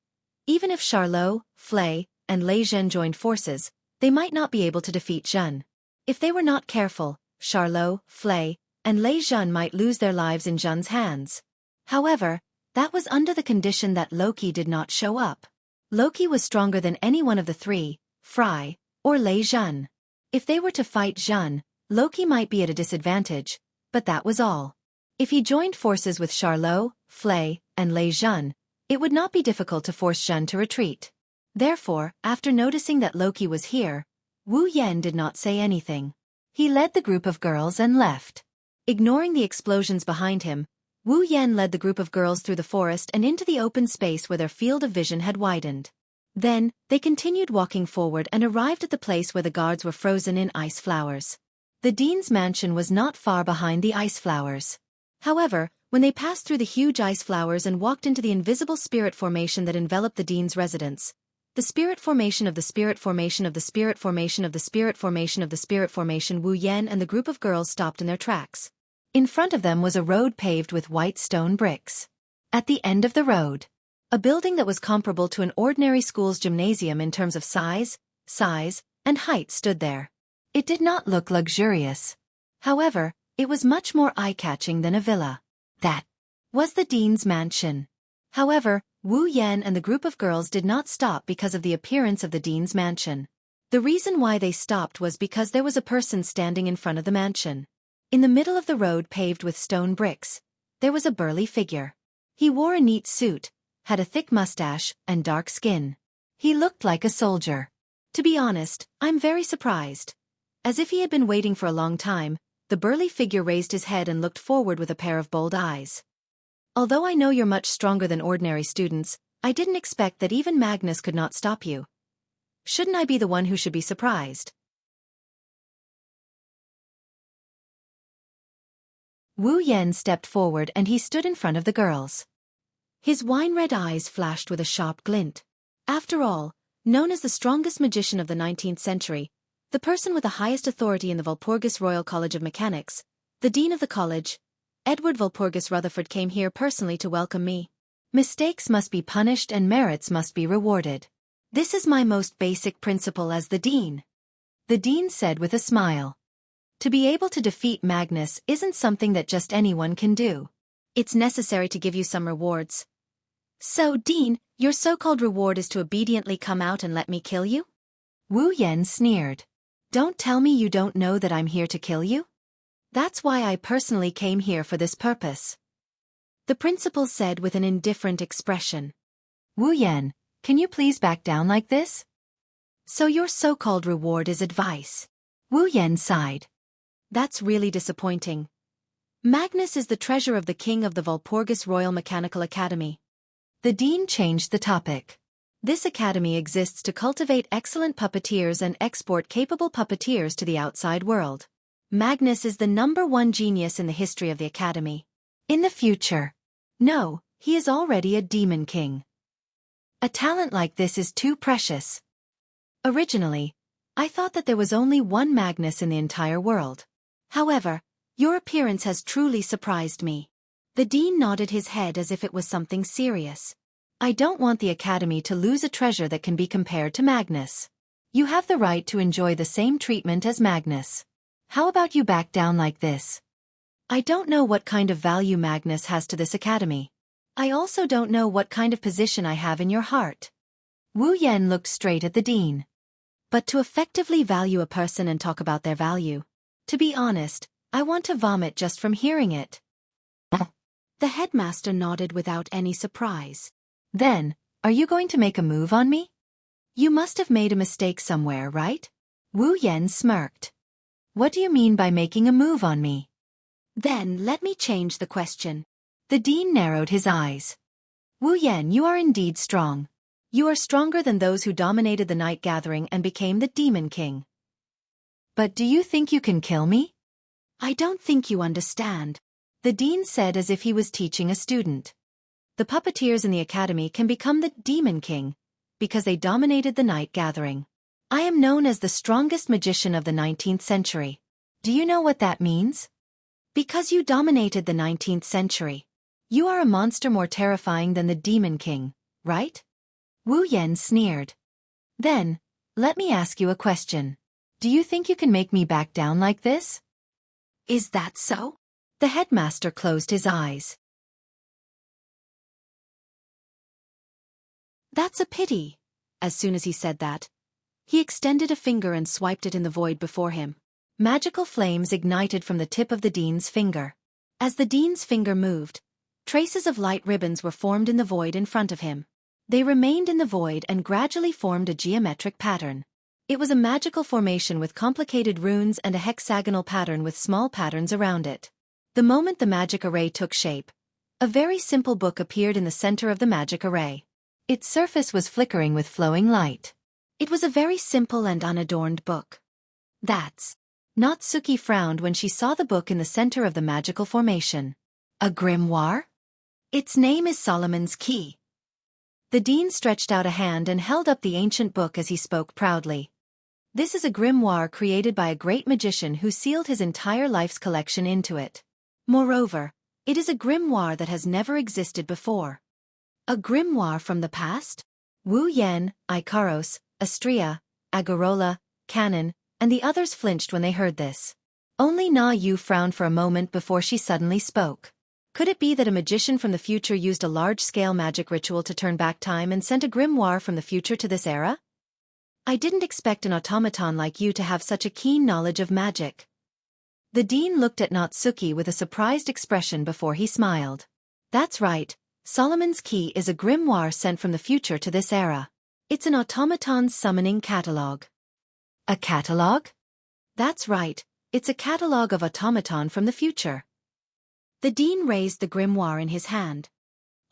[SPEAKER 1] even if Charlot, Flay, and Lei Zhen joined forces, they might not be able to defeat Zhen. If they were not careful, Charlot, Flay, and Lei Zhen might lose their lives in Zhen's hands. However, that was under the condition that Loki did not show up. Loki was stronger than any one of the 3, Fry, or Lei Zhen. If they were to fight Zhen, Loki might be at a disadvantage, but that was all. If he joined forces with Charlot, Flay, and Lei Zhen, it would not be difficult to force Zhen to retreat. Therefore, after noticing that Loki was here, Wu Yan did not say anything. He led the group of girls and left. Ignoring the explosions behind him, Wu Yan led the group of girls through the forest and into the open space where their field of vision had widened. Then, they continued walking forward and arrived at the place where the guards were frozen in ice flowers. The dean's mansion was not far behind the ice flowers. However, when they passed through the huge ice flowers and walked into the invisible spirit formation that enveloped the dean's residence, the spirit formation of the spirit formation of the spirit formation of the spirit formation of the spirit formation, Wu Yan and the group of girls stopped in their tracks. In front of them was a road paved with white stone bricks. At the end of the road, a building that was comparable to an ordinary school's gymnasium in terms of size, and height stood there. It did not look luxurious. However, it was much more eye-catching than a villa. That was the dean's mansion. However, Wu Yan and the group of girls did not stop because of the appearance of the dean's mansion. The reason why they stopped was because there was a person standing in front of the mansion. In the middle of the road paved with stone bricks, there was a burly figure. He wore a neat suit, had a thick mustache, and dark skin. He looked like a soldier. To be honest, I'm very surprised. As if he had been waiting for a long time, the burly figure raised his head and looked forward with a pair of bold eyes. Although I know you're much stronger than ordinary students, I didn't expect that even Magnus could not stop you. Shouldn't I be the one who should be surprised? Wu Yan stepped forward and he stood in front of the girls. His wine-red eyes flashed with a sharp glint. After all, known as the strongest magician of the 19th century, the person with the highest authority in the Walpurgis Royal College of Mechanics, the dean of the college, Edward Walpurgis Rutherford, came here personally to welcome me. Mistakes must be punished and merits must be rewarded. This is my most basic principle as the dean. The dean said with a smile. To be able to defeat Magnus isn't something that just anyone can do. It's necessary to give you some rewards. So, Dean, your so-called reward is to obediently come out and let me kill you? Wu Yan sneered. Don't tell me you don't know that I'm here to kill you? That's why I personally came here for this purpose. The principal said with an indifferent expression. Wu Yan, can you please back down like this? So your so-called reward is advice. Wu Yan sighed. That's really disappointing. Magnus is the treasure of the king of the Walpurgis Royal Mechanical Academy. The dean changed the topic. This academy exists to cultivate excellent puppeteers and export capable puppeteers to the outside world. Magnus is the #1 genius in the history of the academy. In the future. No, he is already a demon king. A talent like this is too precious. Originally, I thought that there was only one Magnus in the entire world. However, your appearance has truly surprised me. The dean nodded his head as if it was something serious. I don't want the academy to lose a treasure that can be compared to Magnus. You have the right to enjoy the same treatment as Magnus. How about you back down like this? I don't know what kind of value Magnus has to this academy. I also don't know what kind of position I have in your heart. Wu Yan looked straight at the dean. But to effectively value a person and talk about their value, to be honest, I want to vomit just from hearing it. The headmaster nodded without any surprise. Then, are you going to make a move on me? You must have made a mistake somewhere, right? Wu Yan smirked. What do you mean by making a move on me? Then let me change the question. The dean narrowed his eyes. Wu Yan, you are indeed strong. You are stronger than those who dominated the night gathering and became the demon king. But do you think you can kill me? I don't think you understand. The dean said as if he was teaching a student. The puppeteers in the academy can become the demon king, because they dominated the night gathering. I am known as the strongest magician of the 19th century. Do you know what that means? Because you dominated the 19th century. You are a monster more terrifying than the demon king, right? Wu Yan sneered. Then, let me ask you a question. Do you think you can make me back down like this? Is that so? The headmaster closed his eyes. That's a pity. As soon as he said that, he extended a finger and swiped it in the void before him. Magical flames ignited from the tip of the dean's finger. As the dean's finger moved, traces of light ribbons were formed in the void in front of him. They remained in the void and gradually formed a geometric pattern. It was a magical formation with complicated runes and a hexagonal pattern with small patterns around it. The moment the magic array took shape, a very simple book appeared in the center of the magic array. Its surface was flickering with flowing light. It was a very simple and unadorned book. That's. Natsuki frowned when she saw the book in the center of the magical formation. A grimoire? Its name is Solomon's Key. The dean stretched out a hand and held up the ancient book as he spoke proudly. This is a grimoire created by a great magician who sealed his entire life's collection into it. Moreover, it is a grimoire that has never existed before. A grimoire from the past? Wu Yan, Ikaros, Astria, Agarola, Canon, and the others flinched when they heard this. Only Na Yu frowned for a moment before she suddenly spoke. Could it be that a magician from the future used a large-scale magic ritual to turn back time and sent a grimoire from the future to this era? I didn't expect an automaton like you to have such a keen knowledge of magic. The dean looked at Natsuki with a surprised expression before he smiled. That's right, Solomon's Key is a grimoire sent from the future to this era. It's an automaton's summoning catalog. A catalog? That's right, it's a catalog of automaton from the future. The dean raised the grimoire in his hand.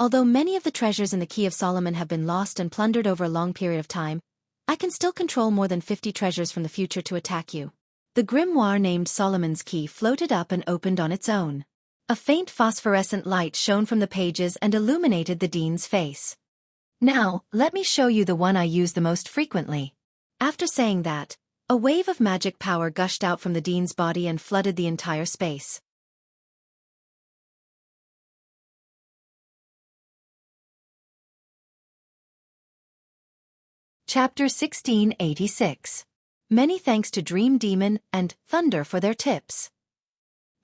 [SPEAKER 1] Although many of the treasures in the Key of Solomon have been lost and plundered over a long period of time, I can still control more than 50 treasures from the future to attack you. The grimoire named Solomon's Key floated up and opened on its own. A faint phosphorescent light shone from the pages and illuminated the dean's face. Now, let me show you the one I use the most frequently. After saying that, a wave of magic power gushed out from the dean's body and flooded the entire space. Chapter 1686. Many thanks to Dream Demon and Thunder for their tips.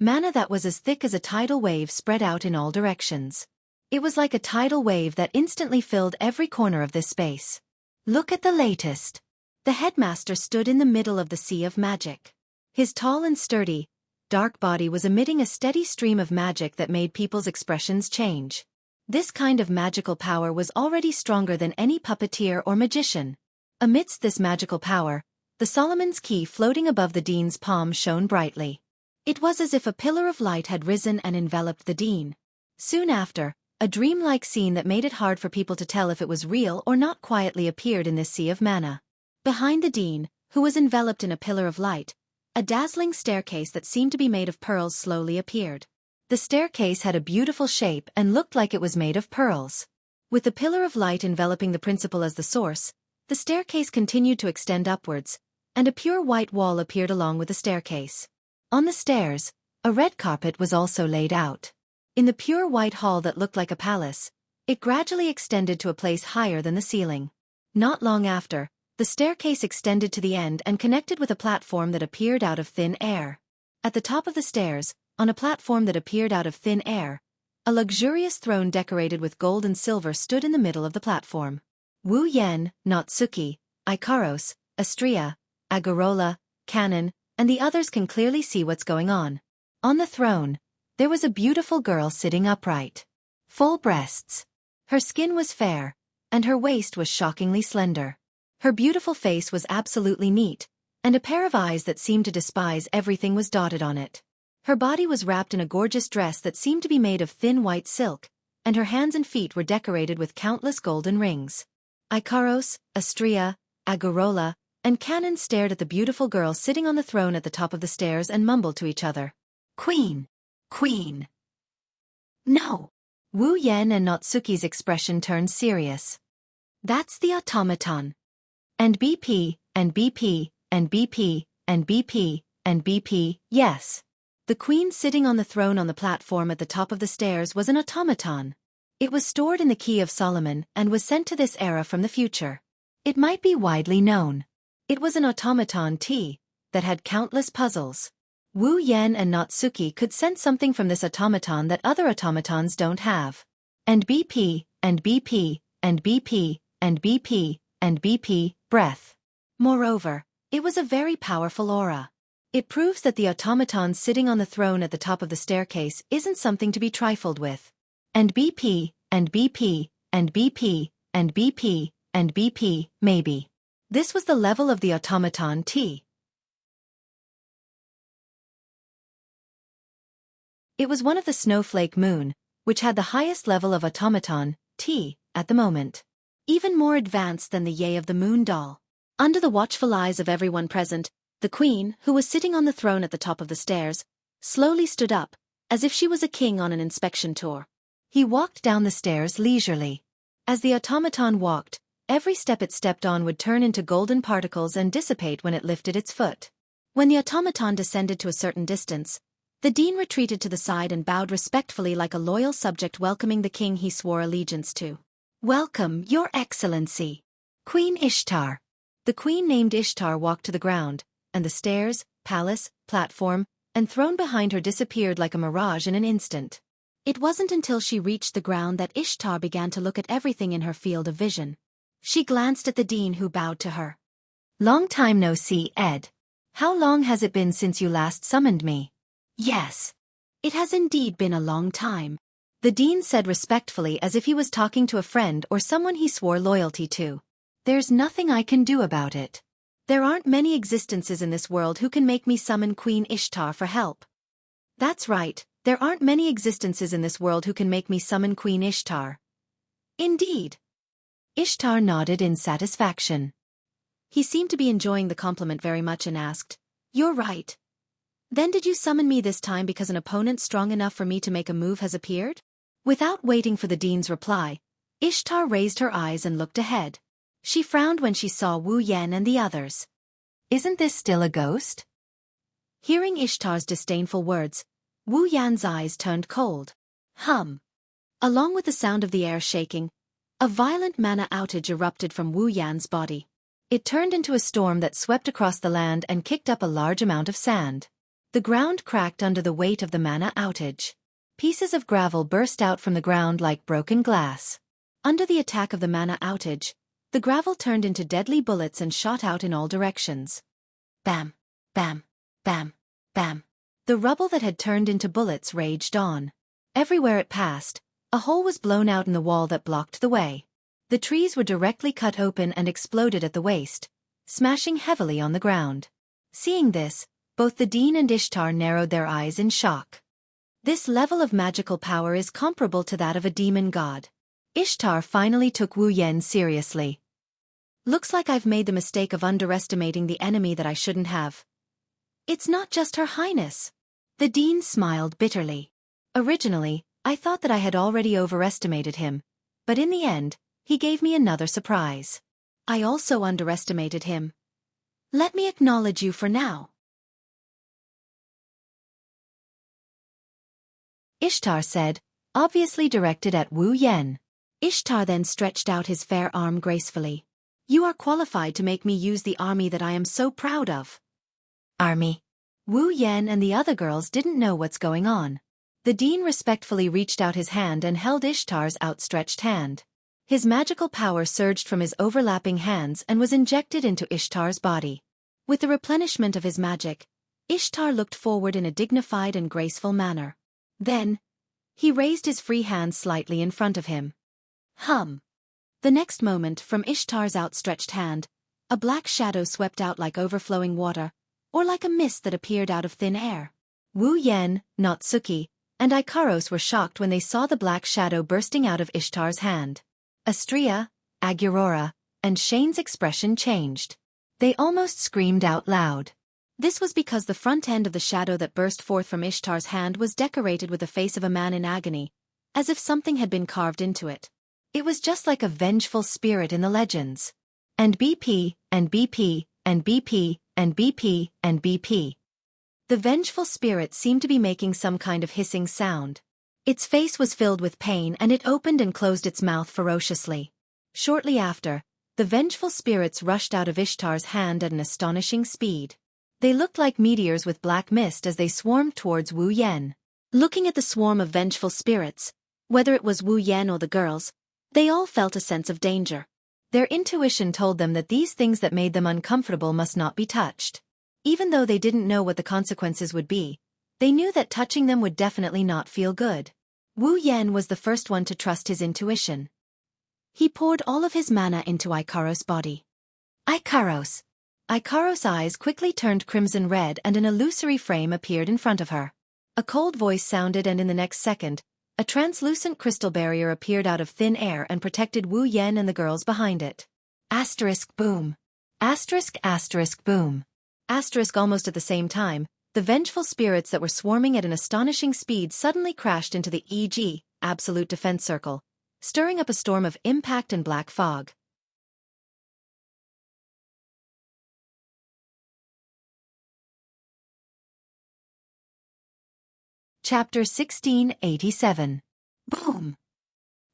[SPEAKER 1] Mana that was as thick as a tidal wave spread out in all directions. It was like a tidal wave that instantly filled every corner of this space. Look at the latest. The headmaster stood in the middle of the sea of magic. His tall and sturdy, dark body was emitting a steady stream of magic that made people's expressions change. This kind of magical power was already stronger than any puppeteer or magician. Amidst this magical power, the Solomon's key floating above the dean's palm shone brightly. It was as if a pillar of light had risen and enveloped the dean. Soon after, a dreamlike scene that made it hard for people to tell if it was real or not quietly appeared in this sea of mana. Behind the dean, who was enveloped in a pillar of light, a dazzling staircase that seemed to be made of pearls slowly appeared. The staircase had a beautiful shape and looked like it was made of pearls. With the pillar of light enveloping the principal as the source, the staircase continued to extend upwards, and a pure white wall appeared along with the staircase. On the stairs, a red carpet was also laid out. In the pure white hall that looked like a palace, it gradually extended to a place higher than the ceiling. Not long after, the staircase extended to the end and connected with a platform that appeared out of thin air. At the top of the stairs, on a platform that appeared out of thin air, a luxurious throne decorated with gold and silver stood in the middle of the platform. Wu Yan, Natsuki, Ikaros, Astria, Agarola, Canon, and the others can clearly see what's going on. On the throne, there was a beautiful girl sitting upright. Full breasts. Her skin was fair, and her waist was shockingly slender. Her beautiful face was absolutely neat, and a pair of eyes that seemed to despise everything was dotted on it. Her body was wrapped in a gorgeous dress that seemed to be made of thin white silk, and her hands and feet were decorated with countless golden rings. Ikaros, Astria, Agarola, and Canon stared at the beautiful girl sitting on the throne at the top of the stairs and mumbled to each other. Queen! Queen! No! Wu Yan and Natsuki's expression turned serious. That's the automaton. And BP, and BP, and BP, and BP, and BP, yes. The queen sitting on the throne on the platform at the top of the stairs was an automaton. It was stored in the Key of Solomon and was sent to this era from the future. It might be widely known. It was an automaton T that had countless puzzles. Wu Yan and Natsuki could sense something from this automaton that other automatons don't have. And BP, and BP, and BP, and BP, and BP, breath. Moreover, it was a very powerful aura. It proves that the automaton sitting on the throne at the top of the staircase isn't something to be trifled with. And BP, and BP, and BP, and BP, and BP, maybe. This was the level of the automaton T. It was one of the snowflake moon, which had the highest level of automaton T at the moment. Even more advanced than the Yay of the moon doll. Under the watchful eyes of everyone present, the queen, who was sitting on the throne at the top of the stairs, slowly stood up, as if she was a king on an inspection tour. He walked down the stairs leisurely. As the automaton walked, every step it stepped on would turn into golden particles and dissipate when it lifted its foot. When the automaton descended to a certain distance, the dean retreated to the side and bowed respectfully like a loyal subject welcoming the king he swore allegiance to. Welcome, Your Excellency. Queen Ishtar. The queen named Ishtar walked to the ground, and the stairs, palace, platform, and throne behind her disappeared like a mirage in an instant. It wasn't until she reached the ground that Ishtar began to look at everything in her field of vision. She glanced at the dean who bowed to her. Long time no see, Ed. How long has it been since you last summoned me? Yes. It has indeed been a long time. The dean said respectfully as if he was talking to a friend or someone he swore loyalty to. There's nothing I can do about it. There aren't many existences in this world who can make me summon Queen Ishtar for help. That's right, there aren't many existences in this world who can make me summon Queen Ishtar. Indeed. Ishtar nodded in satisfaction. He seemed to be enjoying the compliment very much and asked, You're right. Then did you summon me this time because an opponent strong enough for me to make a move has appeared? Without waiting for the dean's reply, Ishtar raised her eyes and looked ahead. She frowned when she saw Wu Yan and the others. Isn't this still a ghost? Hearing Ishtar's disdainful words, Wu Yan's eyes turned cold. Along with the sound of the air shaking, a violent mana outage erupted from Wu Yan's body. It turned into a storm that swept across the land and kicked up a large amount of sand. The ground cracked under the weight of the mana outage. Pieces of gravel burst out from the ground like broken glass. Under the attack of the mana outage, The gravel turned into deadly bullets and shot out in all directions. Bam, bam, bam, bam. The rubble that had turned into bullets raged on. Everywhere it passed, a hole was blown out in the wall that blocked the way. The trees were directly cut open and exploded at the waist, smashing heavily on the ground. Seeing this, both the Dean and Ishtar narrowed their eyes in shock. This level of magical power is comparable to that of a demon god. Ishtar finally took Wu Yen seriously. Looks like I've made the mistake of underestimating the enemy that I shouldn't have. It's not just Her Highness. The Dean smiled bitterly. Originally, I thought that I had already overestimated him, but in the end, he gave me another surprise. I also underestimated him. Let me acknowledge you for now. Ishtar said, obviously directed at Wu Yen. Ishtar then stretched out his fair arm gracefully. You are qualified to make me use the army that I am so proud of. Army. Wu Yen and the other girls didn't know what's going on. The Dean respectfully reached out his hand and held Ishtar's outstretched hand. His magical power surged from his overlapping hands and was injected into Ishtar's body. With the replenishment of his magic, Ishtar looked forward in a dignified and graceful manner. Then, he raised his free hand slightly in front of him. Hum. The next moment, from Ishtar's outstretched hand, a black shadow swept out like overflowing water, or like a mist that appeared out of thin air. Wu Yen, Natsuki, and Ikaros were shocked when they saw the black shadow bursting out of Ishtar's hand. Astria, Agurora, and Shane's expression changed. They almost screamed out loud. This was because the front end of the shadow that burst forth from Ishtar's hand was decorated with the face of a man in agony, as if something had been carved into it. It was just like a vengeful spirit in the legends. And BP, and BP, and BP, and BP, and BP. The vengeful spirit seemed to be making some kind of hissing sound. Its face was filled with pain and it opened and closed its mouth ferociously. Shortly after, the vengeful spirits rushed out of Ishtar's hand at an astonishing speed. They looked like meteors with black mist as they swarmed towards Wu Yen. Looking at the swarm of vengeful spirits, whether it was Wu Yen or the girls, they all felt a sense of danger. Their intuition told them that these things that made them uncomfortable must not be touched. Even though they didn't know what the consequences would be, they knew that touching them would definitely not feel good. Wu Yen was the first one to trust his intuition. He poured all of his mana into Ikaros' body. Ikaros! Ikaros' eyes quickly turned crimson red and an illusory frame appeared in front of her. A cold voice sounded and in the next second, a translucent crystal barrier appeared out of thin air and protected Wu Yen and the girls behind it. Asterisk boom. Asterisk asterisk boom. Asterisk almost at the same time, the vengeful spirits that were swarming at an astonishing speed suddenly crashed into the EG, Absolute Defense Circle, stirring up a storm of impact and black fog. Chapter 1687. Boom!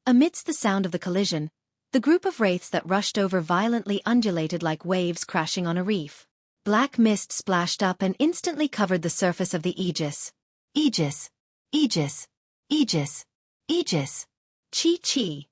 [SPEAKER 1] Amidst the sound of the collision, the group of wraiths that rushed over violently undulated like waves crashing on a reef. Black mist splashed up and instantly covered the surface of the Aegis. Aegis! Aegis! Aegis! Aegis! Chi-chi!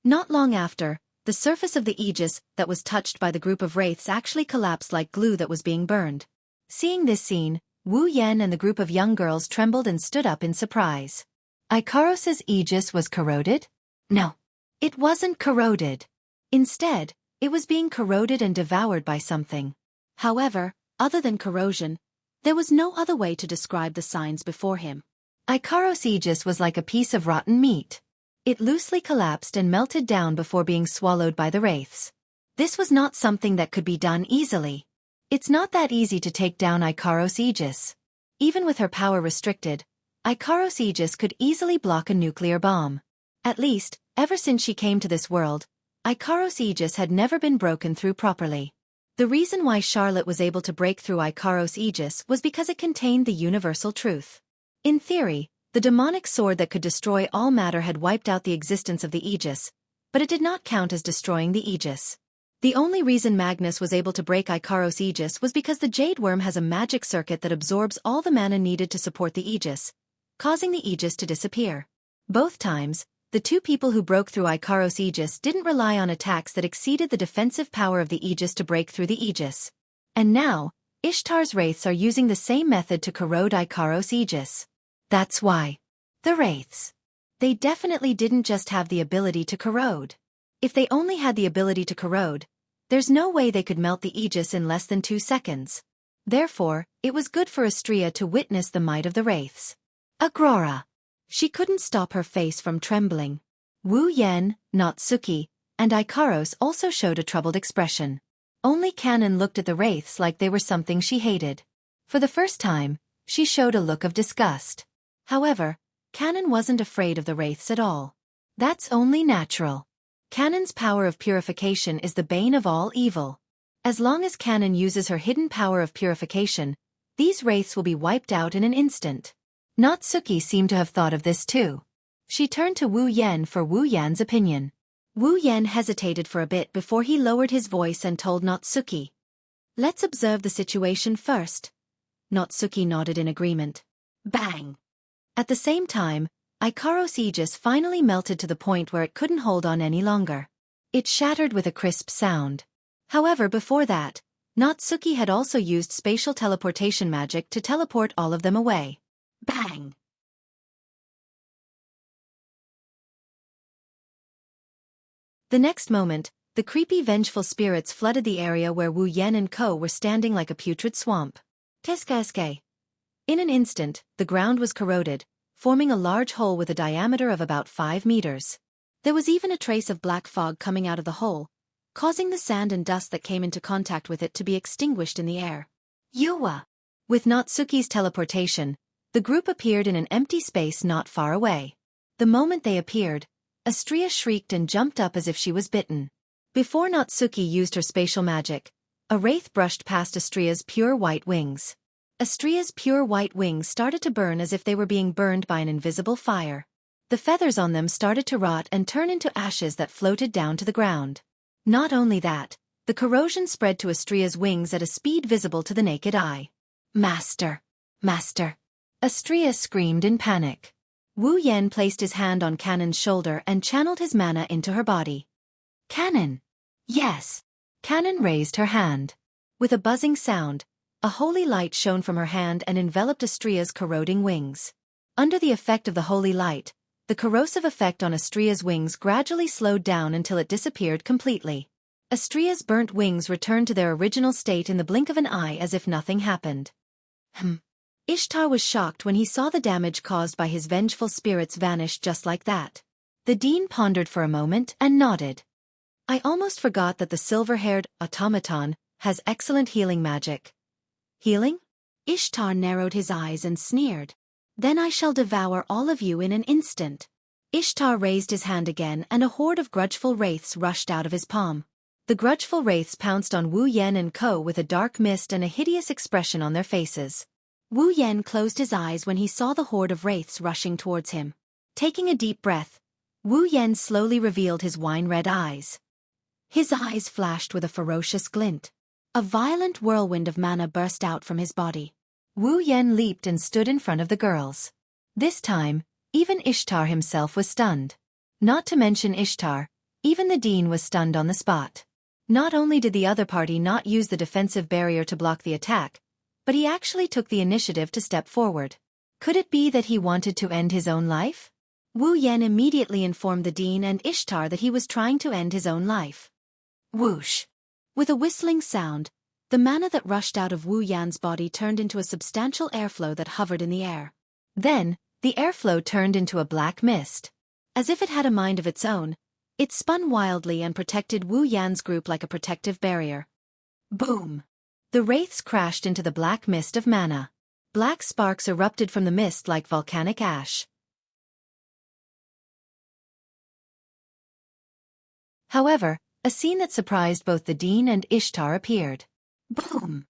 [SPEAKER 1] Not long after, the surface of the Aegis that was touched by the group of wraiths actually collapsed like glue that was being burned. Seeing this scene, Wu Yen and the group of young girls trembled and stood up in surprise. Ikaros' Aegis was corroded? No. It wasn't corroded. Instead, it was being corroded and devoured by something. However, other than corrosion, there was no other way to describe the signs before him. Ikaros' Aegis was like a piece of rotten meat. It loosely collapsed and melted down before being swallowed by the wraiths. This was not something that could be done easily. It's not that easy to take down Ikaros' Aegis. Even with her power restricted, Ikaros' Aegis could easily block a nuclear bomb. At least, ever since she came to this world, Ikaros' Aegis had never been broken through properly. The reason why Charlotte was able to break through Ikaros' Aegis was because it contained the universal truth. In theory, the demonic sword that could destroy all matter had wiped out the existence of the Aegis, but it did not count as destroying the Aegis. The only reason Magnus was able to break Ikaros' Aegis was because the Jade Worm has a magic circuit that absorbs all the mana needed to support the Aegis, causing the Aegis to disappear. Both times, The two people who broke through Ikaros' Aegis didn't rely on attacks that exceeded the defensive power of the Aegis to break through the Aegis. And now, Ishtar's wraiths are using the same method to corrode Ikaros' Aegis. That's why. The wraiths. They definitely didn't just have the ability to corrode. If they only had the ability to corrode, there's no way they could melt the Aegis in less than 2 seconds. Therefore, it was good for Astria to witness the might of the wraiths. Agrora. She couldn't stop her face from trembling. Wu Yan, Natsuki, and Ikaros also showed a troubled expression. Only Kanon looked at the wraiths like they were something she hated. For the first time, she showed a look of disgust. However, Kanon wasn't afraid of the wraiths at all. That's only natural. Kanon's power of purification is the bane of all evil. As long as Kanon uses her hidden power of purification, these wraiths will be wiped out in an instant. Natsuki seemed to have thought of this too. She turned to Wu Yan for Wu Yan's opinion. Wu Yan hesitated for a bit before he lowered his voice and told Natsuki. Let's observe the situation first. Natsuki nodded in agreement. Bang! At the same time, Ikaros' Aegis finally melted to the point where it couldn't hold on any longer. It shattered with a crisp sound. However, before that, Natsuki had also used spatial teleportation magic to teleport all of them away. Bang! The next moment, the creepy vengeful spirits flooded the area where Wu Yan and Co were standing like a putrid swamp. Teskaske. In an instant, the ground was corroded, forming a large hole with a diameter of about 5 meters. There was even a trace of black fog coming out of the hole, causing the sand and dust that came into contact with it to be extinguished in the air. Yuwa! With Natsuki's teleportation, the group appeared in an empty space not far away. The moment they appeared, Astria shrieked and jumped up as if she was bitten. Before Natsuki used her spatial magic, a wraith brushed past Astria's pure white wings. Astria's pure white wings started to burn as if they were being burned by an invisible fire. The feathers on them started to rot and turn into ashes that floated down to the ground. Not only that, the corrosion spread to Astria's wings at a speed visible to the naked eye. Master! Master! Astria screamed in panic. Wu Yan placed his hand on Kanon's shoulder and channeled his mana into her body. Kanon! Yes! Kanon raised her hand. With a buzzing sound, a holy light shone from her hand and enveloped Astria's corroding wings. Under the effect of the holy light, the corrosive effect on Astria's wings gradually slowed down until it disappeared completely. Astria's burnt wings returned to their original state in the blink of an eye as if nothing happened. Ishtar was shocked when he saw the damage caused by his vengeful spirits vanish just like that. The dean pondered for a moment and nodded. I almost forgot that the silver-haired automaton has excellent healing magic. Healing? Ishtar narrowed his eyes and sneered. Then I shall devour all of you in an instant. Ishtar raised his hand again and a horde of grudgeful wraiths rushed out of his palm. The grudgeful wraiths pounced on Wu Yan and Co with a dark mist and a hideous expression on their faces. Wu Yan closed his eyes when he saw the horde of wraiths rushing towards him. Taking a deep breath, Wu Yan slowly revealed his wine-red eyes. His eyes flashed with a ferocious glint. A violent whirlwind of mana burst out from his body. Wu Yan leaped and stood in front of the girls. This time, even Ishtar himself was stunned. Not to mention Ishtar, even the dean was stunned on the spot. Not only did the other party not use the defensive barrier to block the attack, but he actually took the initiative to step forward. Could it be that he wanted to end his own life? Wu Yan immediately informed the dean and Ishtar that he was trying to end his own life. Whoosh! With a whistling sound, the mana that rushed out of Wu Yan's body turned into a substantial airflow that hovered in the air. Then, the airflow turned into a black mist. As if it had a mind of its own, it spun wildly and protected Wu Yan's group like a protective barrier. Boom! The wraiths crashed into the black mist of mana. Black sparks erupted from the mist like volcanic ash. However, a scene that surprised both the dean and Ishtar appeared. Boom!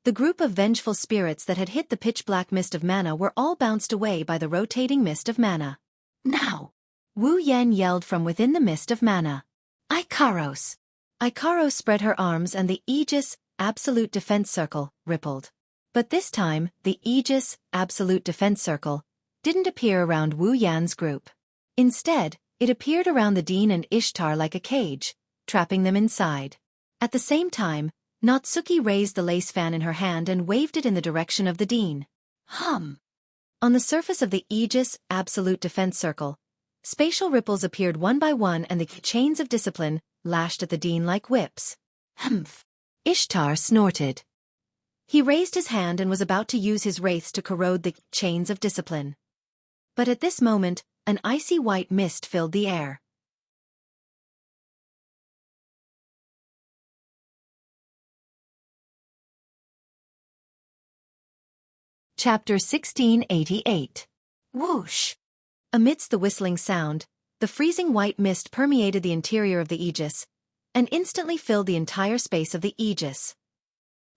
[SPEAKER 1] The group of vengeful spirits that had hit the pitch-black mist of mana were all bounced away by the rotating mist of mana. Now! Wu Yan yelled from within the mist of mana. Ikaros! Ikaros spread her arms and the Aegis, Absolute Defense Circle, rippled. But this time, the Aegis, Absolute Defense Circle, didn't appear around Wu Yan's group. Instead, It appeared around the Dean and Ishtar like a cage, trapping them inside. At the same time, Natsuki raised the lace fan in her hand and waved it in the direction of the Dean. Hum! On the surface of the Aegis Absolute Defense Circle, spatial ripples appeared one by one and the chains of discipline lashed at the Dean like whips. Humph! Ishtar snorted. He raised his hand and was about to use his wraiths to corrode the chains of discipline. But at this moment, an icy white mist filled the air. Chapter 1688. Whoosh! Amidst the whistling sound, the freezing white mist permeated the interior of the Aegis, and instantly filled the entire space of the Aegis.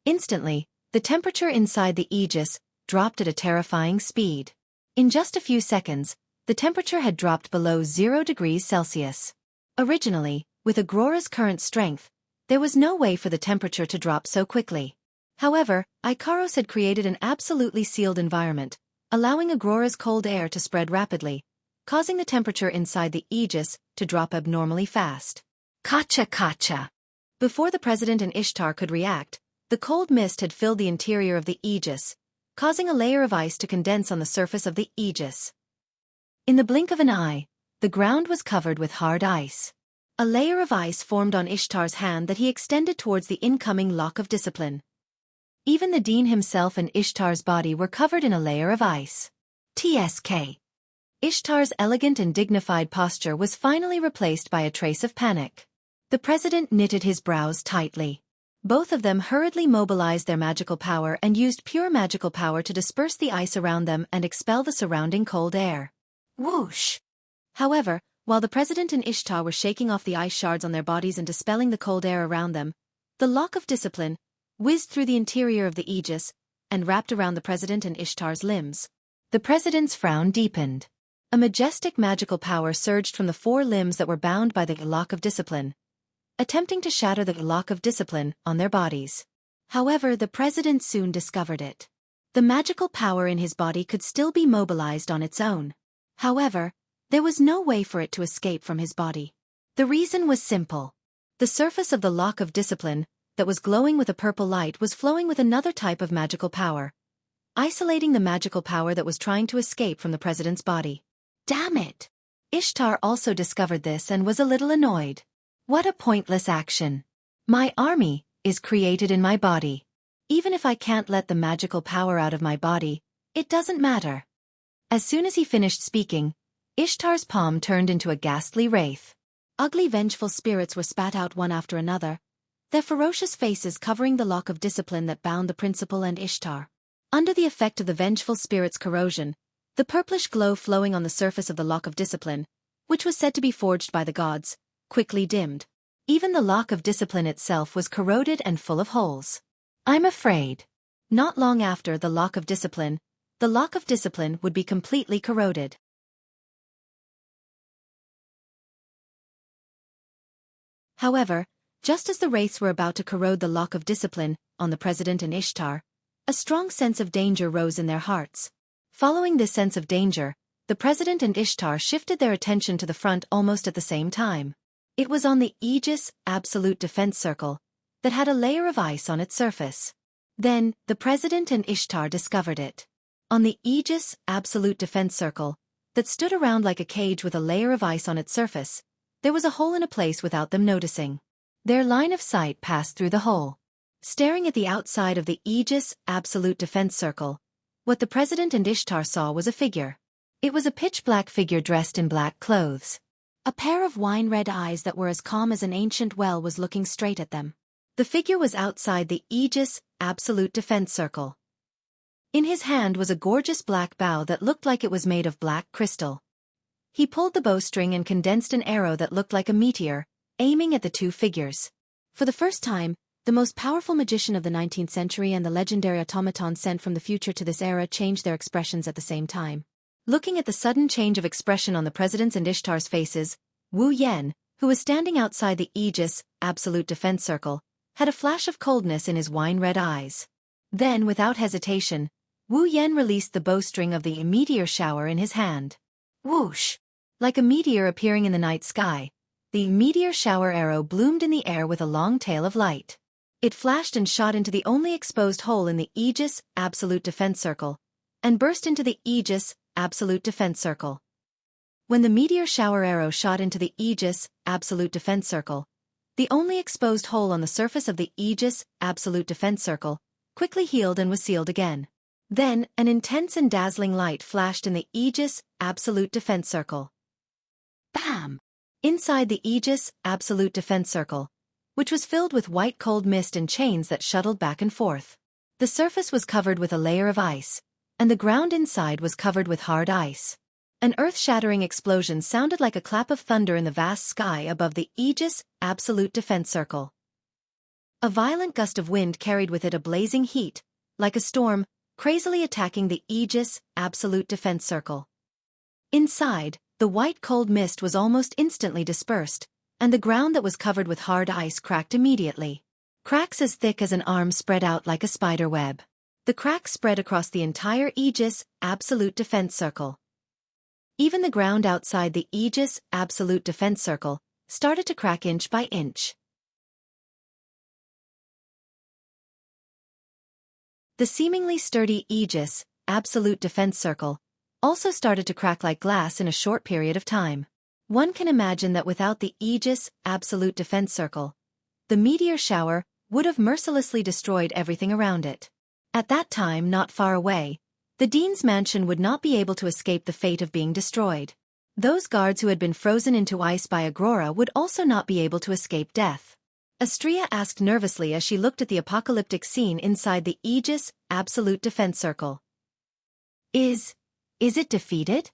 [SPEAKER 1] Instantly, the temperature inside the Aegis dropped at a terrifying speed. In just a few seconds, the temperature had dropped below 0 degrees Celsius. Originally, with Aurora's current strength, there was no way for the temperature to drop so quickly. However, Ikaros had created an absolutely sealed environment, allowing Aurora's cold air to spread rapidly, causing the temperature inside the Aegis to drop abnormally fast. Kacha kacha! Before the President and Ishtar could react, the cold mist had filled the interior of the Aegis, causing a layer of ice to condense on the surface of the Aegis. In the blink of an eye, the ground was covered with hard ice. A layer of ice formed on Ishtar's hand that he extended towards the incoming lock of discipline. Even the Dean himself and Ishtar's body were covered in a layer of ice. TSK. Ishtar's elegant and dignified posture was finally replaced by a trace of panic. The President knitted his brows tightly. Both of them hurriedly mobilized their magical power and used pure magical power to disperse the ice around them and expel the surrounding cold air. Whoosh! However, while the President and Ishtar were shaking off the ice shards on their bodies and dispelling the cold air around them, the lock of discipline whizzed through the interior of the Aegis and wrapped around the President and Ishtar's limbs. The President's frown deepened. A majestic magical power surged from the 4 limbs that were bound by the lock of discipline, attempting to shatter the lock of discipline on their bodies. However, the President soon discovered it. The magical power in his body could still be mobilized on its own. However, there was no way for it to escape from his body. The reason was simple. The surface of the lock of discipline, that was glowing with a purple light, was flowing with another type of magical power, isolating the magical power that was trying to escape from the President's body. Damn it! Ishtar also discovered this and was a little annoyed. What a pointless action. My army is created in my body. Even if I can't let the magical power out of my body, it doesn't matter. As soon as he finished speaking, Ishtar's palm turned into a ghastly wraith. Ugly vengeful spirits were spat out one after another, their ferocious faces covering the lock of discipline that bound the principal and Ishtar. Under the effect of the vengeful spirit's corrosion, the purplish glow flowing on the surface of the lock of discipline, which was said to be forged by the gods, quickly dimmed. Even the lock of discipline itself was corroded and full of holes. I'm afraid. Not long after the lock of discipline would be completely corroded. However, just as the wraiths were about to corrode the lock of discipline on the President and Ishtar, a strong sense of danger rose in their hearts. Following this sense of danger, the President and Ishtar shifted their attention to the front almost at the same time. It was on the Aegis Absolute Defense Circle that had a layer of ice on its surface. Then, the President and Ishtar discovered it. On the Aegis Absolute Defense Circle, that stood around like a cage with a layer of ice on its surface, there was a hole in a place without them noticing. Their line of sight passed through the hole. Staring at the outside of the Aegis Absolute Defense Circle, what the President and Ishtar saw was a figure. It was a pitch-black figure dressed in black clothes. A pair of wine-red eyes that were as calm as an ancient well was looking straight at them. The figure was outside the Aegis Absolute Defense Circle. In his hand was a gorgeous black bow that looked like it was made of black crystal. He pulled the bowstring and condensed an arrow that looked like a meteor, aiming at the two figures. For the first time, the most powerful magician of the 19th century and the legendary automaton sent from the future to this era changed their expressions at the same time. Looking at the sudden change of expression on the President's and Ishtar's faces, Wu Yan, who was standing outside the Aegis Absolute Defense Circle, had a flash of coldness in his wine-red eyes. Then, without hesitation, Wu Yan released the bowstring of the meteor shower in his hand. Whoosh! Like a meteor appearing in the night sky, the meteor shower arrow bloomed in the air with a long tail of light. It flashed and shot into the only exposed hole in the Aegis, Absolute Defense Circle, and burst into the Aegis, Absolute Defense Circle. When the meteor shower arrow shot into the Aegis, Absolute Defense Circle, the only exposed hole on the surface of the Aegis, Absolute Defense Circle, quickly healed and was sealed again. Then, an intense and dazzling light flashed in the Aegis, Absolute Defense Circle. Bam! Inside the Aegis, Absolute Defense Circle, which was filled with white cold mist and chains that shuttled back and forth. The surface was covered with a layer of ice, and the ground inside was covered with hard ice. An earth-shattering explosion sounded like a clap of thunder in the vast sky above the Aegis, Absolute Defense Circle. A violent gust of wind carried with it a blazing heat, like a storm, crazily attacking the Aegis, Absolute Defense Circle. Inside, the white cold mist was almost instantly dispersed, and the ground that was covered with hard ice cracked immediately. Cracks as thick as an arm spread out like a spider web. The cracks spread across the entire Aegis, Absolute Defense Circle. Even the ground outside the Aegis, Absolute Defense Circle, started to crack inch by inch. The seemingly sturdy Aegis, Absolute Defense Circle, also started to crack like glass in a short period of time. One can imagine that without the Aegis, Absolute Defense Circle, the meteor shower would have mercilessly destroyed everything around it. At that time, not far away, the Dean's mansion would not be able to escape the fate of being destroyed. Those guards who had been frozen into ice by Aurora would also not be able to escape death. Xianxia asked nervously as she looked at the apocalyptic scene inside the Aegis, Absolute Defense Circle. Is it defeated?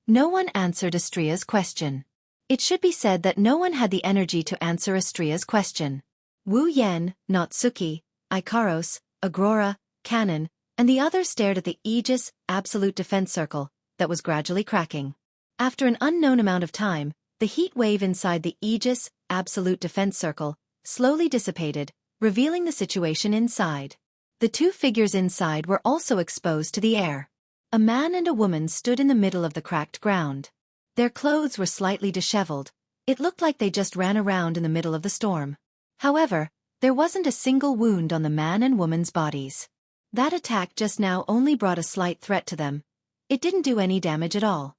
[SPEAKER 1] No one answered Xianxia's question. It should be said that no one had the energy to answer Xianxia's question. Wu Yan, Natsuki, Ikaros, Aurora, Canon, and the others stared at the Aegis, Absolute Defense Circle, that was gradually cracking. After an unknown amount of time, the heat wave inside the Aegis, Absolute Defense Circle, slowly dissipated, revealing the situation inside. The two figures inside were also exposed to the air. A man and a woman stood in the middle of the cracked ground. Their clothes were slightly disheveled. It looked like they just ran around in the middle of the storm. However, there wasn't a single wound on the man and woman's bodies. That attack just now only brought a slight threat to them. It didn't do any damage at all.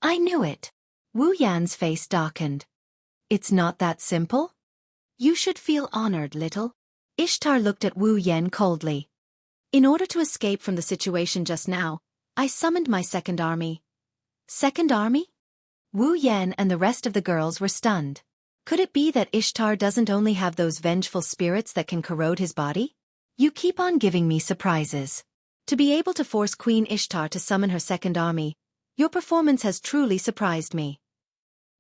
[SPEAKER 1] I knew it. Wu Yan's face darkened. It's not that simple? You should feel honored, little. Ishtar looked at Wu Yan coldly. In order to escape from the situation just now, I summoned my second army. Second army? Wu Yan and the rest of the girls were stunned. Could it be that Ishtar doesn't only have those vengeful spirits that can corrode his body? You keep on giving me surprises. To be able to force Queen Ishtar to summon her second army, your performance has truly surprised me.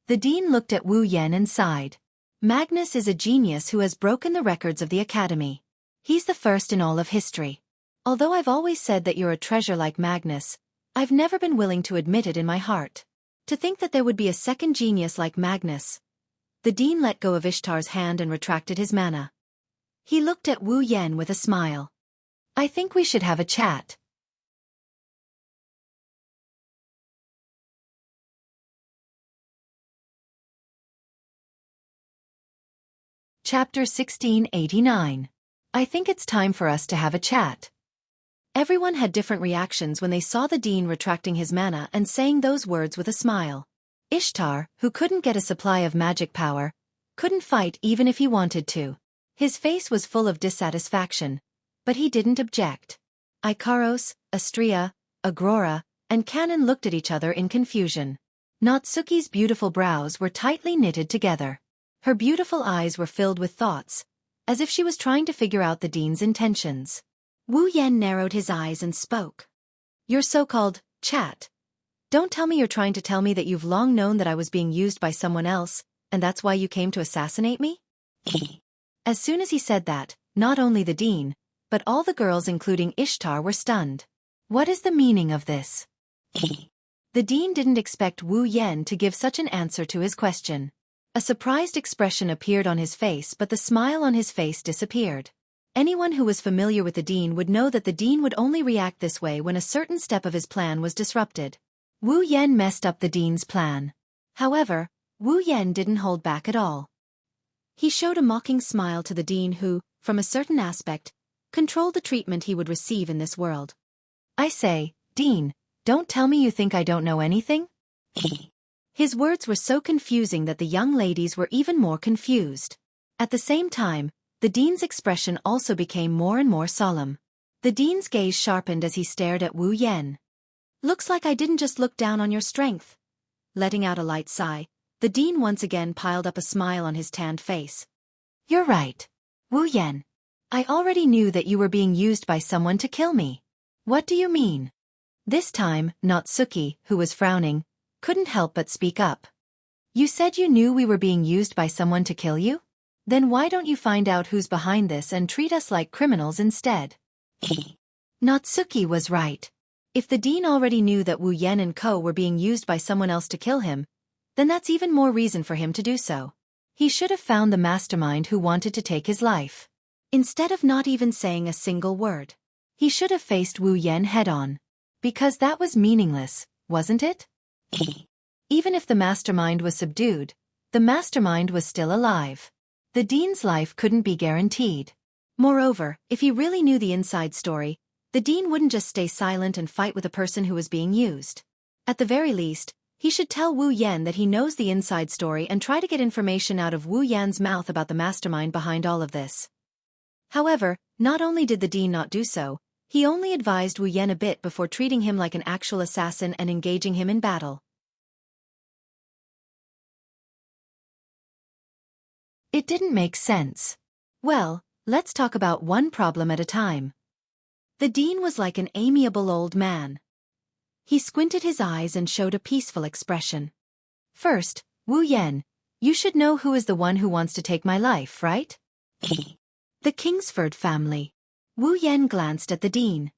[SPEAKER 1] The dean looked at Wu Yan and sighed. Magnus is a genius who has broken the records of the academy. He's the first in all of history. Although I've always said that you're a treasure like Magnus, I've never been willing to admit it in my heart. To think that there would be a second genius like Magnus. The dean let go of Ishtar's hand and retracted his mana. He looked at Wu Yan with a smile. I think we should have a chat. Chapter 1689. I think it's time for us to have a chat. Everyone had different reactions when they saw the dean retracting his mana and saying those words with a smile. Ishtar, who couldn't get a supply of magic power, couldn't fight even if he wanted to. His face was full of dissatisfaction, but he didn't object. Ikaros, Astria, Aurora, and Canon looked at each other in confusion. Natsuki's beautiful brows were tightly knitted together. Her beautiful eyes were filled with thoughts, as if she was trying to figure out the dean's intentions. Wu Yan narrowed his eyes and spoke. Your so-called chat. Don't tell me you're trying to tell me that you've long known that I was being used by someone else, and that's why you came to assassinate me? As soon as he said that, not only the dean, but all the girls including Ishtar were stunned. What is the meaning of this? The dean didn't expect Wu Yan to give such an answer to his question. A surprised expression appeared on his face, but the smile on his face disappeared. Anyone who was familiar with the dean would know that the dean would only react this way when a certain step of his plan was disrupted. Wu Yan messed up the dean's plan. However, Wu Yan didn't hold back at all. He showed a mocking smile to the dean who, from a certain aspect, controlled the treatment he would receive in this world. I say, Dean, don't tell me you think I don't know anything? His words were so confusing that the young ladies were even more confused. At the same time, the dean's expression also became more and more solemn. The dean's gaze sharpened as he stared at Wu Yan. Looks like I didn't just look down on your strength. Letting out a light sigh, the dean once again piled up a smile on his tanned face. You're right, Wu Yan. I already knew that you were being used by someone to kill me. What do you mean? This time, Natsuki, who was frowning, couldn't help but speak up. You said you knew we were being used by someone to kill you? Then why don't you find out who's behind this and treat us like criminals instead? Natsuki was right. If the dean already knew that Wu Yan and co. were being used by someone else to kill him, then that's even more reason for him to do so. He should have found the mastermind who wanted to take his life. Instead of not even saying a single word, he should have faced Wu Yan head-on. Because that was meaningless, wasn't it? Even if the mastermind was subdued, the mastermind was still alive. The dean's life couldn't be guaranteed. Moreover, if he really knew the inside story, the dean wouldn't just stay silent and fight with a person who was being used. At the very least, he should tell Wu Yan that he knows the inside story and try to get information out of Wu Yan's mouth about the mastermind behind all of this. However, not only did the dean not do so, he only advised Wu Yan a bit before treating him like an actual assassin and engaging him in battle. It didn't make sense. Well, let's talk about one problem at a time. The dean was like an amiable old man. He squinted his eyes and showed a peaceful expression. First, Wu Yan, you should know who is the one who wants to take my life, right? The Kingsford family. Wu Yan glanced at the dean.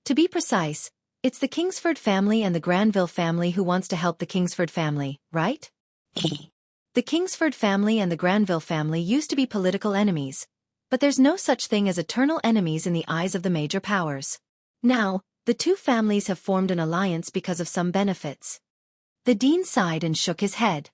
[SPEAKER 1] To be precise, it's the Kingsford family and the Granville family who wants to help the Kingsford family, right? The Kingsford family and the Granville family used to be political enemies, but there's no such thing as eternal enemies in the eyes of the major powers. Now, the two families have formed an alliance because of some benefits. The dean sighed and shook his head.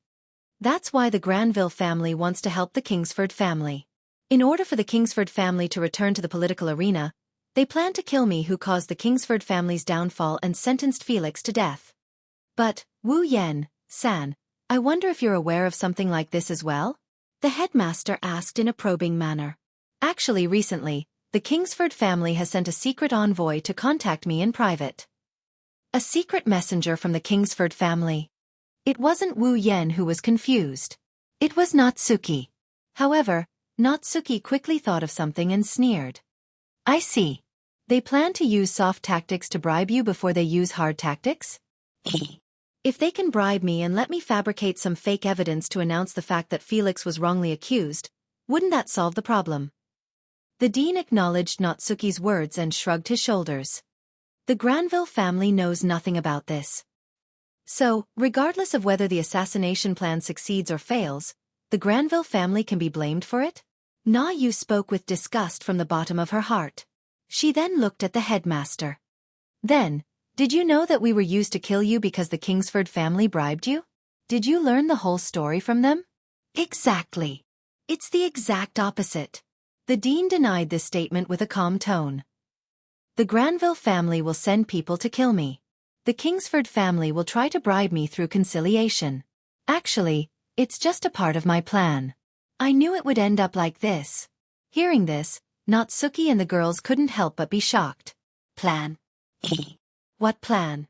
[SPEAKER 1] That's why the Granville family wants to help the Kingsford family. In order for the Kingsford family to return to the political arena, they plan to kill me who caused the Kingsford family's downfall and sentenced Felix to death. But, Wu Yan-san, I wonder if you're aware of something like this as well? The headmaster asked in a probing manner. Actually, recently, the Kingsford family has sent a secret envoy to contact me in private. A secret messenger from the Kingsford family. It wasn't Wu Yan who was confused. It was Natsuki. However, Natsuki quickly thought of something and sneered. I see. They plan to use soft tactics to bribe you before they use hard tactics? If they can bribe me and let me fabricate some fake evidence to announce the fact that Felix was wrongly accused, wouldn't that solve the problem? The dean acknowledged Natsuki's words and shrugged his shoulders. The Granville family knows nothing about this. So, regardless of whether the assassination plan succeeds or fails, the Granville family can be blamed for it? Na Yu spoke with disgust from the bottom of her heart. She then looked at the headmaster. Then, did you know that we were used to kill you because the Kingsford family bribed you? Did you learn the whole story from them? Exactly. It's the exact opposite. The dean denied this statement with a calm tone. The Granville family will send people to kill me. The Kingsford family will try to bribe me through conciliation. Actually, it's just a part of my plan. I knew it would end up like this. Hearing this, Natsuki and the girls couldn't help but be shocked. Plan? What plan?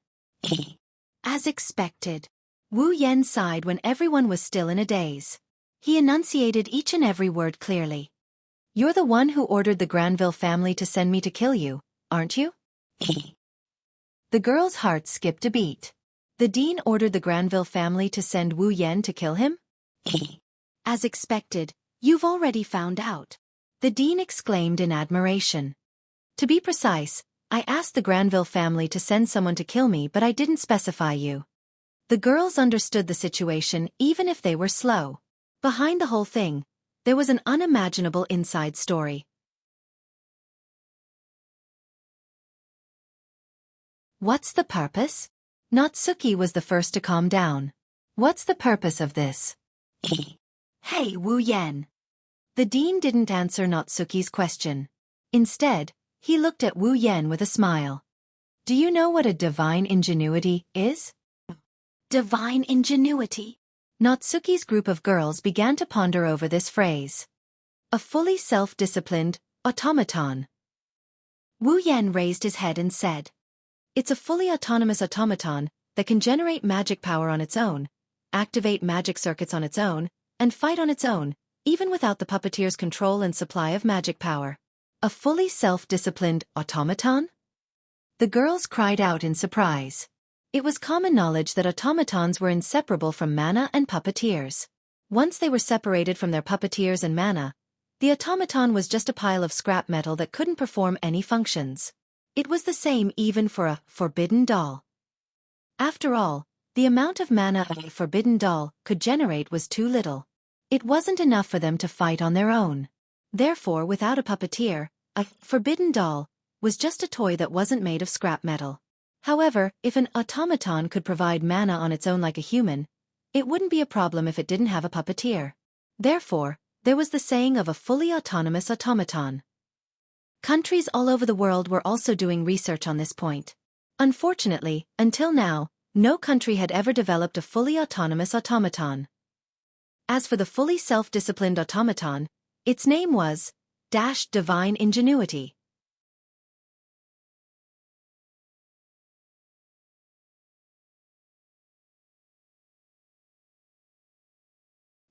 [SPEAKER 1] As expected. Wu Yan sighed when everyone was still in a daze. He enunciated each and every word clearly. You're the one who ordered the Granville family to send me to kill you, aren't you? The girl's heart skipped a beat. The dean ordered the Granville family to send Wu Yan to kill him? As expected, you've already found out. The dean exclaimed in admiration. To be precise, I asked the Granville family to send someone to kill me, but I didn't specify you. The girls understood the situation even if they were slow. Behind the whole thing, there was an unimaginable inside story. What's the purpose? Natsuki was the first to calm down. What's the purpose of this? Hey, Wu Yan. The dean didn't answer Natsuki's question. Instead, he looked at Wu Yan with a smile. Do you know what a divine ingenuity is? Divine ingenuity? Natsuki's group of girls began to ponder over this phrase. A fully self-disciplined automaton. Wu Yan raised his head and said, it's a fully autonomous automaton that can generate magic power on its own, activate magic circuits on its own, and fight on its own, even without the puppeteer's control and supply of magic power. A fully self-disciplined automaton? The girls cried out in surprise. It was common knowledge that automatons were inseparable from mana and puppeteers. Once they were separated from their puppeteers and mana, the automaton was just a pile of scrap metal that couldn't perform any functions. It was the same even for a forbidden doll. After all, the amount of mana a forbidden doll could generate was too little. It wasn't enough for them to fight on their own. Therefore, without a puppeteer, a forbidden doll was just a toy that wasn't made of scrap metal. However, if an automaton could provide mana on its own like a human, it wouldn't be a problem if it didn't have a puppeteer. Therefore, there was the saying of a fully autonomous automaton. Countries all over the world were also doing research on this point. Unfortunately, until now, no country had ever developed a fully autonomous automaton. As for the fully self-disciplined automaton, its name was Divine Ingenuity.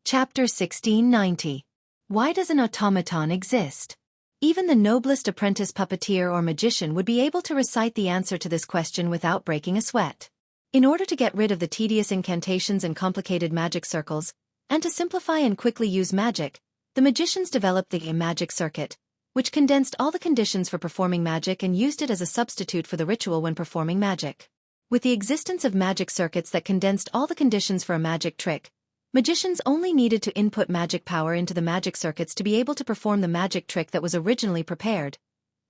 [SPEAKER 1] Chapter 1690. Why does an automaton exist? Even the noblest apprentice puppeteer or magician would be able to recite the answer to this question without breaking a sweat. In order to get rid of the tedious incantations and complicated magic circles, and to simplify and quickly use magic, the magicians developed the magic circuit, which condensed all the conditions for performing magic and used it as a substitute for the ritual when performing magic. With the existence of magic circuits that condensed all the conditions for a magic trick, magicians only needed to input magic power into the magic circuits to be able to perform the magic trick that was originally prepared,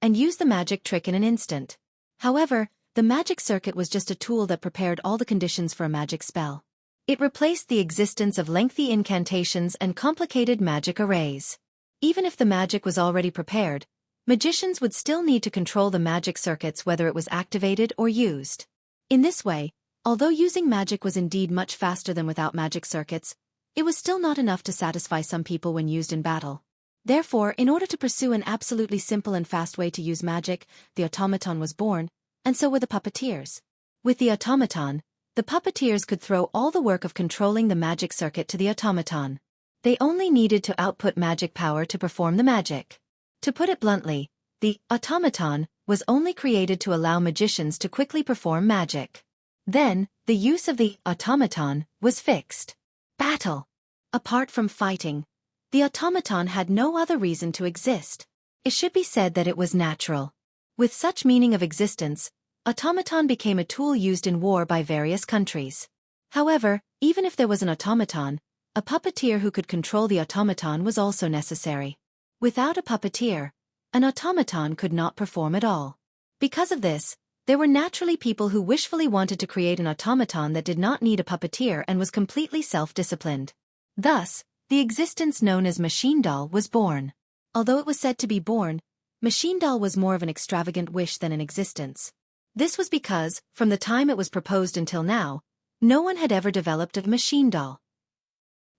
[SPEAKER 1] and use the magic trick in an instant. However, the magic circuit was just a tool that prepared all the conditions for a magic spell. It replaced the existence of lengthy incantations and complicated magic arrays. Even if the magic was already prepared, magicians would still need to control the magic circuits whether it was activated or used. In this way, although using magic was indeed much faster than without magic circuits, it was still not enough to satisfy some people when used in battle. Therefore, in order to pursue an absolutely simple and fast way to use magic, the automaton was born, and so were the puppeteers. With the automaton, the puppeteers could throw all the work of controlling the magic circuit to the automaton. They only needed to output magic power to perform the magic. To put it bluntly, the automaton was only created to allow magicians to quickly perform magic. Then, the use of the automaton was fixed. Battle. Apart from fighting, the automaton had no other reason to exist. It should be said that it was natural. With such meaning of existence, automaton became a tool used in war by various countries. However, even if there was an automaton, a puppeteer who could control the automaton was also necessary. Without a puppeteer, an automaton could not perform at all. Because of this, there were naturally people who wishfully wanted to create an automaton that did not need a puppeteer and was completely self-disciplined. Thus, the existence known as machine doll was born. Although it was said to be born, machine doll was more of an extravagant wish than an existence. This was because, from the time it was proposed until now, no one had ever developed a machine doll.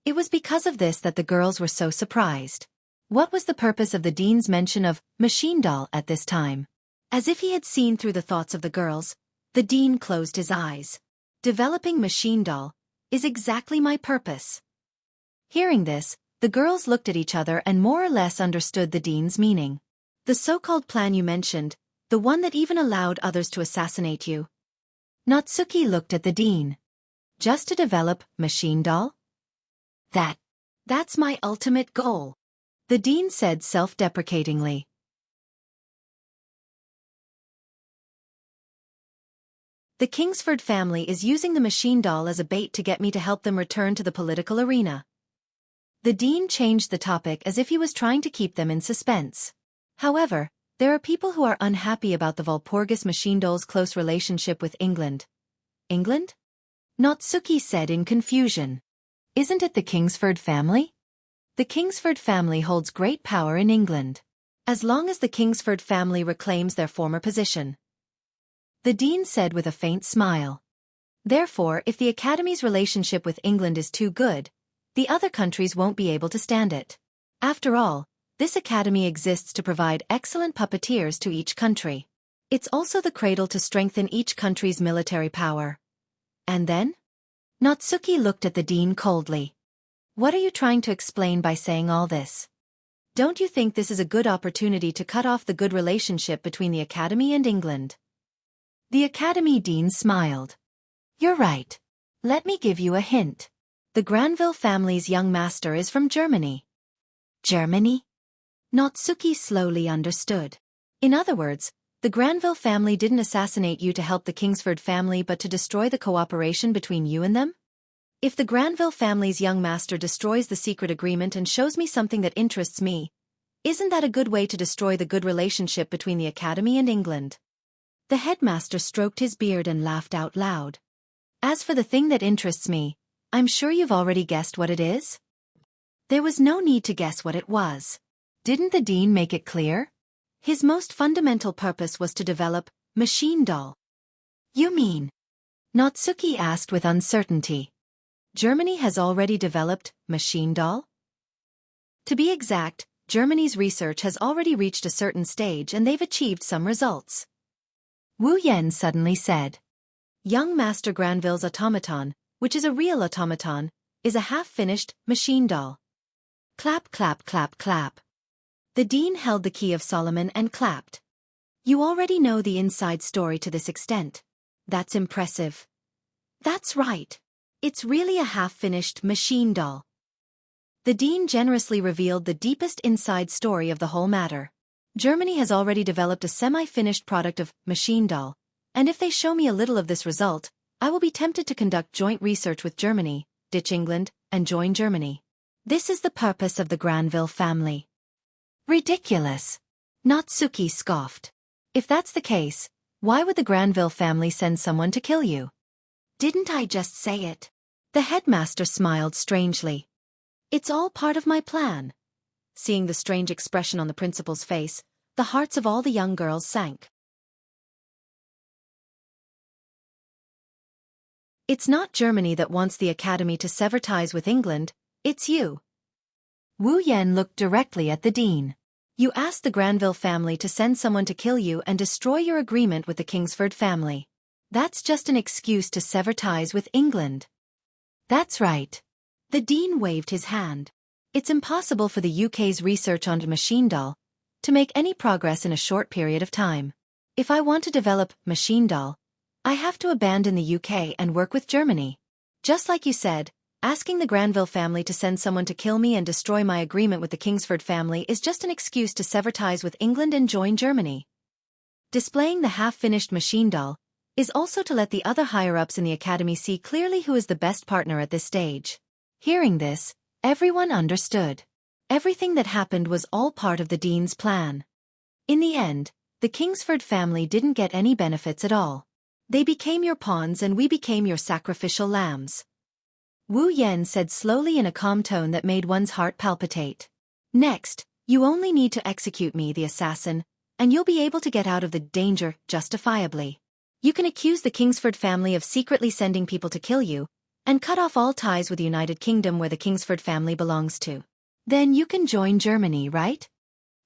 [SPEAKER 1] It was because of this that the girls were so surprised. What was the purpose of the dean's mention of machine doll at this time? As if he had seen through the thoughts of the girls, the dean closed his eyes. Developing machine doll is exactly my purpose. Hearing this, the girls looked at each other and more or less understood the dean's meaning. The so-called plan you mentioned, the one that even allowed others to assassinate you. Natsuki looked at the dean. Just to develop machine doll? That's my ultimate goal. The dean said self-deprecatingly. The Kingsford family is using the machine doll as a bait to get me to help them return to the political arena. The dean changed the topic as if he was trying to keep them in suspense. However, there are people who are unhappy about the Walpurgis machine doll's close relationship with England. England? Natsuki said in confusion. Isn't it the Kingsford family? The Kingsford family holds great power in England. As long as the Kingsford family reclaims their former position. The dean said with a faint smile. Therefore, if the Academy's relationship with England is too good, the other countries won't be able to stand it. After all, this Academy exists to provide excellent puppeteers to each country. It's also the cradle to strengthen each country's military power. And then? Natsuki looked at the dean coldly. What are you trying to explain by saying all this? Don't you think this is a good opportunity to cut off the good relationship between the Academy and England? The Academy dean smiled. You're right. Let me give you a hint. The Granville family's young master is from Germany. Germany? Natsuki slowly understood. In other words, the Granville family didn't assassinate you to help the Kingsford family but to destroy the cooperation between you and them? If the Granville family's young master destroys the secret agreement and shows me something that interests me, isn't that a good way to destroy the good relationship between the Academy and England? The headmaster stroked his beard and laughed out loud. As for the thing that interests me, I'm sure you've already guessed what it is? There was no need to guess what it was. Didn't the dean make it clear? His most fundamental purpose was to develop machine doll. You mean? Natsuki asked with uncertainty. Germany has already developed machine doll? To be exact, Germany's research has already reached a certain stage and they've achieved some results. Wu Yan suddenly said. Young Master Granville's automaton, which is a real automaton, is a half-finished machine doll. Clap, clap, clap, clap. The dean held the key of Solomon and clapped. You already know the inside story to this extent. That's impressive. That's right. It's really a half-finished machine doll. The dean generously revealed the deepest inside story of the whole matter. Germany has already developed a semi-finished product of machine doll, and if they show me a little of this result, I will be tempted to conduct joint research with Germany, ditch England, and join Germany. This is the purpose of the Granville family. Ridiculous. Natsuki scoffed. If that's the case, why would the Granville family send someone to kill you? Didn't I just say it? The headmaster smiled strangely. It's all part of my plan. Seeing the strange expression on the principal's face, the hearts of all the young girls sank. It's not Germany that wants the Academy to sever ties with England, it's you. Wu Yan looked directly at the dean. You asked the Granville family to send someone to kill you and destroy your agreement with the Kingsford family. That's just an excuse to sever ties with England. That's right. The dean waved his hand. It's impossible for the UK's research on machine doll to make any progress in a short period of time. If I want to develop machine doll, I have to abandon the UK and work with Germany. Just like you said, asking the Granville family to send someone to kill me and destroy my agreement with the Kingsford family is just an excuse to sever ties with England and join Germany. Displaying the half-finished machine doll is also to let the other higher-ups in the Academy see clearly who is the best partner at this stage. Hearing this, everyone understood. Everything that happened was all part of the dean's plan. In the end, the Kingsford family didn't get any benefits at all. They became your pawns and we became your sacrificial lambs. Wu Yan said slowly in a calm tone that made one's heart palpitate. Next, you only need to execute me, the assassin, and you'll be able to get out of the danger justifiably. You can accuse the Kingsford family of secretly sending people to kill you, and cut off all ties with the United Kingdom where the Kingsford family belongs to. Then you can join Germany, right?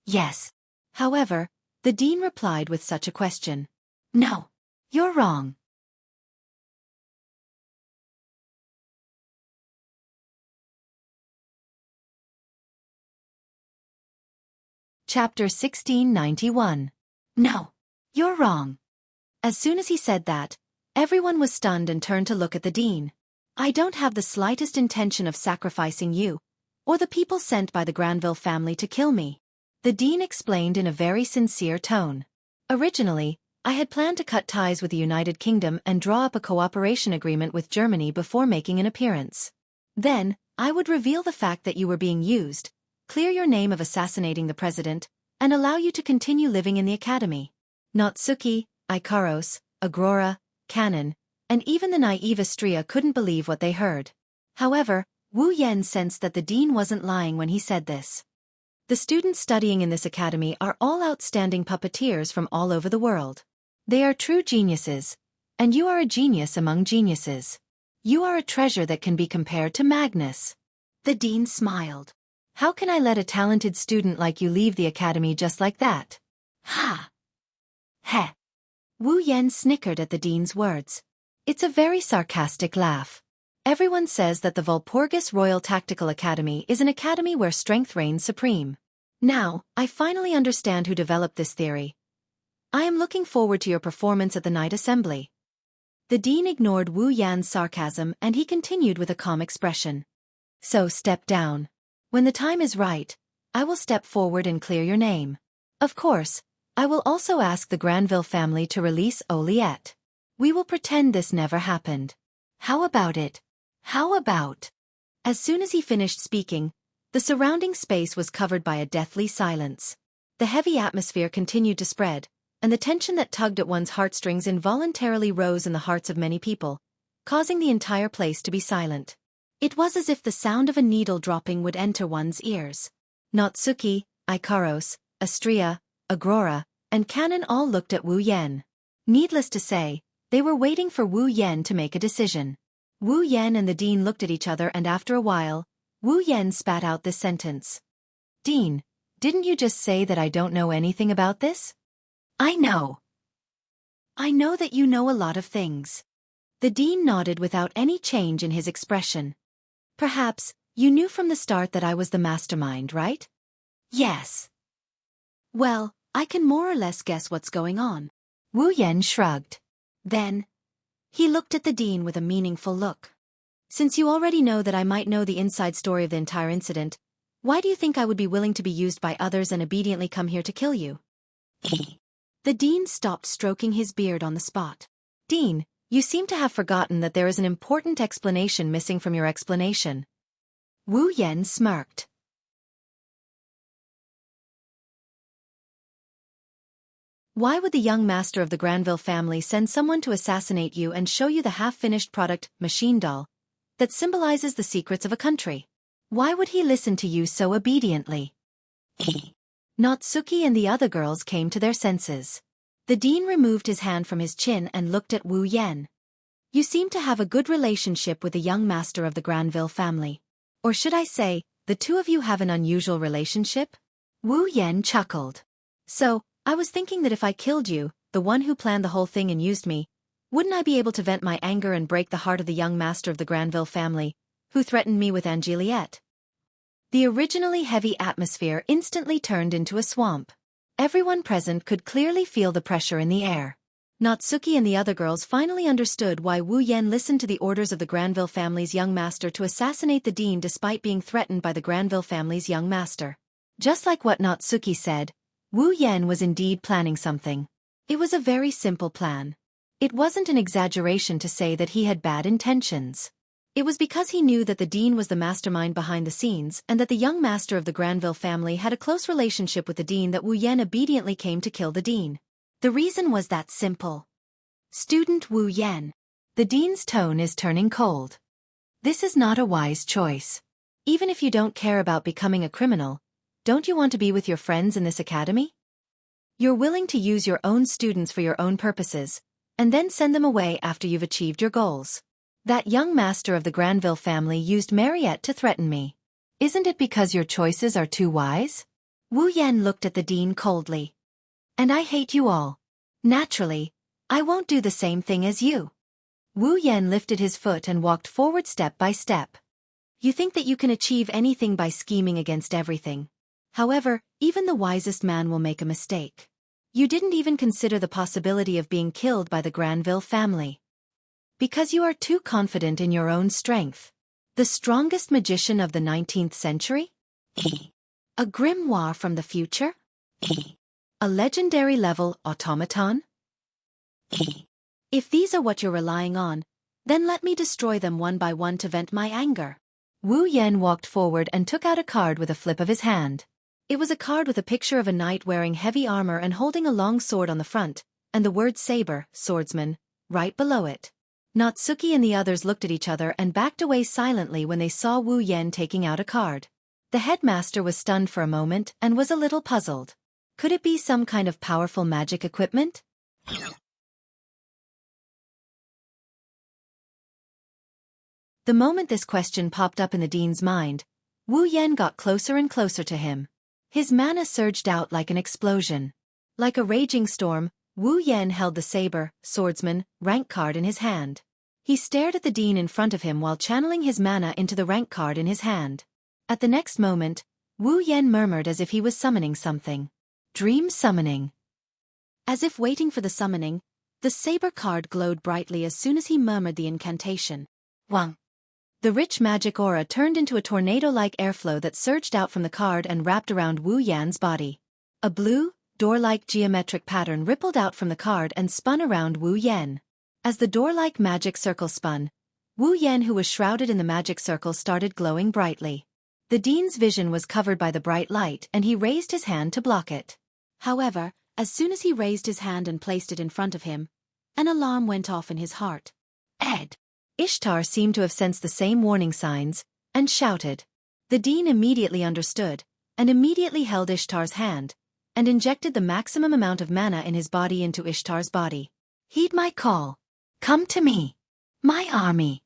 [SPEAKER 1] Yes. However, the dean replied with such a question. No. You're wrong. Chapter 1691. No. You're wrong. As soon as he said that, everyone was stunned and turned to look at the dean. I don't have the slightest intention of sacrificing you, or the people sent by the Granville family to kill me. The dean explained in a very sincere tone. Originally, I had planned to cut ties with the United Kingdom and draw up a cooperation agreement with Germany before making an appearance. Then, I would reveal the fact that you were being used, clear your name of assassinating the president, and allow you to continue living in the Academy. Natsuki, Ikaros, Agrora, Cannon, and even the naive Xianxia couldn't believe what they heard. However, Wu Yan sensed that the dean wasn't lying when he said this. The students studying in this academy are all outstanding puppeteers from all over the world. They are true geniuses, and you are a genius among geniuses. You are a treasure that can be compared to Magnus. The dean smiled. How can I let a talented student like you leave the academy just like that? Ha! Heh! Wu Yan snickered at the dean's words. It's a very sarcastic laugh. Everyone says that the Walpurgis Royal Tactical Academy is an academy where strength reigns supreme. Now, I finally understand who developed this theory. I am looking forward to your performance at the night assembly. The dean ignored Wu Yan's sarcasm and he continued with a calm expression. So step down. When the time is right, I will step forward and clear your name. Of course, I will also ask the Granville family to release At. We will pretend this never happened. How about it? How about? As soon as he finished speaking, the surrounding space was covered by a deathly silence. The heavy atmosphere continued to spread, and the tension that tugged at one's heartstrings involuntarily rose in the hearts of many people, causing the entire place to be silent. It was as if the sound of a needle dropping would enter one's ears. Natsuki, Ikaros, Astria, Agrora, and Kanon all looked at Wu Yan. Needless to say, they were waiting for Wu Yan to make a decision. Wu Yan and the dean looked at each other and after a while, Wu Yan spat out this sentence. Dean, didn't you just say that I don't know anything about this? I know. I know that you know a lot of things. The dean nodded without any change in his expression. Perhaps, you knew from the start that I was the mastermind, right? Yes. Well, I can more or less guess what's going on. Wu Yan shrugged. Then, he looked at the dean with a meaningful look. Since you already know that I might know the inside story of the entire incident, why do you think I would be willing to be used by others and obediently come here to kill you? The dean stopped stroking his beard on the spot. Dean, you seem to have forgotten that there is an important explanation missing from your explanation. Wu Yan smirked. Why would the young master of the Granville family send someone to assassinate you and show you the half-finished product, machine doll, that symbolizes the secrets of a country? Why would he listen to you so obediently? Natsuki and the other girls came to their senses. The dean removed his hand from his chin and looked at Wu Yan. You seem to have a good relationship with the young master of the Granville family. Or should I say, the two of you have an unusual relationship? Wu Yan chuckled. So, I was thinking that if I killed you, the one who planned the whole thing and used me, wouldn't I be able to vent my anger and break the heart of the young master of the Granville family, who threatened me with Angeliette? The originally heavy atmosphere instantly turned into a swamp. Everyone present could clearly feel the pressure in the air. Natsuki and the other girls finally understood why Wu Yan listened to the orders of the Granville family's young master to assassinate the dean despite being threatened by the Granville family's young master. Just like what Natsuki said, Wu Yan was indeed planning something. It was a very simple plan. It wasn't an exaggeration to say that he had bad intentions. It was because he knew that the dean was the mastermind behind the scenes and that the young master of the Granville family had a close relationship with the dean that Wu Yan obediently came to kill the dean. The reason was that simple. Student Wu Yan. The dean's tone is turning cold. This is not a wise choice. Even if you don't care about becoming a criminal, don't you want to be with your friends in this academy? You're willing to use your own students for your own purposes, and then send them away after you've achieved your goals. That young master of the Granville family used Mariette to threaten me. Isn't it because your choices are too wise? Wu Yan looked at the dean coldly. And I hate you all. Naturally, I won't do the same thing as you. Wu Yan lifted his foot and walked forward step by step. You think that you can achieve anything by scheming against everything. However, even the wisest man will make a mistake. You didn't even consider the possibility of being killed by the Granville family. Because you are too confident in your own strength. The strongest magician of the 19th century? A grimoire from the future? A legendary level automaton? If these are what you're relying on, then let me destroy them one by one to vent my anger. Wu Yan walked forward and took out a card with a flip of his hand. It was a card with a picture of a knight wearing heavy armor and holding a long sword on the front, and the word saber, swordsman, right below it. Natsuki and the others looked at each other and backed away silently when they saw Wu Yen taking out a card. The headmaster was stunned for a moment and was a little puzzled. Could it be some kind of powerful magic equipment? The moment this question popped up in the dean's mind, Wu Yen got closer and closer to him. His mana surged out like an explosion. Like a raging storm, Wu Yen held the saber, swordsman, rank card in his hand. He stared at the dean in front of him while channeling his mana into the rank card in his hand. At the next moment, Wu Yen murmured as if he was summoning something. Dream summoning. As if waiting for the summoning, the saber card glowed brightly as soon as he murmured the incantation. Wang. The rich magic aura turned into a tornado-like airflow that surged out from the card and wrapped around Wu Yan's body. A blue, door-like geometric pattern rippled out from the card and spun around Wu Yan. As the door-like magic circle spun, Wu Yan, who was shrouded in the magic circle, started glowing brightly. The dean's vision was covered by the bright light and he raised his hand to block it. However, as soon as he raised his hand and placed it in front of him, an alarm went off in his heart. Ed! Ishtar seemed to have sensed the same warning signs, and shouted. The dean immediately understood, and immediately held Ishtar's hand, and injected the maximum amount of mana in his body into Ishtar's body. Heed my call. Come to me. My army.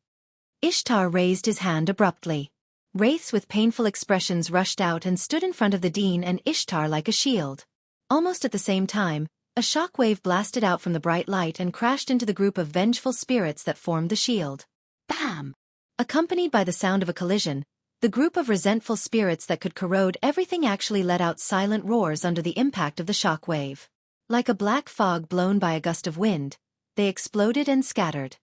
[SPEAKER 1] Ishtar raised his hand abruptly. Wraiths with painful expressions rushed out and stood in front of the dean and Ishtar like a shield. Almost at the same time, a shockwave blasted out from the bright light and crashed into the group of vengeful spirits that formed the shield. Bam! Accompanied by the sound of a collision, the group of resentful spirits that could corrode everything actually let out silent roars under the impact of the shockwave. Like a black fog blown by a gust of wind, they exploded and scattered.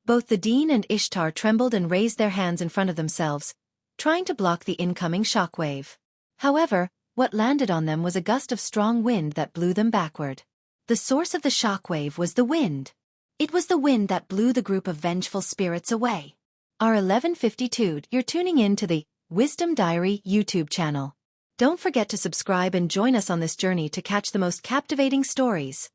[SPEAKER 1] Both the dean and Ishtar trembled and raised their hands in front of themselves, trying to block the incoming shockwave. However, what landed on them was a gust of strong wind that blew them backward. The source of the shockwave was the wind. It was the wind that blew the group of vengeful spirits away. R1152, you're tuning in to the Wisdom Diary YouTube channel. Don't forget to subscribe and join us on this journey to catch the most captivating stories.